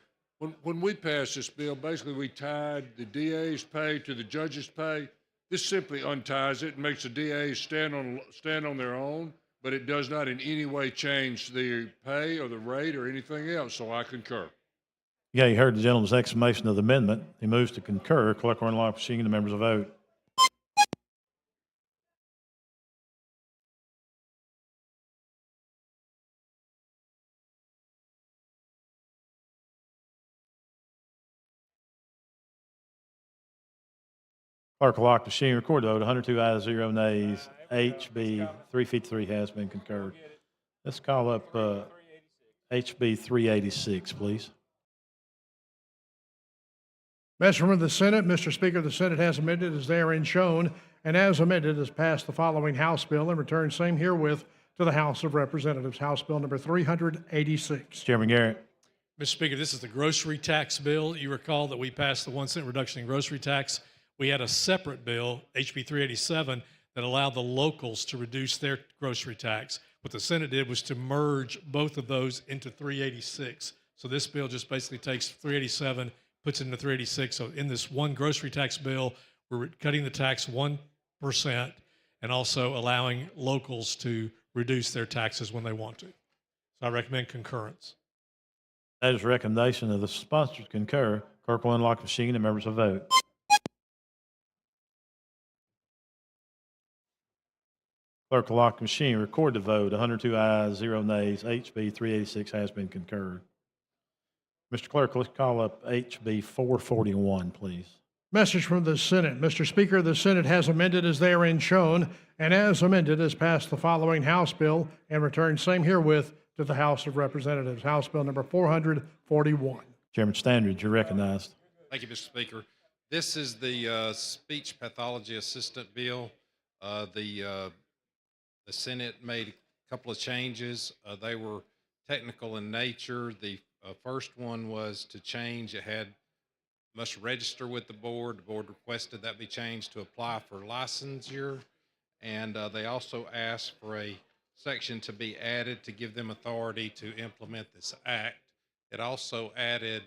When we passed this bill, basically we tied the DA's pay to the judge's pay. This simply unties it and makes the DAs stand on their own, but it does not in any way change the pay or the rate or anything else, so I concur. Yeah, you heard the gentleman's explanation of the amendment. He moves to concur. Clerk will unlock the machine and the members will vote. Clerk will lock the machine. Record the vote. 102 ayes, 0 nays. HB 353 has been concurred. Let's call up HB 386, please. Message from the Senate. Mr. Speaker, the Senate has amended as therein shown and as amended has passed the following House bill and returned same herewith to the House of Representatives. House Bill number 386. Chairman Garrett. Mr. Speaker, this is the grocery tax bill. You recall that we passed the 1 cent reduction in grocery tax. We had a separate bill, HB 387, that allowed the locals to reduce their grocery tax. What the Senate did was to merge both of those into 386. So this bill just basically takes 387, puts it into 386. So in this one grocery tax bill, we're cutting the tax 1% and also allowing locals to reduce their taxes when they want to. So I recommend concurrence. That is a recommendation of the sponsor to concur. Clerk will unlock the machine and members will vote. Clerk will lock the machine. Record the vote. 102 ayes, 0 nays. HB 386 has been concurred. Mr. Clerk, let's call up HB 441, please. Message from the Senate. Mr. Speaker, the Senate has amended as therein shown and as amended has passed the following House bill and returned same herewith to the House of Representatives. House Bill number 441. Chairman Standridge, you're recognized. Thank you, Mr. Speaker. This is the speech pathology assistant bill. The Senate made a couple of changes. They were technical in nature. The first one was to change. It must register with the board. The board requested that be changed to apply for licensure. And they also asked for a section to be added to give them authority to implement this act. It also added,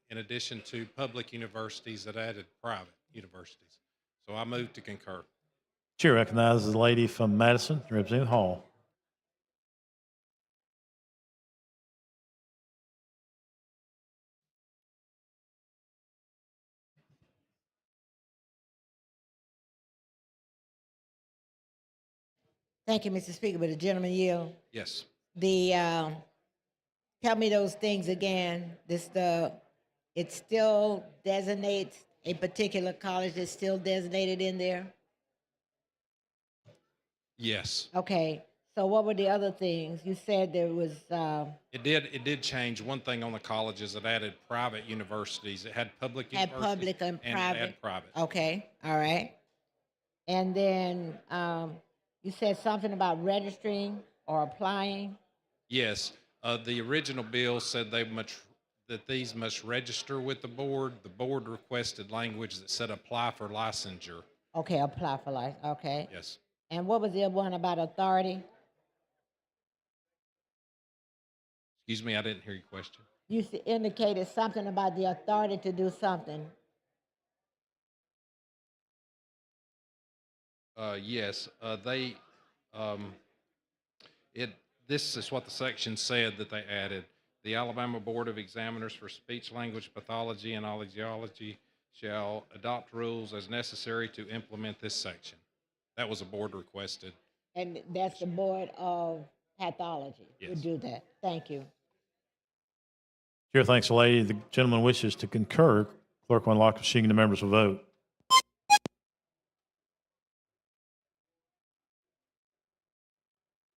in addition to public universities, it added private universities. So I move to concur. Chair recognizes the lady from Madison, Representative Hall. Thank you, Mr. Speaker. But the gentleman yield. Yes. Tell me those things again. It still designates a particular college that's still designated in there? Yes. Okay. So what were the other things? You said there was, It did change one thing on the colleges. It added private universities. It had public had universities. public and It private. had private. Okay, all right. And then you said something about registering or applying. Yes. The original bill said that these must register with the board. The board requested language that said apply for licensure. Okay, apply for license. Okay. Yes. And what was the other one about authority? Excuse me, I didn't hear your question. You indicated something about the authority to do something. Yes, this is what the section said that they added. The Alabama Board of Examiners for Speech Language Pathology and Allergology shall adopt rules as necessary to implement this section. That was a board requested. And that's the Board of Pathology Yes. would do that. Thank you. Chair thanks the lady. The gentleman wishes to concur. Clerk will unlock the machine and the members will vote.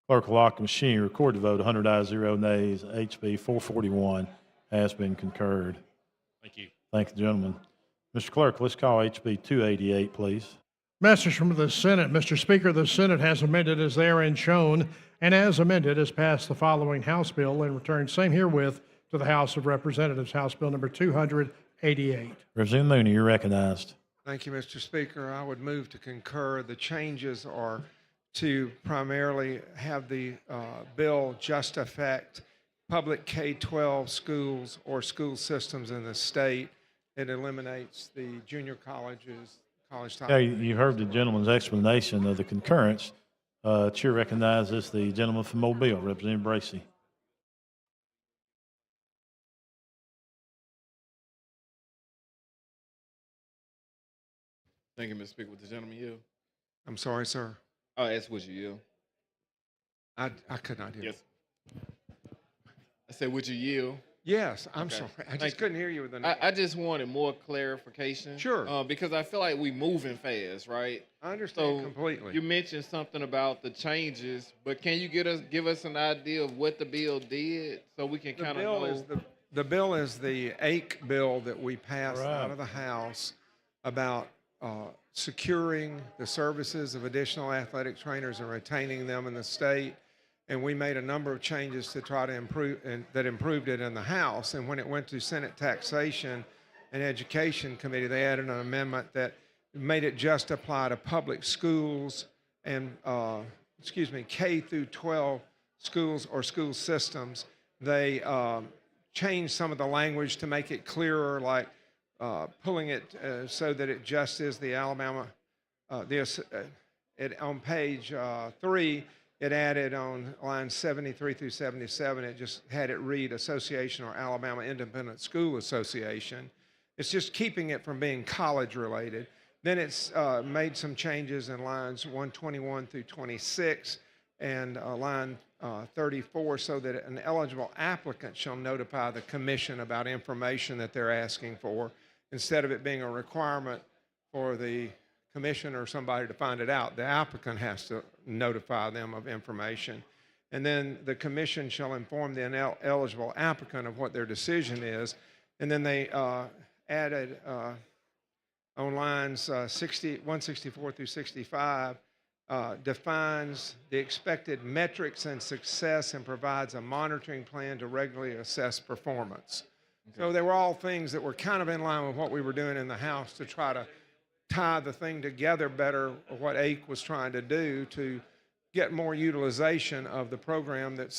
Clerk will lock the machine, record the vote, 100 ayes, 0 nays. HB 441 has been concurred. Thank you. Thank the gentleman. Mr. Clerk, let's call HB 288, please. Message from the Senate. Mr. Speaker, the Senate has amended as therein shown, and as amended has passed the following House bill and returned same herewith to the House of Representatives, House Bill number 288. Representative Mooney, you're recognized. Thank you, Mr. Speaker. I would move to concur. The changes are to primarily have the bill just affect public K-12 schools or school systems in the state. It eliminates the junior colleges, college type. Yeah, you heard the gentleman's explanation of the concurrence. Chair recognizes the gentleman from Mobile, Representative Bracy. Thank you, Mr. Speaker. With the gentleman yield? I'm sorry, sir. Oh, that's what you yield. I could not hear. Yes. I said, would you yield? Yes, I'm Okay. sorry. I Thank just you. couldn't hear you with the. I just wanted more clarification. Sure. Because I feel like we moving fast, right? I understand So completely. you mentioned something about the changes, but can you give us an idea of what the bill did so we can The kind of bill know? is the bill is the AIC bill that we passed Right. out of the House about securing the services of additional athletic trainers and retaining them in the state. And we made a number of changes to try to improve, and that improved it in the House. And when it went to Senate Taxation and Education Committee, they added an amendment that made it just apply to public schools and, K through 12 schools or school systems. They changed some of the language to make it clearer, like pulling it so that it just is the Alabama, on page 3, it added on lines 73 through 77, it just had it read Association or Alabama Independent School Association. It's just keeping it from being college related. Then it's made some changes in lines 121 through 26 and line 34 so that an eligible applicant shall notify the commission about information that they're asking for instead of it being a requirement for the commission or somebody to find it out. The applicant has to notify them of information. And then the commission shall inform the eligible applicant of what their decision is. And then they added on lines 164 through 65, defines the expected metrics and success and provides a monitoring plan to regularly assess performance. Okay. So they were all things that were kind of in line with what we were doing in the House to try to tie the thing together better, what AIC was trying to do to get more utilization of the program that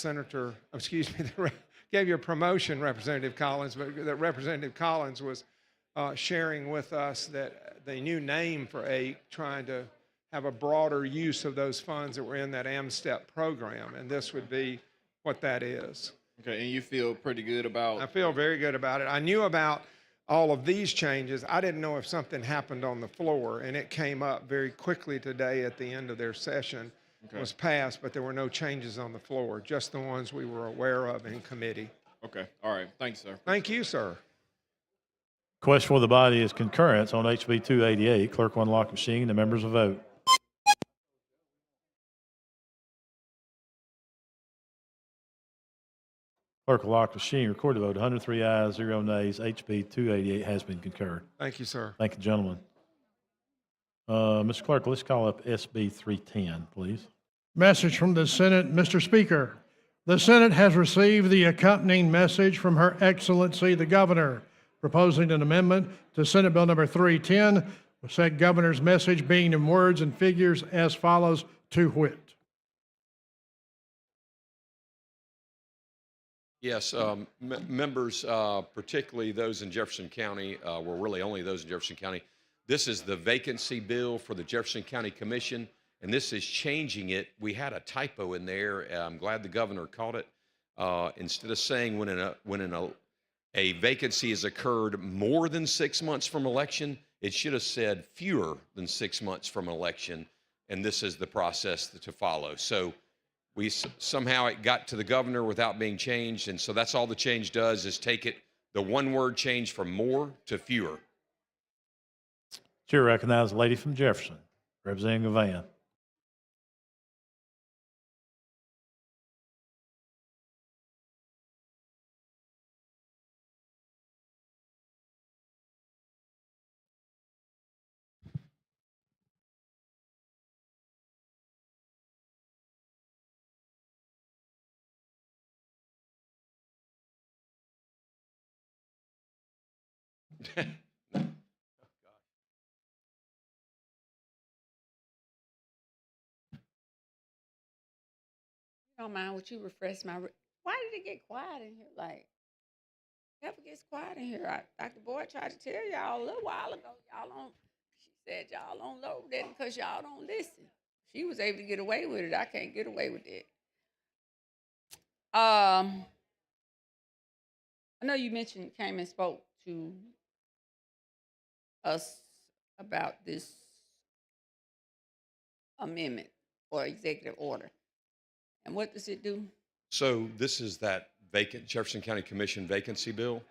gave you a promotion, Representative Collins, but that Representative Collins was sharing with us that the new name for AIC, trying to have a broader use of those funds that were in that AMSTEP program, and this would be what that is. Okay, and you feel pretty good about? I feel very good about it. I knew about all of these changes. I didn't know if something happened on the floor, and it came up very quickly today at the end of their session. Okay. Was passed, but there were no changes on the floor, just the ones we were aware of in committee. Okay, all right. Thanks, sir. Thank you, sir. Question for the body is concurrence on HB 288. Clerk will unlock the machine. The members will vote. Clerk will lock the machine. Record the vote. 103 ayes, 0 nays. HB 288 has been concurred. Thank you, sir. Thank you, gentlemen. Mr. Clerk, let's call up SB 310, please. Message from the Senate. Mr. Speaker, the Senate has received the accompanying message from Her Excellency the Governor, proposing an amendment to Senate Bill number 310, with said governor's message being in words and figures as follows, to wit. Yes, members, particularly those in Jefferson County, well, really only those in Jefferson County. This is the vacancy bill for the Jefferson County Commission, and this is changing it. We had a typo in there. I'm glad the governor caught it. Instead of saying when a vacancy has occurred more than 6 months from election, it should have said fewer than 6 months from election, and this is the process to follow. So somehow it got to the governor without being changed, and so that's all the change does is take it, the one word change from more to fewer. Chair recognizes the lady from Jefferson, Representative Van. Don't mind, would you refresh my? Why did it get quiet in here? Like, never gets quiet in here. Dr. Boyd tried to tell y'all a little while ago. Y'all don't. She said y'all don't know that because y'all don't listen. She was able to get away with it. I can't get away with it. I know you came and spoke to us about this amendment or executive order. And what does it do? So this is that Jefferson County Commission vacancy bill.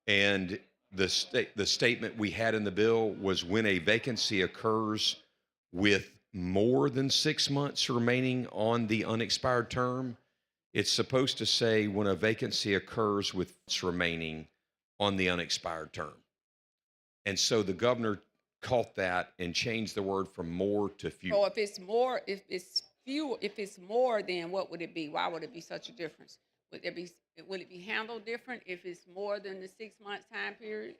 And the statement we had in the bill was when a vacancy occurs with more than 6 months remaining on the unexpired term, it's supposed to say when a vacancy occurs with remaining on the unexpired term. And so the governor caught that and changed the word from more to fewer. So if it's more, if it's more, then what would it be? Why would it be such a difference? Would it be handled different if it's more than the 6 month time period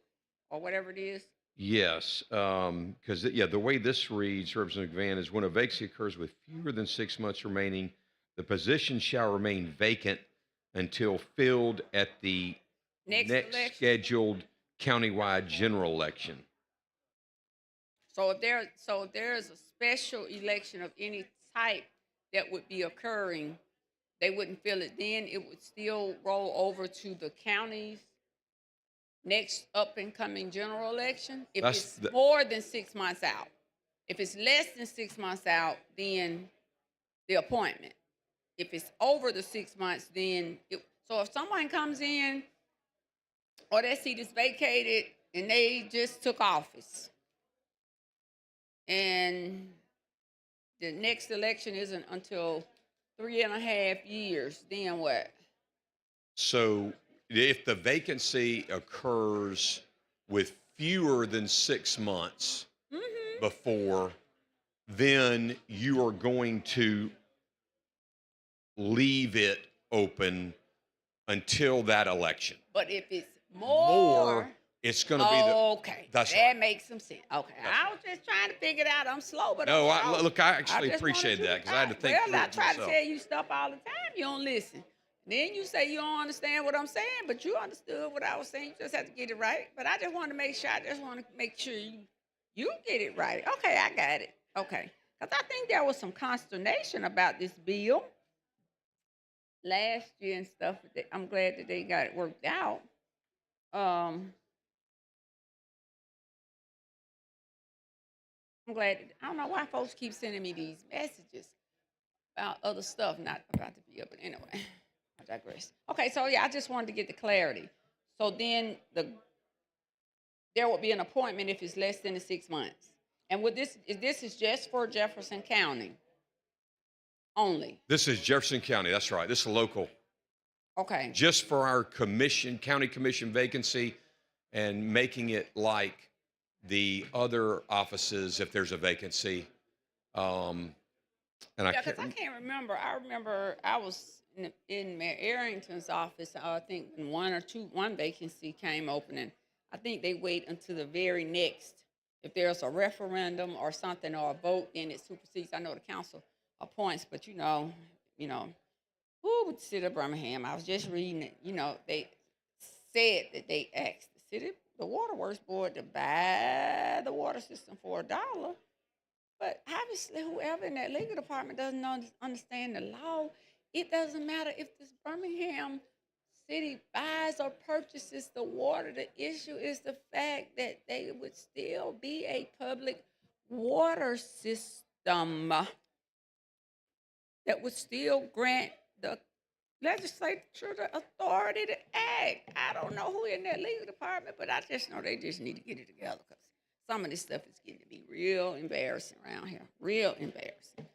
or whatever it is? Yes, because the way this reads, Representative Van, is when a vacancy occurs with fewer than 6 months remaining, the position shall remain vacant until filled at the next scheduled countywide general election. So if there is a special election of any type that would be occurring, they wouldn't fill it then. It would still roll over to the county's next up and coming general election. If it's more than 6 months out. If it's less than 6 months out, then the appointment. If it's over the 6 months, then so if someone comes in or that seat is vacated and they just took office and the next election isn't until 3.5 years, then what? So if the vacancy occurs with fewer than 6 months before, then you are going to leave it open until that election. But if it's more It's going to be the. Okay, That's that right. makes some sense. Okay, I was just trying to figure it out. I'm slow, but No, I'm slow. look, I actually just wanted appreciate you that because I had to think through Well, I it try to myself. tell you stuff all the time. You don't listen. Then you say you don't understand what I'm saying, but you understood what I was saying. You just have to get it right. But I just wanted to make sure. I just want to make sure you get it right. Okay, I got it. Okay, because I think there was some consternation about this bill last year and stuff. I'm glad that they got it worked out. I'm glad. I don't know why folks keep sending me these messages about other stuff, not about the bill. But anyway, I digress. Okay, so yeah, I just wanted to get the clarity. So then there will be an appointment if it's less than the 6 months. And with this is just for Jefferson County only. This is Jefferson County. That's right. This is local. Okay. Just for our county commission vacancy, and making it like the other offices if there's a vacancy. And I Yeah, can't. because I can't remember. I remember I was in Mayor Arrington's office. I think when one vacancy came open, and I think they wait until the very next. If there's a referendum or something or a vote, then it supersedes. I know the council appoints, but who would the city of Birmingham? I was just reading it. They said that they asked the Waterworks Board to buy the water system for $1. But obviously, whoever in that legal department doesn't understand the law. It doesn't matter if this Birmingham city buys or purchases the water. The issue is the fact that they would still be a public water system that would still grant the legislature the authority to act. I don't know who in that legal department, but I just know they just need to get it together because some of this stuff is getting to be real embarrassing around here. Real embarrassing.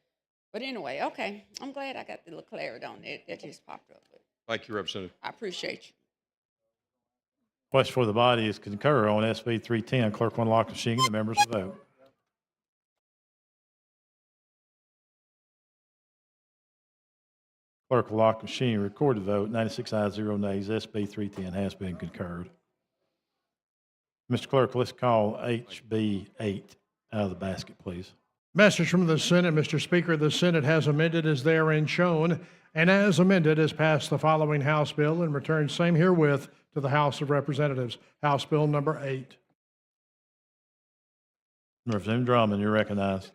But anyway, okay. I'm glad I got the little clarity on that. That just popped up. But Thank you, Representative. I appreciate you. Question for the body is concur on SB 310. Clerk will lock the machine. The members will vote. Clerk will lock the machine. Record the vote. 96 ayes, 0 nays. SB 310 has been concurred. Mr. Clerk, let's call HB 8 out of the basket, please. Message from the Senate. Mr. Speaker, the Senate has amended as therein shown, and as amended has passed the following House bill and returned same herewith to the House of Representatives. House Bill number 8. Representative Drummond, you're recognized.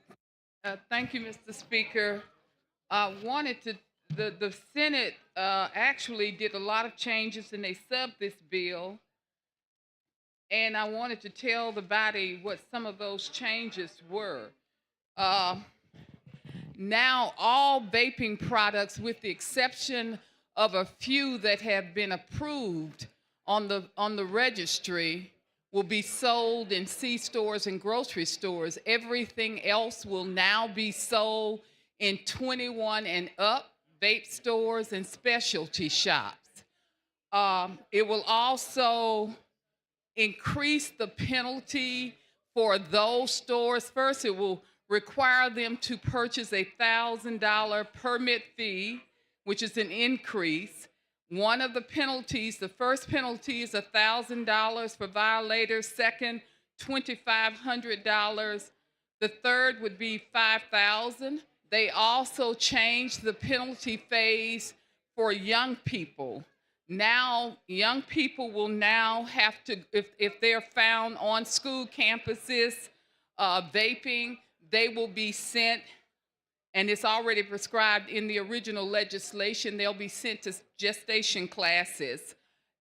Thank you, Mr. Speaker. The Senate actually did a lot of changes and they subbed this bill. And I wanted to tell the body what some of those changes were. Now all vaping products, with the exception of a few that have been approved on the registry, will be sold in C-stores and grocery stores. Everything else will now be sold in 21 and up vape stores and specialty shops. It will also increase the penalty for those stores. First, it will require them to purchase a $1,000 permit fee, which is an increase. One of the penalties, the first penalty is $1,000 for violators. Second, $2,500. The third would be $5,000. They also changed the penalty phase for young people. Now, young people will now have to, if they're found on school campuses vaping, they will be sent, and it's already prescribed in the original legislation, they'll be sent to gestation classes,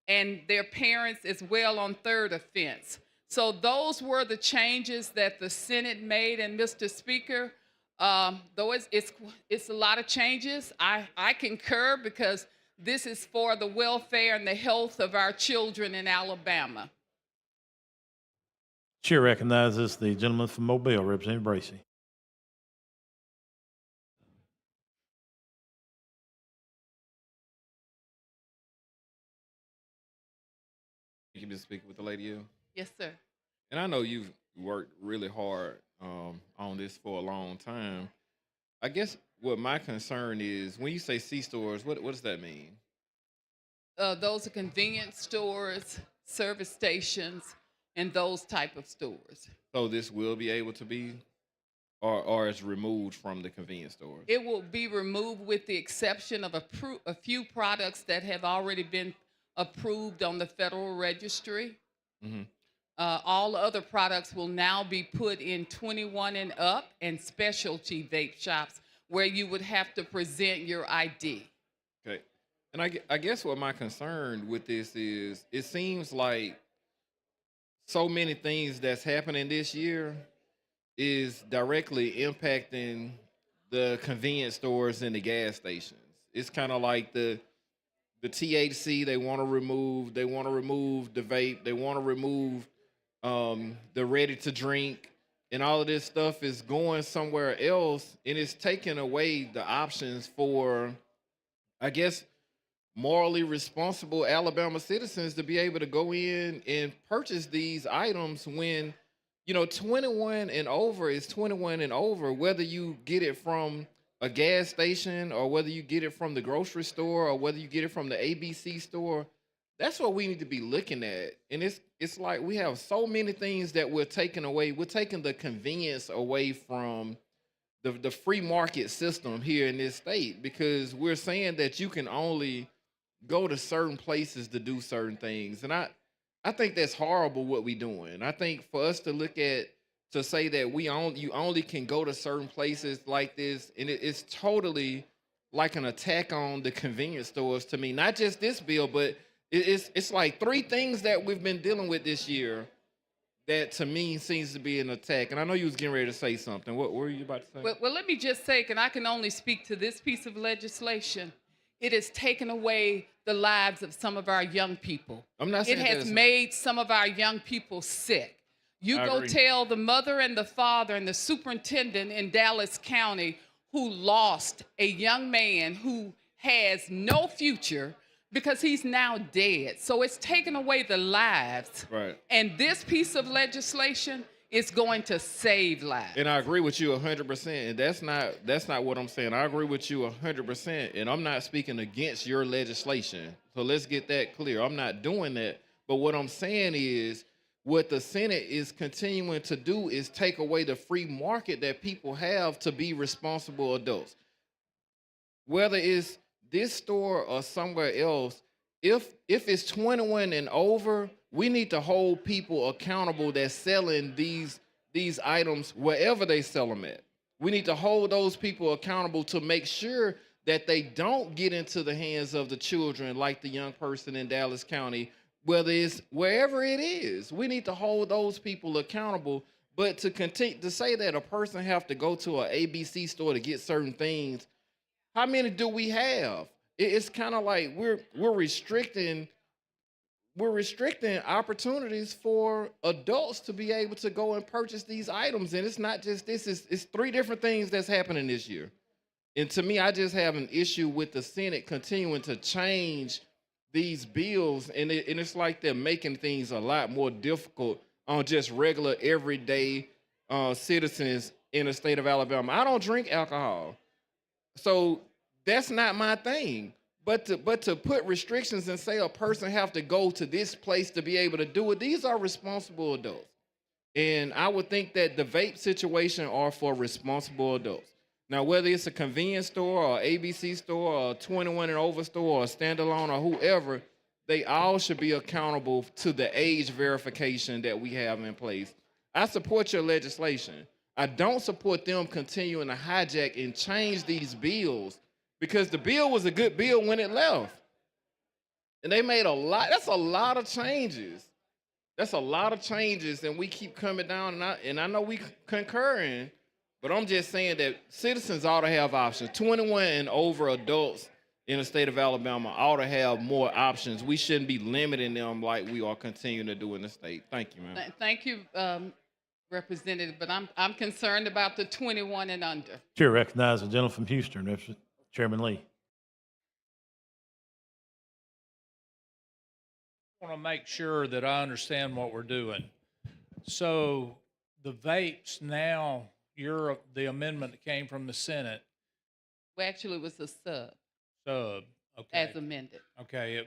and their parents as well on third offense. So those were the changes that the Senate made, and Mr. Speaker, though it's a lot of changes, I concur because this is for the welfare and the health of our children in Alabama. Chair recognizes the gentleman from Mobile, Representative Bracy. You can just speak with the lady here. Yes, sir. And I know you've worked really hard on this for a long time. I guess what my concern is, when you say C-stores, what does that mean? Those are convenience stores, service stations, in those type of stores. So this will be able to be, or it's removed from the convenience stores. It will be removed with the exception of a few products that have already been approved on the Federal Registry. Mhm. All other products will now be put in 21 and up and specialty vape shops where you would have to present your ID. Okay. And I guess what my concern with this is, it seems like so many things that's happening this year is directly impacting the convenience stores and the gas stations. It's kind of like the THC they want to remove. They want to remove the vape. They want to remove the ready to drink, and all of this stuff is going somewhere else, and it's taking away the options for, I guess, morally responsible Alabama citizens to be able to go in and purchase these items when, 21 and over is 21 and over, whether you get it from a gas station or whether you get it from the grocery store or whether you get it from the ABC store. That's what we need to be looking at. And it's like we have so many things that we're taking away. We're taking the convenience away from the free market system here in this state, because we're saying that you can only go to certain places to do certain things. And I think that's horrible what we're doing. I think for us to to say that you only can go to certain places like this, and it's totally like an attack on the convenience stores to me. Not just this bill, but it's like three things that we've been dealing with this year that to me seems to be an attack. And I know you was getting ready to say something. What were you about to say? Well, let me just say, and I can only speak to this piece of legislation. It has taken away the lives of some of our young people. I'm not saying it has that made some of our young people sick. You I go agree. tell the mother and the father and the superintendent in Dallas County who lost a young man who has no future because he's now dead. So it's taken away the lives. Right. And this piece of legislation is going to save lives. And I agree with you 100%. And that's not what I'm saying. I agree with you 100%. And I'm not speaking against your legislation. So let's get that clear. I'm not doing that. But what I'm saying is, what the Senate is continuing to do is take away the free market that people have to be responsible adults. Whether it's this store or somewhere else, if it's 21 and over, we need to hold people accountable that's selling these items wherever they sell them at. We need to hold those people accountable to make sure that they don't get into the hands of the children like the young person in Dallas County, whether it's wherever it is. We need to hold those people accountable. But to continue to say that a person have to go to an ABC store to get certain things, how many do we have? It's kind of like we're restricting opportunities for adults to be able to go and purchase these items. And it's not just this, it's three different things that's happening this year. And to me, I just have an issue with the Senate continuing to change these bills, and it's like they're making things a lot more difficult on just regular, everyday citizens in the state of Alabama. I don't drink alcohol, so that's not my thing. But to put restrictions and say a person have to go to this place to be able to do it, these are responsible adults. And I would think that the vape situation are for responsible adults. Now, whether it's a convenience store or ABC store or a 21 and over store or a standalone or whoever, they all should be accountable to the age verification that we have in place. I support your legislation. I don't support them continuing to hijack and change these bills, because the bill was a good bill when it left. And they made that's a lot of changes. That's a lot of changes, and we keep coming down, and I know we concurring, but I'm just saying that citizens ought to have options. 21 and over adults in the state of Alabama ought to have more options. We shouldn't be limiting them like we are continuing to do in the state. Thank you, man. Thank you, Representative, but I'm concerned about the 21 and under. Chair recognizes the gentleman from Houston, Chairman Lee. I want to make sure that I understand what we're doing. So the vapes now, the amendment that came from the Senate. Well, actually, it was a sub. Okay. As amended. Okay,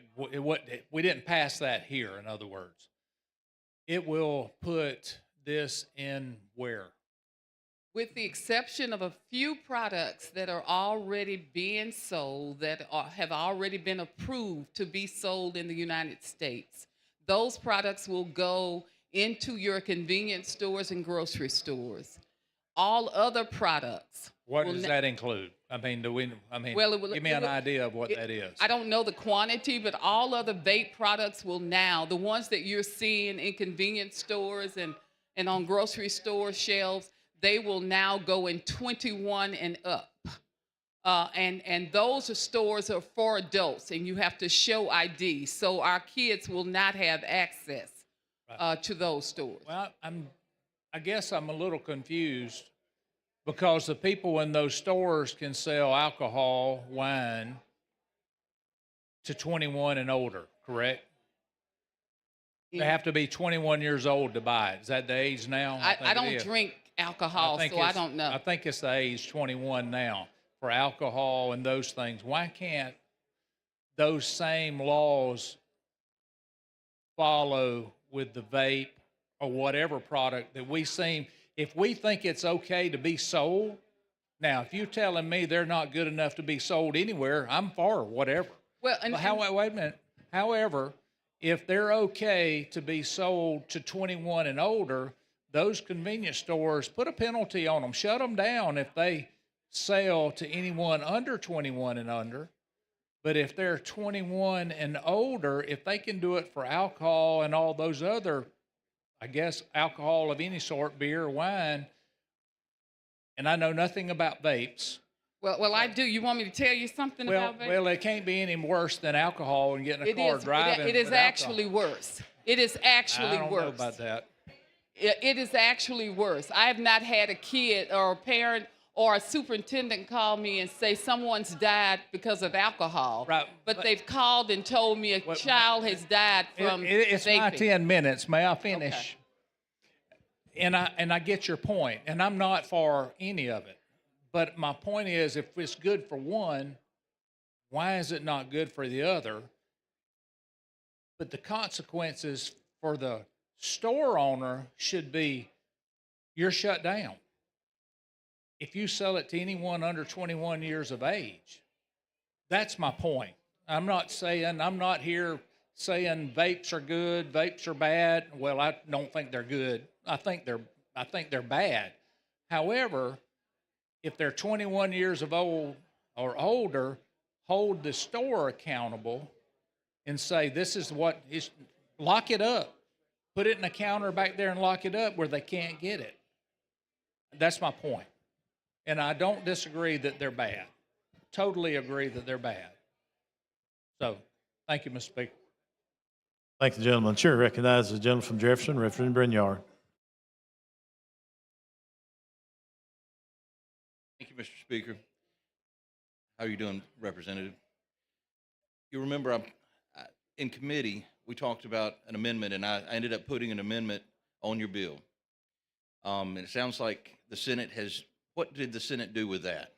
we didn't pass that here, in other words. it will put this in where? With the exception of a few products that are already being sold, have already been approved to be sold in the United States. Those products will go into your convenience stores and grocery stores. All other products. What will does na- that include? I mean, Well, it will- give me it an will- idea of what that is. I don't know the quantity, but all other vape products will now, the ones that you're seeing in convenience stores and on grocery store shelves, they will now go in 21 and up. And those stores are for adults, and you have to show ID. So our kids will not have access to those stores. Well, I guess I'm a little confused because the people in those stores can sell alcohol, wine to 21 and older, correct? They have to be 21 years old to buy it. Is that the age now? I think it don't is. drink alcohol, so I don't know. I think it's the age 21 now for alcohol and those things. Why can't those same laws follow with the vape or whatever product that we seem, if we think it's okay to be sold, now if you're telling me they're not good enough to be sold anywhere, I'm for whatever. Well, wait a minute. However, if they're okay to be sold to 21 and older, those convenience stores, put a penalty on them, shut them down if they sell to anyone under 21 and under. But if they're 21 and older, if they can do it for alcohol and all those other, I guess, alcohol of any sort, beer, wine, and I know nothing about vapes. Well, I do. You want me to tell you something about vape? Well, it can't be any worse than alcohol and getting a car driving. It is with alcohol. actually worse. It is actually I don't worse. know about that. It is actually worse. I have not had a kid or a parent or a superintendent call me and say someone's died because of alcohol. Right. But they've called and told me a child has died from It's my vaping. 10 minutes. May I finish? Okay. And I get your point, and I'm not for any of it. But my point is, if it's good for one, why is it not good for the other? But the consequences for the store owner should be you're shut down. If you sell it to anyone under 21 years of age, that's my point. I'm not here saying vapes are good, vapes are bad. Well, I don't think they're good. I think they're bad. However, if they're 21 years of old or older, hold the store accountable and say, this is what is, lock it up. Put it in a counter back there and lock it up where they can't get it. That's my point. And I don't disagree that they're bad. Totally agree that they're bad. So, thank you, Mr. Speaker. Thank the gentleman. Chair recognizes the gentleman from Jefferson, Reverend Brinyard. Thank you, Mr. Speaker. How are you doing, Representative? You remember in committee, we talked about an amendment, and I ended up putting an amendment on your bill. And it sounds like the Senate has, what did the Senate do with that?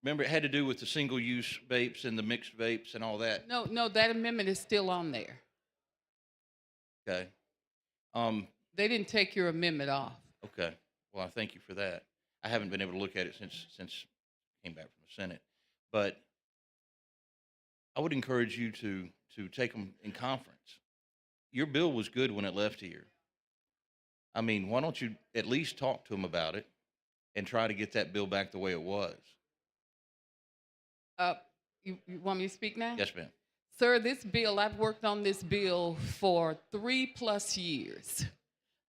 Remember, it had to do with the single-use vapes and the mixed vapes and all that. No, that amendment is still on there. Okay. They didn't take your amendment off. Okay. Well, I thank you for that. I haven't been able to look at it since I came back from the Senate. But I would encourage you to take them in conference. Your bill was good when it left here. I mean, why don't you at least talk to them about it and try to get that bill back the way it was? You want me to speak now? Yes, ma'am. Sir, this bill, I've worked on this bill for 3+ years.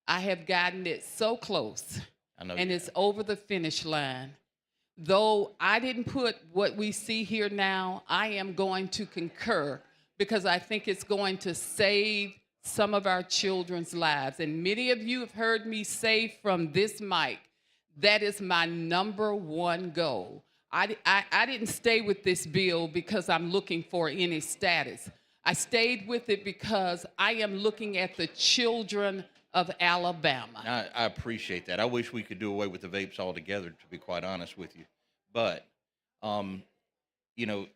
I have gotten it so close. I know. And it's over the finish line. Though I didn't put what we see here now, I am going to concur because I think it's going to save some of our children's lives. And many of you have heard me say from this mic, that is my #1 goal. I didn't stay with this bill because I'm looking for any status. I stayed with it because I am looking at the children of Alabama. I appreciate that. I wish we could do away with the vapes altogether, to be quite honest with you. But, you know,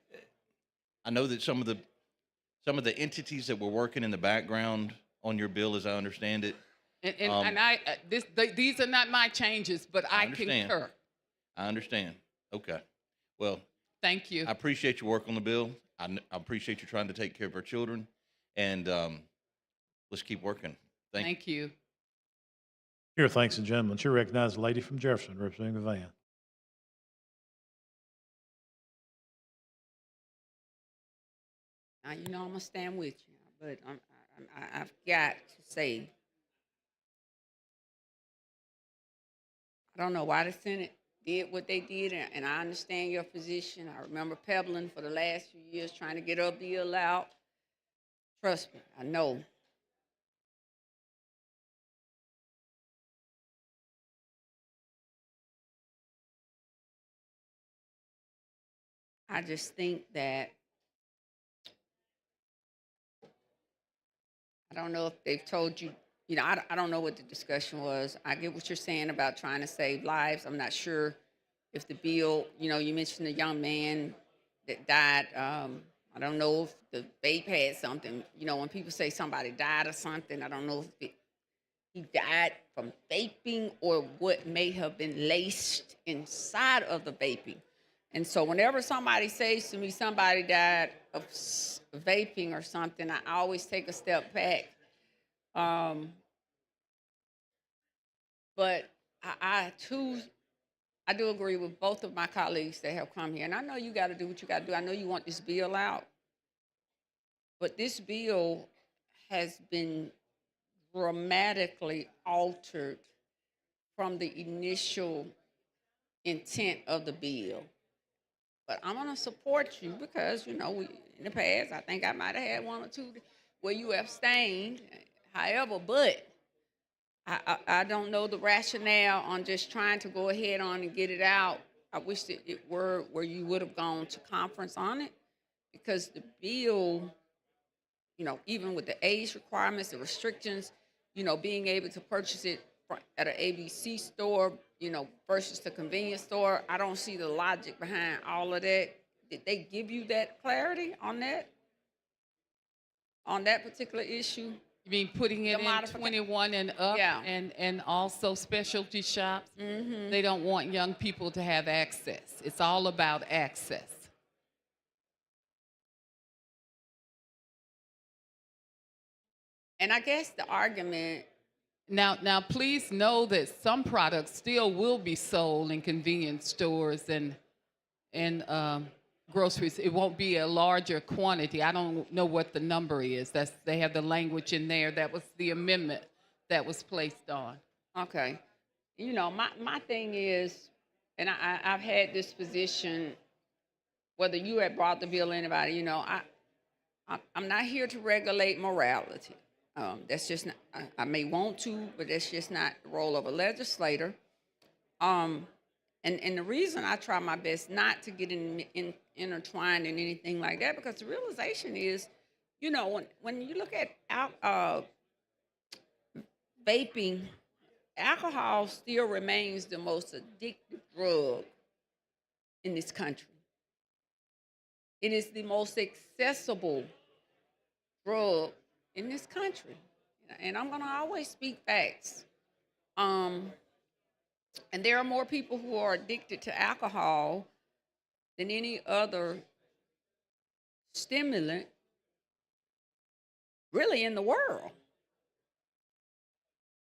I know that some of the entities that were working in the background on your bill, as I understand it. These are not my changes, but I understand. concur. I understand. Okay. Well, Thank you. I appreciate your work on the bill. I appreciate you trying to take care of our children, and let's keep working. Thank you. Here, thanks and gentlemen. Chair recognizes the lady from Jefferson, representing the van. Now, you know I'm gonna stand with you, but I've got to say, I don't know why the Senate did what they did, and I understand your position. I remember pebbling for the last few years trying to get a bill out. Trust me, I know. I just think that I don't know if they've told you, you know, I don't know what the discussion was. I get what you're saying about trying to save lives. I'm not sure if the bill, you know, you mentioned the young man that died. I don't know if the vape had something, you know, when people say somebody died or something, I don't know if he died from vaping or what may have been laced inside of the vaping. And so whenever somebody says to me somebody died of vaping or something, I always take a step back. But I do agree with both of my colleagues that have come here. And I know you got to do what you got to do. I know you want this bill out. But this bill has been dramatically altered from the initial intent of the bill. But I'm going to support you because, you know, in the past, I think I might have had one or two where you abstained. However, but I don't know the rationale on just trying to go ahead on and get it out. I wish that it were where you would have gone to conference on it, because the bill, you know, even with the age requirements, the restrictions, you know, being able to purchase it at an ABC store, you know, versus the convenience store, I don't see the logic behind all of that. Did they give you that clarity on that particular issue? You mean putting it in 21 and up, Yeah. and also specialty shops? Mm-hmm. They don't want young people to have access. It's all about access. And I guess the argument. Now, please know that some products still will be sold in convenience stores and groceries. It won't be a larger quantity. I don't know what the number is. They have the language in there. That was the amendment that was placed on. Okay. You know, my thing is, and I've had this position, whether you had brought the bill or anybody, you know, I'm not here to regulate morality. That's just not, I may want to, but that's just not the role of a legislator. And the reason I try my best not to get intertwined in anything like that, because the realization is, you know, when you look at vaping, alcohol still remains the most addictive drug in this country. It is the most accessible drug in this country. And I'm going to always speak facts. And there are more people who are addicted to alcohol than any other stimulant really in the world.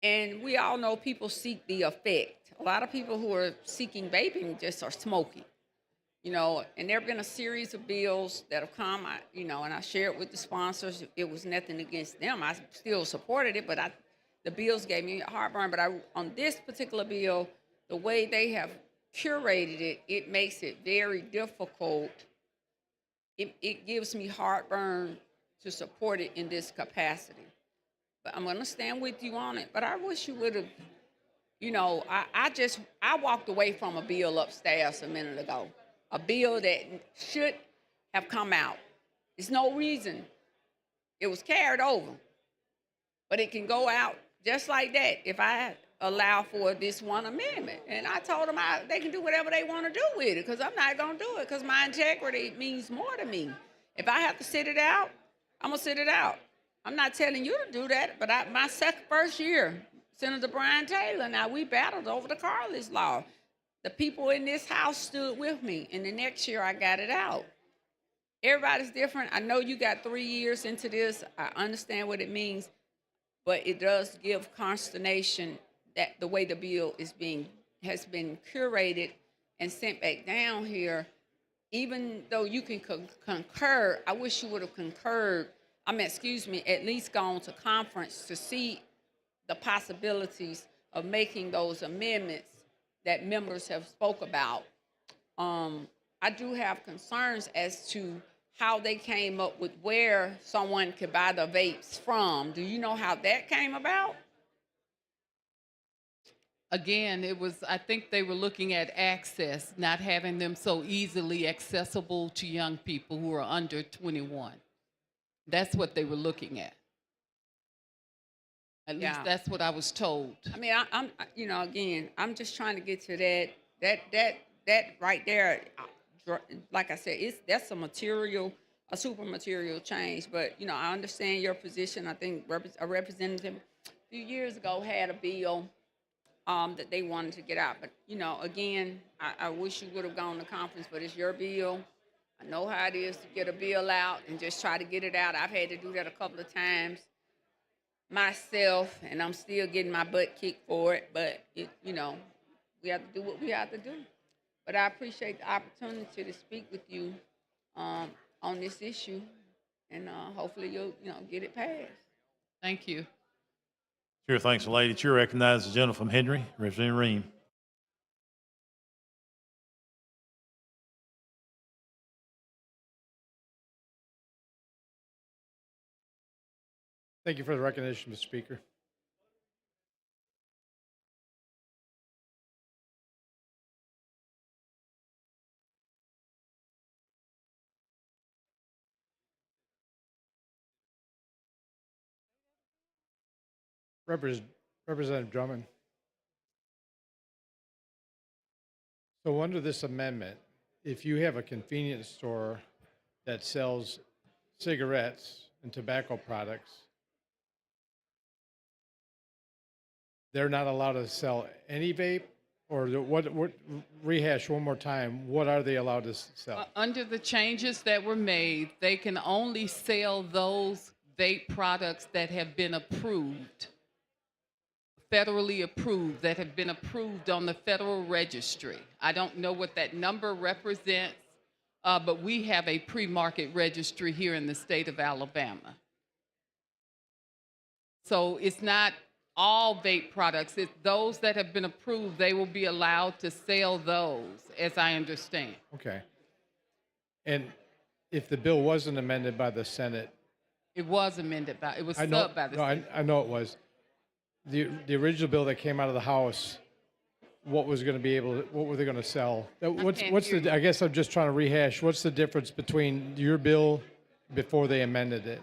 And we all know people seek the effect. A lot of people who are seeking vaping just are smoking. You know, and there have been a series of bills that have come, you know, and I shared with the sponsors. It was nothing against them. I still supported it, but the bills gave me heartburn. But on this particular bill, the way they have curated it, it makes it very difficult. It gives me heartburn to support it in this capacity. But I'm going to stand with you on it. But I wish you would have, you know, I walked away from a bill upstairs a minute ago. A bill that should have come out. There's no reason. It was carried over. But it can go out just like that if I allow for this one amendment. And I told them they can do whatever they want to do with it, because I'm not going to do it, because my integrity means more to me. If I have to sit it out, I'm going to sit it out. I'm not telling you to do that, but my first year, Senator Brian Taylor, now we battled over the Carlisle law. The people in this house stood with me, and the next year I got it out. Everybody's different. I know you got 3 years into this. I understand what it means, but it does give consternation that the way the bill has been curated and sent back down here. Even though you can concur, I wish you would have concurred. At least gone to conference to see the possibilities of making those amendments that members have spoke about. I do have concerns as to how they came up with where someone could buy the vapes from. Do you know how that came about? Again, I think they were looking at access, not having them so easily accessible to young people who are under 21. That's what they were looking at. At least that's what I was told. I mean, I'm just trying to get to that right there. Like I said, that's a super material change. But I understand your position. I think a representative a few years ago had a bill that they wanted to get out. But again, I wish you would have gone to conference. But it's your bill. I know how it is to get a bill out and just try to get it out. I've had to do that a couple of times myself, and I'm still getting my butt kicked for it. But we have to do what we have to do. But I appreciate the opportunity to speak with you on this issue, and hopefully you'll get it passed. Thank you. Sure, thanks, lady. Chair recognizes the gentleman from Henry, Representative Ream. Thank you for the recognition, Mr. Speaker. Representative Drummond. So under this amendment, if you have a convenience store that sells cigarettes and tobacco products, they're not allowed to sell any vape? Or what rehash one more time, what are they allowed to sell? Under the changes that were made, they can only sell those vape products that have been approved, federally approved, that have been approved on the Federal Registry. I don't know what that number represents, but we have a pre-market registry here in the state of Alabama. So it's not all vape products. It's those that have been approved, they will be allowed to sell those, as I understand. Okay. And if the bill wasn't amended by the Senate? It was amended by, it was subbed by the Senate. I know it was. The original bill that came out of the House, what were they going to sell? I guess I'm just trying to rehash. What's the difference between your bill before they amended it?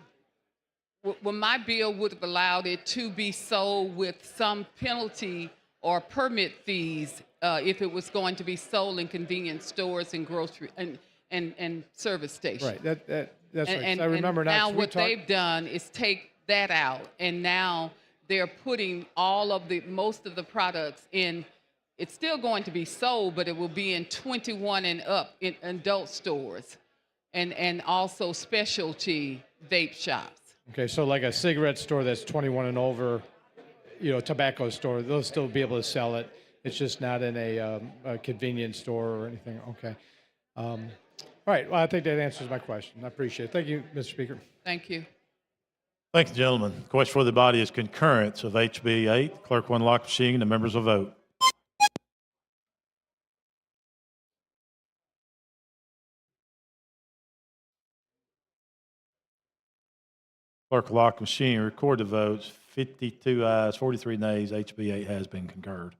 Well, my bill would have allowed it to be sold with some penalty or permit fees if it was going to be sold in convenience stores and grocery and service stations. Right. That's right. I remember now what they've done is take that out, and now they're putting most of the products in. It's still going to be sold, but it will be in 21 and up in adult stores, and also specialty vape shops. Okay, so like a cigarette store that's 21 and over, tobacco store, they'll still be able to sell it. It's just not in a convenience store or anything. Okay. All right. Well, I think that answers my question. I appreciate it. Thank you, Mr. Speaker. Thank you. Thank you, gentlemen. The question for the body is concurrence of HB 8. Clerk will unlock the machine and the members will vote. Clerk will lock the machine, record the votes. 52 ayes, 43 nays. HB 8 has been concurred.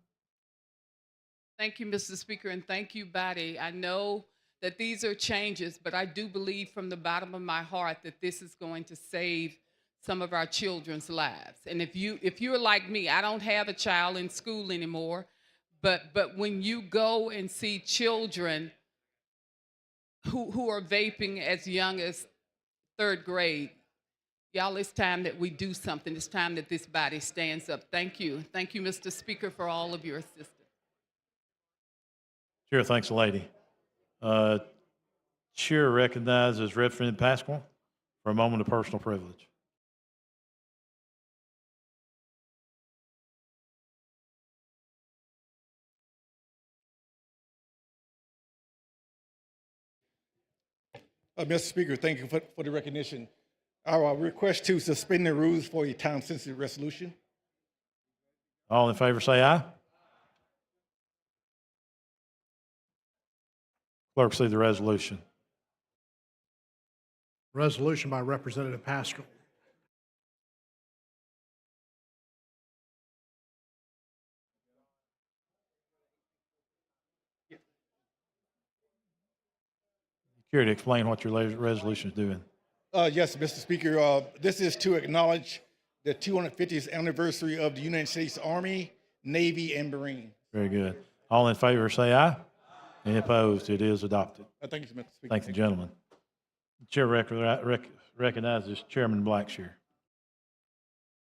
Thank you, Mr. Speaker, and thank you, body. I know that these are changes, but I do believe from the bottom of my heart that this is going to save some of our children's lives. And if you're like me, I don't have a child in school anymore, but when you go and see children who are vaping as young as third grade, Y'all, it's time that we do something. It's time that this body stands up. Thank you. Thank you, Mr. Speaker, for all of your assistance. Chair thanks the lady. Chair recognizes Representative Pascal for a moment of personal privilege. Mr. Speaker, thank you for the recognition. Our request to suspend the rules for a time-sensitive resolution. All in favor say aye. Clerk, see the resolution. Resolution by Representative Pascal. Care to explain what your resolution is doing? Yes, Mr. Speaker, this is to acknowledge the 250th anniversary of the United States Army, Navy, and Marine. Very good. All in favor say aye. Any opposed? It is adopted. Thank you, Mr. Speaker. Thank the gentleman. Chair recognizes Chairman Blackshear.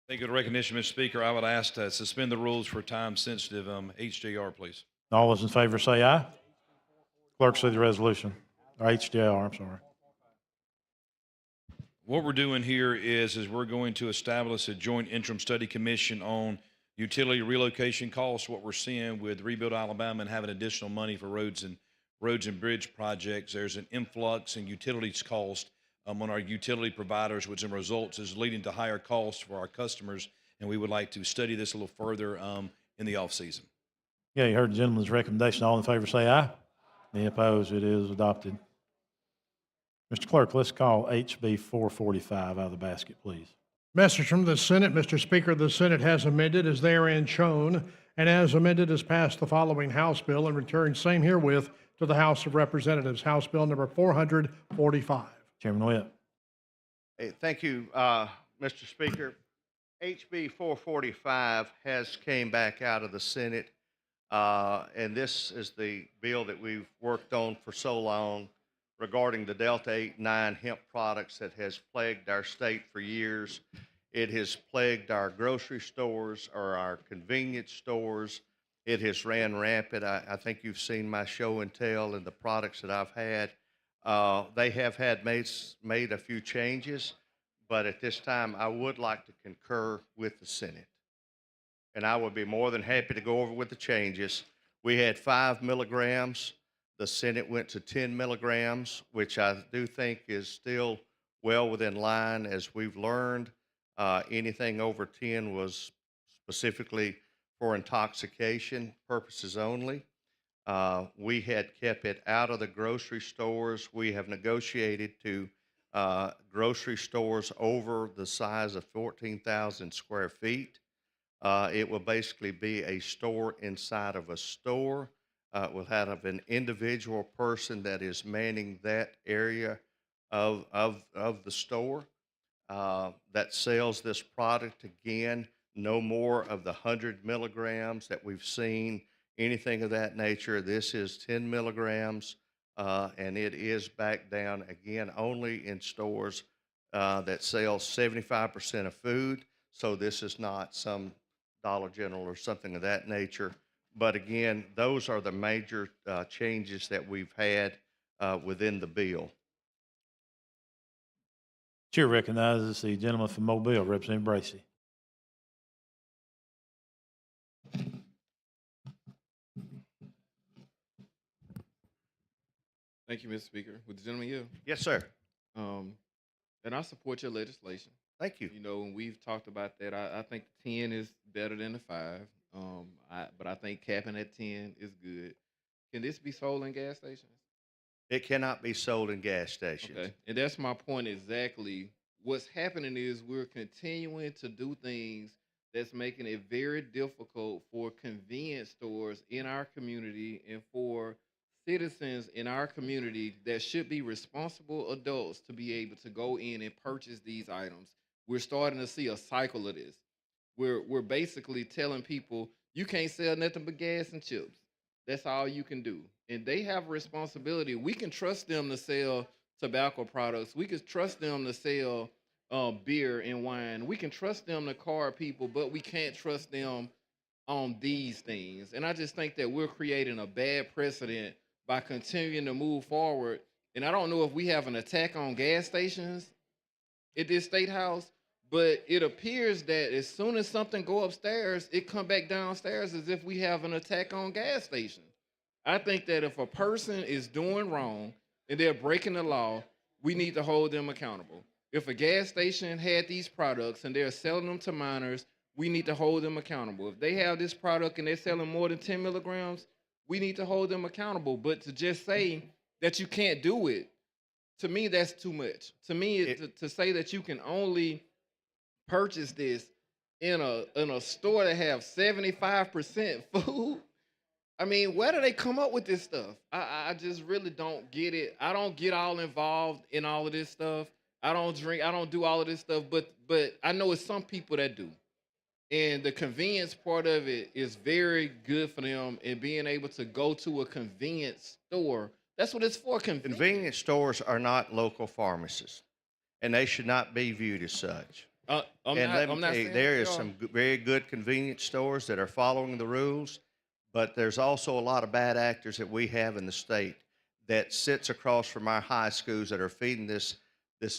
Thank you for the recognition, Mr. Speaker. I would ask to suspend the rules for time-sensitive HJR, please. All those in favor say aye. Clerk, see the resolution. Or HJR, I'm sorry. What we're doing here is we're going to establish a joint interim study commission on utility relocation costs. What we're seeing with Rebuild Alabama and having additional money for roads and bridge projects, there's an influx in utilities cost on our utility providers, which in results is leading to higher costs for our customers. And we would like to study this a little further in the off season. Yeah, you heard the gentleman's recommendation. All in favor say aye. Any opposed? It is adopted. Mr. Clerk, let's call HB 445 out of the basket, please. Message from the Senate. Mr. Speaker, the Senate has amended as therein shown, and as amended has passed the following House bill and returned same herewith to the House of Representatives. House Bill number 445. Chairman Witt. Hey, thank you, Mr. Speaker. HB 445 has came back out of the Senate, and this is the bill that we've worked on for so long regarding the Delta 8-9 hemp products that has plagued our state for years. It has plagued our grocery stores or our convenience stores. It has ran rampant. I think you've seen my show and tell and the products that I've had. They have made a few changes, but at this time I would like to concur with the Senate. And I would be more than happy to go over with the changes. We had 5 milligrams. The Senate went to 10 milligrams, which I do think is still well within line. As we've learned, anything over 10 was specifically for intoxication purposes only. We had kept it out of the grocery stores. We have negotiated to grocery stores over the size of 14,000 square feet. It will basically be a store inside of a store. We'll have an individual person that is manning that area of the store that sells this product. Again, no more of the 100 milligrams that we've seen, anything of that nature. This is 10 milligrams, and it is back down again only in stores that sell 75% of food. So this is not some Dollar General or something of that nature. But again, those are the major changes that we've had within the bill. Chair recognizes the gentleman from Mobile, Representative Bracey. Thank you, Mr. Speaker. With the gentleman yield? Yes, sir. And I support your legislation. Thank you. You know, and we've talked about that. I think 10 is better than the 5. But I think capping at 10 is good. Can this be sold in gas stations? It cannot be sold in gas stations. Okay. And that's my point exactly. What's happening is we're continuing to do things that's making it very difficult for convenience stores in our community and for citizens in our community that should be responsible adults to be able to go in and purchase these items. We're starting to see a cycle of this. We're basically telling people you can't sell nothing but gas and chips. That's all you can do. And they have a responsibility. We can trust them to sell tobacco products. We can trust them to sell beer and wine. We can trust them to card people, but we can't trust them on these things. And I just think that we're creating a bad precedent by continuing to move forward. And I don't know if we have an attack on gas stations at this state house, but it appears that as soon as something go upstairs, it come back downstairs as if we have an attack on gas stations. I think that if a person is doing wrong and they're breaking the law, we need to hold them accountable. If a gas station had these products and they're selling them to minors, we need to hold them accountable. If they have this product and they're selling more than 10 milligrams, we need to hold them accountable. But to just say that you can't do it, to me, that's too much. To me, to say that you can only purchase this in a store that have 75% food. I mean, where do they come up with this stuff? I just really don't get it. I don't get all involved in all of this stuff. I don't drink. I don't do all of this stuff. But I know it's some people that do. And the convenience part of it is very good for them. And being able to go to a convenience store, that's what it's for. Convenience stores are not local pharmacies, and they should not be viewed as such. I'm Let not me tell you, saying there they is are. some very good convenience stores that are following the rules, but there's also a lot of bad actors that we have in the state that sits across from our high schools that are feeding this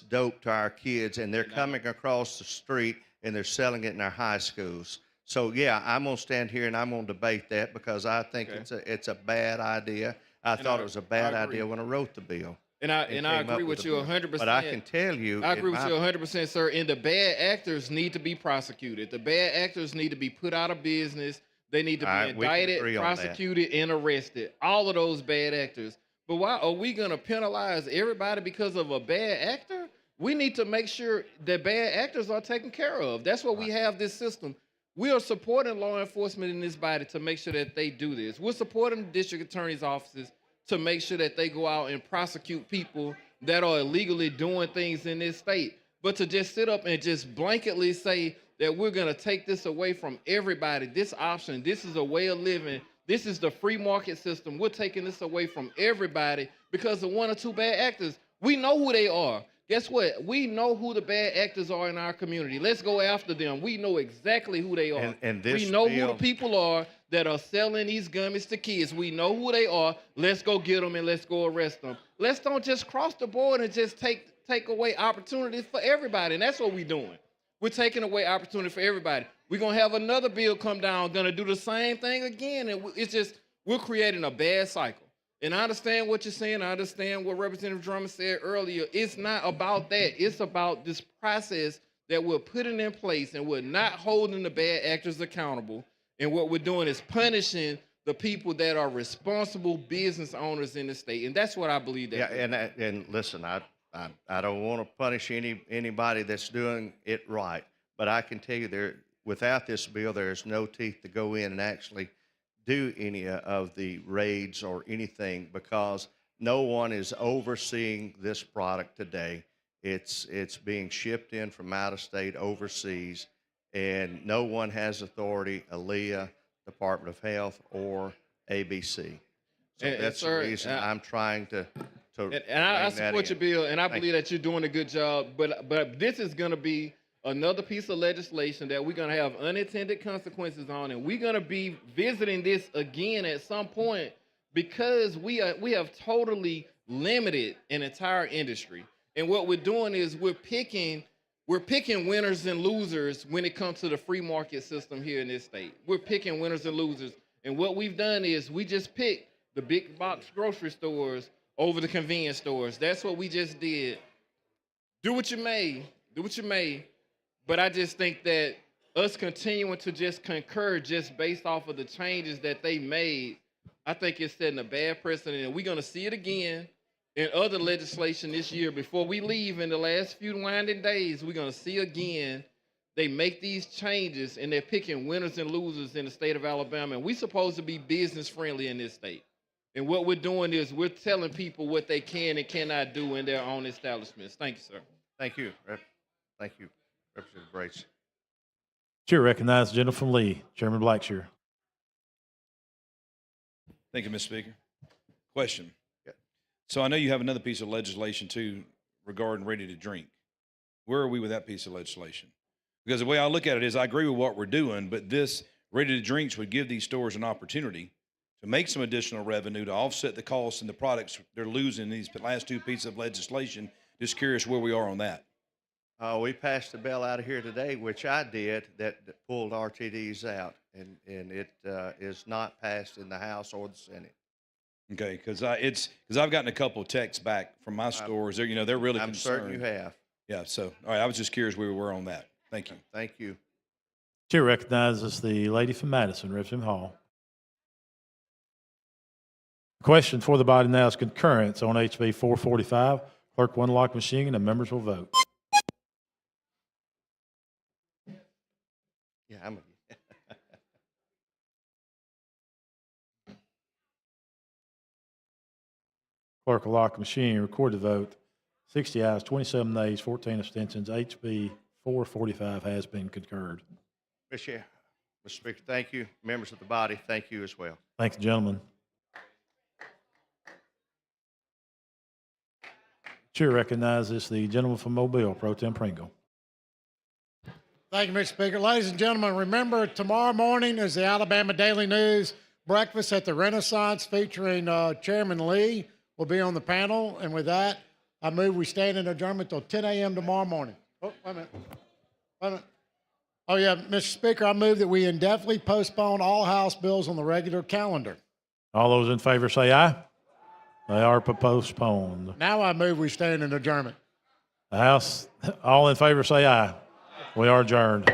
dope to our kids, and they're coming across the street and they're selling it in our high schools. So yeah, I'm gonna stand here and I'm gonna debate that because I think it's a bad idea. I thought it was a bad idea when I wrote the bill. And I came agree up with the you bill. 100%. But I can tell you, I agree with you 100%, sir. And the bad actors need to be prosecuted. The bad actors need to be put out of business. They need to be All right, we can indicted, agree on that. prosecuted, and arrested. All of those bad actors. But why are we going to penalize everybody because of a bad actor? We need to make sure that bad actors are taken care of. That's why we have this system. We are supporting law enforcement in this body to make sure that they do this. We're supporting the district attorney's offices to make sure that they go out and prosecute people that are illegally doing things in this state. But to just sit up and just blanketly say that we're going to take this away from everybody, this option, this is a way of living, this is the free market system, we're taking this away from everybody because of one or two bad actors. We know who they are. Guess what? We know who the bad actors are in our community. Let's go after them. We know exactly who they are. And this we know who bill- the people are that are selling these gummies to kids. We know who they are. Let's go get them and let's go arrest them. Let's don't just cross the board and just take away opportunities for everybody. And that's what we're doing. We're taking away opportunity for everybody. We're going to have another bill come down, going to do the same thing again. And it's just, we're creating a bad cycle. And I understand what you're saying. I understand what Representative Drummond said earlier. It's not about that. It's about this process that we're putting in place, and we're not holding the bad actors accountable. And what we're doing is punishing the people that are responsible business owners in the state. And that's what I believe that. Yeah, and listen, I don't want to punish anybody that's doing it right, but I can tell you without this bill, there's no teeth to go in and actually do any of the raids or anything because no one is overseeing this product today. It's being shipped in from out of state overseas, and no one has authority, ALEA, Department of Health, or ABC. So that's the reason I'm trying to And I support your bill, and I believe that you're doing a good job. But this is going to be another piece of legislation that we're going to have unintended consequences on, and we're going to be visiting this again at some point because we have totally limited an entire industry. And what we're doing is we're picking winners and losers when it comes to the free market system here in this state. We're picking winners and losers, and what we've done is we just picked the big box grocery stores over the convenience stores. That's what we just did. Do what you may. But I just think that us continuing to just concur just based off of the changes that they made, I think it's setting a bad precedent. And we're going to see it again in other legislation this year. Before we leave in the last few winding days, we're going to see again they make these changes and they're picking winners and losers in the state of Alabama. And we're supposed to be business friendly in this state. And what we're doing is we're telling people what they can and cannot do in their own establishments. Thank you, sir. Thank you. Thank you, Representative Brace. Chair recognizes the gentleman from Lee, Chairman Blackshear. Thank you, Mr. Speaker. Question. Yeah. So I know you have another piece of legislation too regarding ready to drink. Where are we with that piece of legislation? Because the way I look at it is I agree with what we're doing, but this ready to drinks would give these stores an opportunity to make some additional revenue to offset the costs and the products they're losing in these last two pieces of legislation. Just curious where we are on that. We passed a bill out of here today, which I did, that pulled RTDs out, and it is not passed in the House or the Senate. Okay, because I've gotten a couple of texts back from my stores. They're they're really I'm concerned. certain you have. Yeah. So all right, I was just curious where we were on that. Thank you. Thank you. Chair recognizes the lady from Madison, Representative Hall. Question for the body now is concurrence on HB 445. Clerk will unlock machine and the members will vote. Yeah, Clerk will lock the machine, record the vote. 60 ayes, 27 nays, 14 abstentions. HB 445 has been concurred. Mr. Speaker, thank you. Members of the body, thank you as well. Thank you, gentlemen. Chair recognizes the gentleman from Mobile, Pro Tem Pringle. Thank you, Mr. Speaker. Ladies and gentlemen, remember tomorrow morning is the Alabama Daily News breakfast at the Renaissance featuring Chairman Lee will be on the panel. And with that, I move we stand in adjournment till 10 a.m. tomorrow morning. Oh, wait a minute. Wait a minute. Oh, yeah, Mr. Speaker, I move that we indefinitely postpone all House bills on the regular calendar. All those in favor say aye. They are postponed. Now I move we stand in adjournment. The House, all in favor say aye. We are adjourned.